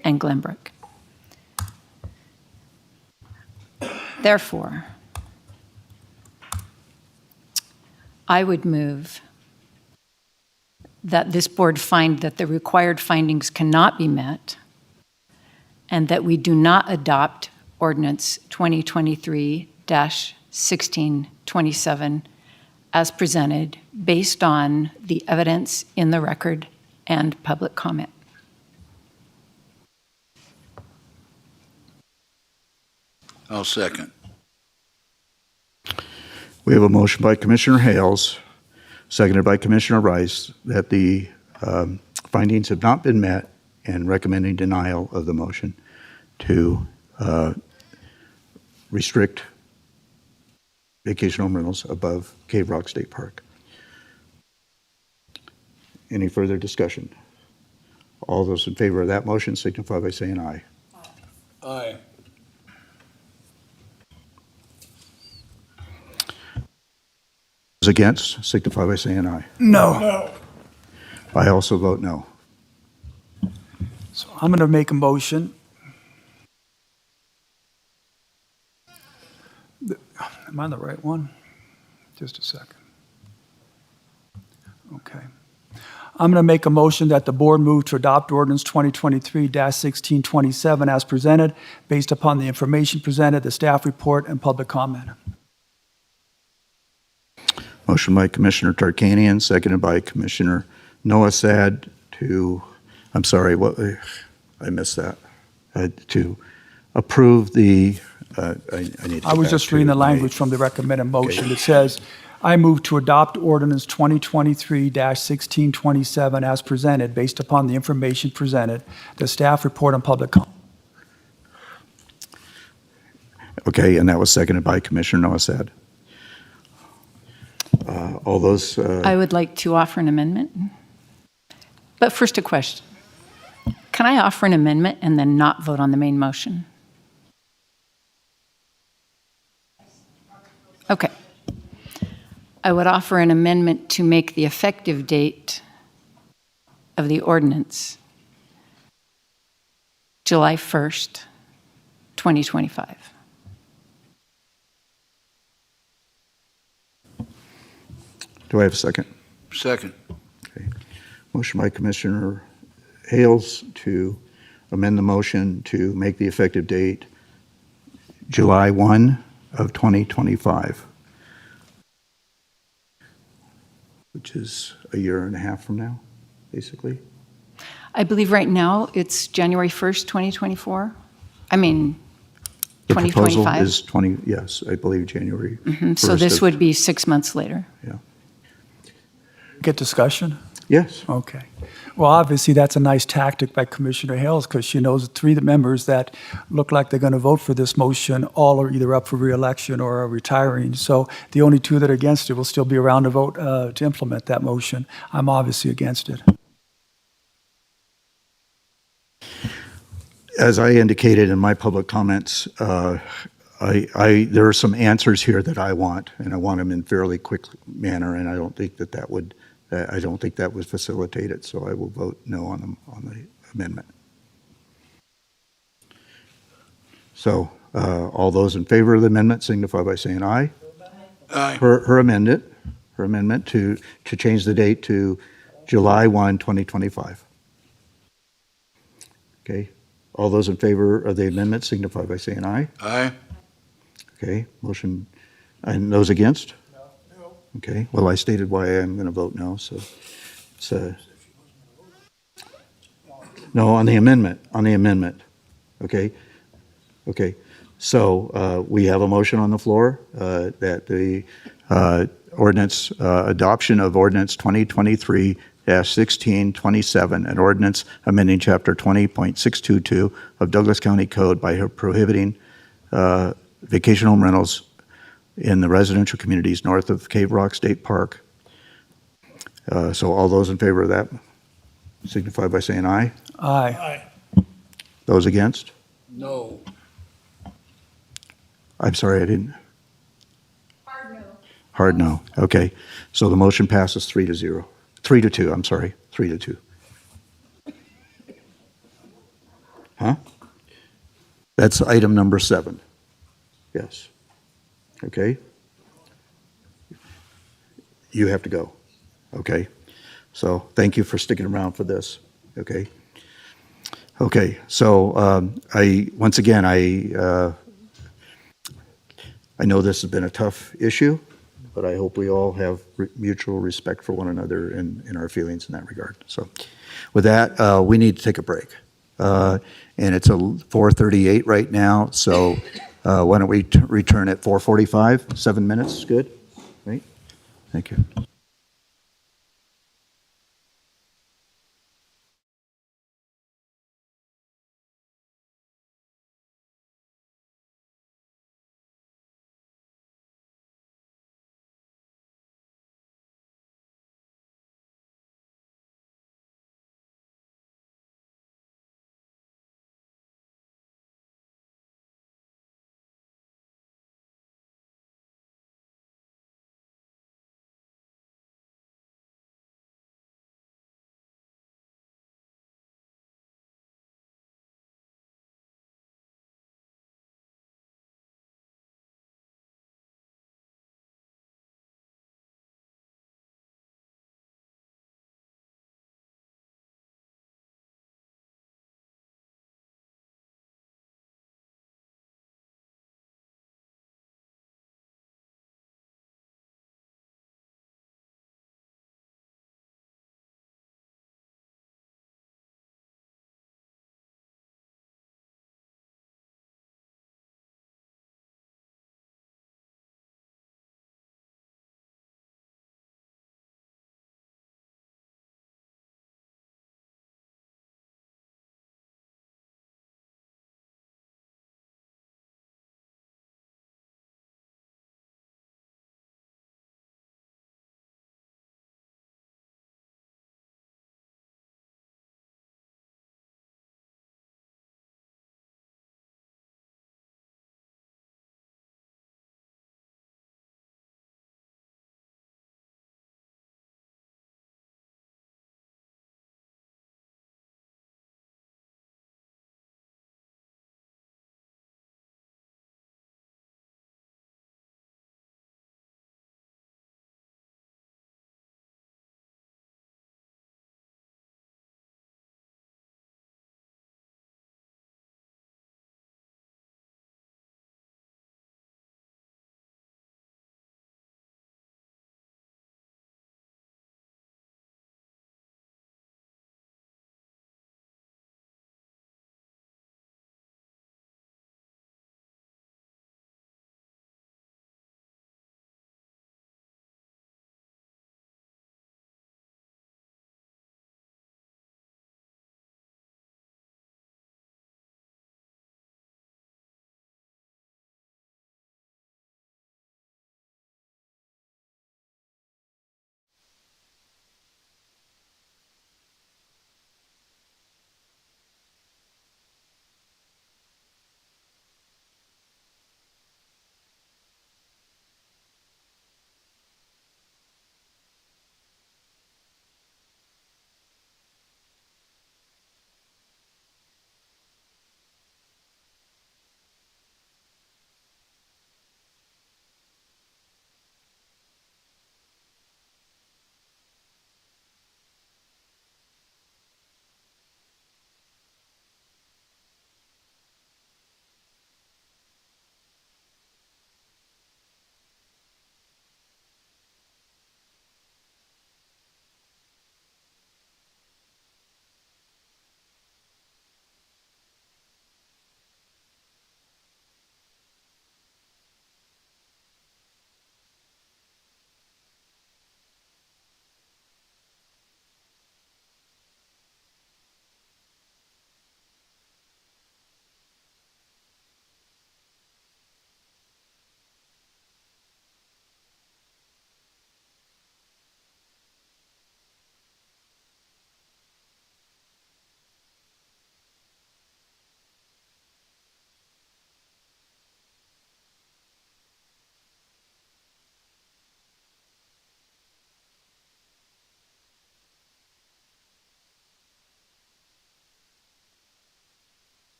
and Glenbrook. Therefore, I would move that this board find that the required findings cannot be met and that we do not adopt ordinance 2023-1627 as presented based on the evidence in the record and public comment. I'll second. We have a motion by Commissioner Hales, seconded by Commissioner Rice, that the findings have not been met and recommending denial of the motion to restrict vacation home rentals above Cave Rock State Park. Any further discussion? All those in favor of that motion signify by saying aye. Aye. Those against signify by saying aye. No. I also vote no. So I'm going to make a motion. Am I on the right one? Just a second. Okay. I'm going to make a motion that the board move to adopt ordinance 2023-1627 as presented, based upon the information presented, the staff report, and public comment. Motion by Commissioner Tarkanian, seconded by Commissioner Noasad to, I'm sorry, what, I missed that, to approve the, I need to I was go just back reading to the my- language from the recommended motion. Okay. It says, I move to adopt ordinance 2023-1627 as presented, based upon the information presented, the staff report, and public comment. Okay, and that was seconded by Commissioner Noasad. All those, I would like to offer an amendment. But first, a question. Can I offer an amendment and then not vote on the main motion? Okay. I would offer an amendment to make the effective date of the ordinance July 1st, 2025. do I have a second? Second. Okay. Motion by Commissioner Hales to amend the motion to make the effective date July 1 of 2025, which is a year and a half from now, basically. I believe right now it's January 1st, 2024. I mean, The proposal 2025. is 20, yes, I believe January 1st. So this of- would be 6 months later. Yeah. Get discussion? Yes. Okay. Well, obviously, that's a nice tactic by Commissioner Hales, because she knows the three members that look like they're going to vote for this motion all are either up for reelection or are retiring. So the only two that are against it will still be around to vote to implement that motion. I'm obviously against it. as I indicated in my public comments, there are some answers here that I want, and I want them in fairly quick manner, and I don't think that would facilitate it, so I will vote no on the amendment. So, all those in favor of the amendment signify by saying aye. Aye. Her amendment to change the date to July 1, 2025. Okay. All those in favor of the amendment signify by saying aye. Aye. Okay, motion, and those against? No. Okay, well, I stated why I'm going to vote no, so it's no, on the amendment, okay? Okay, so we have a motion on the floor that the ordinance, adoption of ordinance 2023-1627, an ordinance amending chapter 20.622 of Douglas County Code by prohibiting vacation home rentals in the residential communities north of Cave Rock State Park. So all those in favor of that signify by saying aye. Aye. Those against? No. I'm sorry, I didn't. Hard no. Okay. So the motion passes 3-0. 3-2, I'm sorry. 3-2. Huh? That's item number 7. Yes. Okay. You have to go. Okay. So thank you for sticking around for this. Okay. Okay. So once again, I know this has been a tough issue, but I hope we all have mutual respect for one another in our feelings in that regard. So with that, we need to take a break. And it's a 4:38 right now, so why don't we return at 4:45? 7 minutes, good? Right? Thank you.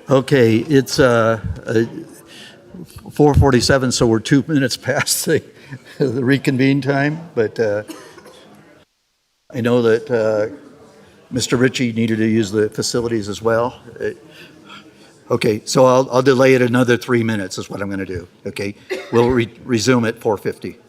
Okay, it's 4:47, so we're 2 minutes past the reconvene time, but I know that Mr. Ritchie needed to use the facilities as well. Okay, so I'll delay it another 3 minutes is what I'm going to do, okay? We'll resume at 4:50.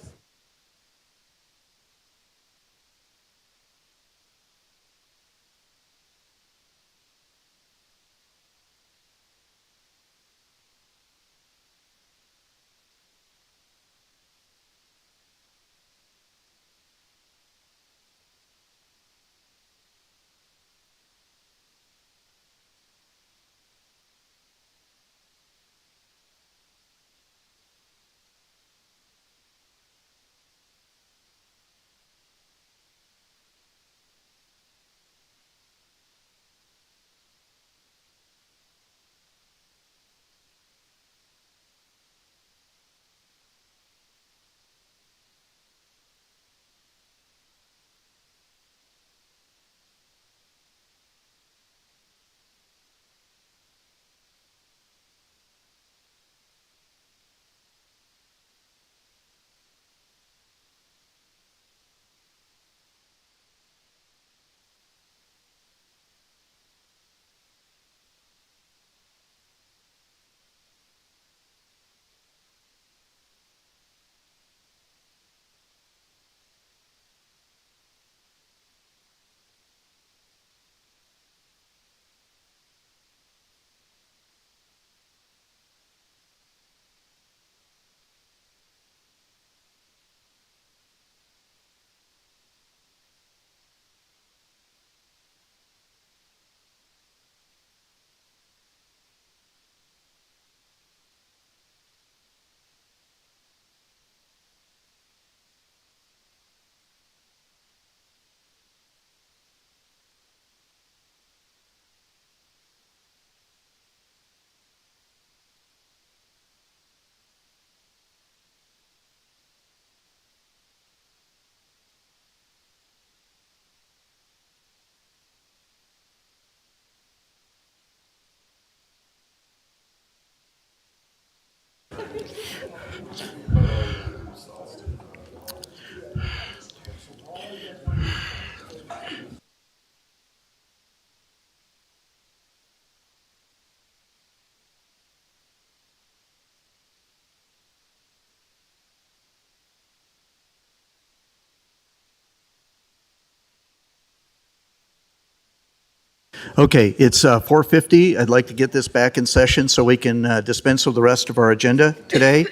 Okay, it's 4:50. I'd like to get this back in session so we can dispense with the rest of our agenda today.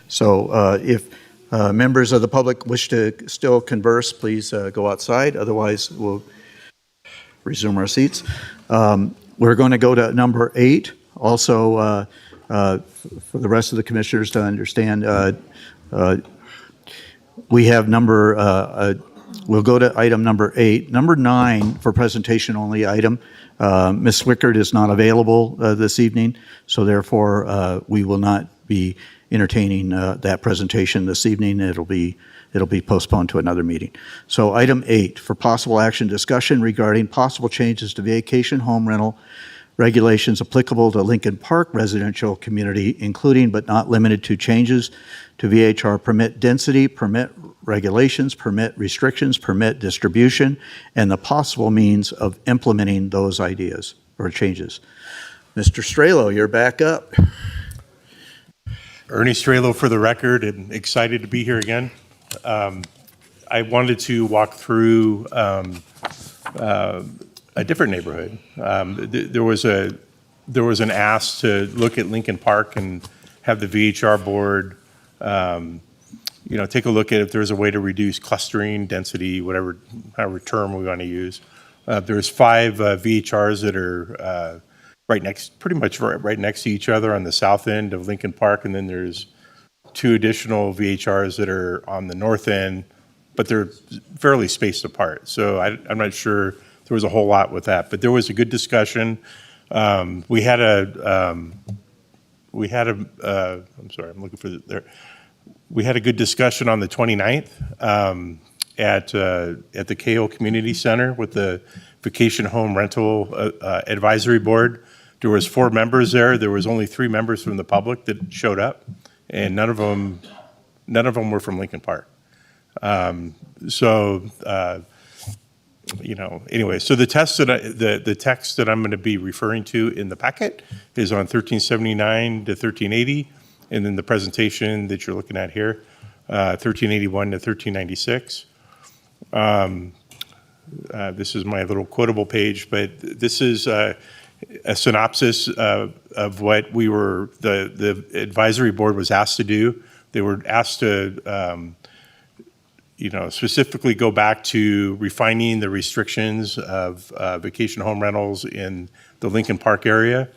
So if members of the public wish to still converse, please go outside. Otherwise, we'll resume our seats. We're going to go to number 8. Also, for the rest of the commissioners to understand, we have we'll go to item number 8. Number 9, for presentation only item, Ms. Swickard is not available this evening, so therefore we will not be entertaining that presentation this evening. It'll be postponed to another meeting. So item 8, for possible action discussion regarding possible changes to vacation home rental regulations applicable to Lincoln Park residential community, including but not limited to changes to VHR permit density, permit regulations, permit restrictions, permit distribution, and the possible means of implementing those ideas or changes. Mr. Strelo, you're back up. Ernie Strelo for the record, and excited to be here again. I wanted to walk through a different neighborhood. There was an ask to look at Lincoln Park and have the VHR board, take a look at if there's a way to reduce clustering, density, however term we want to use. There's 5 VHRs that are pretty much right next to each other on the south end of Lincoln Park, and then there's 2 additional VHRs that are on the north end, but they're fairly spaced apart. So I'm not sure there was a whole lot with that, but there was a good discussion. We had a good discussion on the 29th at the Cahill Community Center with the Vacation Home Rental Advisory Board. There was 4 members there. There was only 3 members from the public that showed up, and none of them were from Lincoln Park. Anyway, so the text that I'm going to be referring to in the packet is on 1379 to 1380, and then the presentation that you're looking at here, 1381 to 1396. This is my little quotable page, but this is a synopsis of what the advisory board was asked to do. They were asked to specifically go back to refining the restrictions of vacation home rentals in the Lincoln Park area,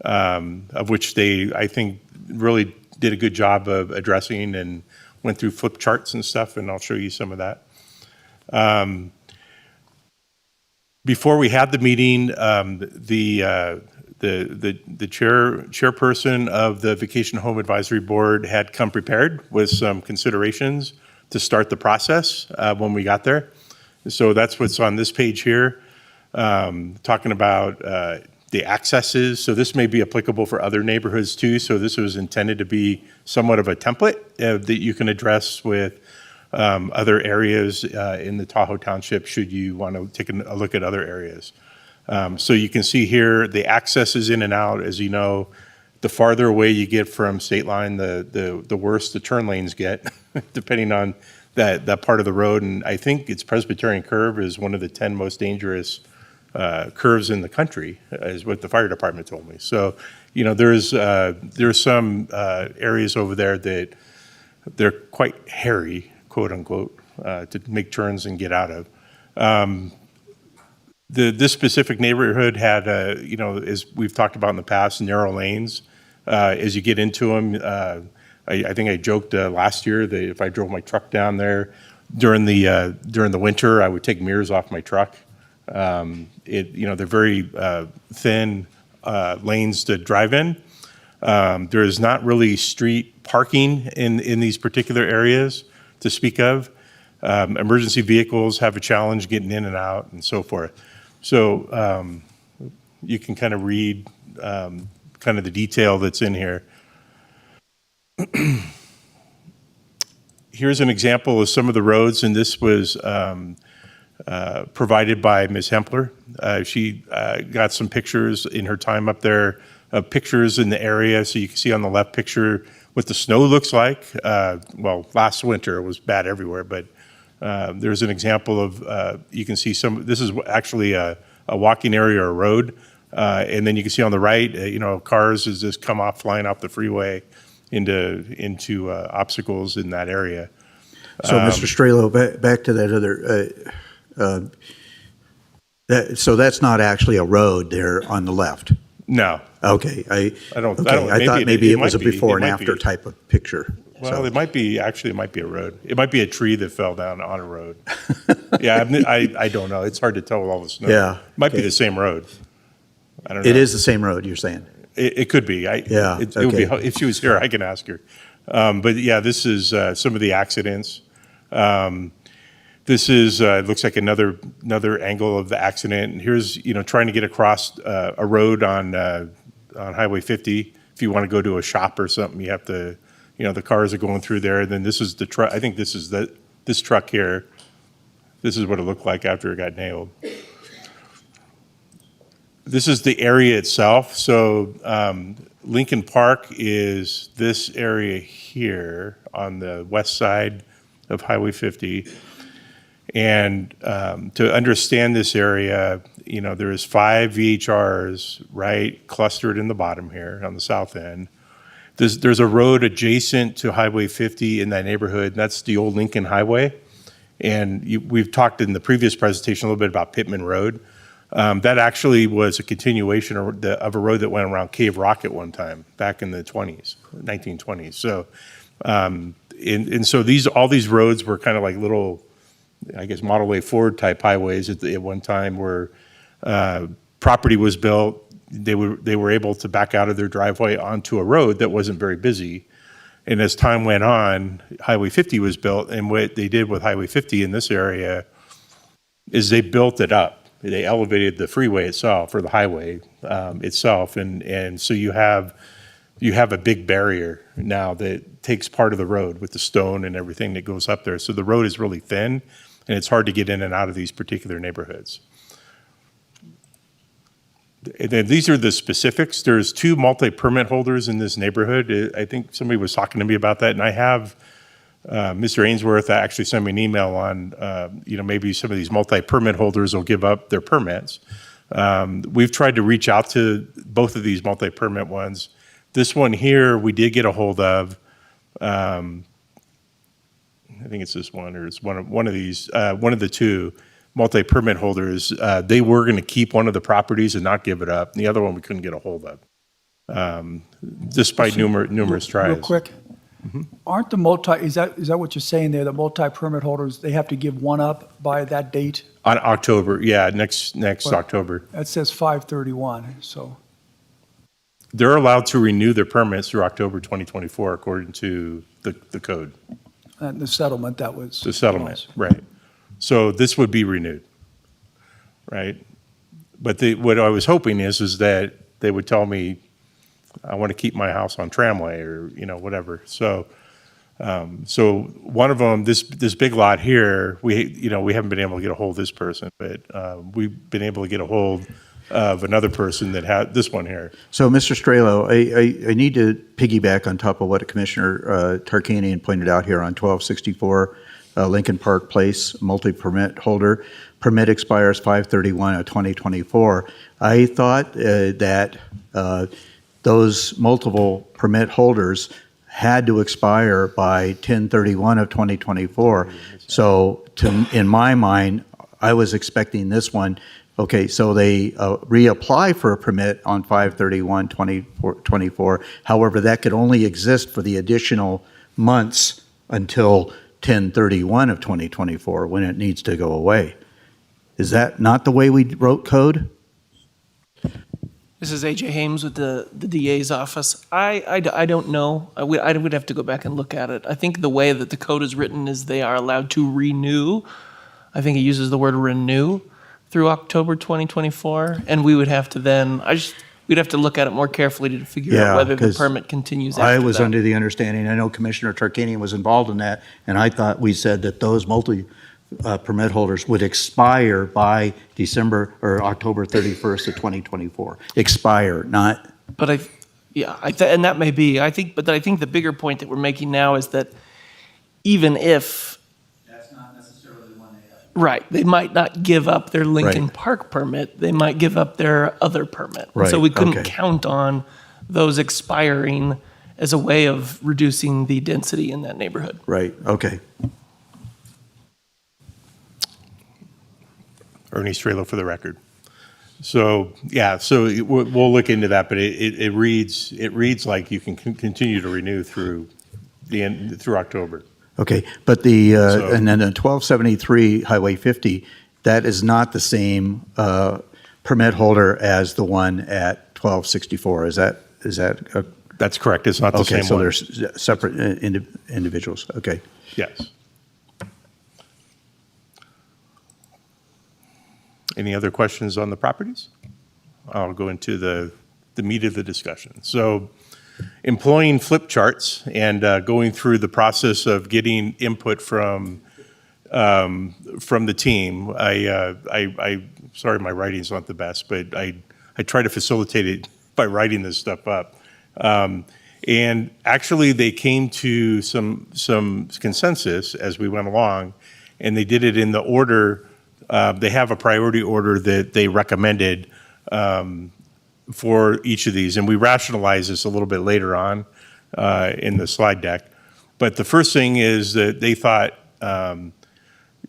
of which they, I think, really did a good job of addressing and went through flip charts and stuff, and I'll show you some of that. Before we had the meeting, the chairperson of the Vacation Home Advisory Board had come prepared with some considerations to start the process when we got there. So that's what's on this page here, talking about the accesses. So this may be applicable for other neighborhoods too. So this was intended to be somewhat of a template that you can address with other areas in the Tahoe Township should you want to take a look at other areas. So you can see here the accesses in and out. As you know, the farther away you get from state line, the worse the turn lanes get, depending on that part of the road. And I think it's Presbyterian Curve is one of the 10 most dangerous curves in the country, is what the fire department told me. So, there's some areas over there that they're quite hairy, quote unquote, to make turns and get out of. This specific neighborhood had, as we've talked about in the past, narrow lanes. As you get into them, I think I joked last year that if I drove my truck down there during the winter, I would take mirrors off my truck. They're very thin lanes to drive in. There is not really street parking in these particular areas to speak of. Emergency vehicles have a challenge getting in and out and so forth. So you can kind of read kind of the detail that's in here. Here's an example of some of the roads, and this was provided by Ms. Hempler. She got some pictures in her time up there of pictures in the area, so you can see on the left picture what the snow looks like. Well, last winter it was bad everywhere, but there's an example of, you can see this is actually a walking area or road, and then you can see on the right, cars has just come off, flying off the freeway into obstacles in that area. So, Mr. Strelo, back to that other, so that's not actually a road there on the left? No. Okay. I thought maybe it was a before and after type of picture. Well, so. It might be a road. It might be a tree that fell down on a road. Yeah, I don't know. It's hard to tell with all the snow. Yeah. It might be the same road. I don't know. It is the same road, you're saying? It could be. It would be, if she was here, I can ask her. But yeah, this is some of the accidents. This is looks like another angle of the accident. And here's trying to get across a road on Highway 50. If you want to go to a shop or something, you have to. The cars are going through there. And then this is the truck. I think this is this truck here. This is what it looked like after it got nailed. This is the area itself. So Lincoln Park is this area here on the west side of Highway 50. And to understand this area, there is 5 VHRs right clustered in the bottom here on the south end. There's a road adjacent to Highway 50 in that neighborhood. That's the old Lincoln Highway. And we've talked in the previous presentation a little bit about Pittman Road. That actually was a continuation of a road that went around Cave Rock at one time, back in the 1920s. So, and so all these roads were kind of like little, I guess, Model A Ford type highways at one time where property was built. They were able to back out of their driveway onto a road that wasn't very busy. And as time went on, Highway 50 was built. And what they did with Highway 50 in this area is they built it up. They elevated the freeway itself, or the highway, itself, and so you have a big barrier now that takes part of the road with the stone and everything that goes up there. So the road is really thin, and it's hard to get in and out of these particular neighborhoods. And then these are the specifics. There's 2 multi-permit holders in this neighborhood. I think somebody was talking to me about that, and I have Mr. Ainsworth actually sent me an email on, maybe some of these multi-permit holders will give up their permits. We've tried to reach out to both of these multi-permit ones. This one here, we did get a hold of. I think it's this one, or it's one of these. One of the 2 multi-permit holders. They were going to keep one of the properties and not give it up. And the other one we couldn't get a hold of, despite numerous tries. Real quick, aren't the is that what you're saying there? The multi-permit holders, they have to give one up by that date? On October, yeah, next Well, October. That says 5/31, so. They're allowed to renew their permits through October 2024, according to the code. And the settlement, that was. The settlement, right. So this would be renewed, right? But what I was hoping is that they would tell me, I want to keep my house on Tramway, or, whatever. So one of them, this big lot here, we haven't been able to get a hold of this person, but we've been able to get a hold of another person that had this one here. So, Mr. Strelo, I need to piggyback on top of what Commissioner Tarkanian pointed out here on 1264 Lincoln Park Place, multi-permit holder. Permit expires 5/31 of 2024. I thought that those multiple permit holders had to expire by 10/31 of 2024. So, in my mind, I was expecting this one. Okay, so they reapply for a permit on 5/31/2024. However, that could only exist for the additional months until 10/31 of 2024, when it needs to go away. Is that not the way we wrote code? This is AJ Hames with the DA's office. I don't know. I would have to go back and look at it. I think the way that the code is written is they are allowed to renew. I think it uses the word renew through October 2024, and we would have to then, we'd have to look at it more carefully to figure out whether the permit continues after I was that. under the understanding, I know Commissioner Tarkanian was involved in that, and I thought we said that those permit holders would expire by December or October 31st of 2024. Expire, not. But and that may be. I think the bigger point that we're making now is that even if That's not necessarily one they have. right, they might not give up their Lincoln Right. Park permit. They might give up their other permit. Right, So we couldn't okay. count on those expiring as a way of reducing the density in that neighborhood. Right, okay. Ernie Strelo for the record. So, yeah, we'll look into that, but it reads like you can continue to renew through through October. Okay, but and then the 1273 Highway 50, that is not the same permit holder as the one at 1264. Is that That's correct. It's not the same okay, so one. they're separate individuals. Okay. Yes. Any other questions on the properties? I'll go into the meat of the discussion. So, employing flip charts and going through the process of getting input from the team. Sorry, my writing's not the best, but I try to facilitate it by writing this stuff up. And actually, they came to some consensus as we went along, and they did it in the order. They have a priority order that they recommended for each of these, and we rationalize this a little bit later on in the slide deck. But the first thing is that they thought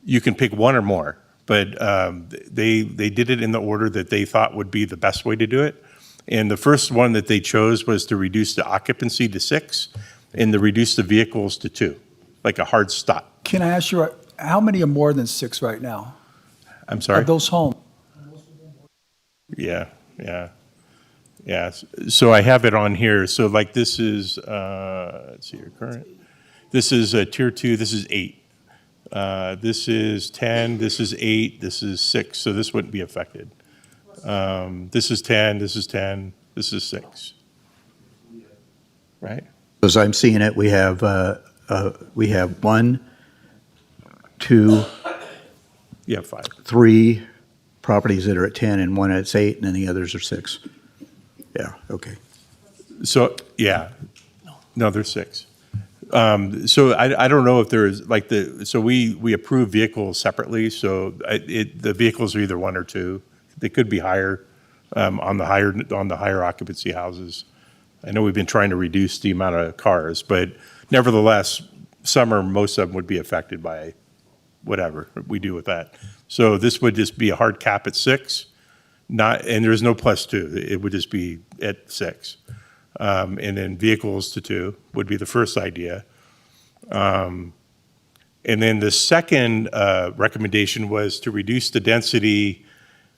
you can pick one or more, but they did it in the order that they thought would be the best way to do it. And the first one that they chose was to reduce the occupancy to 6 and to reduce the vehicles to 2, like a hard stop. Can I ask you, how many are more than 6 right now? I'm sorry? Of those homes? Yeah. So I have it on here. So like this is, let's see, your current. This is tier 2. This is 8. This is 10. This is 8. This is 6. So this wouldn't be affected. This is 10, this is 10, this is 6. Right? As I'm seeing it, we have 1, 2, You have 5. 3 properties that are at 10 and one that's 8, and then the others are 6. Yeah, okay. So, yeah. No, there's 6. So I don't know if there's like so we approve vehicles separately. So the vehicles are either 1 or 2. They could be higher on the higher occupancy houses. I know we've been trying to reduce the amount of cars, but nevertheless, some or most of them would be affected by whatever we do with that. So this would just be a hard cap at 6, and there's no +2. It would just be at 6. And then vehicles to 2 would be the first idea. And then the second recommendation was to reduce the density,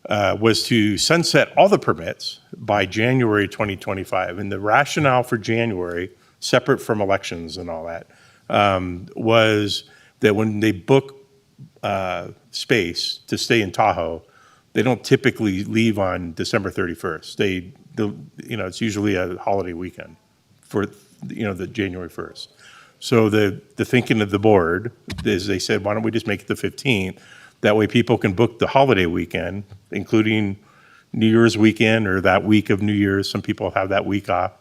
was to sunset all the permits by January 2025. And the rationale for January, separate from elections and all that, was that when they book space to stay in Tahoe, they don't typically leave on December 31st. It's usually a holiday weekend for, the January 1st. So the thinking of the board is they said, why don't we just make it the 15th? That way people can book the holiday weekend, including New Year's weekend or that week of New Year's. Some people have that week off.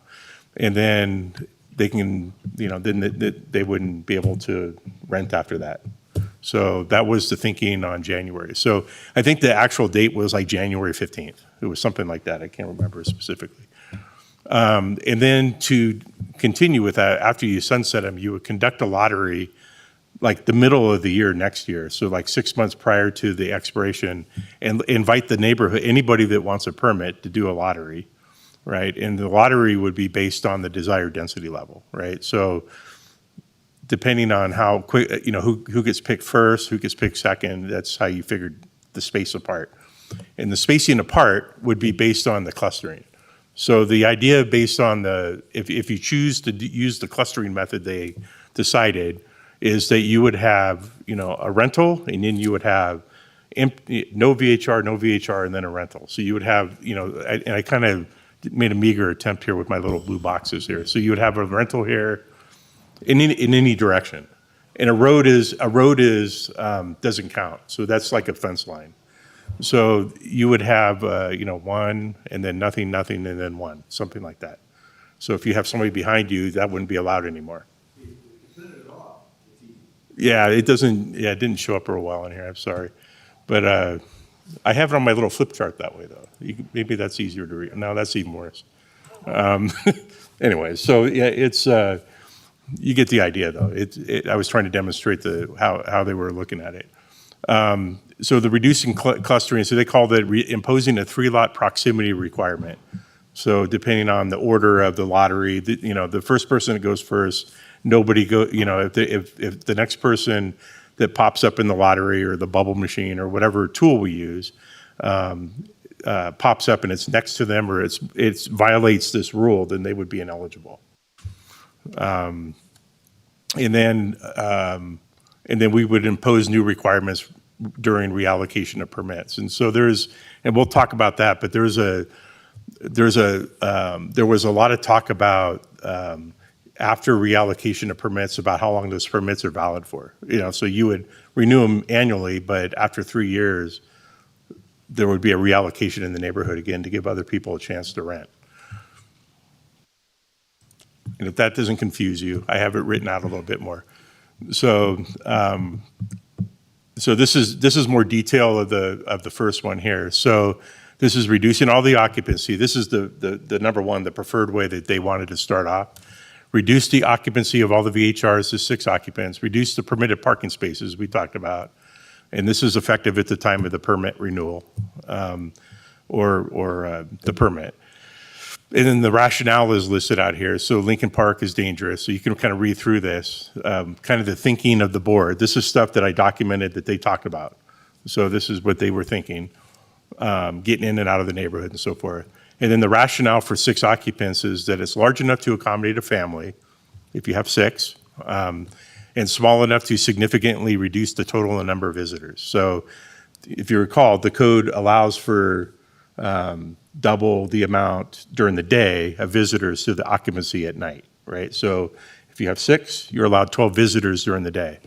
And then they can, then they wouldn't be able to rent after that. So that was the thinking on January. So I think the actual date was like January 15th. It was something like that. I can't remember specifically. And then to continue with that, after you sunset them, you would conduct a lottery like the middle of the year next year. So like 6 months prior to the expiration, and invite the neighborhood, anybody that wants a permit, to do a lottery, right? And the lottery would be based on the desired density level, right? So depending on how quick, who gets picked first, who gets picked second, that's how you figured the space apart. And the spacing apart would be based on the clustering. So the idea based on if you choose to use the clustering method they decided, is that you would have, a rental, and then you would have no VHR, and then a rental. So you would have, and I kind of made a meager attempt here with my little blue boxes here. So you would have a rental here, in any direction. And a road doesn't count. So that's like a fence line. So you would have, 1, and then nothing, and then 1, something like that. So if you have somebody behind you, that wouldn't be allowed anymore. Yeah, it didn't show up real well in here, I'm sorry. But I have it on my little flip chart that way, though. Maybe that's easier to read. No, that's even worse. Anyway, so yeah, it's... you get the idea, though. I was trying to demonstrate how they were looking at it. So the reducing clustering, so they called it imposing a 3-lot proximity requirement. So depending on the order of the lottery, the first person that goes first, nobody go. If the next person that pops up in the lottery or the bubble machine or whatever tool we use pops up and it's next to them or it violates this rule, then they would be ineligible. And then we would impose new requirements during reallocation of permits. And so and we'll talk about that, but there was a lot of talk about after reallocation of permits about how long those permits are valid for. So you would renew them annually, but after 3 years, there would be a reallocation in the neighborhood again to give other people a chance to rent. And if that doesn't confuse you, I have it written out a little bit more. So, this is more detail of the first one here. So this is reducing all the occupancy. This is the number one, the preferred way that they wanted to start off. Reduce the occupancy of all the VHRs to 6 occupants. Reduce the permitted parking spaces we talked about, and this is effective at the time of the permit renewal or the permit. And then the rationale is listed out here. So Lincoln Park is dangerous. So you can kind of read through this, kind of the thinking of the board. This is stuff that I documented that they talked about. So this is what they were thinking, getting in and out of the neighborhood and so forth. And then the rationale for 6 occupants is that it's large enough to accommodate a family, if you have 6, and small enough to significantly reduce the total number of visitors. So if you recall, the code allows for double the amount during the day of visitors to the occupancy at night, right? So if you have 6, you're allowed 12 visitors during the day.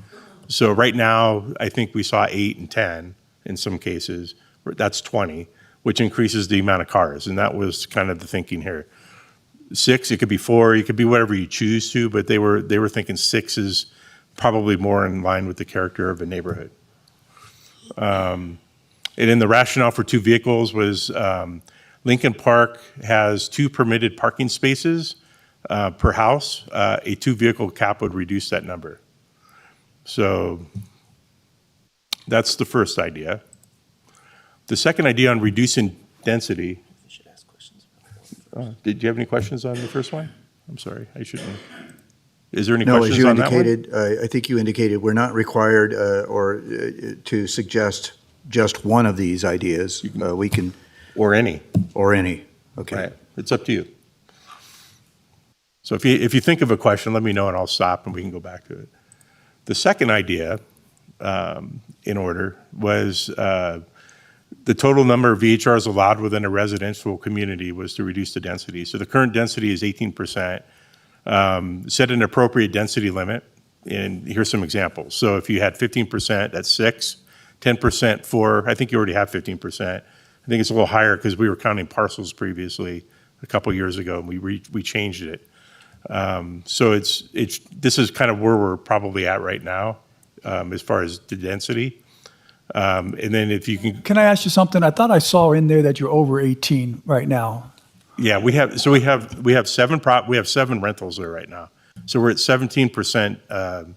So right now, I think we saw 8 and 10 in some cases. That's 20, which increases the amount of cars, and that was kind of the thinking here. 6, it could be 4, it could be whatever you choose to, but they were thinking 6 is probably more in line with the character of a neighborhood. And then the rationale for 2 vehicles was Lincoln Park has 2 permitted parking spaces per house. A 2-vehicle cap would reduce that number. So that's the first idea. The second idea on reducing density. Did you have any questions on the first one? I'm sorry, I shouldn't. Is there any questions on that one? No, as you indicated, I think you indicated we're not required to suggest just one of these ideas. We can. Or any. Or any, okay. Right. It's up to you. So if you think of a question, let me know and I'll stop and we can go back to it. The second idea, in order, was the total number of VHRs allowed within a residential community was to reduce the density. So the current density is 18%. Set an appropriate density limit, and here's some examples. So if you had 15%, that's 6, 10%, 4. I think you already have 15%. I think it's a little higher because we were counting parcels previously a couple years ago, and we changed it. So this is kind of where we're probably at right now as far as the density. And then if you can. Can I ask you something? I thought I saw in there that you're over 18 right now. Yeah, we have 7 rentals there right now. So we're at 17%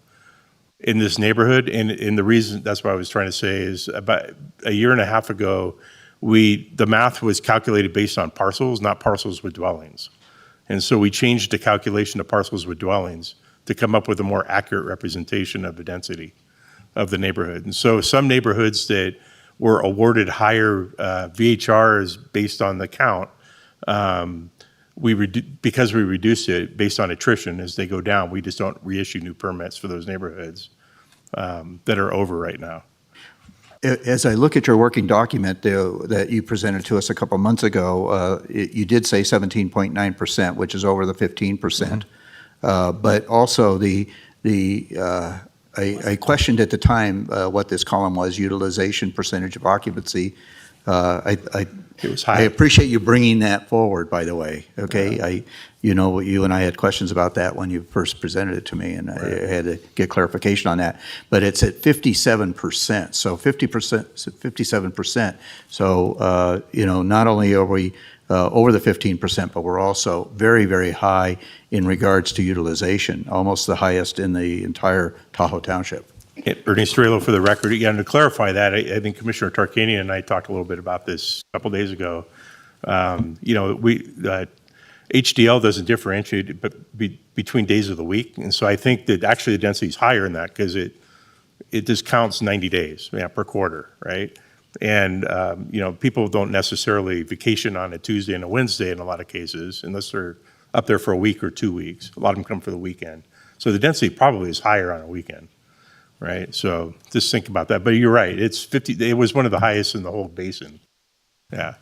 in this neighborhood, and the reason that's what I was trying to say is about a year and a half ago, the math was calculated based on parcels, not parcels with dwellings, and so we changed the calculation of parcels with dwellings to come up with a more accurate representation of the density of the neighborhood. And so some neighborhoods that were awarded higher VHRs based on the count. Because we reduced it based on attrition as they go down, we just don't reissue new permits for those neighborhoods that are over right now. As I look at your working document that you presented to us a couple months ago, you did say 17.9%, which is over the 15%. But also I questioned at the time what this column was, utilization percentage of occupancy. It was high. I appreciate you bringing that forward, by the way, okay? You and I had questions about that when you first presented it to me, and I had to get clarification on that. But it's at 57%, so 57%. So, not only are we over the 15%, but we're also very, very high in regards to utilization, almost the highest in the entire Tahoe Township. Ernie Strelo for the record. Again, to clarify that, I think Commissioner Tarkanian and I talked a little bit about this a couple days ago. HDL doesn't differentiate between days of the week, and so I think that actually the density is higher in that because it just counts 90 days per quarter, right? And people don't necessarily vacation on a Tuesday and a Wednesday in a lot of cases unless they're up there for a week or 2 weeks. A lot of them come for the weekend, so the density probably is higher on a weekend. Right, so just think about that. But you're right; it's 50. It was one of the highest in the whole basin. Yeah.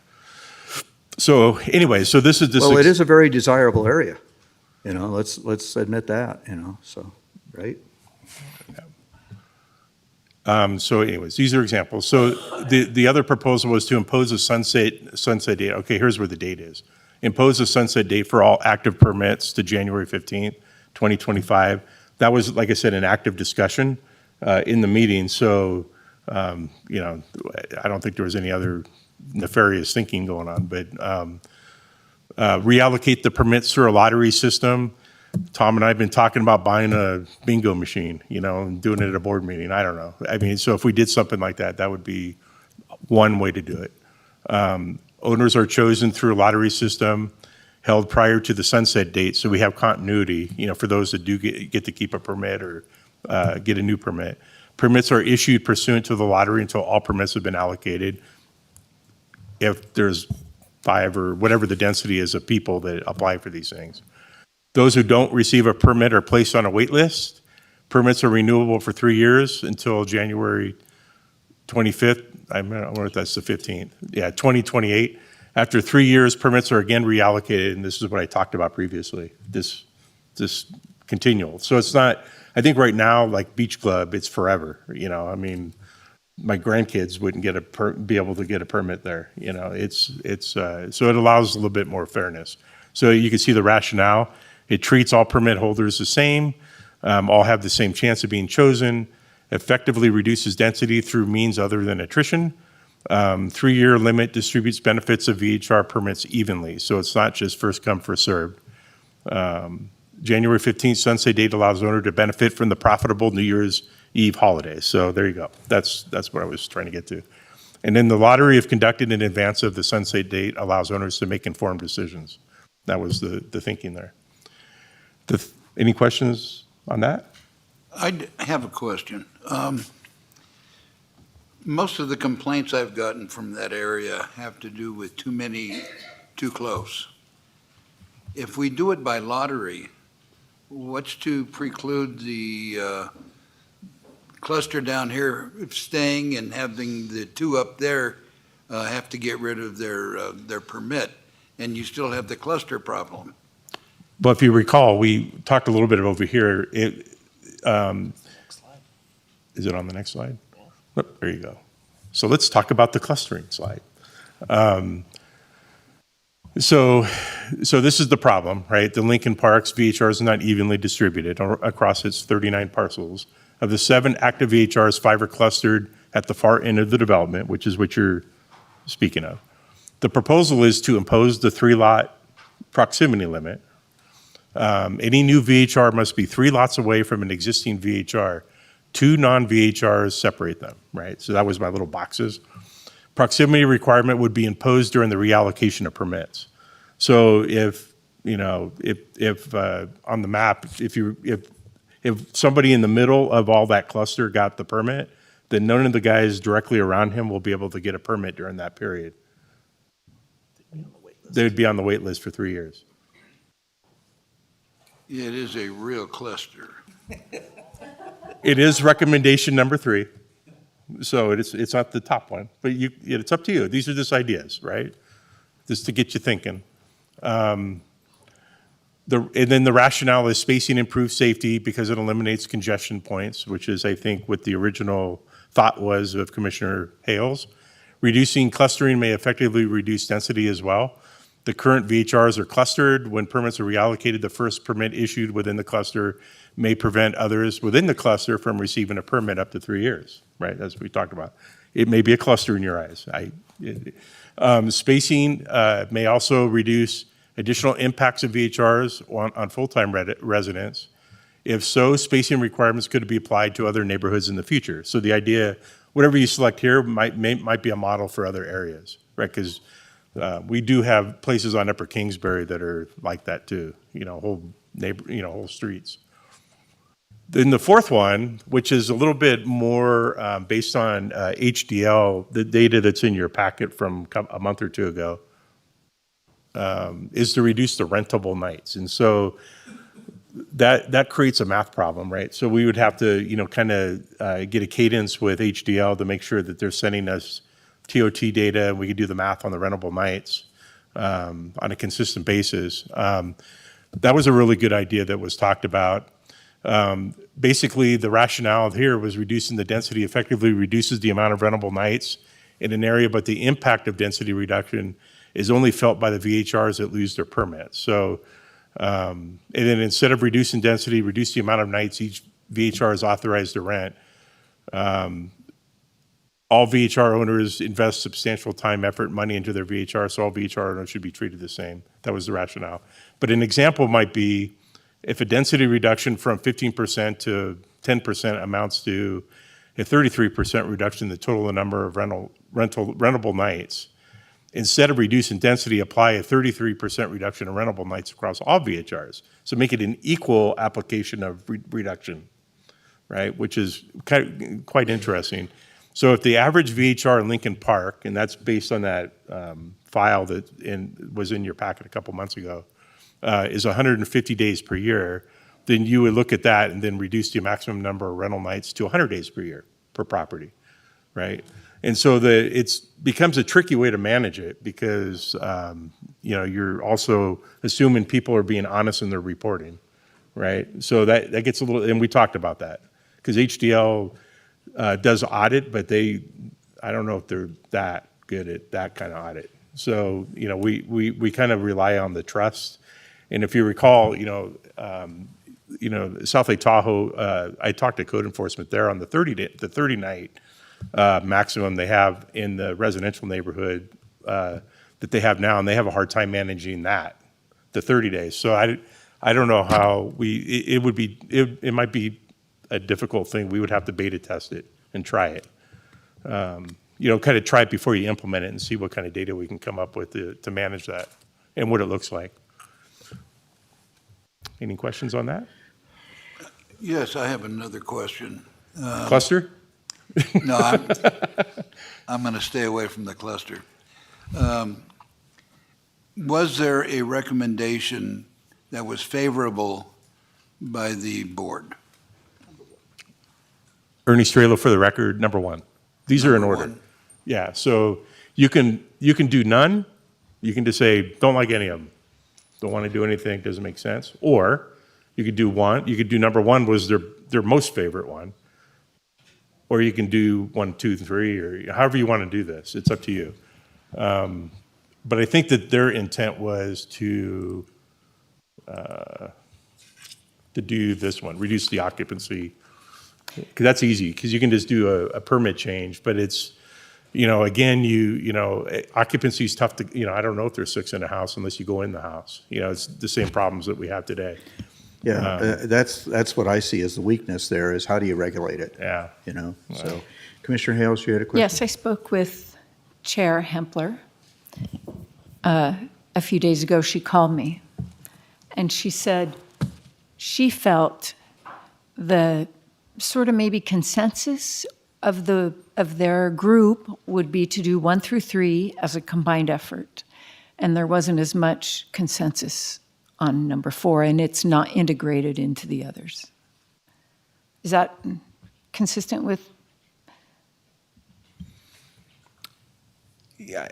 So anyway, so this is this. Well, it is a very desirable area. Let's admit that. So right. So anyways, these are examples. So the other proposal was to impose a sunset date. Okay, here's where the date is. Impose a sunset date for all active permits to January 15th, 2025. That was, like I said, an active discussion in the meeting. So, I don't think there was any other nefarious thinking going on, but reallocate the permits through a lottery system. Tom and I have been talking about buying a bingo machine, and doing it at a board meeting. I don't know. I mean, so if we did something like that, that would be one way to do it. Owners are chosen through a lottery system held prior to the sunset date, so we have continuity, for those that do get to keep a permit or get a new permit. Permits are issued pursuant to the lottery until all permits have been allocated. If there's 5 or whatever the density is of people that apply for these things. Those who don't receive a permit are placed on a wait list. Permits are renewable for 3 years until January 25th. I wonder if that's the 15th. Yeah, 2028. After 3 years, permits are again reallocated, and this is what I talked about previously, this continual. So it's not, I think right now, like Beach Club, it's forever, you know, I mean, my grandkids wouldn't be able to get a permit there, you know, so it allows a little bit more fairness. So you can see the rationale. It treats all permit holders the same, all have the same chance of being chosen, effectively reduces density through means other than attrition. 3-year limit distributes benefits of VHR permits evenly, so it's not just first come, first served. January 15th sunset date allows owner to benefit from the profitable New Year's Eve holiday. So there you go. That's what I was trying to get to. And then the lottery, if conducted in advance of the sunset date, allows owners to make informed decisions. That was the thinking there. Any questions on that? I have a question. Most of the complaints I've gotten from that area have to do with too many, too close. If we do it by lottery, what's to preclude the cluster down here staying and having the two up there have to get rid of their permit, and you still have the cluster problem? But if you recall, we talked a little bit over here. Is it on the next slide? Oh, there you go. So let's talk about the clustering slide. So this is the problem, right? The Lincoln Park's VHR is not evenly distributed across its 39 parcels. Of the 7 active VHRs, 5 are clustered at the far end of the development, which is what you're speaking of. The proposal is to impose the 3-lot proximity limit. Any new VHR must be 3 lots away from an existing VHR. 2 non-VHRs separate them, right? So that was my little boxes. Proximity requirement would be imposed during the reallocation of permits. So if on the map, if somebody in the middle of all that cluster got the permit, then none of the guys directly around him will be able to get a permit during that period. They would be on the wait list for 3 years. It is a real cluster. It is recommendation number 3. So it's not the top one, but it's up to you. These are just ideas, right? Just to get you thinking. And then the rationale is spacing improves safety because it eliminates congestion points, which is, I think, what the original thought was of Commissioner Hales. Reducing clustering may effectively reduce density as well. The current VHRs are clustered. When permits are reallocated, the first permit issued within the cluster may prevent others within the cluster from receiving a permit up to 3 years, right? That's what we talked about. It may be a cluster in your eyes. Spacing may also reduce additional impacts of VHRs on full-time residents. If so, spacing requirements could be applied to other neighborhoods in the future. So the idea, whatever you select here might be a model for other areas, right? Because we do have places on Upper Kingsbury that are like that too, whole streets. Then the fourth one, which is a little bit more based on HDL, the data that's in your packet from a month or 2 ago, is to reduce the rentable nights. And so that creates a math problem, right? So we would have to, kind of get a cadence with HDL to make sure that they're sending us TOT data, and we could do the math on the rentable nights on a consistent basis. That was a really good idea that was talked about. Basically, the rationale here was reducing the density effectively reduces the amount of rentable nights in an area, but the impact of density reduction is only felt by the VHRs that lose their permits. So, and then instead of reducing density, reduce the amount of nights each VHR is authorized to rent. All VHR owners invest substantial time, effort, money into their VHR, so all VHR owners should be treated the same. That was the rationale. But an example might be if a density reduction from 15% to 10% amounts to a 33% reduction in the total number of rentable nights, instead of reducing density, apply a 33% reduction in rentable nights across all VHRs. So make it an equal application of reduction, right? Which is quite interesting. So if the average VHR in Lincoln Park, and that's based on that file that was in your packet a couple months ago, is 150 days per year, then you would look at that and then reduce the maximum number of rental nights to 100 days per year per property, right? And so it becomes a tricky way to manage it because, you're also assuming people are being honest in their reporting, right? So that gets a little, and we talked about that because HDL does audit, but I don't know if they're that good at that kind of audit. So, we kind of rely on the trust. And if you recall, South Lake Tahoe, I talked to code enforcement there on the 30 night maximum they have in the residential neighborhood that they have now, and they have a hard time managing that, the 30 days. So I don't know how it might be a difficult thing. We would have to beta test it and try it. Kind of try it before you implement it and see what kind of data we can come up with to manage that and what it looks like. Any questions on that? Yes, I have another question. Cluster? No, I'm going to stay away from the cluster. Was there a recommendation that was favorable by the board? Ernie Strelo, for the record, number one. These are in Number order. one. Yeah, so you can do none. You can just say, don't like any of them. Don't want to do anything, doesn't make sense. Or you could do one. You could do number one was their most favorite one. Or you can do 1, 2, 3, or however you want to do this. It's up to you. But I think that their intent was to do this one, reduce the occupancy. Because that's easy, because you can just do a permit change. But it's, again, occupancy is tough to, I don't know if there's 6 in a house unless you go in the house. It's the same problems that we have today. Yeah, that's what I see as the weakness there, is how do you regulate it? Yeah. So Commissioner Hales, you had a question? Yes, I spoke with Chair Hempler. A few days ago, she called me, and she said she felt the sort of maybe consensus of their group would be to do 1 through 3 as a combined effort, and there wasn't as much consensus on number 4, and it's not integrated into the others. Is that consistent with? Yeah.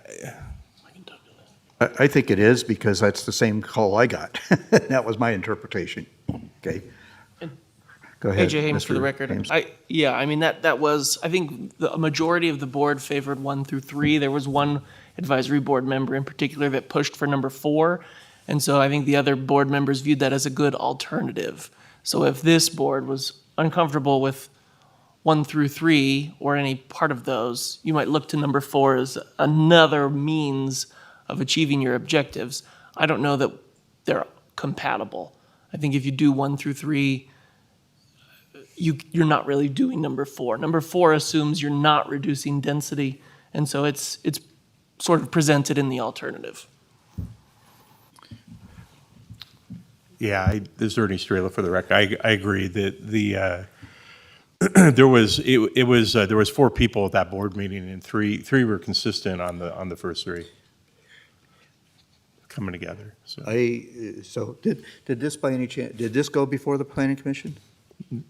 I think it is, because that's the same call I got. That was my interpretation. Okay. Go ahead. AJ Hames for the Mr. record. Hames. That was, I think the majority of the board favored 1 through 3. There was one advisory board member in particular that pushed for number 4. And so I think the other board members viewed that as a good alternative. So if this board was uncomfortable with 1 through 3 or any part of those, you might look to number 4 as another means of achieving your objectives. I don't know that they're compatible. I think if you do 1 through 3, you're not really doing number 4. Number 4 assumes you're not reducing density, and so it's sort of presented in the alternative. Yeah, this is Ernie Strela for the record. I agree that there was 4 people at that board meeting, and three were consistent on the first 3 coming together. So did this by any chance, did this go before the planning commission?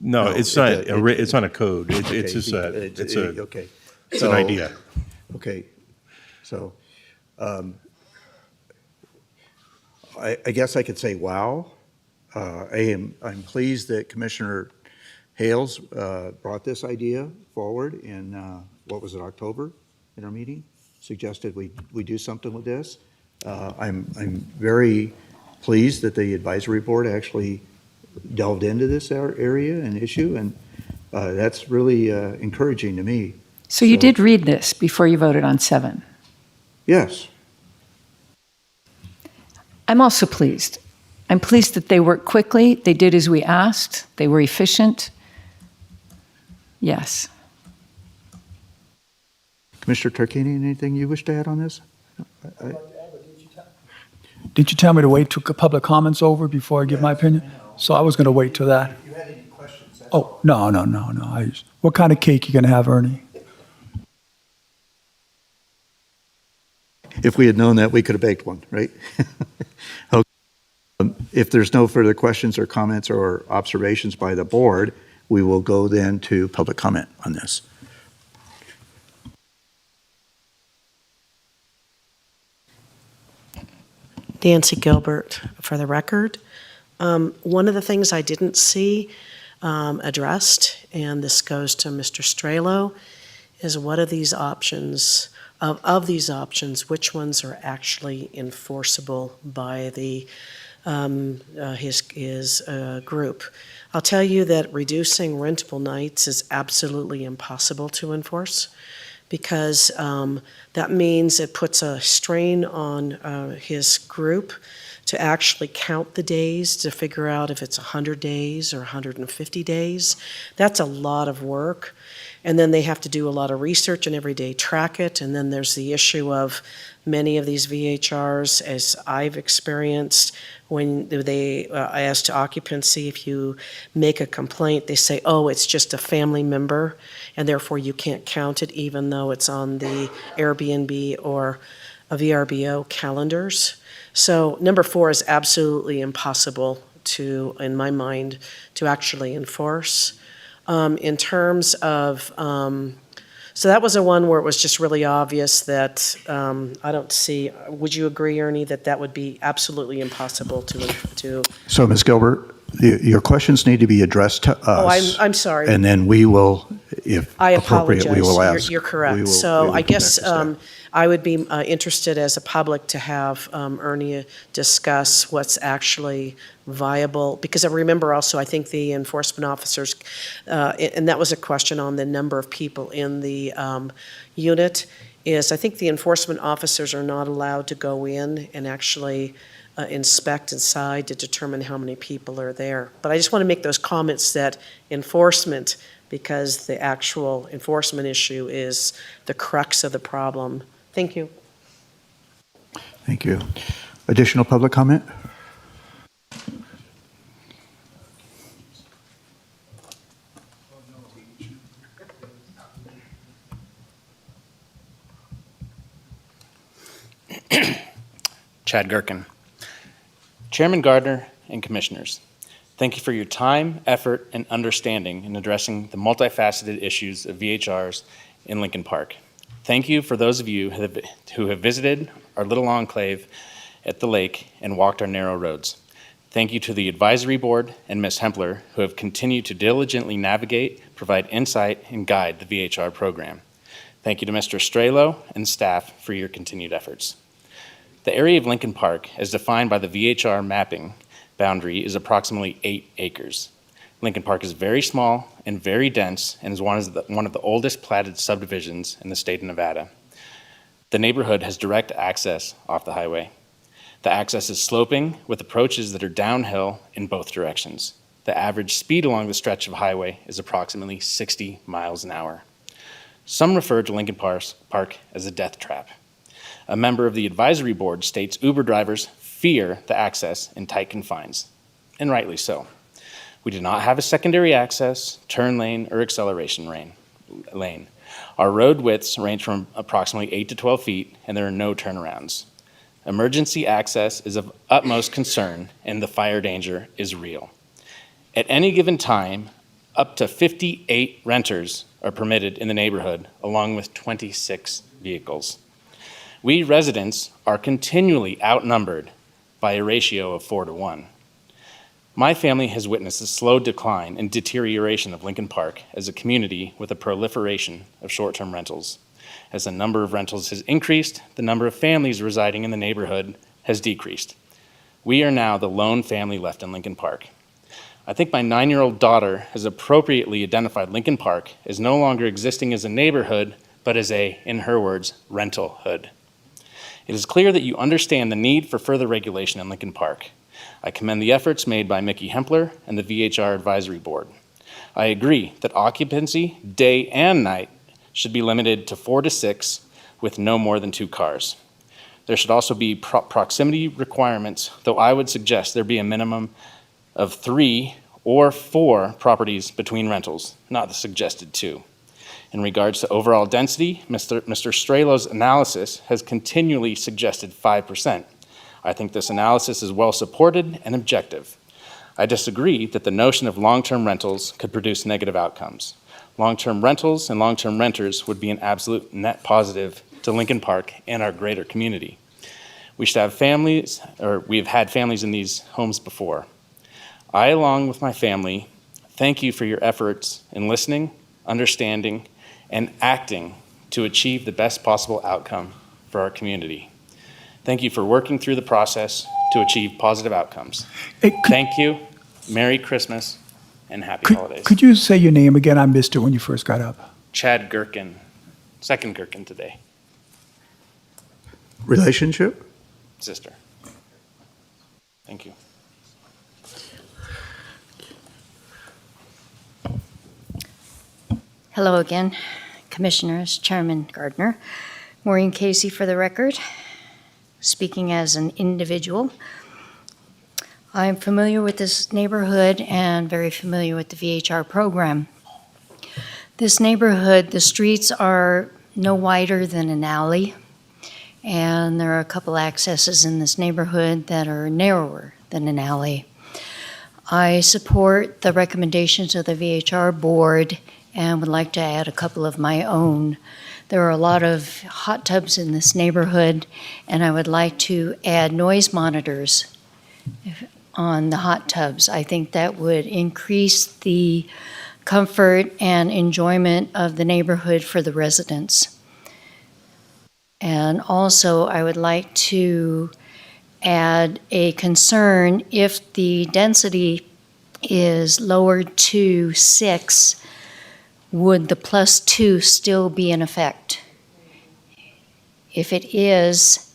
No, it's not. It's not a code. It's just okay. It's an idea. Okay, so I guess I could say, wow. I'm pleased that Commissioner Hales brought this idea forward in, what was it, October, in our meeting? Suggested we do something with this. I'm very pleased that the advisory board actually delved into this area and issue, and that's really encouraging to me. So you did read this before you voted on 7? Yes. I'm also pleased. I'm pleased that they worked quickly. They did as we asked. They were efficient. Yes. Commissioner Tarkanian, anything you wish to add on this? Didn't you tell me to wait till public comments over before I give my opinion? So I was going to wait till that. If you had any questions, Oh, no. What kind of cake you going to have, Ernie? If we had known that, we could have baked one, right? Okay. If there's no further questions or comments or observations by the board, we will go then to public comment on this. Nancy Gilbert for the record. One of the things I didn't see addressed, and this goes to Mr. Strelo, is what are these options, of these options, which ones are actually enforceable by his group? I'll tell you that reducing rentable nights is absolutely impossible to enforce, because that means it puts a strain on his group to actually count the days to figure out if it's 100 days or 150 days. That's a lot of work. And then they have to do a lot of research and every day track it. And then there's the issue of many of these VHRs, as I've experienced, when they as to occupancy, if you make a complaint, they say, oh, it's just a family member, and therefore you can't count it even though it's on the Airbnb or a VRBO calendars. So number 4 is absolutely impossible to, in my mind, to actually enforce. In terms of, so that was a one where it was just really obvious that I don't see, would you agree, Ernie, that that would be absolutely impossible to So, Ms. Gilbert, your questions need to be addressed to us. Oh, I'm sorry. And then we will, if I appropriate, we will apologize. ask. You're correct. We will So I come guess back to staff. I would be interested as a public to have Ernie discuss what's actually viable, because I remember also, I think the enforcement officers, and that was a question on the number of people in the unit, is I think the enforcement officers are not allowed to go in and actually inspect inside to determine how many people are there. But I just want to make those comments that enforcement, because the actual enforcement issue is the crux of the problem. Thank you. Thank you. Additional public comment? Chad Gherkin. Chairman Gardner and Commissioners, thank you for your time, effort, and understanding in addressing the multifaceted issues of VHRs in Lincoln Park. Thank you for those of you who have visited our little enclave at the lake and walked our narrow roads. Thank you to the advisory board and Ms. Hempler, who have continued to diligently navigate, provide insight, and guide the VHR program. Thank you to Mr. Strelo and staff for your continued efforts. The area of Lincoln Park, as defined by the VHR mapping boundary, is approximately 8 acres. Lincoln Park is very small and very dense and is one of the oldest platted subdivisions in the state of Nevada. The neighborhood has direct access off the highway. The access is sloping with approaches that are downhill in both directions. The average speed along the stretch of highway is approximately 60 miles an hour. Some refer to Lincoln Park as a death trap. A member of the advisory board states Uber drivers fear the access in tight confines, and rightly so. We do not have a secondary access, turn lane, or acceleration lane. Our road widths range from approximately 8 to 12 feet, and there are no turnarounds. Emergency access is of utmost concern, and the fire danger is real. At any given time, up to 58 renters are permitted in the neighborhood, along with 26 vehicles. We residents are continually outnumbered by a ratio of 4 to 1. My family has witnessed a slow decline and deterioration of Lincoln Park as a community with a proliferation of short-term rentals. As the number of rentals has increased, the number of families residing in the neighborhood has decreased. We are now the lone family left in Lincoln Park. I think my 9-year-old daughter has appropriately identified Lincoln Park as no longer existing as a neighborhood, but as a, in her words, rental hood. It is clear that you understand the need for further regulation in Lincoln Park. I commend the efforts made by Mickey Hempler and the VHR Advisory Board. I agree that occupancy, day and night, should be limited to 4 to 6 with no more than 2 cars. There should also be proximity requirements, though I would suggest there be a minimum of 3 or 4 properties between rentals, not the suggested 2. In regards to overall density, Mr. Strelo's analysis has continually suggested 5%. I think this analysis is well supported and objective. I disagree that the notion of long-term rentals could produce negative outcomes. Long-term rentals and long-term renters would be an absolute net positive to Lincoln Park and our greater community. We should have families, or we have had families in these homes before. I, along with my family, thank you for your efforts in listening, understanding, and acting to achieve the best possible outcome for our community. Thank you for working through the process to achieve positive outcomes. Thank you, Merry Christmas, and Happy Holidays. Could you say your name again? I missed it when you first got up. Chad Gherkin, second Gherkin today, Relationship? sister. Thank you. Hello again, Commissioners, Chairman Gardner. Maureen Casey for the record, speaking as an individual. I'm familiar with this neighborhood and very familiar with the VHR program. This neighborhood, the streets are no wider than an alley, and there are a couple accesses in this neighborhood that are narrower than an alley. I support the recommendations of the VHR board and would like to add a couple of my own. There are a lot of hot tubs in this neighborhood, and I would like to add noise monitors on the hot tubs. I think that would increase the comfort and enjoyment of the neighborhood for the residents. And also, I would like to add a concern if the density is lowered to 6, would the +2 still be in effect? If it is,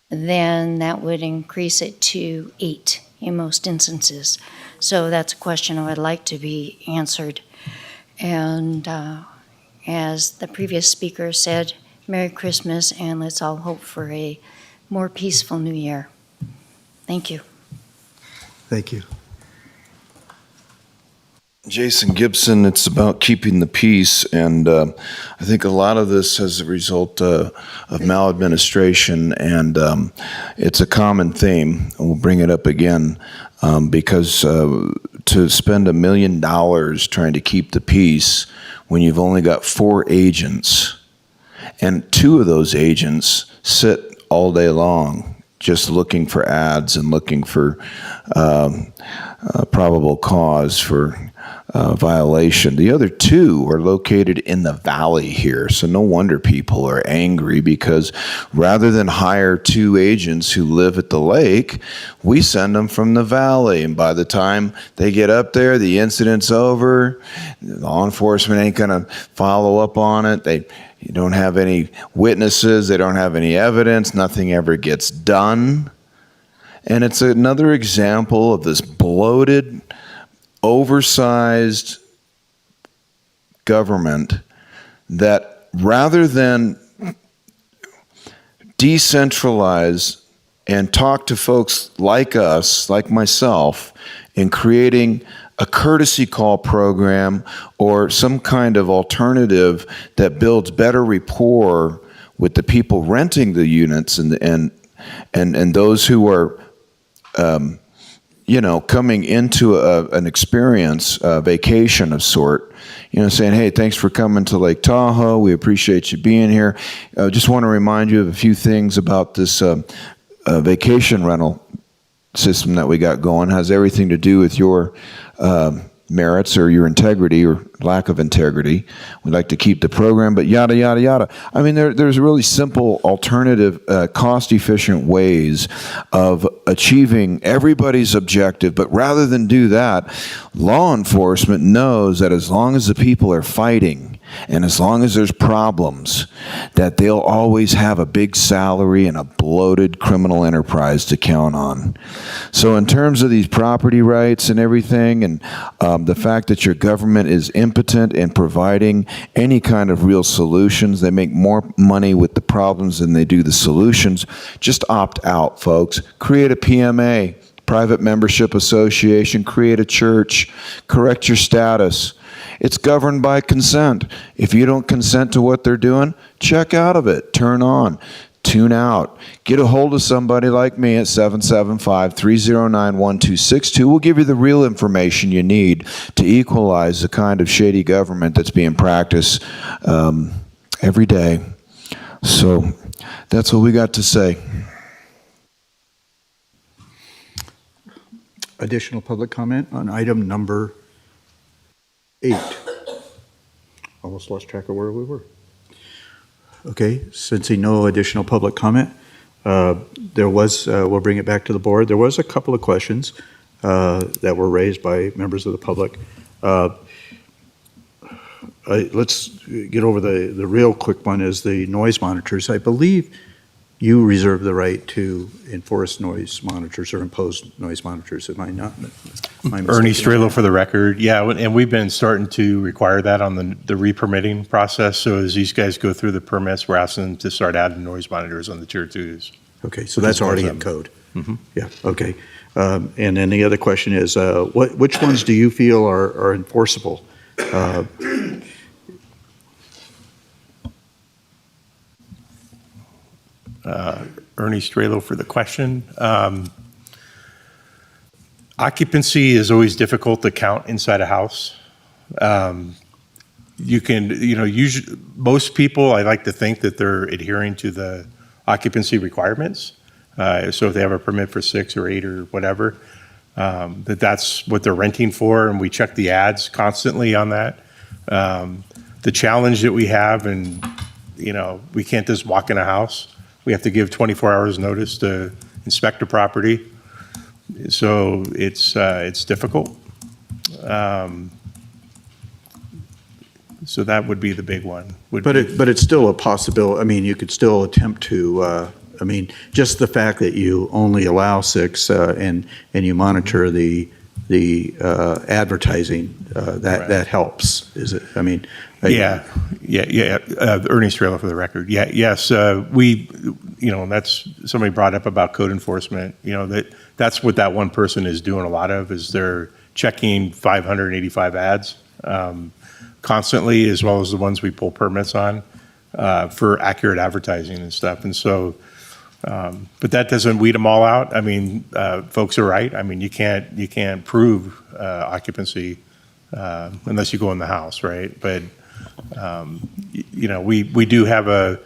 then that would increase it to 8 in most instances. So that's a question I would like to be answered. And as the previous speaker said, Merry Christmas, and let's all hope for a more peaceful New Year. Thank you. Thank you. Jason Gibson, it's about keeping the peace, and I think a lot of this is a result of maladministration, and it's a common theme, and we'll bring it up again, because to spend $1 million trying to keep the peace when you've only got 4 agents, and 2 of those agents sit all day long just looking for ads and looking for probable cause for violation. The other 2 are located in the valley here, so no wonder people are angry, because rather than hire 2 agents who live at the lake, we send them from the valley, and by the time they get up there, the incident's over. Law enforcement ain't gonna follow up on it. You don't have any witnesses, they don't have any evidence, nothing ever gets done. And it's another example of this bloated, oversized government that, rather than decentralize and talk to folks like us, like myself, in creating a courtesy call program or some kind of alternative that builds better rapport with the people renting the units and those who are coming into an experience, a vacation of sort, saying, hey, thanks for coming to Lake Tahoe. We appreciate you being here. Just want to remind you of a few things about this vacation rental system that we got going. It has everything to do with your merits or your integrity or lack of integrity. We'd like to keep the program, but yada, yada, yada. I mean, there's really simple, alternative, cost-efficient ways of achieving everybody's objective, but rather than do that, law enforcement knows that as long as the people are fighting and as long as there's problems, that they'll always have a big salary and a bloated criminal enterprise to count on. So in terms of these property rights and everything, and the fact that your government is impotent in providing any kind of real solutions, they make more money with the problems than they do the solutions, just opt out, folks. Create a PMA, private membership association, create a church, correct your status. It's governed by consent. If you don't consent to what they're doing, check out of it, turn on, tune out. Get a hold of somebody like me at 775-309-1262. We'll give you the real information you need to equalize the kind of shady government that's being practiced every day. So that's what we got to say. additional public comment on item number 8? Almost lost track of where we were. Okay, sensing no additional public comment, there was, we'll bring it back to the board. There was a couple of questions that were raised by members of the public. Let's get over the real quick one is the noise monitors. I believe you reserve the right to enforce noise monitors or impose noise monitors. Am I not? Ernie Strelo for the record. Yeah, and we've been starting to require that on the re-permitting process. So as these guys go through the permits, we're asking them to start adding noise monitors on the tier 2s. Okay, so that's already in code. Mm-hmm. Yeah, okay. And then the other question is, which ones do you feel are enforceable? Ernie Strelo for the question. Occupancy is always difficult to count inside a house. You can, usually, most people, I like to think that they're adhering to the occupancy requirements. So if they have a permit for 6 or 8 or whatever, that's what they're renting for, and we check the ads constantly on that. The challenge that we have, and we can't just walk in a house. We have to give 24 hours notice to inspect the property. So it's difficult. So that would be the big one. But it's still a possibility. I mean, you could still attempt to, just the fact that you only allow 6 and you monitor the advertising, that helps, is it? I mean. Yeah. Ernie Strela for the record. Yeah, yes. That's somebody brought up about code enforcement. That's what that one person is doing a lot of, is they're checking 585 ads constantly, as well as the ones we pull permits on for accurate advertising and stuff. And so, but that doesn't weed them all out. I mean, folks are right. I mean, you can't prove occupancy unless you go in the house, right? But we do have a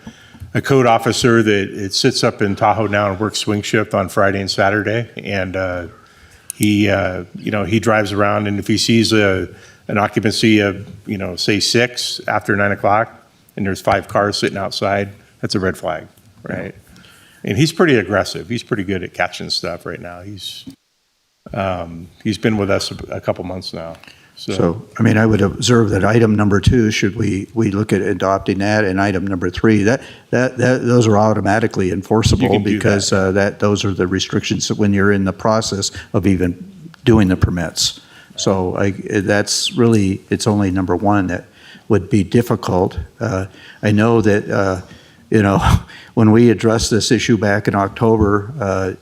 code officer that it sits up in Tahoe now and works swing shift on Friday and Saturday, and he drives around, and if he sees an occupancy of say 6 after 9 o'clock, and there's 5 cars sitting outside, that's a red flag, right? And he's pretty aggressive. He's pretty good at catching stuff right now. He's been with us a couple months now. So, I mean, I would observe that item number 2, should we look at adopting that, and item number 3, that those are automatically enforceable because those are the restrictions when you're in the process of even doing the permits. So that's really, it's only number 1 that would be difficult. I know that, when we addressed this issue back in October,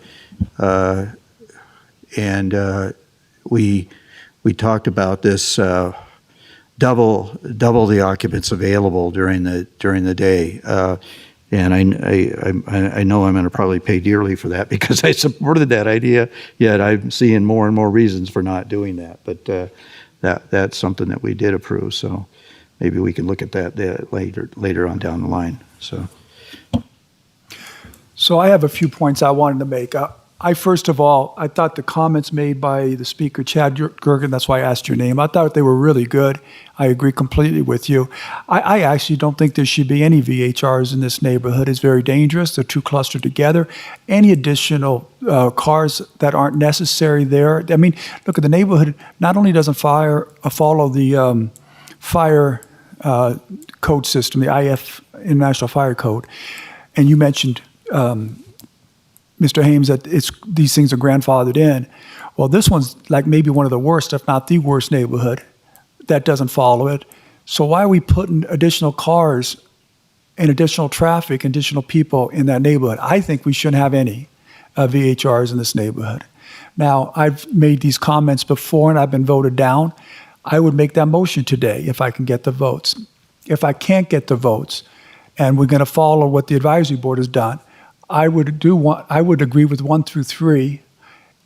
and we talked about this double the occupants available during the day, and I know I'm going to probably pay dearly for that because I supported that idea. Yet I'm seeing more and more reasons for not doing that. But that's something that we did approve. So maybe we can look at that later on down the line. So I have a few points I wanted to make. First of all, I thought the comments made by the speaker, Chad Gergen, that's why I asked your name, I thought they were really good. I agree completely with you. I actually don't think there should be any VHRs in this neighborhood. It's very dangerous. They're too clustered together. Any additional cars that aren't necessary there. I mean, look at the neighborhood. Not only doesn't follow the fire code system, the IF, International Fire Code, and you mentioned Mr. Hames, that these things are grandfathered in. Well, this one's like maybe one of the worst, if not the worst neighborhood that doesn't follow it. So why are we putting additional cars and additional traffic, additional people in that neighborhood? I think we shouldn't have any VHRs in this neighborhood. Now, I've made these comments before and I've been voted down. I would make that motion today if I can get the votes. If I can't get the votes and we're going to follow what the advisory board has done, I would agree with 1 through 3,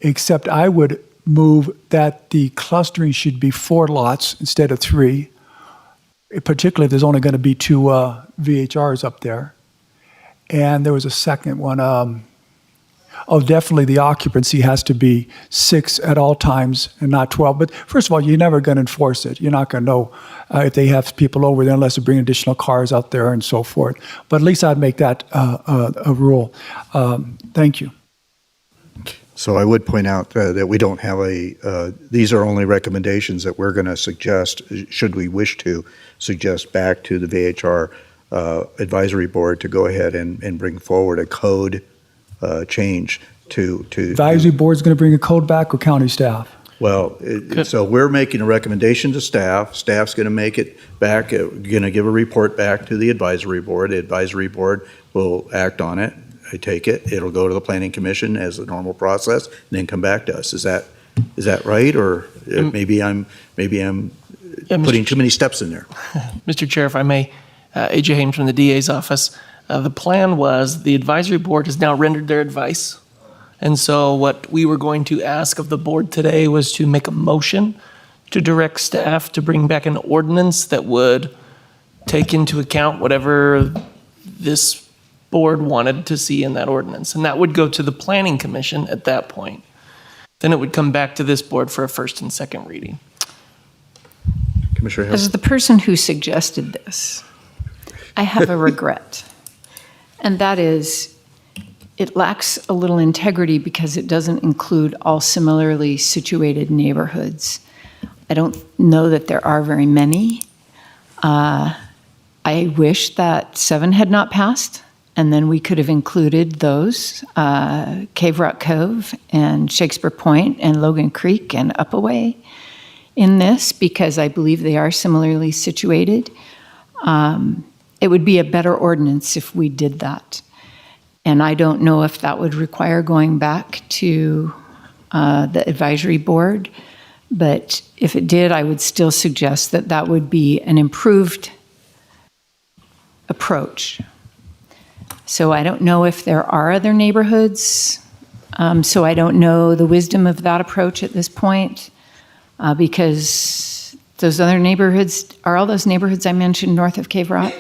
except I would move that the clustering should be 4 lots instead of 3, particularly if there's only going to be 2 VHRs up there. And there was a second one. Oh, definitely the occupancy has to be 6 at all times and not 12. But first of all, you're never going to enforce it. You're not going to know if they have people over there unless they bring additional cars out there and so forth. But at least I'd make that a rule. Thank you. So I would point out that we don't have these are only recommendations that we're going to suggest, should we wish to suggest back to the VHR advisory board to go ahead and bring forward a code change to. Advisory board's going to bring a code back or county staff? Well, so we're making a recommendation to staff. Staff's going to make it back, going to give a report back to the advisory board. The advisory board will act on it. I take it. It'll go to the planning commission as the normal process, and then come back to us. Is that right, or maybe I'm putting too many steps in there? Mr. Chair, if I may, AJ Hames from the DA's office. The plan was the advisory board has now rendered their advice. And so what we were going to ask of the board today was to make a motion to direct staff to bring back an ordinance that would take into account whatever this board wanted to see in that ordinance. And that would go to the planning commission at that point. Then it would come back to this board for a first and second reading. Commissioner Hill? As the person who suggested this, I have a regret. And that is, it lacks a little integrity because it doesn't include all similarly situated neighborhoods. I don't know that there are very many. I wish that 7 had not passed, and then we could have included those, Cave Rock Cove and Shakespeare Point and Logan Creek and Upaway in this, because I believe they are similarly situated. It would be a better ordinance if we did that. And I don't know if that would require going back to the advisory board, but if it did, I would still suggest that that would be an improved approach. So I don't know if there are other neighborhoods, so I don't know the wisdom of that approach at this point, because those other neighborhoods, are all those neighborhoods I mentioned north of Cave Rock?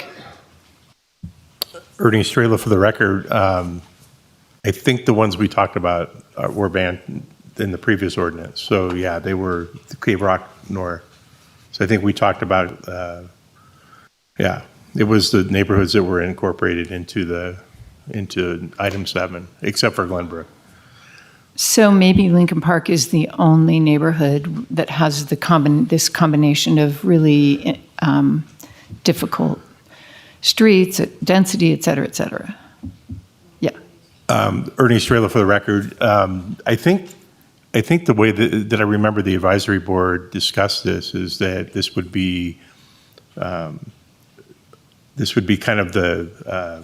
Ernie Strela for the record. I think the ones we talked about were banned in the previous ordinance. So yeah, they were Cave Rock North. So I think we talked about, it was the neighborhoods that were incorporated into item 7, except for Glenbrook. So maybe Lincoln Park is the only neighborhood that has this combination of really difficult streets, density, et cetera, et cetera. Yeah. Ernie Strela for the record. I think the way that I remember the advisory board discussed this is that this would be kind of the,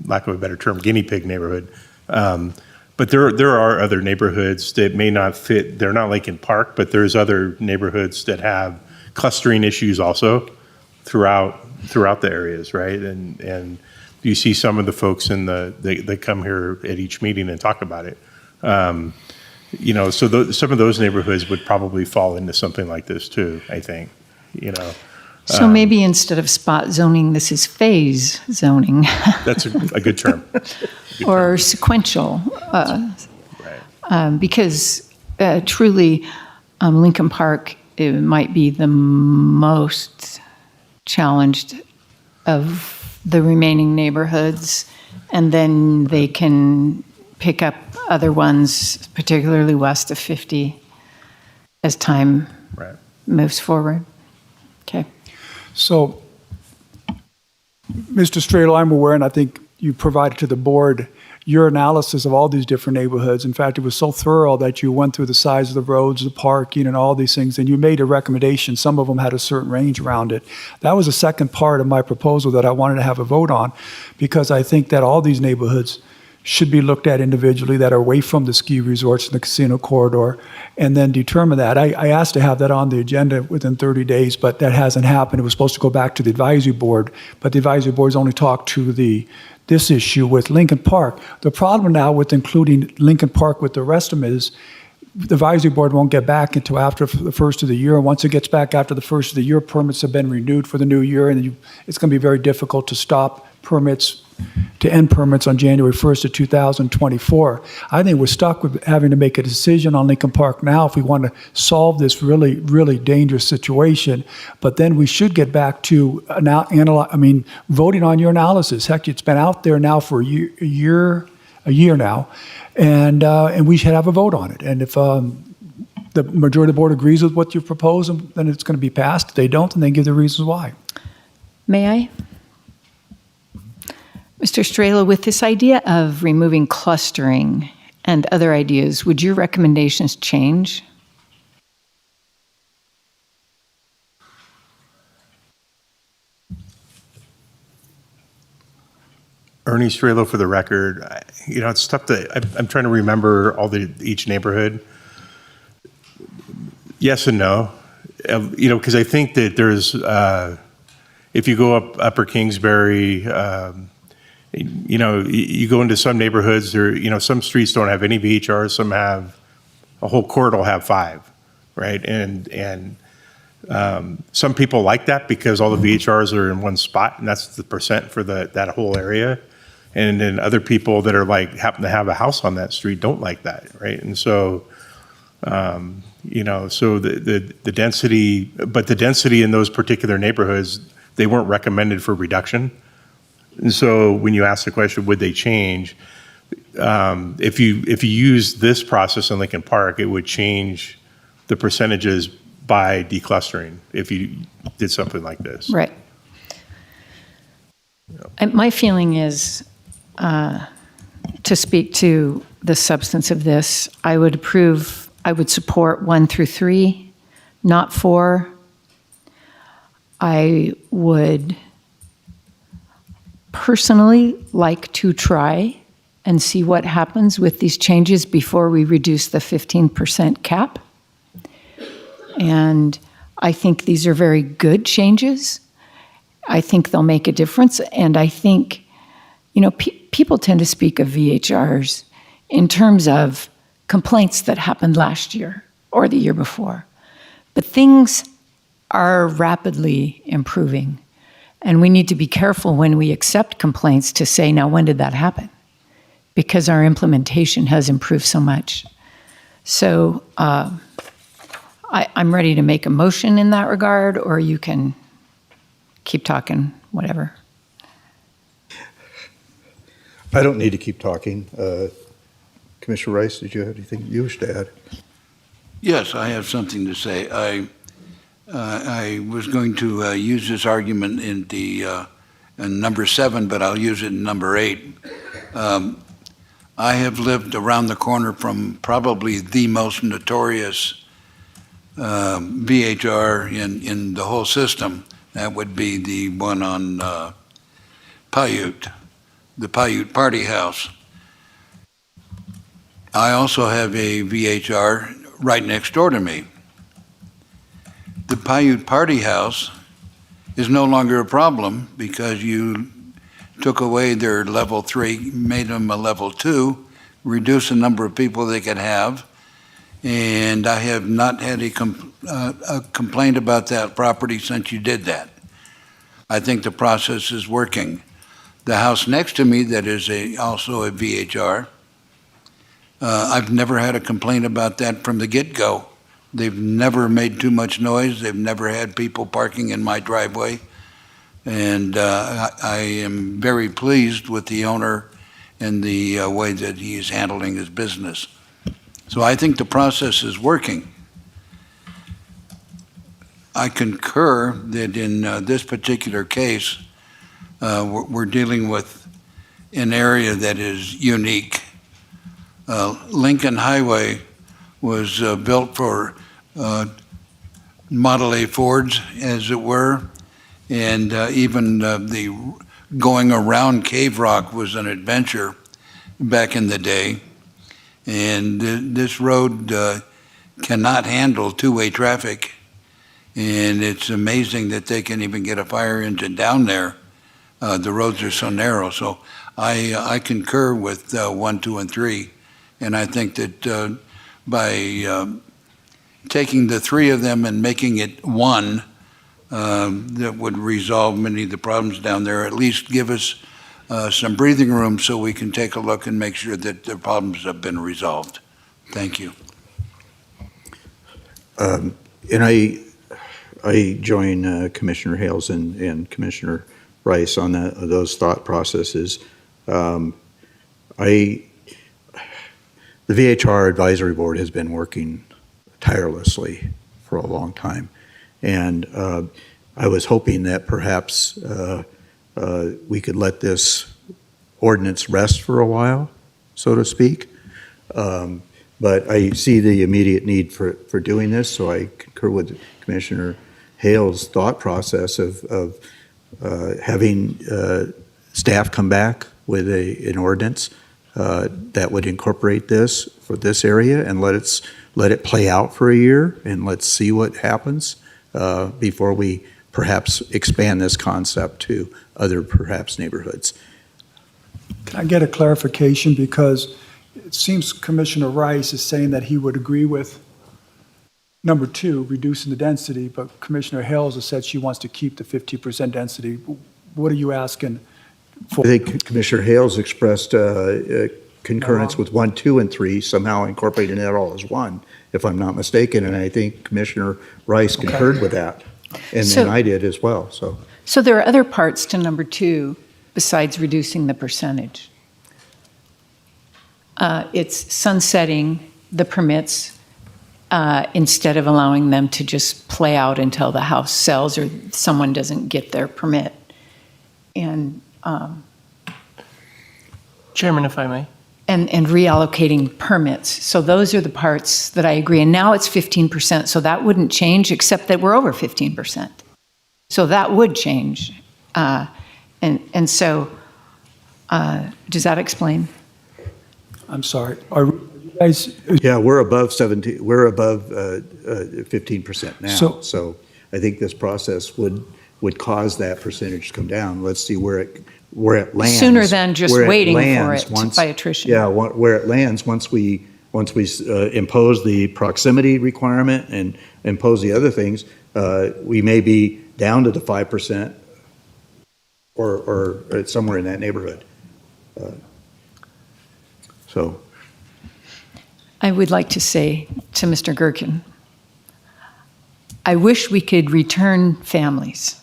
lack of a better term, guinea pig neighborhood. But there are other neighborhoods that may not fit. They're not Lincoln Park, but there's other neighborhoods that have clustering issues also throughout the areas, right? And you see some of the folks they come here at each meeting and talk about it. So some of those neighborhoods would probably fall into something like this too, I think, So maybe instead of spot zoning, this is phase zoning. That's a good term. Or sequential. Because truly, Lincoln Park, it might be the most challenged of the remaining neighborhoods, and then they can pick up other ones, particularly west of 50, as time moves forward. Okay. So, Mr. Stradle, I'm aware, and I think you provided to the board your analysis of all these different neighborhoods. In fact, it was so thorough that you went through the size of the roads, the parking, and all these things, and you made a recommendation. Some of them had a certain range around it. That was the second part of my proposal that I wanted to have a vote on, because I think that all these neighborhoods should be looked at individually that are away from the ski resorts and the casino corridor, and then determine that. I asked to have that on the agenda within 30 days, but that hasn't happened. It was supposed to go back to the advisory board, but the advisory board's only talked to this issue with Lincoln Park. The problem now with including Lincoln Park with the rest of them is the advisory board won't get back until after the first of the year. And once it gets back after the first of the year, permits have been renewed for the new year, and it's going to be very difficult to stop permits to end permits on January 1st of 2024. I think we're stuck with having to make a decision on Lincoln Park now if we want to solve this really, really dangerous situation. But then we should get back to voting on your analysis. Heck, it's been out there now for a year now, and we should have a vote on it. And if the majority of the board agrees with what you propose, then it's going to be passed. If they don't, then they give the reasons why. May I? Mr. Strela, with this idea of removing clustering and other ideas, would your recommendations change? Ernie Strelo for the record. It's tough I'm trying to remember each neighborhood. Yes and no. Because I think that there's, if you go up Upper Kingsbury, you go into some neighborhoods, some streets don't have any VHRs, some have, a whole court will have 5, right? And some people like that because all the VHRs are in one spot, and that's the percent for that whole area. And then other people that are happen to have a house on that street don't like that, right? And so, so the density, but the density in those particular neighborhoods, they weren't recommended for reduction. And so when you ask the question, would they change? If you use this process in Lincoln Park, it would change the percentages by declustering if you did something like this. Right. My feeling is, to speak to the substance of this, I would support 1 through 3, not 4. I would personally like to try and see what happens with these changes before we reduce the 15% cap. And I think these are very good changes. I think they'll make a difference. And I think, people tend to speak of VHRs in terms of complaints that happened last year or the year before. But things are rapidly improving. And we need to be careful when we accept complaints to say, now, when did that happen? Because our implementation has improved so much. So I'm ready to make a motion in that regard, or you can keep talking, whatever. I don't need to keep talking. Commissioner Rice, did you have anything you wish to add? Yes, I have something to say. I was going to use this argument in number 7, but I'll use it in number 8. I have lived around the corner from probably the most notorious VHR in the whole system. That would be the one on Paiute, the Paiute Party House. I also have a VHR right next door to me. The Paiute Party House is no longer a problem because you took away their level 3, made them a level 2, reduced the number of people they could have, and I have not had a complaint about that property since you did that. I think the process is working. The house next to me that is also a VHR, I've never had a complaint about that from the get-go. They've never made too much noise. They've never had people parking in my driveway. And I am very pleased with the owner and the way that he is handling his business. So I think the process is working. I concur that in this particular case, we're dealing with an area that is unique. Lincoln Highway was built for Model A Fords, as it were, and even the going around Cave Rock was an adventure back in the day. And this road cannot handle two-way traffic, and it's amazing that they can even get a fire engine down there. The roads are so narrow. So I concur with 1, 2, and 3, and I think that by taking the 3 of them and making it 1, that would resolve many of the problems down there, at least give us some breathing room so we can take a look and make sure that the problems have been resolved. Thank you. And I join Commissioner Hales and Commissioner Rice on those thought processes. The VHR Advisory Board has been working tirelessly for a long time. And I was hoping that perhaps we could let this ordinance rest for a while, so to speak. But I see the immediate need for doing this, so I concur with Commissioner Hale's thought process of having staff come back with an ordinance that would incorporate this for this area and let it play out for a year and let's see what happens before we perhaps expand this concept to other perhaps neighborhoods. Can I get a clarification? Because it seems Commissioner Rice is saying that he would agree with number 2, reducing the density, but Commissioner Hales has said she wants to keep the 50% density. What are you asking for? I think Commissioner Hales expressed concurrence with 1, 2, and 3, somehow incorporating it all as one, if I'm not mistaken, and I think Commissioner Rice concurred with that, and then I did as well. So there are other parts to number 2 besides reducing the percentage. It's sunsetting the permits instead of allowing them to just play out until the house sells or someone doesn't get their permit. And Chairman, if I may. And reallocating permits. So those are the parts that I agree. And now it's 15%, so that wouldn't change, except that we're over 15%. So that would change. And so, does that explain? I'm sorry. Are you guys? Yeah, we're above 17. We're above 15% now. So I think this process would cause that percentage to come down. Let's see where it lands. Sooner than just waiting for it by attrition. Yeah, where it lands once we impose the proximity requirement and impose the other things, we may be down to the 5% or somewhere in that neighborhood. So, I would like to say to Mr. Gerken, I wish we could return families.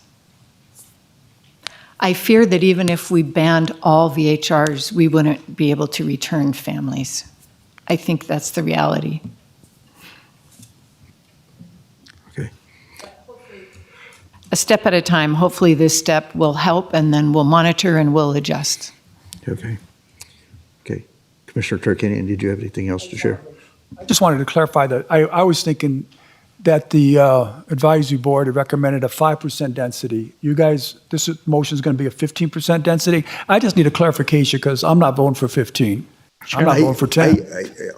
I fear that even if we banned all VHRs, we wouldn't be able to return families. I think that's the reality. okay. A step at a time. Hopefully this step will help, and then we'll monitor and we'll adjust. Okay. Okay. Commissioner Turkanian, did you have anything else to share? I just wanted to clarify that I was thinking that the advisory board had recommended a 5% density. You guys, this motion is going to be a 15% density. I just need a clarification because I'm not voting for 15. I'm not voting for 10.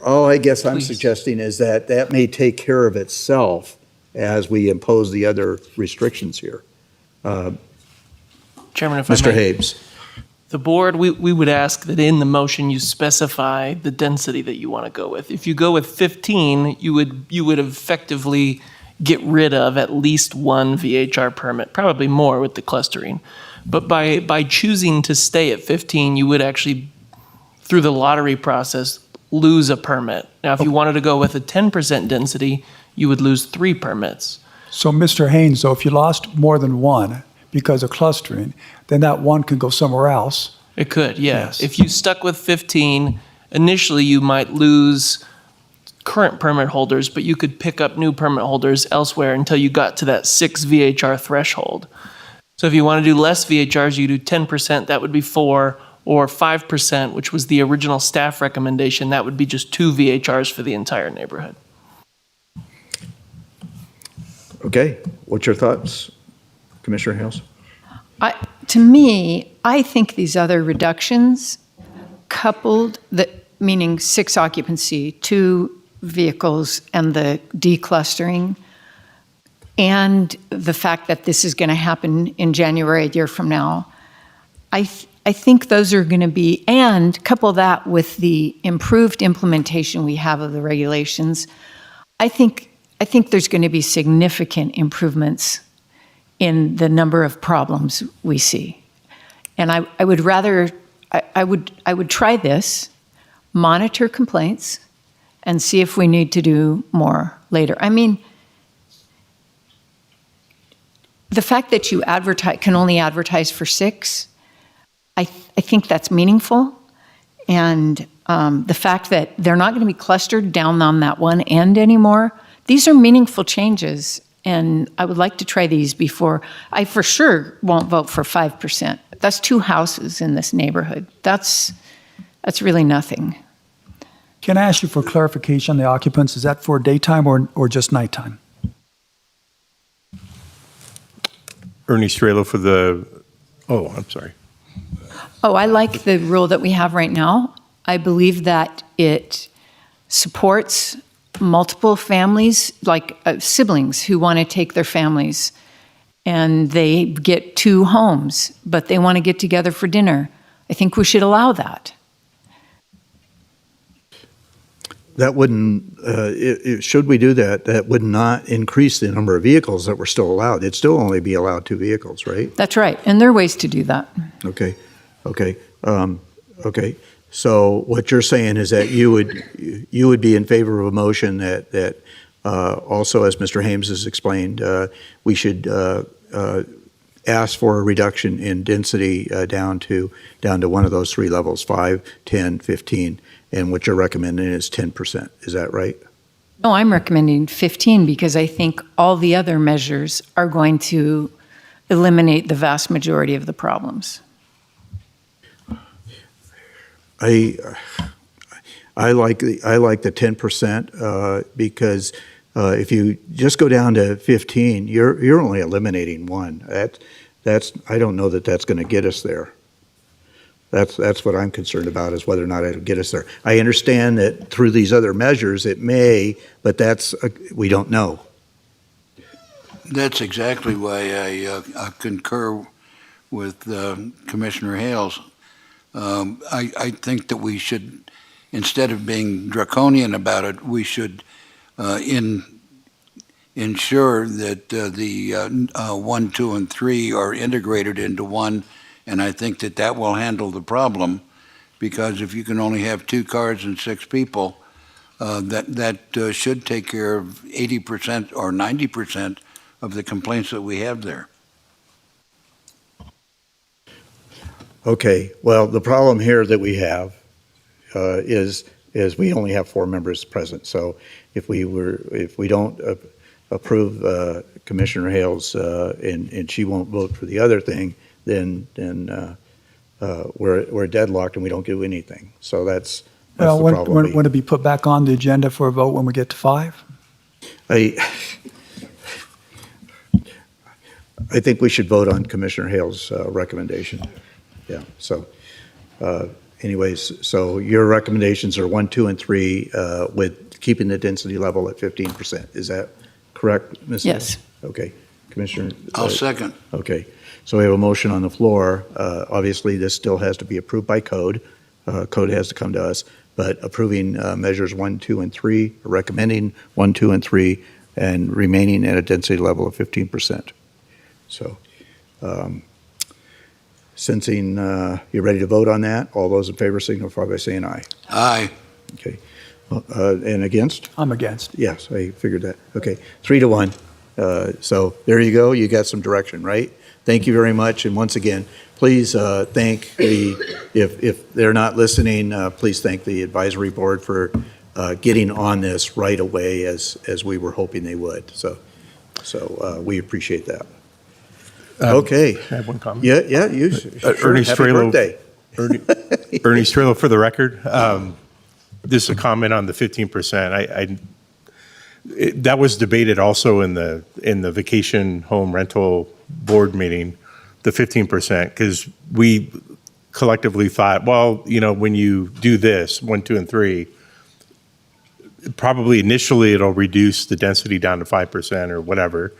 All I guess I'm suggesting is that may take care of itself as we impose the other restrictions here. Chairman, if I may. Mr. Habes. The board, we would ask that in the motion you specify the density that you want to go with. If you go with 15, you would effectively get rid of at least one VHR permit, probably more with the clustering. But by choosing to stay at 15, you would actually, through the lottery process, lose a permit. Now, if you wanted to go with a 10% density, you would lose 3 permits. So, Mr. Haynes, though, if you lost more than one because of clustering, then that one could go somewhere else. It could, yeah. Yes. If you stuck with 15, initially you might lose current permit holders, but you could pick up new permit holders elsewhere until you got to that 6 VHR threshold. So if you want to do less VHRs, you do 10%, that would be 4, or 5%, which was the original staff recommendation, that would be just 2 VHRs for the entire neighborhood. Okay, what's your thoughts, Commissioner Hales? To me, I think these other reductions, coupled, meaning 6 occupancy, 2 vehicles, and the declustering, and the fact that this is going to happen in January, a year from now, I think those are going to be, and couple that with the improved implementation we have of the regulations, I think there's going to be significant improvements in the number of problems we see. And I would rather, I would try this, monitor complaints, and see if we need to do more later. I mean, the fact that you can only advertise for 6, I think that's meaningful. And the fact that they're not going to be clustered down on that one end anymore, these are meaningful changes. And I would like to try these before, I for sure won't vote for 5%. That's 2 houses in this neighborhood. That's really nothing. Can I ask you for clarification on the occupants? Is that for daytime or just nighttime? Ernie Strelo for the, oh, I'm sorry. Oh, I like the rule that we have right now. I believe that it supports multiple families, like siblings who want to take their families, and they get 2 homes, but they want to get together for dinner. I think we should allow that. That wouldn't, should we do that, that would not increase the number of vehicles that were still allowed. It'd still only be allowed 2 vehicles, right? That's right, and there are ways to do that. Okay, okay, okay. So what you're saying is that you would be in favor of a motion that also, as Mr. Hames has explained, we should ask for a reduction in density down to one of those 3 levels, 5, 10, 15. And what you're recommending is 10%. Is that right? No, I'm recommending 15 because I think all the other measures are going to eliminate the vast majority of the problems. I like the 10% because if you just go down to 15, you're only eliminating 1. That's I don't know that that's going to get us there. That's what I'm concerned about, is whether or not it'll get us there. I understand that through these other measures it may, but we don't know. That's exactly why I concur with Commissioner Hales. I think that we should, instead of being draconian about it, we should ensure that the 1, 2, and 3 are integrated into one. And I think that will handle the problem, because if you can only have 2 cars and 6 people, that should take care of 80% or 90% of the complaints that we have there. Okay, well, the problem here that we have is we only have 4 members present. So if we don't approve Commissioner Hales and she won't vote for the other thing, then we're deadlocked and we don't do anything. So that's the problem. Would it be put back on the agenda for a vote when we get to 5? I think we should vote on Commissioner Hale's recommendation. Yeah. So, anyways, so your recommendations are 1, 2, and 3 with keeping the density level at 15%. Is that correct, Ms. Yes. Okay, Commissioner. I'll second. Okay. So we have a motion on the floor. Obviously, this still has to be approved by code. Code has to come to us, but approving measures 1, 2, and 3, recommending 1, 2, and 3, and remaining at a density level of 15%. So, sensing you're ready to vote on that, all those in favor signify by saying aye. Aye. Okay. And against? I'm against. Yes, I figured that. Okay, 3 to 1. So there you go. You got some direction, right? Thank you very much. And once again, please thank if they're not listening, please thank the advisory board for getting on this right away as we were hoping they would. So we appreciate that. Okay. I have one comment. Yeah, Ernie Happy Strelo. birthday. Ernie Strelo for the record. This is a comment on the 15%. That was debated also in the vacation home rental board meeting, the 15%, because we collectively thought, well, when you do this, 1, 2, and 3, probably initially it'll reduce the density down to 5% or whatever.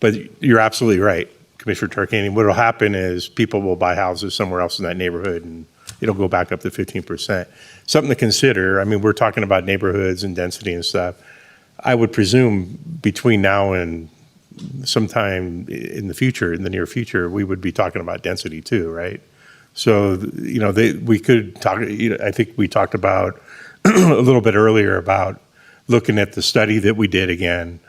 But you're absolutely right, Commissioner Tarkanian. What will happen is people will buy houses somewhere else in that neighborhood and it'll go back up to 15%. Something to consider. I mean, we're talking about neighborhoods and density and stuff. I would presume between now and sometime in the future, in the near future, we would be talking about density too, right? So, we could talk, I think we talked about a little bit earlier about looking at the study that we did again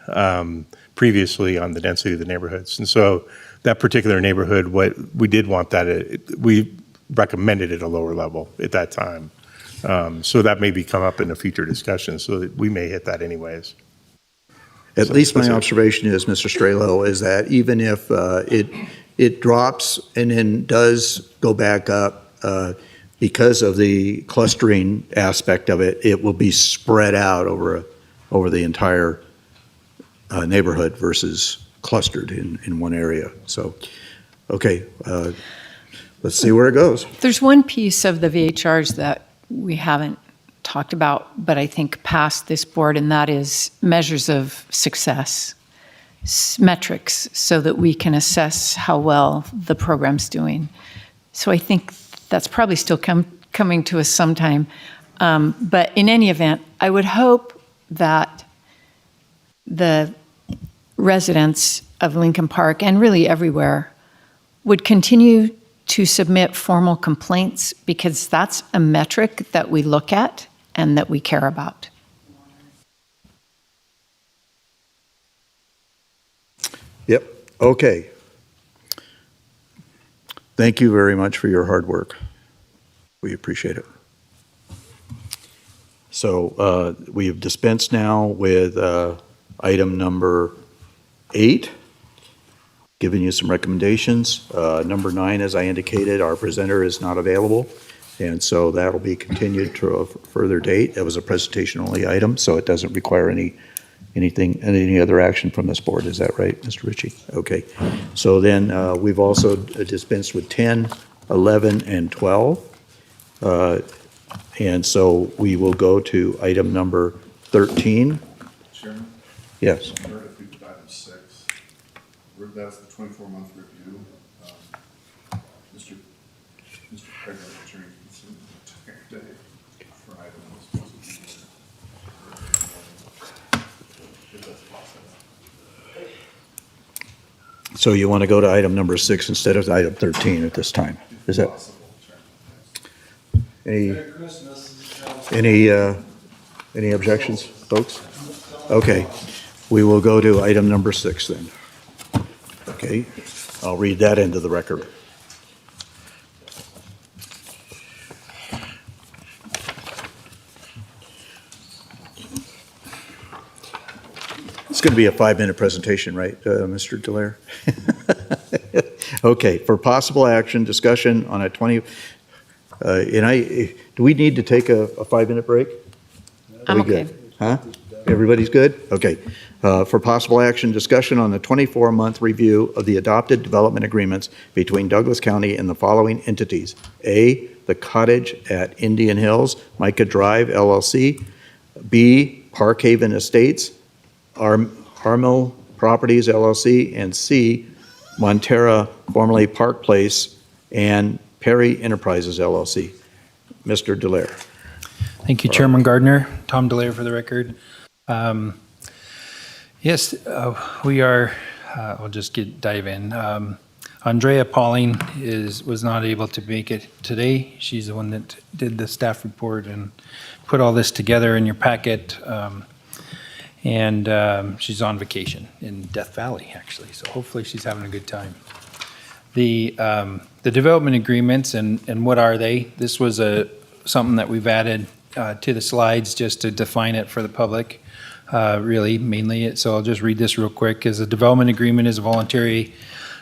previously on the density of the neighborhoods. And so that particular neighborhood, what we did want we recommended at a lower level at that time. So that may come up in a future discussion, so that we may hit that anyways. At least my observation is, Mr. Strelo, is that even if it drops and then does go back up, because of the clustering aspect of it, it will be spread out over the entire neighborhood versus clustered in one area. So, okay, let's see where it goes. There's one piece of the VHRs that we haven't talked about, but I think passed this board, and that is measures of success, metrics, so that we can assess how well the program's doing. So I think that's probably still coming to us sometime. But in any event, I would hope that the residents of Lincoln Park, and really everywhere, would continue to submit formal complaints, because that's a metric that we look at and that we care about. Yep, okay. Thank you very much for your hard work. We appreciate it. So we have dispensed now with item number 8, giving you some recommendations. Number 9, as I indicated, our presenter is not available, and so that'll be continued to a further date. It was a presentation-only item, so it doesn't require any other action from this board. Is that right, Mr. Ritchie? Okay. So then we've also dispensed with 10, 11, and 12. And so we will go to item number 13. Chairman? Yes. If we put item 6, that's the 24-month review. Mr. Craig, I'm sure you can see the entire day for item was supposed to be there. If that's possible. So you want to go to item number 6 instead of item 13 at this time? Is that any objections, folks? Okay, we will go to item number 6 then. Okay, I'll read that into the record. It's going to be a 5-minute presentation, right, Mr. Dallaire? Okay, for possible action, discussion on a 20, do we need to take a 5-minute break? I'm Are we okay. good? Huh? Everybody's good? Okay. For possible action, discussion on the 24-month review of the adopted development agreements between Douglas County and the following entities. A, the Cottage at Indian Hills, Micah Drive, LLC. B, Park Haven Estates, Harmel Properties, LLC. And C, Montera, formerly Park Place, and Perry Enterprises, LLC. Mr. Dallaire. Thank you, Chairman Gardner. Tom Dallaire for the record. Yes, we are, I'll just dive in. Andrea Pauling was not able to make it today. She's the one that did the staff report and put all this together in your packet. And she's on vacation in Death Valley, actually, so hopefully she's having a good time. The development agreements, and what are they? This was something that we've added to the slides just to define it for the public, really, mainly. So I'll just read this real quick. A development agreement is a voluntary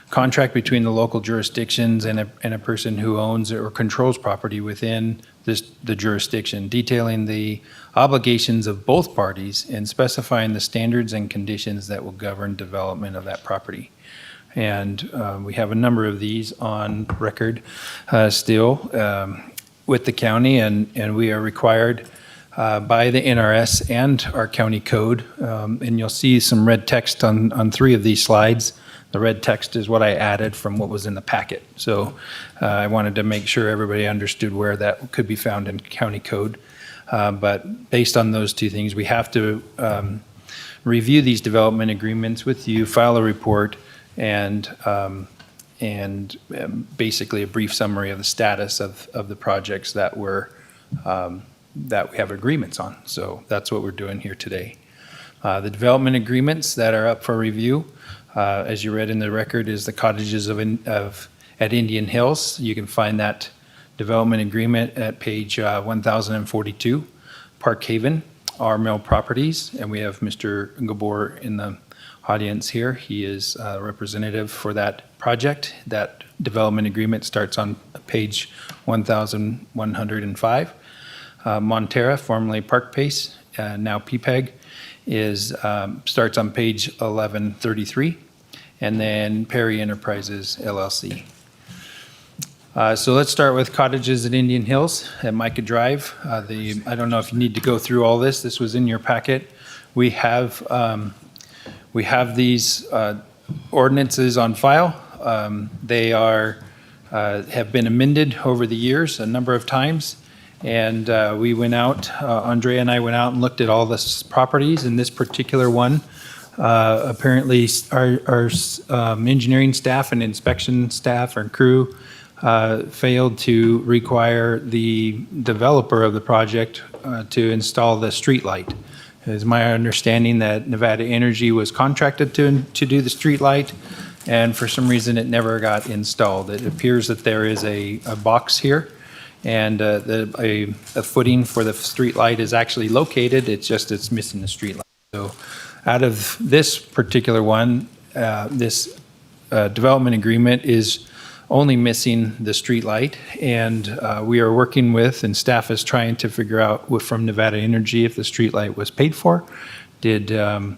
contract between the local jurisdictions and a person who owns or controls property within the jurisdiction, detailing the obligations of both parties and specifying the standards and conditions that will govern development of that property. And we have a number of these on record still with the county, and we are required by the NRS and our county code. And you'll see some red text on 3 of these slides. The red text is what I added from what was in the packet. So I wanted to make sure everybody understood where that could be found in county code. But based on those 2 things, we have to review these development agreements with you, file a report, and basically a brief summary of the status of the projects that that we have agreements on. So that's what we're doing here today. The development agreements that are up for review, as you read in the record, is the cottages at Indian Hills. You can find that development agreement at page 1042. Park Haven, our mill properties, and we have Mr. Gabor in the audience here. He is a representative for that project. That development agreement starts on page 1105. Montera, formerly Park Pace, now PPEG, starts on page 1133, and then Perry Enterprises LLC. So let's start with cottages at Indian Hills at Micah Drive. I don't know if you need to go through all this. This was in your packet. We have these ordinances on file. They have been amended over the years a number of times. And we went out, Andrea and I went out and looked at all the properties, and this particular one, apparently our engineering staff and inspection staff and crew failed to require the developer of the project to install the street light. It is my understanding that Nevada Energy was contracted to do the street light, and for some reason it never got installed. It appears that there is a box here, and a footing for the street light is actually located. It's missing the street light. So out of this particular one, this development agreement is only missing the street light, and we are working with, and staff is trying to figure out from Nevada Energy if the street light was paid for, and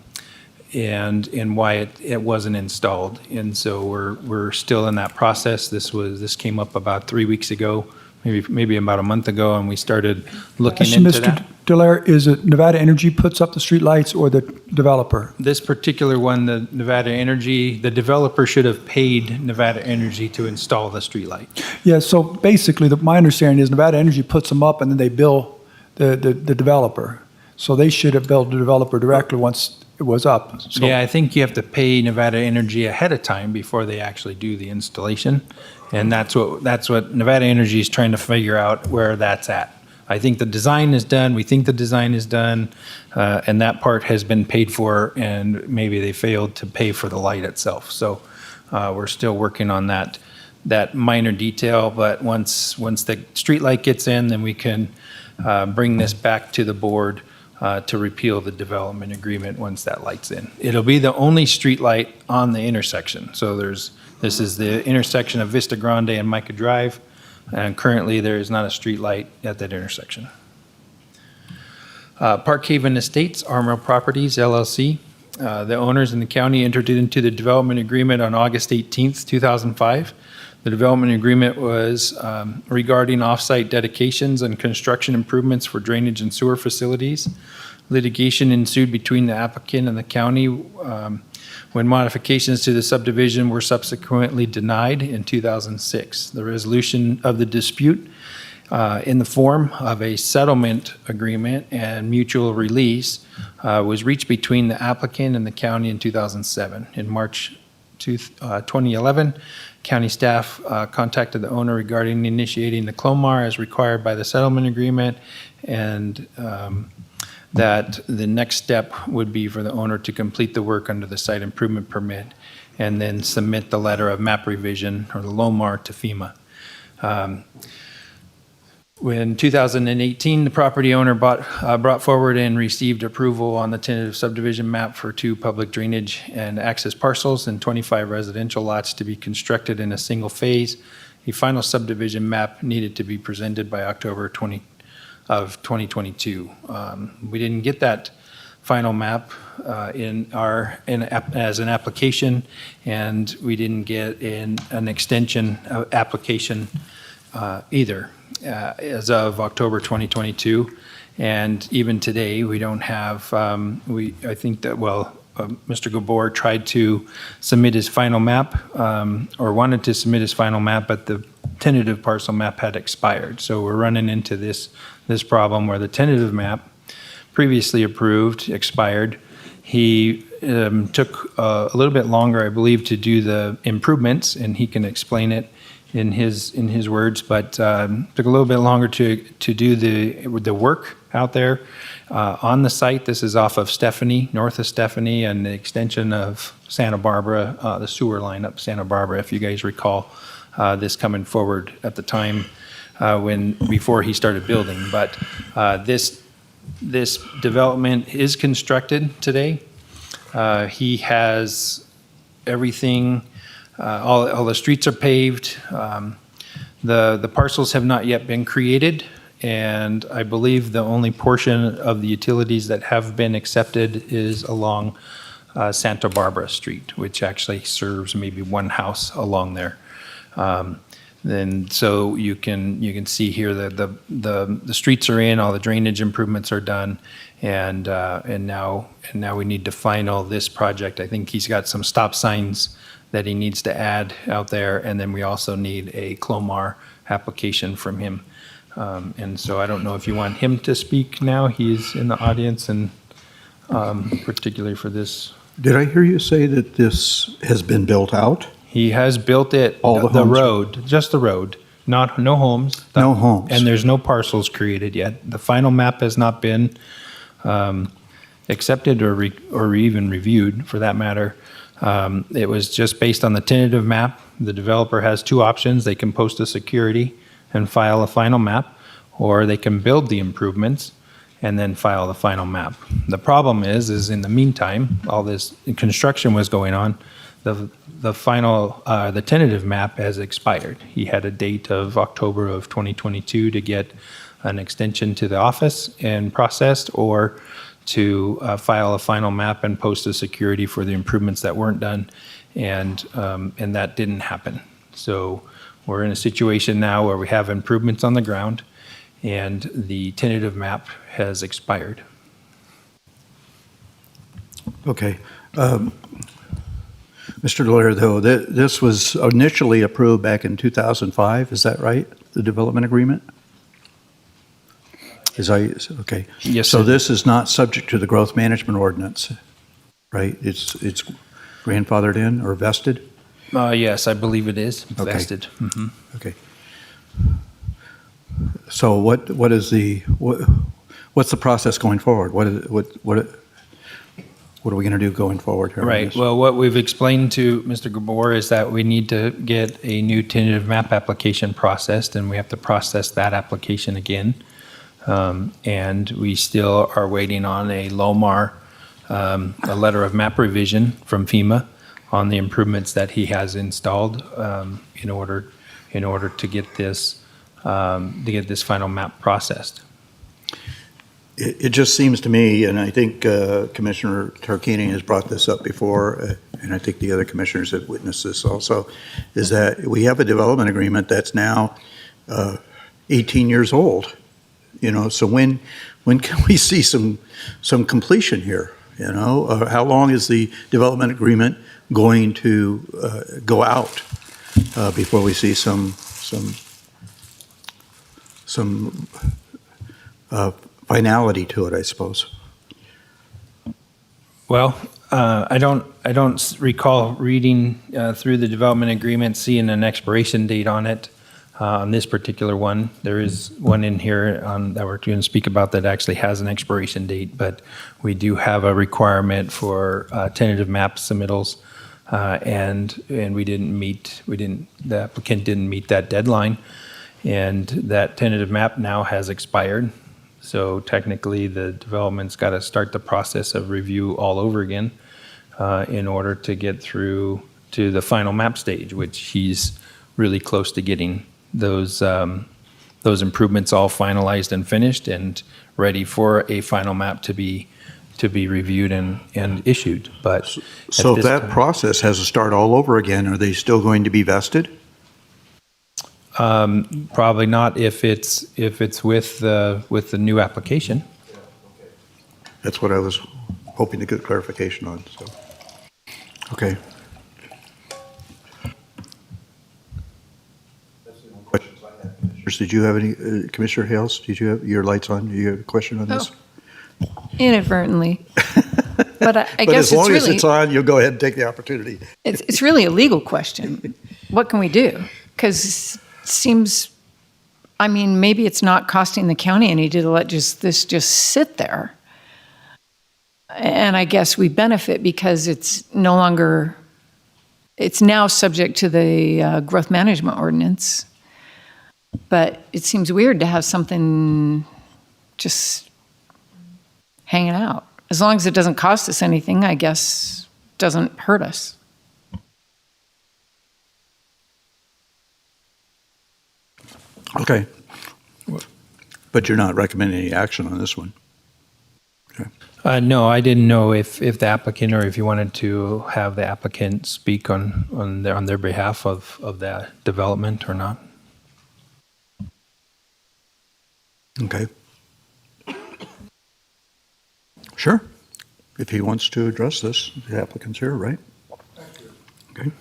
why it wasn't installed. And so we're still in that process. This came up about 3 weeks ago, maybe about a month ago, and we started looking into that. Mr. Dallaire, is it Nevada Energy puts up the streetlights or the developer? This particular one, the Nevada Energy, the developer should have paid Nevada Energy to install the streetlight. Yeah, so basically, my understanding is Nevada Energy puts them up and then they bill the developer. So they should have billed the developer directly once it was up. So, Yeah, I think you have to pay Nevada Energy ahead of time before they actually do the installation. And that's what Nevada Energy is trying to figure out where that's at. I think the design is done. We think the design is done, and that part has been paid for, and maybe they failed to pay for the light itself. So we're still working on that minor detail. But once the street light gets in, then we can bring this back to the board to repeal the development agreement once that light's in. It'll be the only street light on the intersection. So this is the intersection of Vista Grande and Micah Drive, and currently there is not a street light at that intersection. Park Haven Estates, Armour Properties, LLC. The owners in the county entered into the development agreement on August 18th, 2005. The development agreement was regarding off-site dedications and construction improvements for drainage and sewer facilities. Litigation ensued between the applicant and the county when modifications to the subdivision were subsequently denied in 2006. The resolution of the dispute in the form of a settlement agreement and mutual release was reached between the applicant and the county in 2007. In March 2011, county staff contacted the owner regarding initiating the CLOMAR as required by the settlement agreement, and that the next step would be for the owner to complete the work under the site improvement permit and then submit the letter of map revision, or the LOMAR, to FEMA. In 2018, the property owner brought forward and received approval on the tentative subdivision map for 2 public drainage and access parcels and 25 residential lots to be constructed in a single phase. A final subdivision map needed to be presented by October 2022. We didn't get that final map as an application, and we didn't get an extension application either. As of October 2022, and even today we don't have. I think that Mr. Gabor tried to submit his final map, or wanted to submit his final map, but the tentative parcel map had expired. So we're running into this problem where the tentative map, previously approved, expired. He took a little bit longer, I believe, to do the improvements, and he can explain it in his words, but took a little bit longer to do the work out there on the site. This is off of Stephanie, north of Stephanie, and the extension of Santa Barbara, the sewer line up Santa Barbara, if you guys recall this coming forward at the time before he started building. But this development is constructed today. He has everything, all the streets are paved. The parcels have not yet been created, and I believe the only portion of the utilities that have been accepted is along Santa Barbara Street, which actually serves maybe one house along there. And so you can see here that the streets are in, all the drainage improvements are done, and now we need to final this project. I think he's got some stop signs that he needs to add out there, and then we also need a Clomar application from him. And so I don't know if you want him to speak now. He's in the audience, and particularly for this. Did I hear you say that this has been built out? He has built it, All the homes? road, just the road, no homes. No homes. And there's no parcels created yet. The final map has not been accepted or even reviewed, for that matter. It was just based on the tentative map. The developer has two options. They can post a security and file a final map, or they can build the improvements and then file the final map. The problem is in the meantime, all this construction was going on. The tentative map has expired. He had a date of October of 2022 to get an extension to the office and processed, or to file a final map and post a security for the improvements that weren't done, and that didn't happen. So we're in a situation now where we have improvements on the ground, and the tentative map has expired. Okay. Mr. Lawyer, though, this was initially approved back in 2005, is that right? The development agreement? Okay. Yes, So sir. this is not subject to the growth management ordinance, right? It's grandfathered in or vested? Yes, I believe it is Okay. vested. Mhm. Okay. So what's the process going forward? What are we going to do going forward here? on Right. this? Well, what we've explained to Mr. Gabor is that we need to get a new tentative map application processed, and we have to process that application again. And we still are waiting on a LOMAR, a letter of map revision from FEMA on the improvements that he has installed in order to get this final map processed. It just seems to me, and I think Commissioner Tarkanian has brought this up before, and I think the other commissioners have witnessed this also, is that we have a development agreement that's now 18 years old. So when can we see some completion here? How long is the development agreement going to go out before we see some finality to it, I suppose? Well, I don't recall reading through the development agreement, seeing an expiration date on it. On this particular one, there is one in here that we're going to speak about that actually has an expiration date, but we do have a requirement for tentative map submittals, and the applicant didn't meet that deadline, and that tentative map now has expired. So technically, the development's got to start the process of review all over again in order to get through to the final map stage, which he's really close to getting those improvements all finalized and finished and ready for a final map to be reviewed and issued. But So at if this that time- process has to start all over again, are they still going to be vested? Probably not if it's with the new application. That's what I was hoping to get clarification on, so. Okay. Questions I have, Commissioners? Did you have any, Commissioner Hales, did you have your lights on? Do you have a question on this? Inadvertently. But I But guess as long it's as really, it's on, you'll go ahead and take the opportunity. it's really a legal question. What can we do? Because it seems, I mean, maybe it's not costing the county any to let this just sit there. And I guess we benefit because it's no longer, it's now subject to the growth management ordinance. But it seems weird to have something just hanging out. As long as it doesn't cost us anything, I guess, doesn't hurt us. Okay. But you're not recommending any action on this one? Okay. No, I didn't know if the applicant, or if you wanted to have the applicant speak on their behalf of that development or not. Okay. Sure. If he wants to address this, the applicant's here, right? Okay.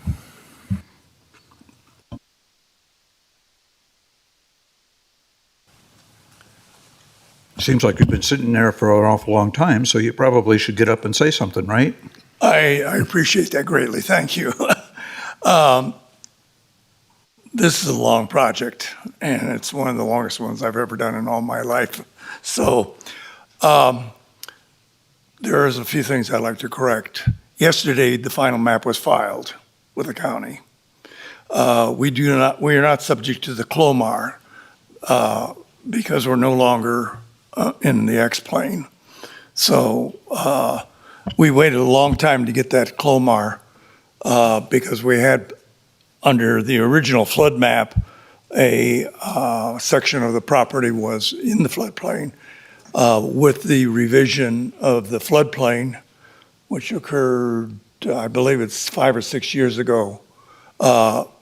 Seems like you've been sitting there for an awful long time, so you probably should get up and say something, right? I appreciate that greatly. Thank you. This is a long project, and it's one of the longest ones I've ever done in all my life. So there is a few things I'd like to correct. Yesterday, the final map was filed with the county. We are not subject to the CLOMAR because we're no longer in the X-plane. So we waited a long time to get that CLOMAR because we had, under the original flood map, a section of the property was in the floodplain. With the revision of the floodplain, which occurred, I believe it's 5 or 6 years ago, all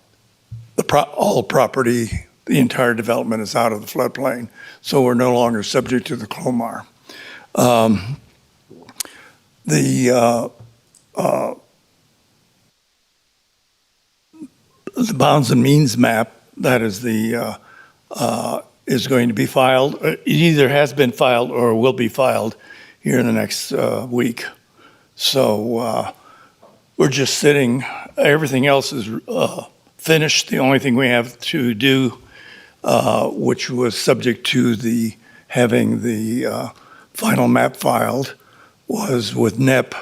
property, the entire development is out of the floodplain, so we're no longer subject to the CLOMAR. The bounds and means map, that is is going to be filed. It either has been filed or will be filed here in the next week. So we're just sitting. Everything else is finished. The only thing we have to do, which was subject to having the final map filed, was with NEP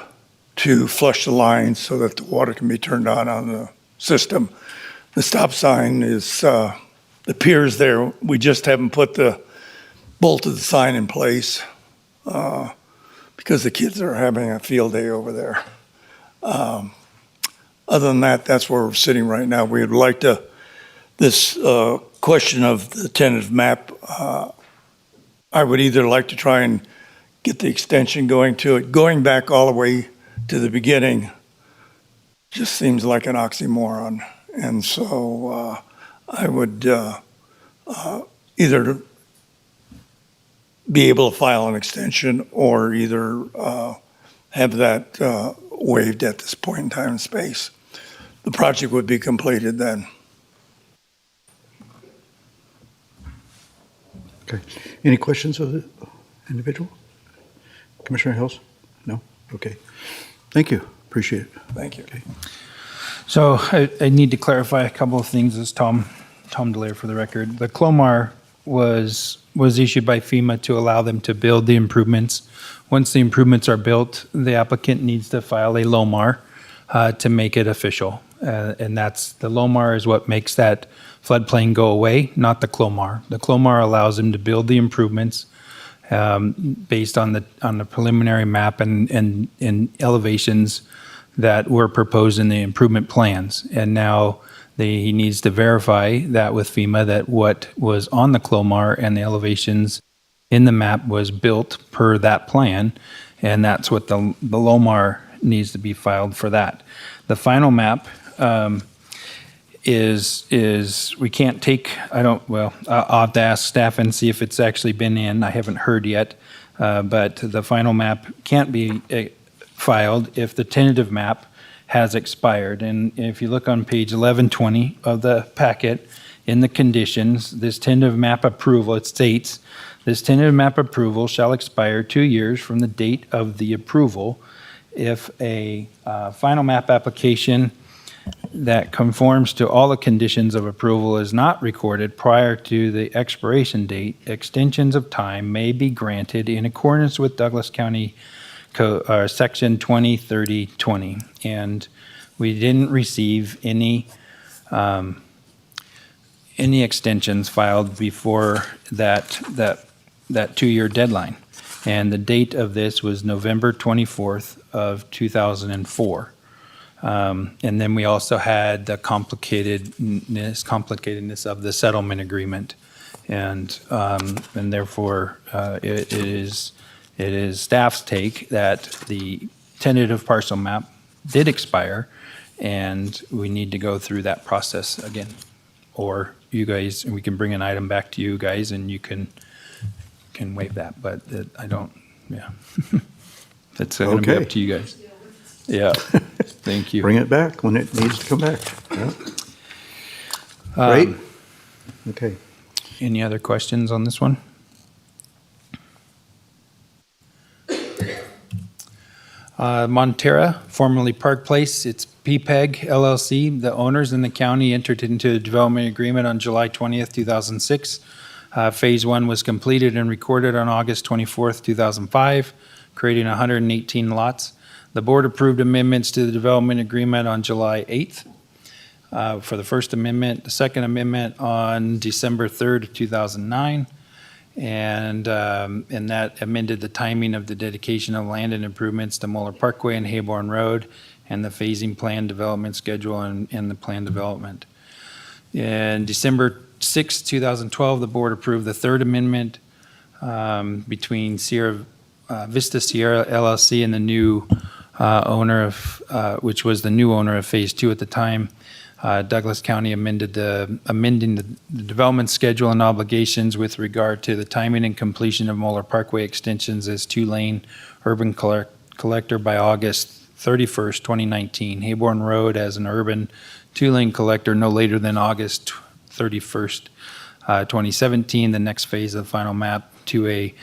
to flush the lines so that the water can be turned on the system. The stop sign is, the pier is there. We just haven't put the bolt of the sign in place because the kids are having a field day over there. Other than that, that's where we're sitting right now. We would like to, this question of the tentative map, I would either like to try and get the extension going to it. Going back all the way to the beginning just seems like an oxymoron. And so I would either be able to file an extension or either have that waived at this point in time and space. The project would be completed then. Okay. Any questions of the individual? Commissioner Hills? No? Okay. Thank you. Appreciate it. Thank you. Okay. So I need to clarify a couple of things as Tom Delaire for the record. The CLOMAR was issued by FEMA to allow them to build the improvements. Once the improvements are built, the applicant needs to file a LOMAR to make it official. And that's, the LOMAR is what makes that floodplain go away, not the CLOMAR. The CLOMAR allows them to build the improvements based on the preliminary map and elevations that were proposed in the improvement plans. And now he needs to verify that with FEMA that what was on the CLOMAR and the elevations in the map was built per that plan. And that's what the LOMAR needs to be filed for that. The final map is we can't take, I'll have to ask staff and see if it's actually been in. I haven't heard yet. But the final map can't be filed if the tentative map has expired. And if you look on page 1120 of the packet, in the conditions, this tentative map approval, it states, this tentative map approval shall expire 2 years from the date of the approval, if a final map application that conforms to all the conditions of approval is not recorded prior to the expiration date, extensions of time may be granted in accordance with Douglas County Section 203020. And we didn't receive any extensions filed before that 2-year deadline. And the date of this was November 24th of 2004. And then we also had the complicatedness of the settlement agreement. And therefore, it is staff's take that the tentative parcel map did expire, and we need to go through that process again. Or you guys, we can bring an item back to you guys, and you can waive that, but I don't, yeah. That's going to be Okay. up to you guys. Yeah, thank you. Bring it back when it needs to come back. Yeah. Great. Okay. Any other questions on this one? Montera, formerly Park Place, it's PPEG LLC. The owners and the county entered into a development agreement on July 20th, 2006. Phase 1 was completed and recorded on August 24th, 2005, creating 118 lots. The board approved amendments to the development agreement on July 8th for the first amendment, the second amendment on December 3rd, 2009. And that amended the timing of the dedication of land and improvements to Moeller Parkway and Hayborn Road, and the phasing plan development schedule and the plan development. In December 6, 2012, the board approved the third amendment between Vista Sierra LLC and the new owner of, which was the new owner of Phase 2 at the time. Douglas County amending the development schedule and obligations with regard to the timing and completion of Moeller Parkway extensions as 2-lane urban collector by August 31st, 2019. Hayborn Road as an urban 2-lane collector no later than August 31st, 2017. The next phase of the final map 2A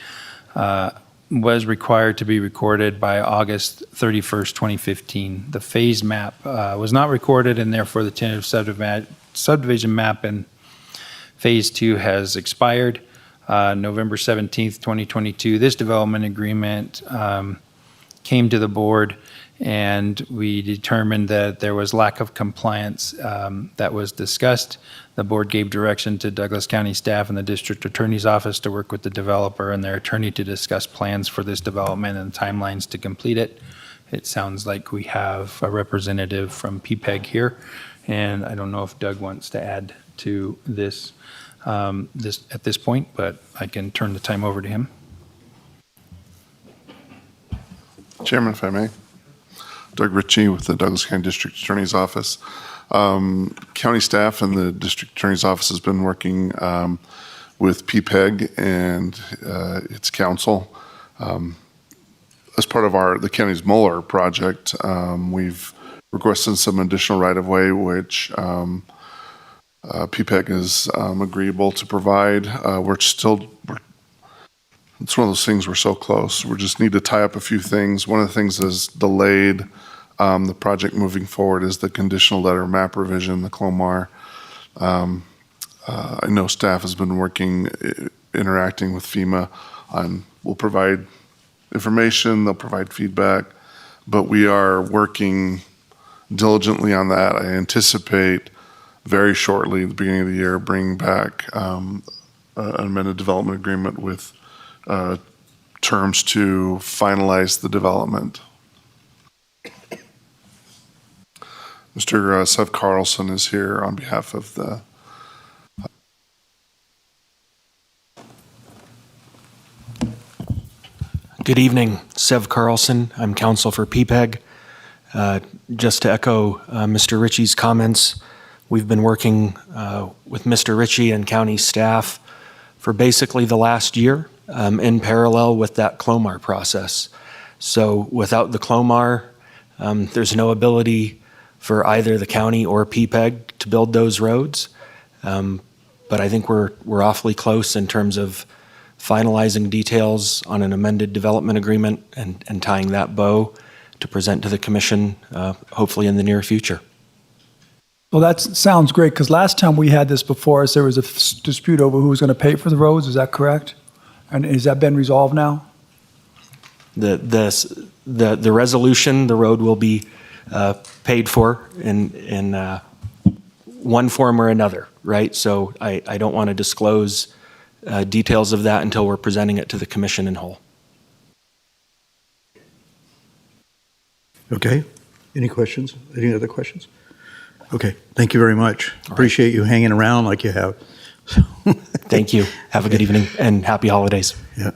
was required to be recorded by August 31st, 2015. The phase map was not recorded, and therefore the tentative subdivision map in Phase 2 has expired. November 17th, 2022, this development agreement came to the board, and we determined that there was lack of compliance that was discussed. The board gave direction to Douglas County staff and the district attorney's office to work with the developer and their attorney to discuss plans for this development and timelines to complete it. It sounds like we have a representative from PPEG here, and I don't know if Doug wants to add to this, at this point, but I can turn the time over to him. Chairman, if I may. Doug Ritchie with the Douglas County District Attorney's Office. County staff and the District Attorney's Office has been working with PPEG and its council. As part of the county's Moeller project, we've requested some additional right-of-way, which PPEG is agreeable to provide. It's one of those things, we're so close. We just need to tie up a few things. One of the things that's delayed the project moving forward is the conditional letter map revision, the CLOMAR. I know staff has been interacting with FEMA on, we'll provide information, they'll provide feedback, but we are working diligently on that. I anticipate very shortly, at the beginning of the year, bringing back an amended development agreement with terms to finalize the development. Mr. Sev Carlson is here on behalf of the Good evening, Sev Carlson. I'm counsel for PPEG. Just to echo Mr. Ritchie's comments, we've been working with Mr. Ritchie and county staff for basically the last year in parallel with that CLOMAR process. So without the CLOMAR, there's no ability for either the county or PPEG to build those roads. But I think we're awfully close in terms of finalizing details on an amended development agreement and tying that bow to present to the commission, hopefully in the near future. Well, that sounds great, because last time we had this before us, there was a dispute over who was going to pay for the roads, is that correct? And has that been resolved now? The resolution, the road will be paid for in one form or another, right? So I don't want to disclose details of that until we're presenting it to the commission in whole. Okay. Any questions? Any other questions? Okay. Thank you very much. Appreciate you hanging around like you have. Thank you. Have a good evening and happy holidays. Yeah.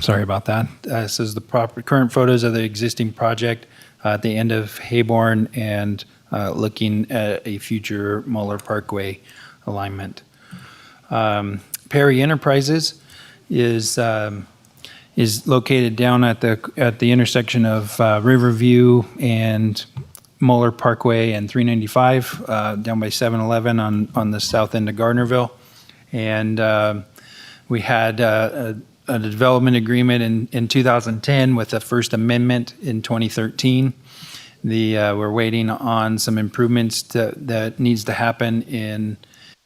Sorry about that. This is the current photos of the existing project at the end of Hayborn and looking at a future Muller Parkway alignment. Perry Enterprises is located down at the intersection of Riverview and Muller Parkway and 395 down by 7-Eleven on the south end of Gardnerville. And we had a development agreement in 2010 with the First Amendment in 2013. We're waiting on some improvements that needs to happen in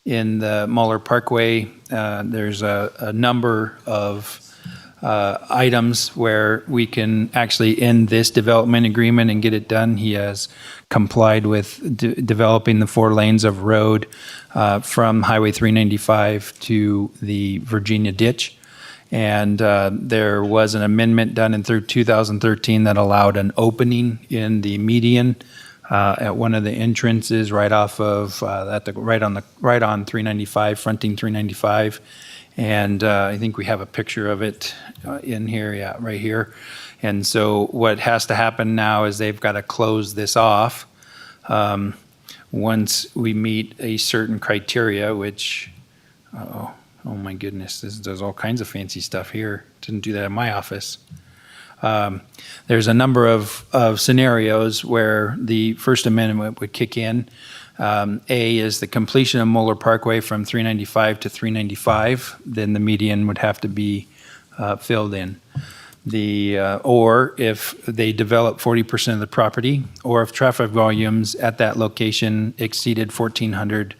the Muller Parkway. There's a number of items where we can actually end this development agreement and get it done. He has complied with developing the 4 lanes of road from Highway 395 to the Virginia Ditch. And there was an amendment done in 2013 that allowed an opening in the median at one of the entrances right off of right on 395, fronting 395. And I think we have a picture of it in here, yeah, right here. And so what has to happen now is they've got to close this off once we meet a certain criteria, which, oh my goodness, there's all kinds of fancy stuff here. Didn't do that in my office. There's a number of scenarios where the First Amendment would kick in. A is the completion of Muller Parkway from 395 to 395. Then the median would have to be filled in. Or if they develop 40% of the property, or if traffic volumes at that location exceeded 1,400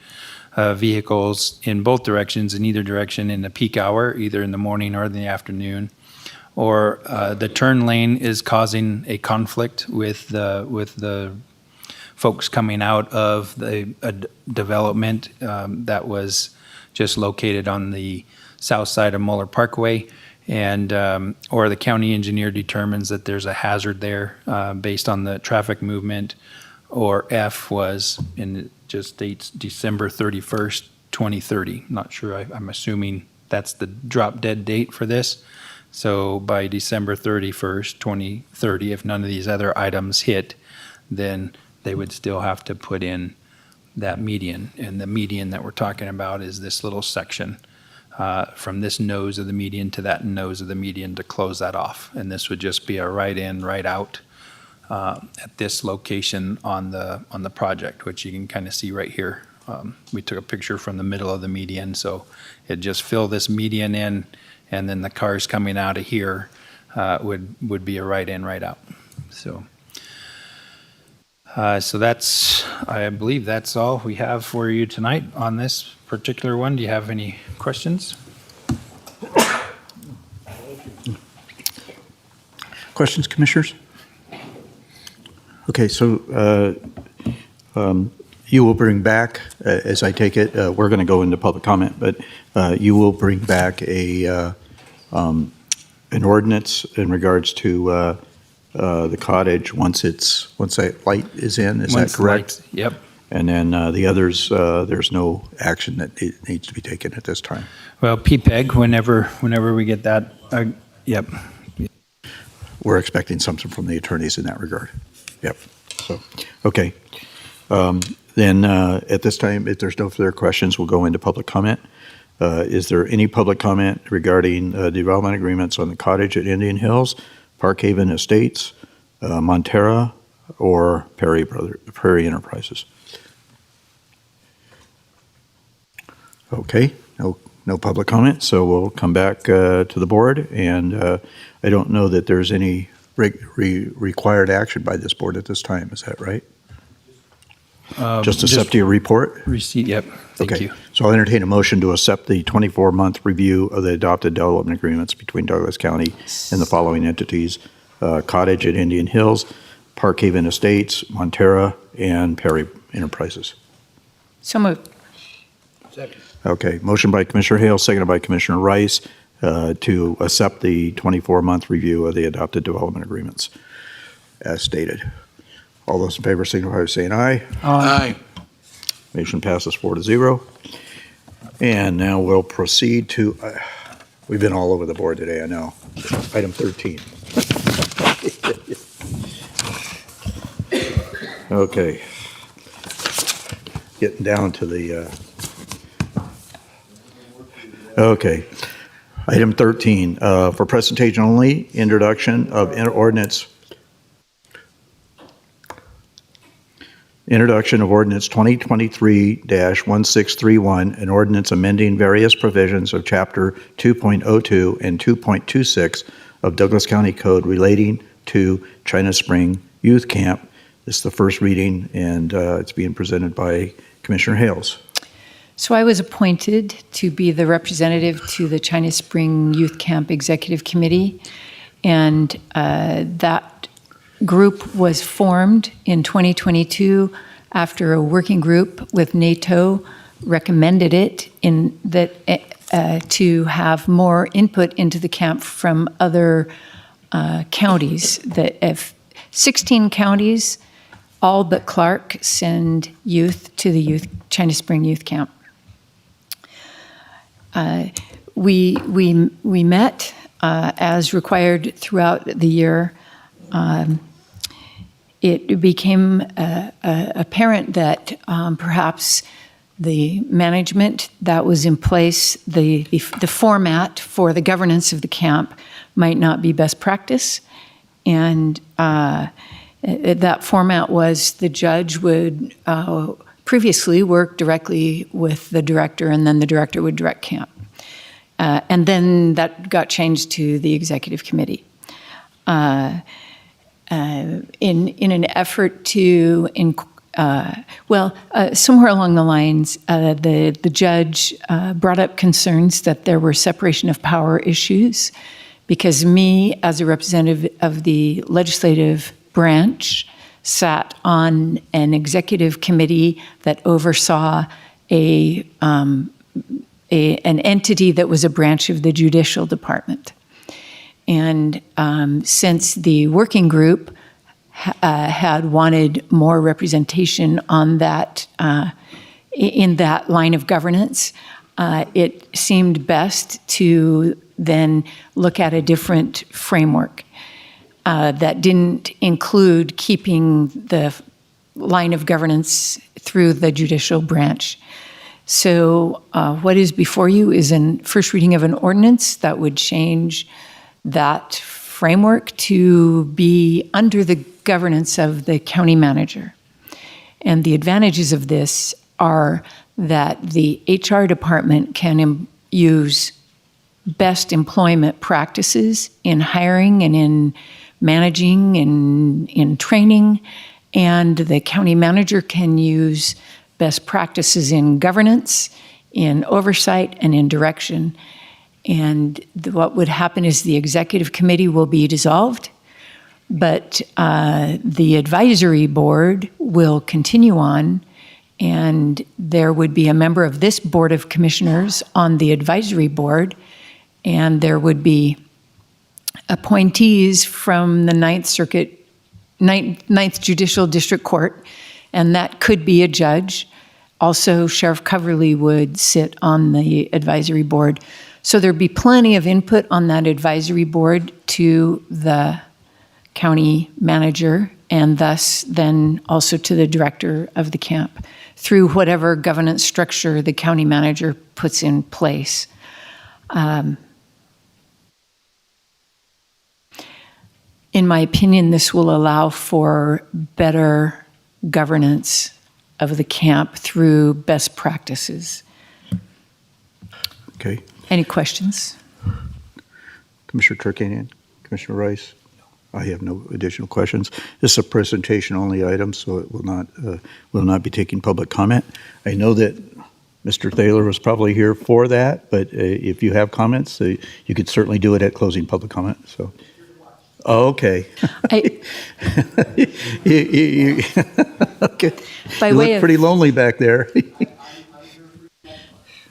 vehicles in both directions, in either direction in the peak hour, either in the morning or in the afternoon, or the turn lane is causing a conflict with the folks coming out of the development that was just located on the south side of Muller Parkway, and or the county engineer determines that there's a hazard there based on the traffic movement, or F was in just dates December 31st, 2030. Not sure, I'm assuming that's the drop dead date for this. So by December 31st, 2030, if none of these other items hit, then they would still have to put in that median. And the median that we're talking about is this little section from this nose of the median to that nose of the median to close that off. And this would just be a right in, right out at this location on the project, which you can kind of see right here. We took a picture from the middle of the median, so it just fill this median in, and then the cars coming out of here would be a right in, right out. So that's, I believe that's all we have for you tonight on this particular one. Do you have any questions? Questions, commissioners? Okay, so you will bring back, as I take it, we're going to go into public comment, but you will bring back an ordinance in regards to the cottage once that light is in. Is that correct? Yep. And then the others, there's no action that needs to be taken at this time. Well, PPEG, whenever we get that, yep. We're expecting something from the attorneys in that regard. Yep. So, okay. Then at this time, if there's no further questions, we'll go into public comment. Is there any public comment regarding development agreements on the cottage at Indian Hills, Park Haven Estates, Montera, or Prairie Enterprises. Okay, no public comment, so we'll come back to the board, and I don't know that there's any required action by this board at this time, is that right? Just accept your report? Receipt, yep. Thank Okay. you. So I'll entertain a motion to accept the 24-month review of the adopted development agreements between Douglas County and the following entities: Cottage at Indian Hills, Park Haven Estates, Montera, and Perry Enterprises. So moved. Second. Okay, motion by Commissioner Hale, seconded by Commissioner Rice, to accept the 24-month review of the adopted development agreements as stated. All those in favor signify by saying aye. Aye. Motion passes 4-0. And now we'll proceed to, we've been all over the board today, I know. Item 13. Okay. Getting down to the, okay. Item 13, for presentation only, introduction of ordinance 2023-1631, an ordinance amending various provisions of Chapter 2.02 and 2.26 of Douglas County Code relating to China Spring Youth Camp. This is the first reading, and it's being presented by Commissioner Hales. So I was appointed to be the representative to the China Spring Youth Camp Executive Committee, and that group was formed in 2022 after a working group with NATO recommended it in that to have more input into the camp from other counties. That if 16 counties, all but Clark, send youth to the China Spring Youth Camp. We met as required throughout the year. It became apparent that perhaps the management that was in place, the format for the governance of the camp might not be best practice. And that format was the judge would previously work directly with the director, and then the director would direct camp. And then that got changed to the executive committee. In an effort to, somewhere along the lines, the judge brought up concerns that there were separation of power issues, because me, as a representative of the legislative branch, sat on an executive committee that oversaw an entity that was a branch of the judicial department. And since the working group had wanted more representation on that, in that line of governance, it seemed best to then look at a different framework that didn't include keeping the line of governance through the judicial branch. So what is before you is a first reading of an ordinance that would change that framework to be under the governance of the county manager. And the advantages of this are that the HR department can use best employment practices in hiring and in managing and in training, and the county manager can use best practices in governance, in oversight, and in direction. And what would happen is the executive committee will be dissolved, but the advisory board will continue on, and there would be a member of this Board of Commissioners on the advisory board, and there would be appointees from the Ninth Judicial District Court, and that could be a judge. Also, Sheriff Coverly would sit on the advisory board. So there'd be plenty of input on that advisory board to the county manager, and thus then also to the director of the camp through whatever governance structure the county manager puts in place. in my opinion, this will allow for better governance of the camp through best practices. Okay. Any questions? Commissioner Turkanian, Commissioner Rice? I have no additional questions. This is a presentation-only item, so it will not be taking public comment. I know that Mr. Thaler was probably here for that, but if you have comments, you could certainly do it at closing public comment. So, okay. Okay. By You way look of- pretty lonely back there.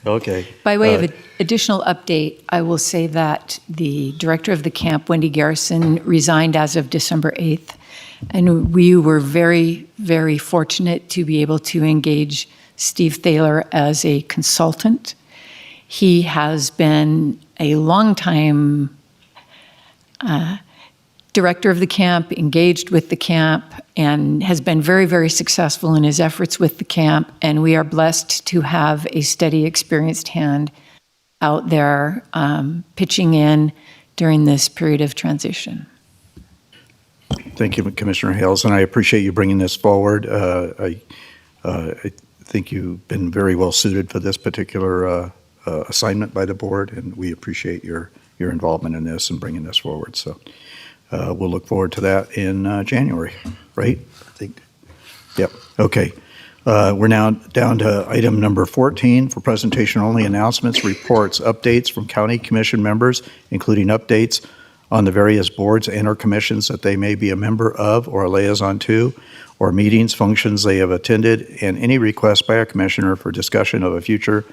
Okay. By way of additional update, I will say that the director of the camp, Wendy Garrison, resigned as of December 8th. And we were very, very fortunate to be able to engage Steve Thaler as a consultant. He has been a longtime director of the camp, engaged with the camp, and has been very, very successful in his efforts with the camp. And we are blessed to have a steady, experienced hand out there pitching in during this period of transition. Thank you, Commissioner Hales, and I appreciate you bringing this forward. I think you've been very well suited for this particular assignment by the board, and we appreciate your involvement in this and bringing this forward. So we'll look forward to that in January, right? I think. Yep. Okay. We're now down to item number 14 for presentation only: announcements, reports, updates from county commission members, including updates on the various boards and or commissions that they may be a member of or a liaison to, or meetings, functions they have attended, and any request by a commissioner for discussion of a future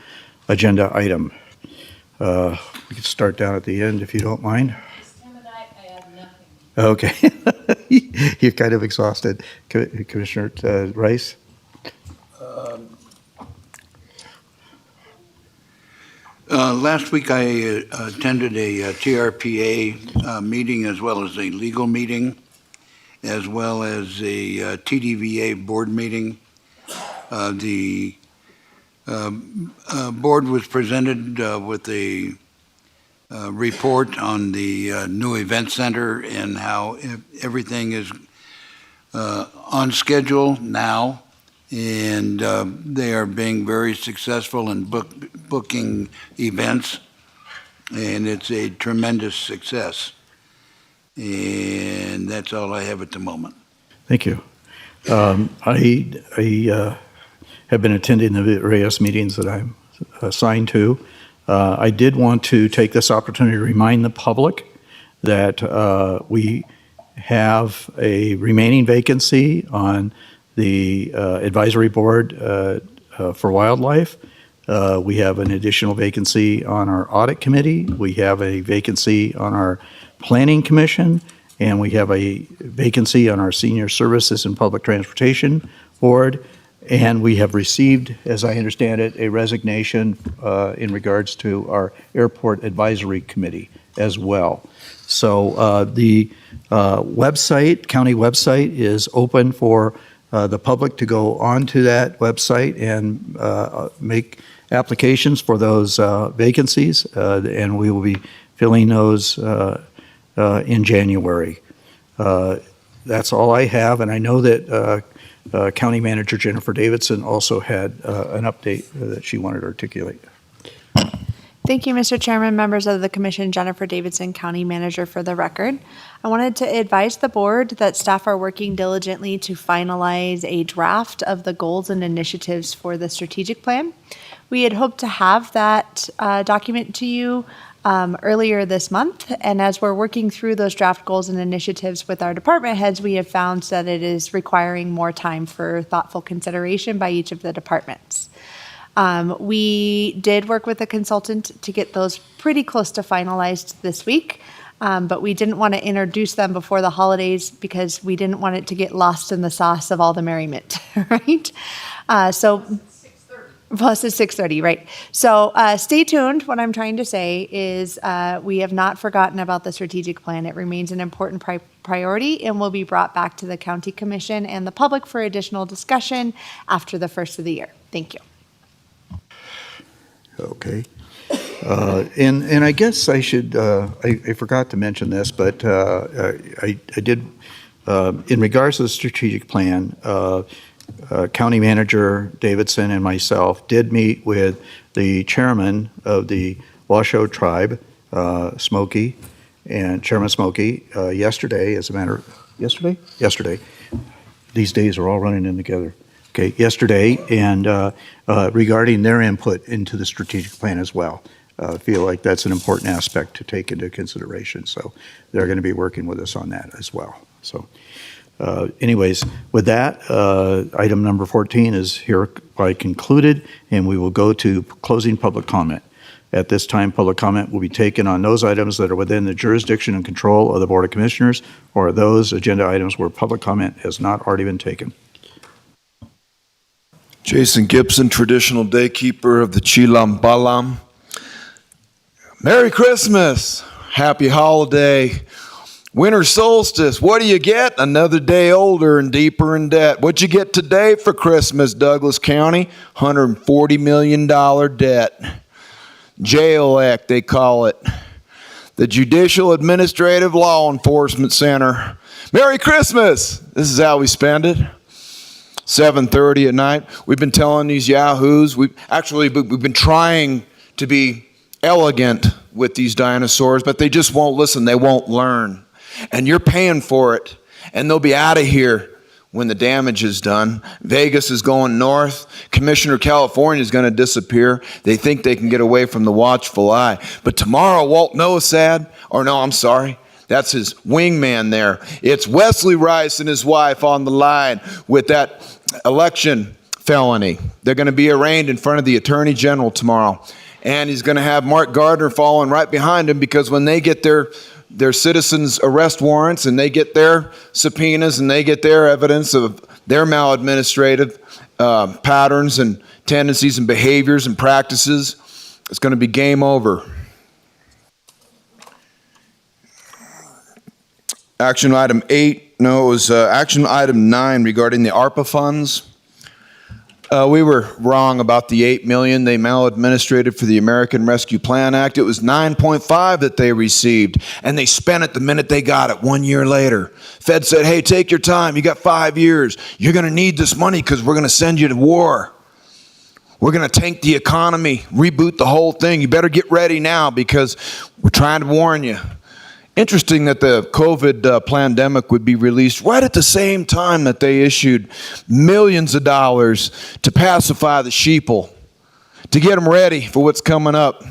agenda item. We can start down at the end if you don't mind. Okay. You're kind of exhausted. Commissioner Rice? Last week I attended a TRPA meeting, as well as a legal meeting, as well as a TDVA board meeting. The board was presented with a report on the new event center and how everything is on schedule now, and they are being very successful in booking events, and it's a tremendous success. And that's all I have at the moment. Thank you. I have been attending the various meetings that I'm assigned to. I did want to take this opportunity to remind the public that we have a remaining vacancy on the advisory board for wildlife. We have an additional vacancy on our audit committee. We have a vacancy on our planning commission, and we have a vacancy on our senior services and public transportation board. And we have received, as I understand it, a resignation in regards to our airport advisory committee as well. So the website, county website, is open for the public to go onto that website and make applications for those vacancies, and we will be filling those in January. That's all I have, and I know that County Manager Jennifer Davidson also had an update that she wanted to articulate. Thank you, Mr. Chairman, members of the Commission. Jennifer Davidson, County Manager for the record. I wanted to advise the board that staff are working diligently to finalize a draft of the goals and initiatives for the strategic plan. We had hoped to have that document to you earlier this month, and as we're working through those draft goals and initiatives with our department heads, we have found that it is requiring more time for thoughtful consideration by each of the departments. We did work with a consultant to get those pretty close to finalized this week, but we didn't want to introduce them before the holidays because we didn't want it to get lost in the sauce of all the merriment, right? Plus it's 6:30, right? So stay tuned. What I'm trying to say is we have not forgotten about the strategic plan. It remains an important priority and will be brought back to the County Commission and the public for additional discussion after the first of the year. Thank you. Okay. And I guess I should, I forgot to mention this, but I did, in regards to the strategic plan, County Manager Davidson and myself did meet with the chairman of the Washoe Tribe, Smokey, and Chairman Smokey, yesterday, as a matter yesterday? Yesterday. These days are all running in together. Okay, yesterday, and regarding their input into the strategic plan as well. I feel like that's an important aspect to take into consideration. So they're going to be working with us on that as well. So anyways, with that, item number 14 is hereby concluded, and we will go to closing public comment. At this time, public comment will be taken on those items that are within the jurisdiction and control of the Board of Commissioners, or those agenda items where public comment has not already been taken. Jason Gibson, traditional daykeeper of the Chilam Balam. Merry Christmas, happy holiday, winter solstice. What do you get? Another day older and deeper in debt. What'd you get today for Christmas, Douglas County? $140 million debt. Jail Act, they call it. The Judicial Administrative Law Enforcement Center. Merry Christmas! This is how we spend it. 7:30 at night. We've been telling these yahoos, we've been trying to be elegant with these dinosaurs, but they just won't listen. They won't learn. And you're paying for it. And they'll be out of here when the damage is done. Vegas is going north. Commissioner California is going to disappear. They think they can get away from the watchful eye. But tomorrow, Walt Noasad, that's his wingman there. It's Wesley Rice and his wife on the line with that election felony. They're going to be arraigned in front of the Attorney General tomorrow. And he's going to have Mark Gardner following right behind him, because when they get their citizens' arrest warrants and they get their subpoenas and they get their evidence of their maladministrative patterns and tendencies and behaviors and practices, it's going to be game over. Action item 9 regarding the ARPA funds. We were wrong about the $8 million they maladministrated for the American Rescue Plan Act. It was 9.5 that they received, and they spent it the minute they got it 1 year later. Fed said, hey, take your time. You got 5 years. You're going to need this money because we're going to send you to war. We're going to tank the economy, reboot the whole thing. You better get ready now because we're trying to warn you. Interesting that the COVID pandemic would be released right at the same time that they issued millions of dollars to pacify the sheeple, to get them ready for what's coming up.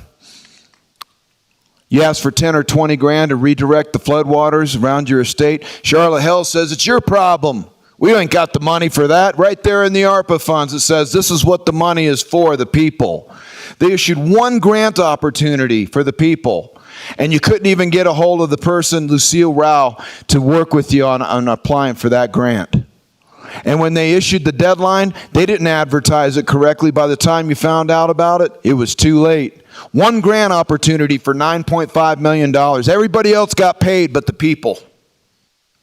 You ask for 10 or 20 grand to redirect the floodwaters around your estate. Charlotte Health says it's your problem. We ain't got the money for that. Right there in the ARPA funds, it says this is what the money is for, the people. They issued one grant opportunity for the people. And you couldn't even get a hold of the person, Lucille Rao, to work with you on applying for that grant. And when they issued the deadline, they didn't advertise it correctly. By the time you found out about it, it was too late. One grant opportunity for $9.5 million. Everybody else got paid but the people.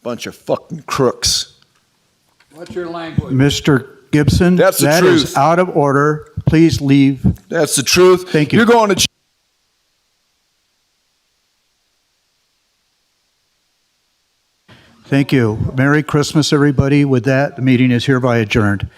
Bunch of fucking crooks. What's your language? Mr. Gibson, That's the that truth. is out of order. Please leave. That's the truth. Thank you. You're going to... Thank you. Merry Christmas, everybody. With that, the meeting is hereby adjourned.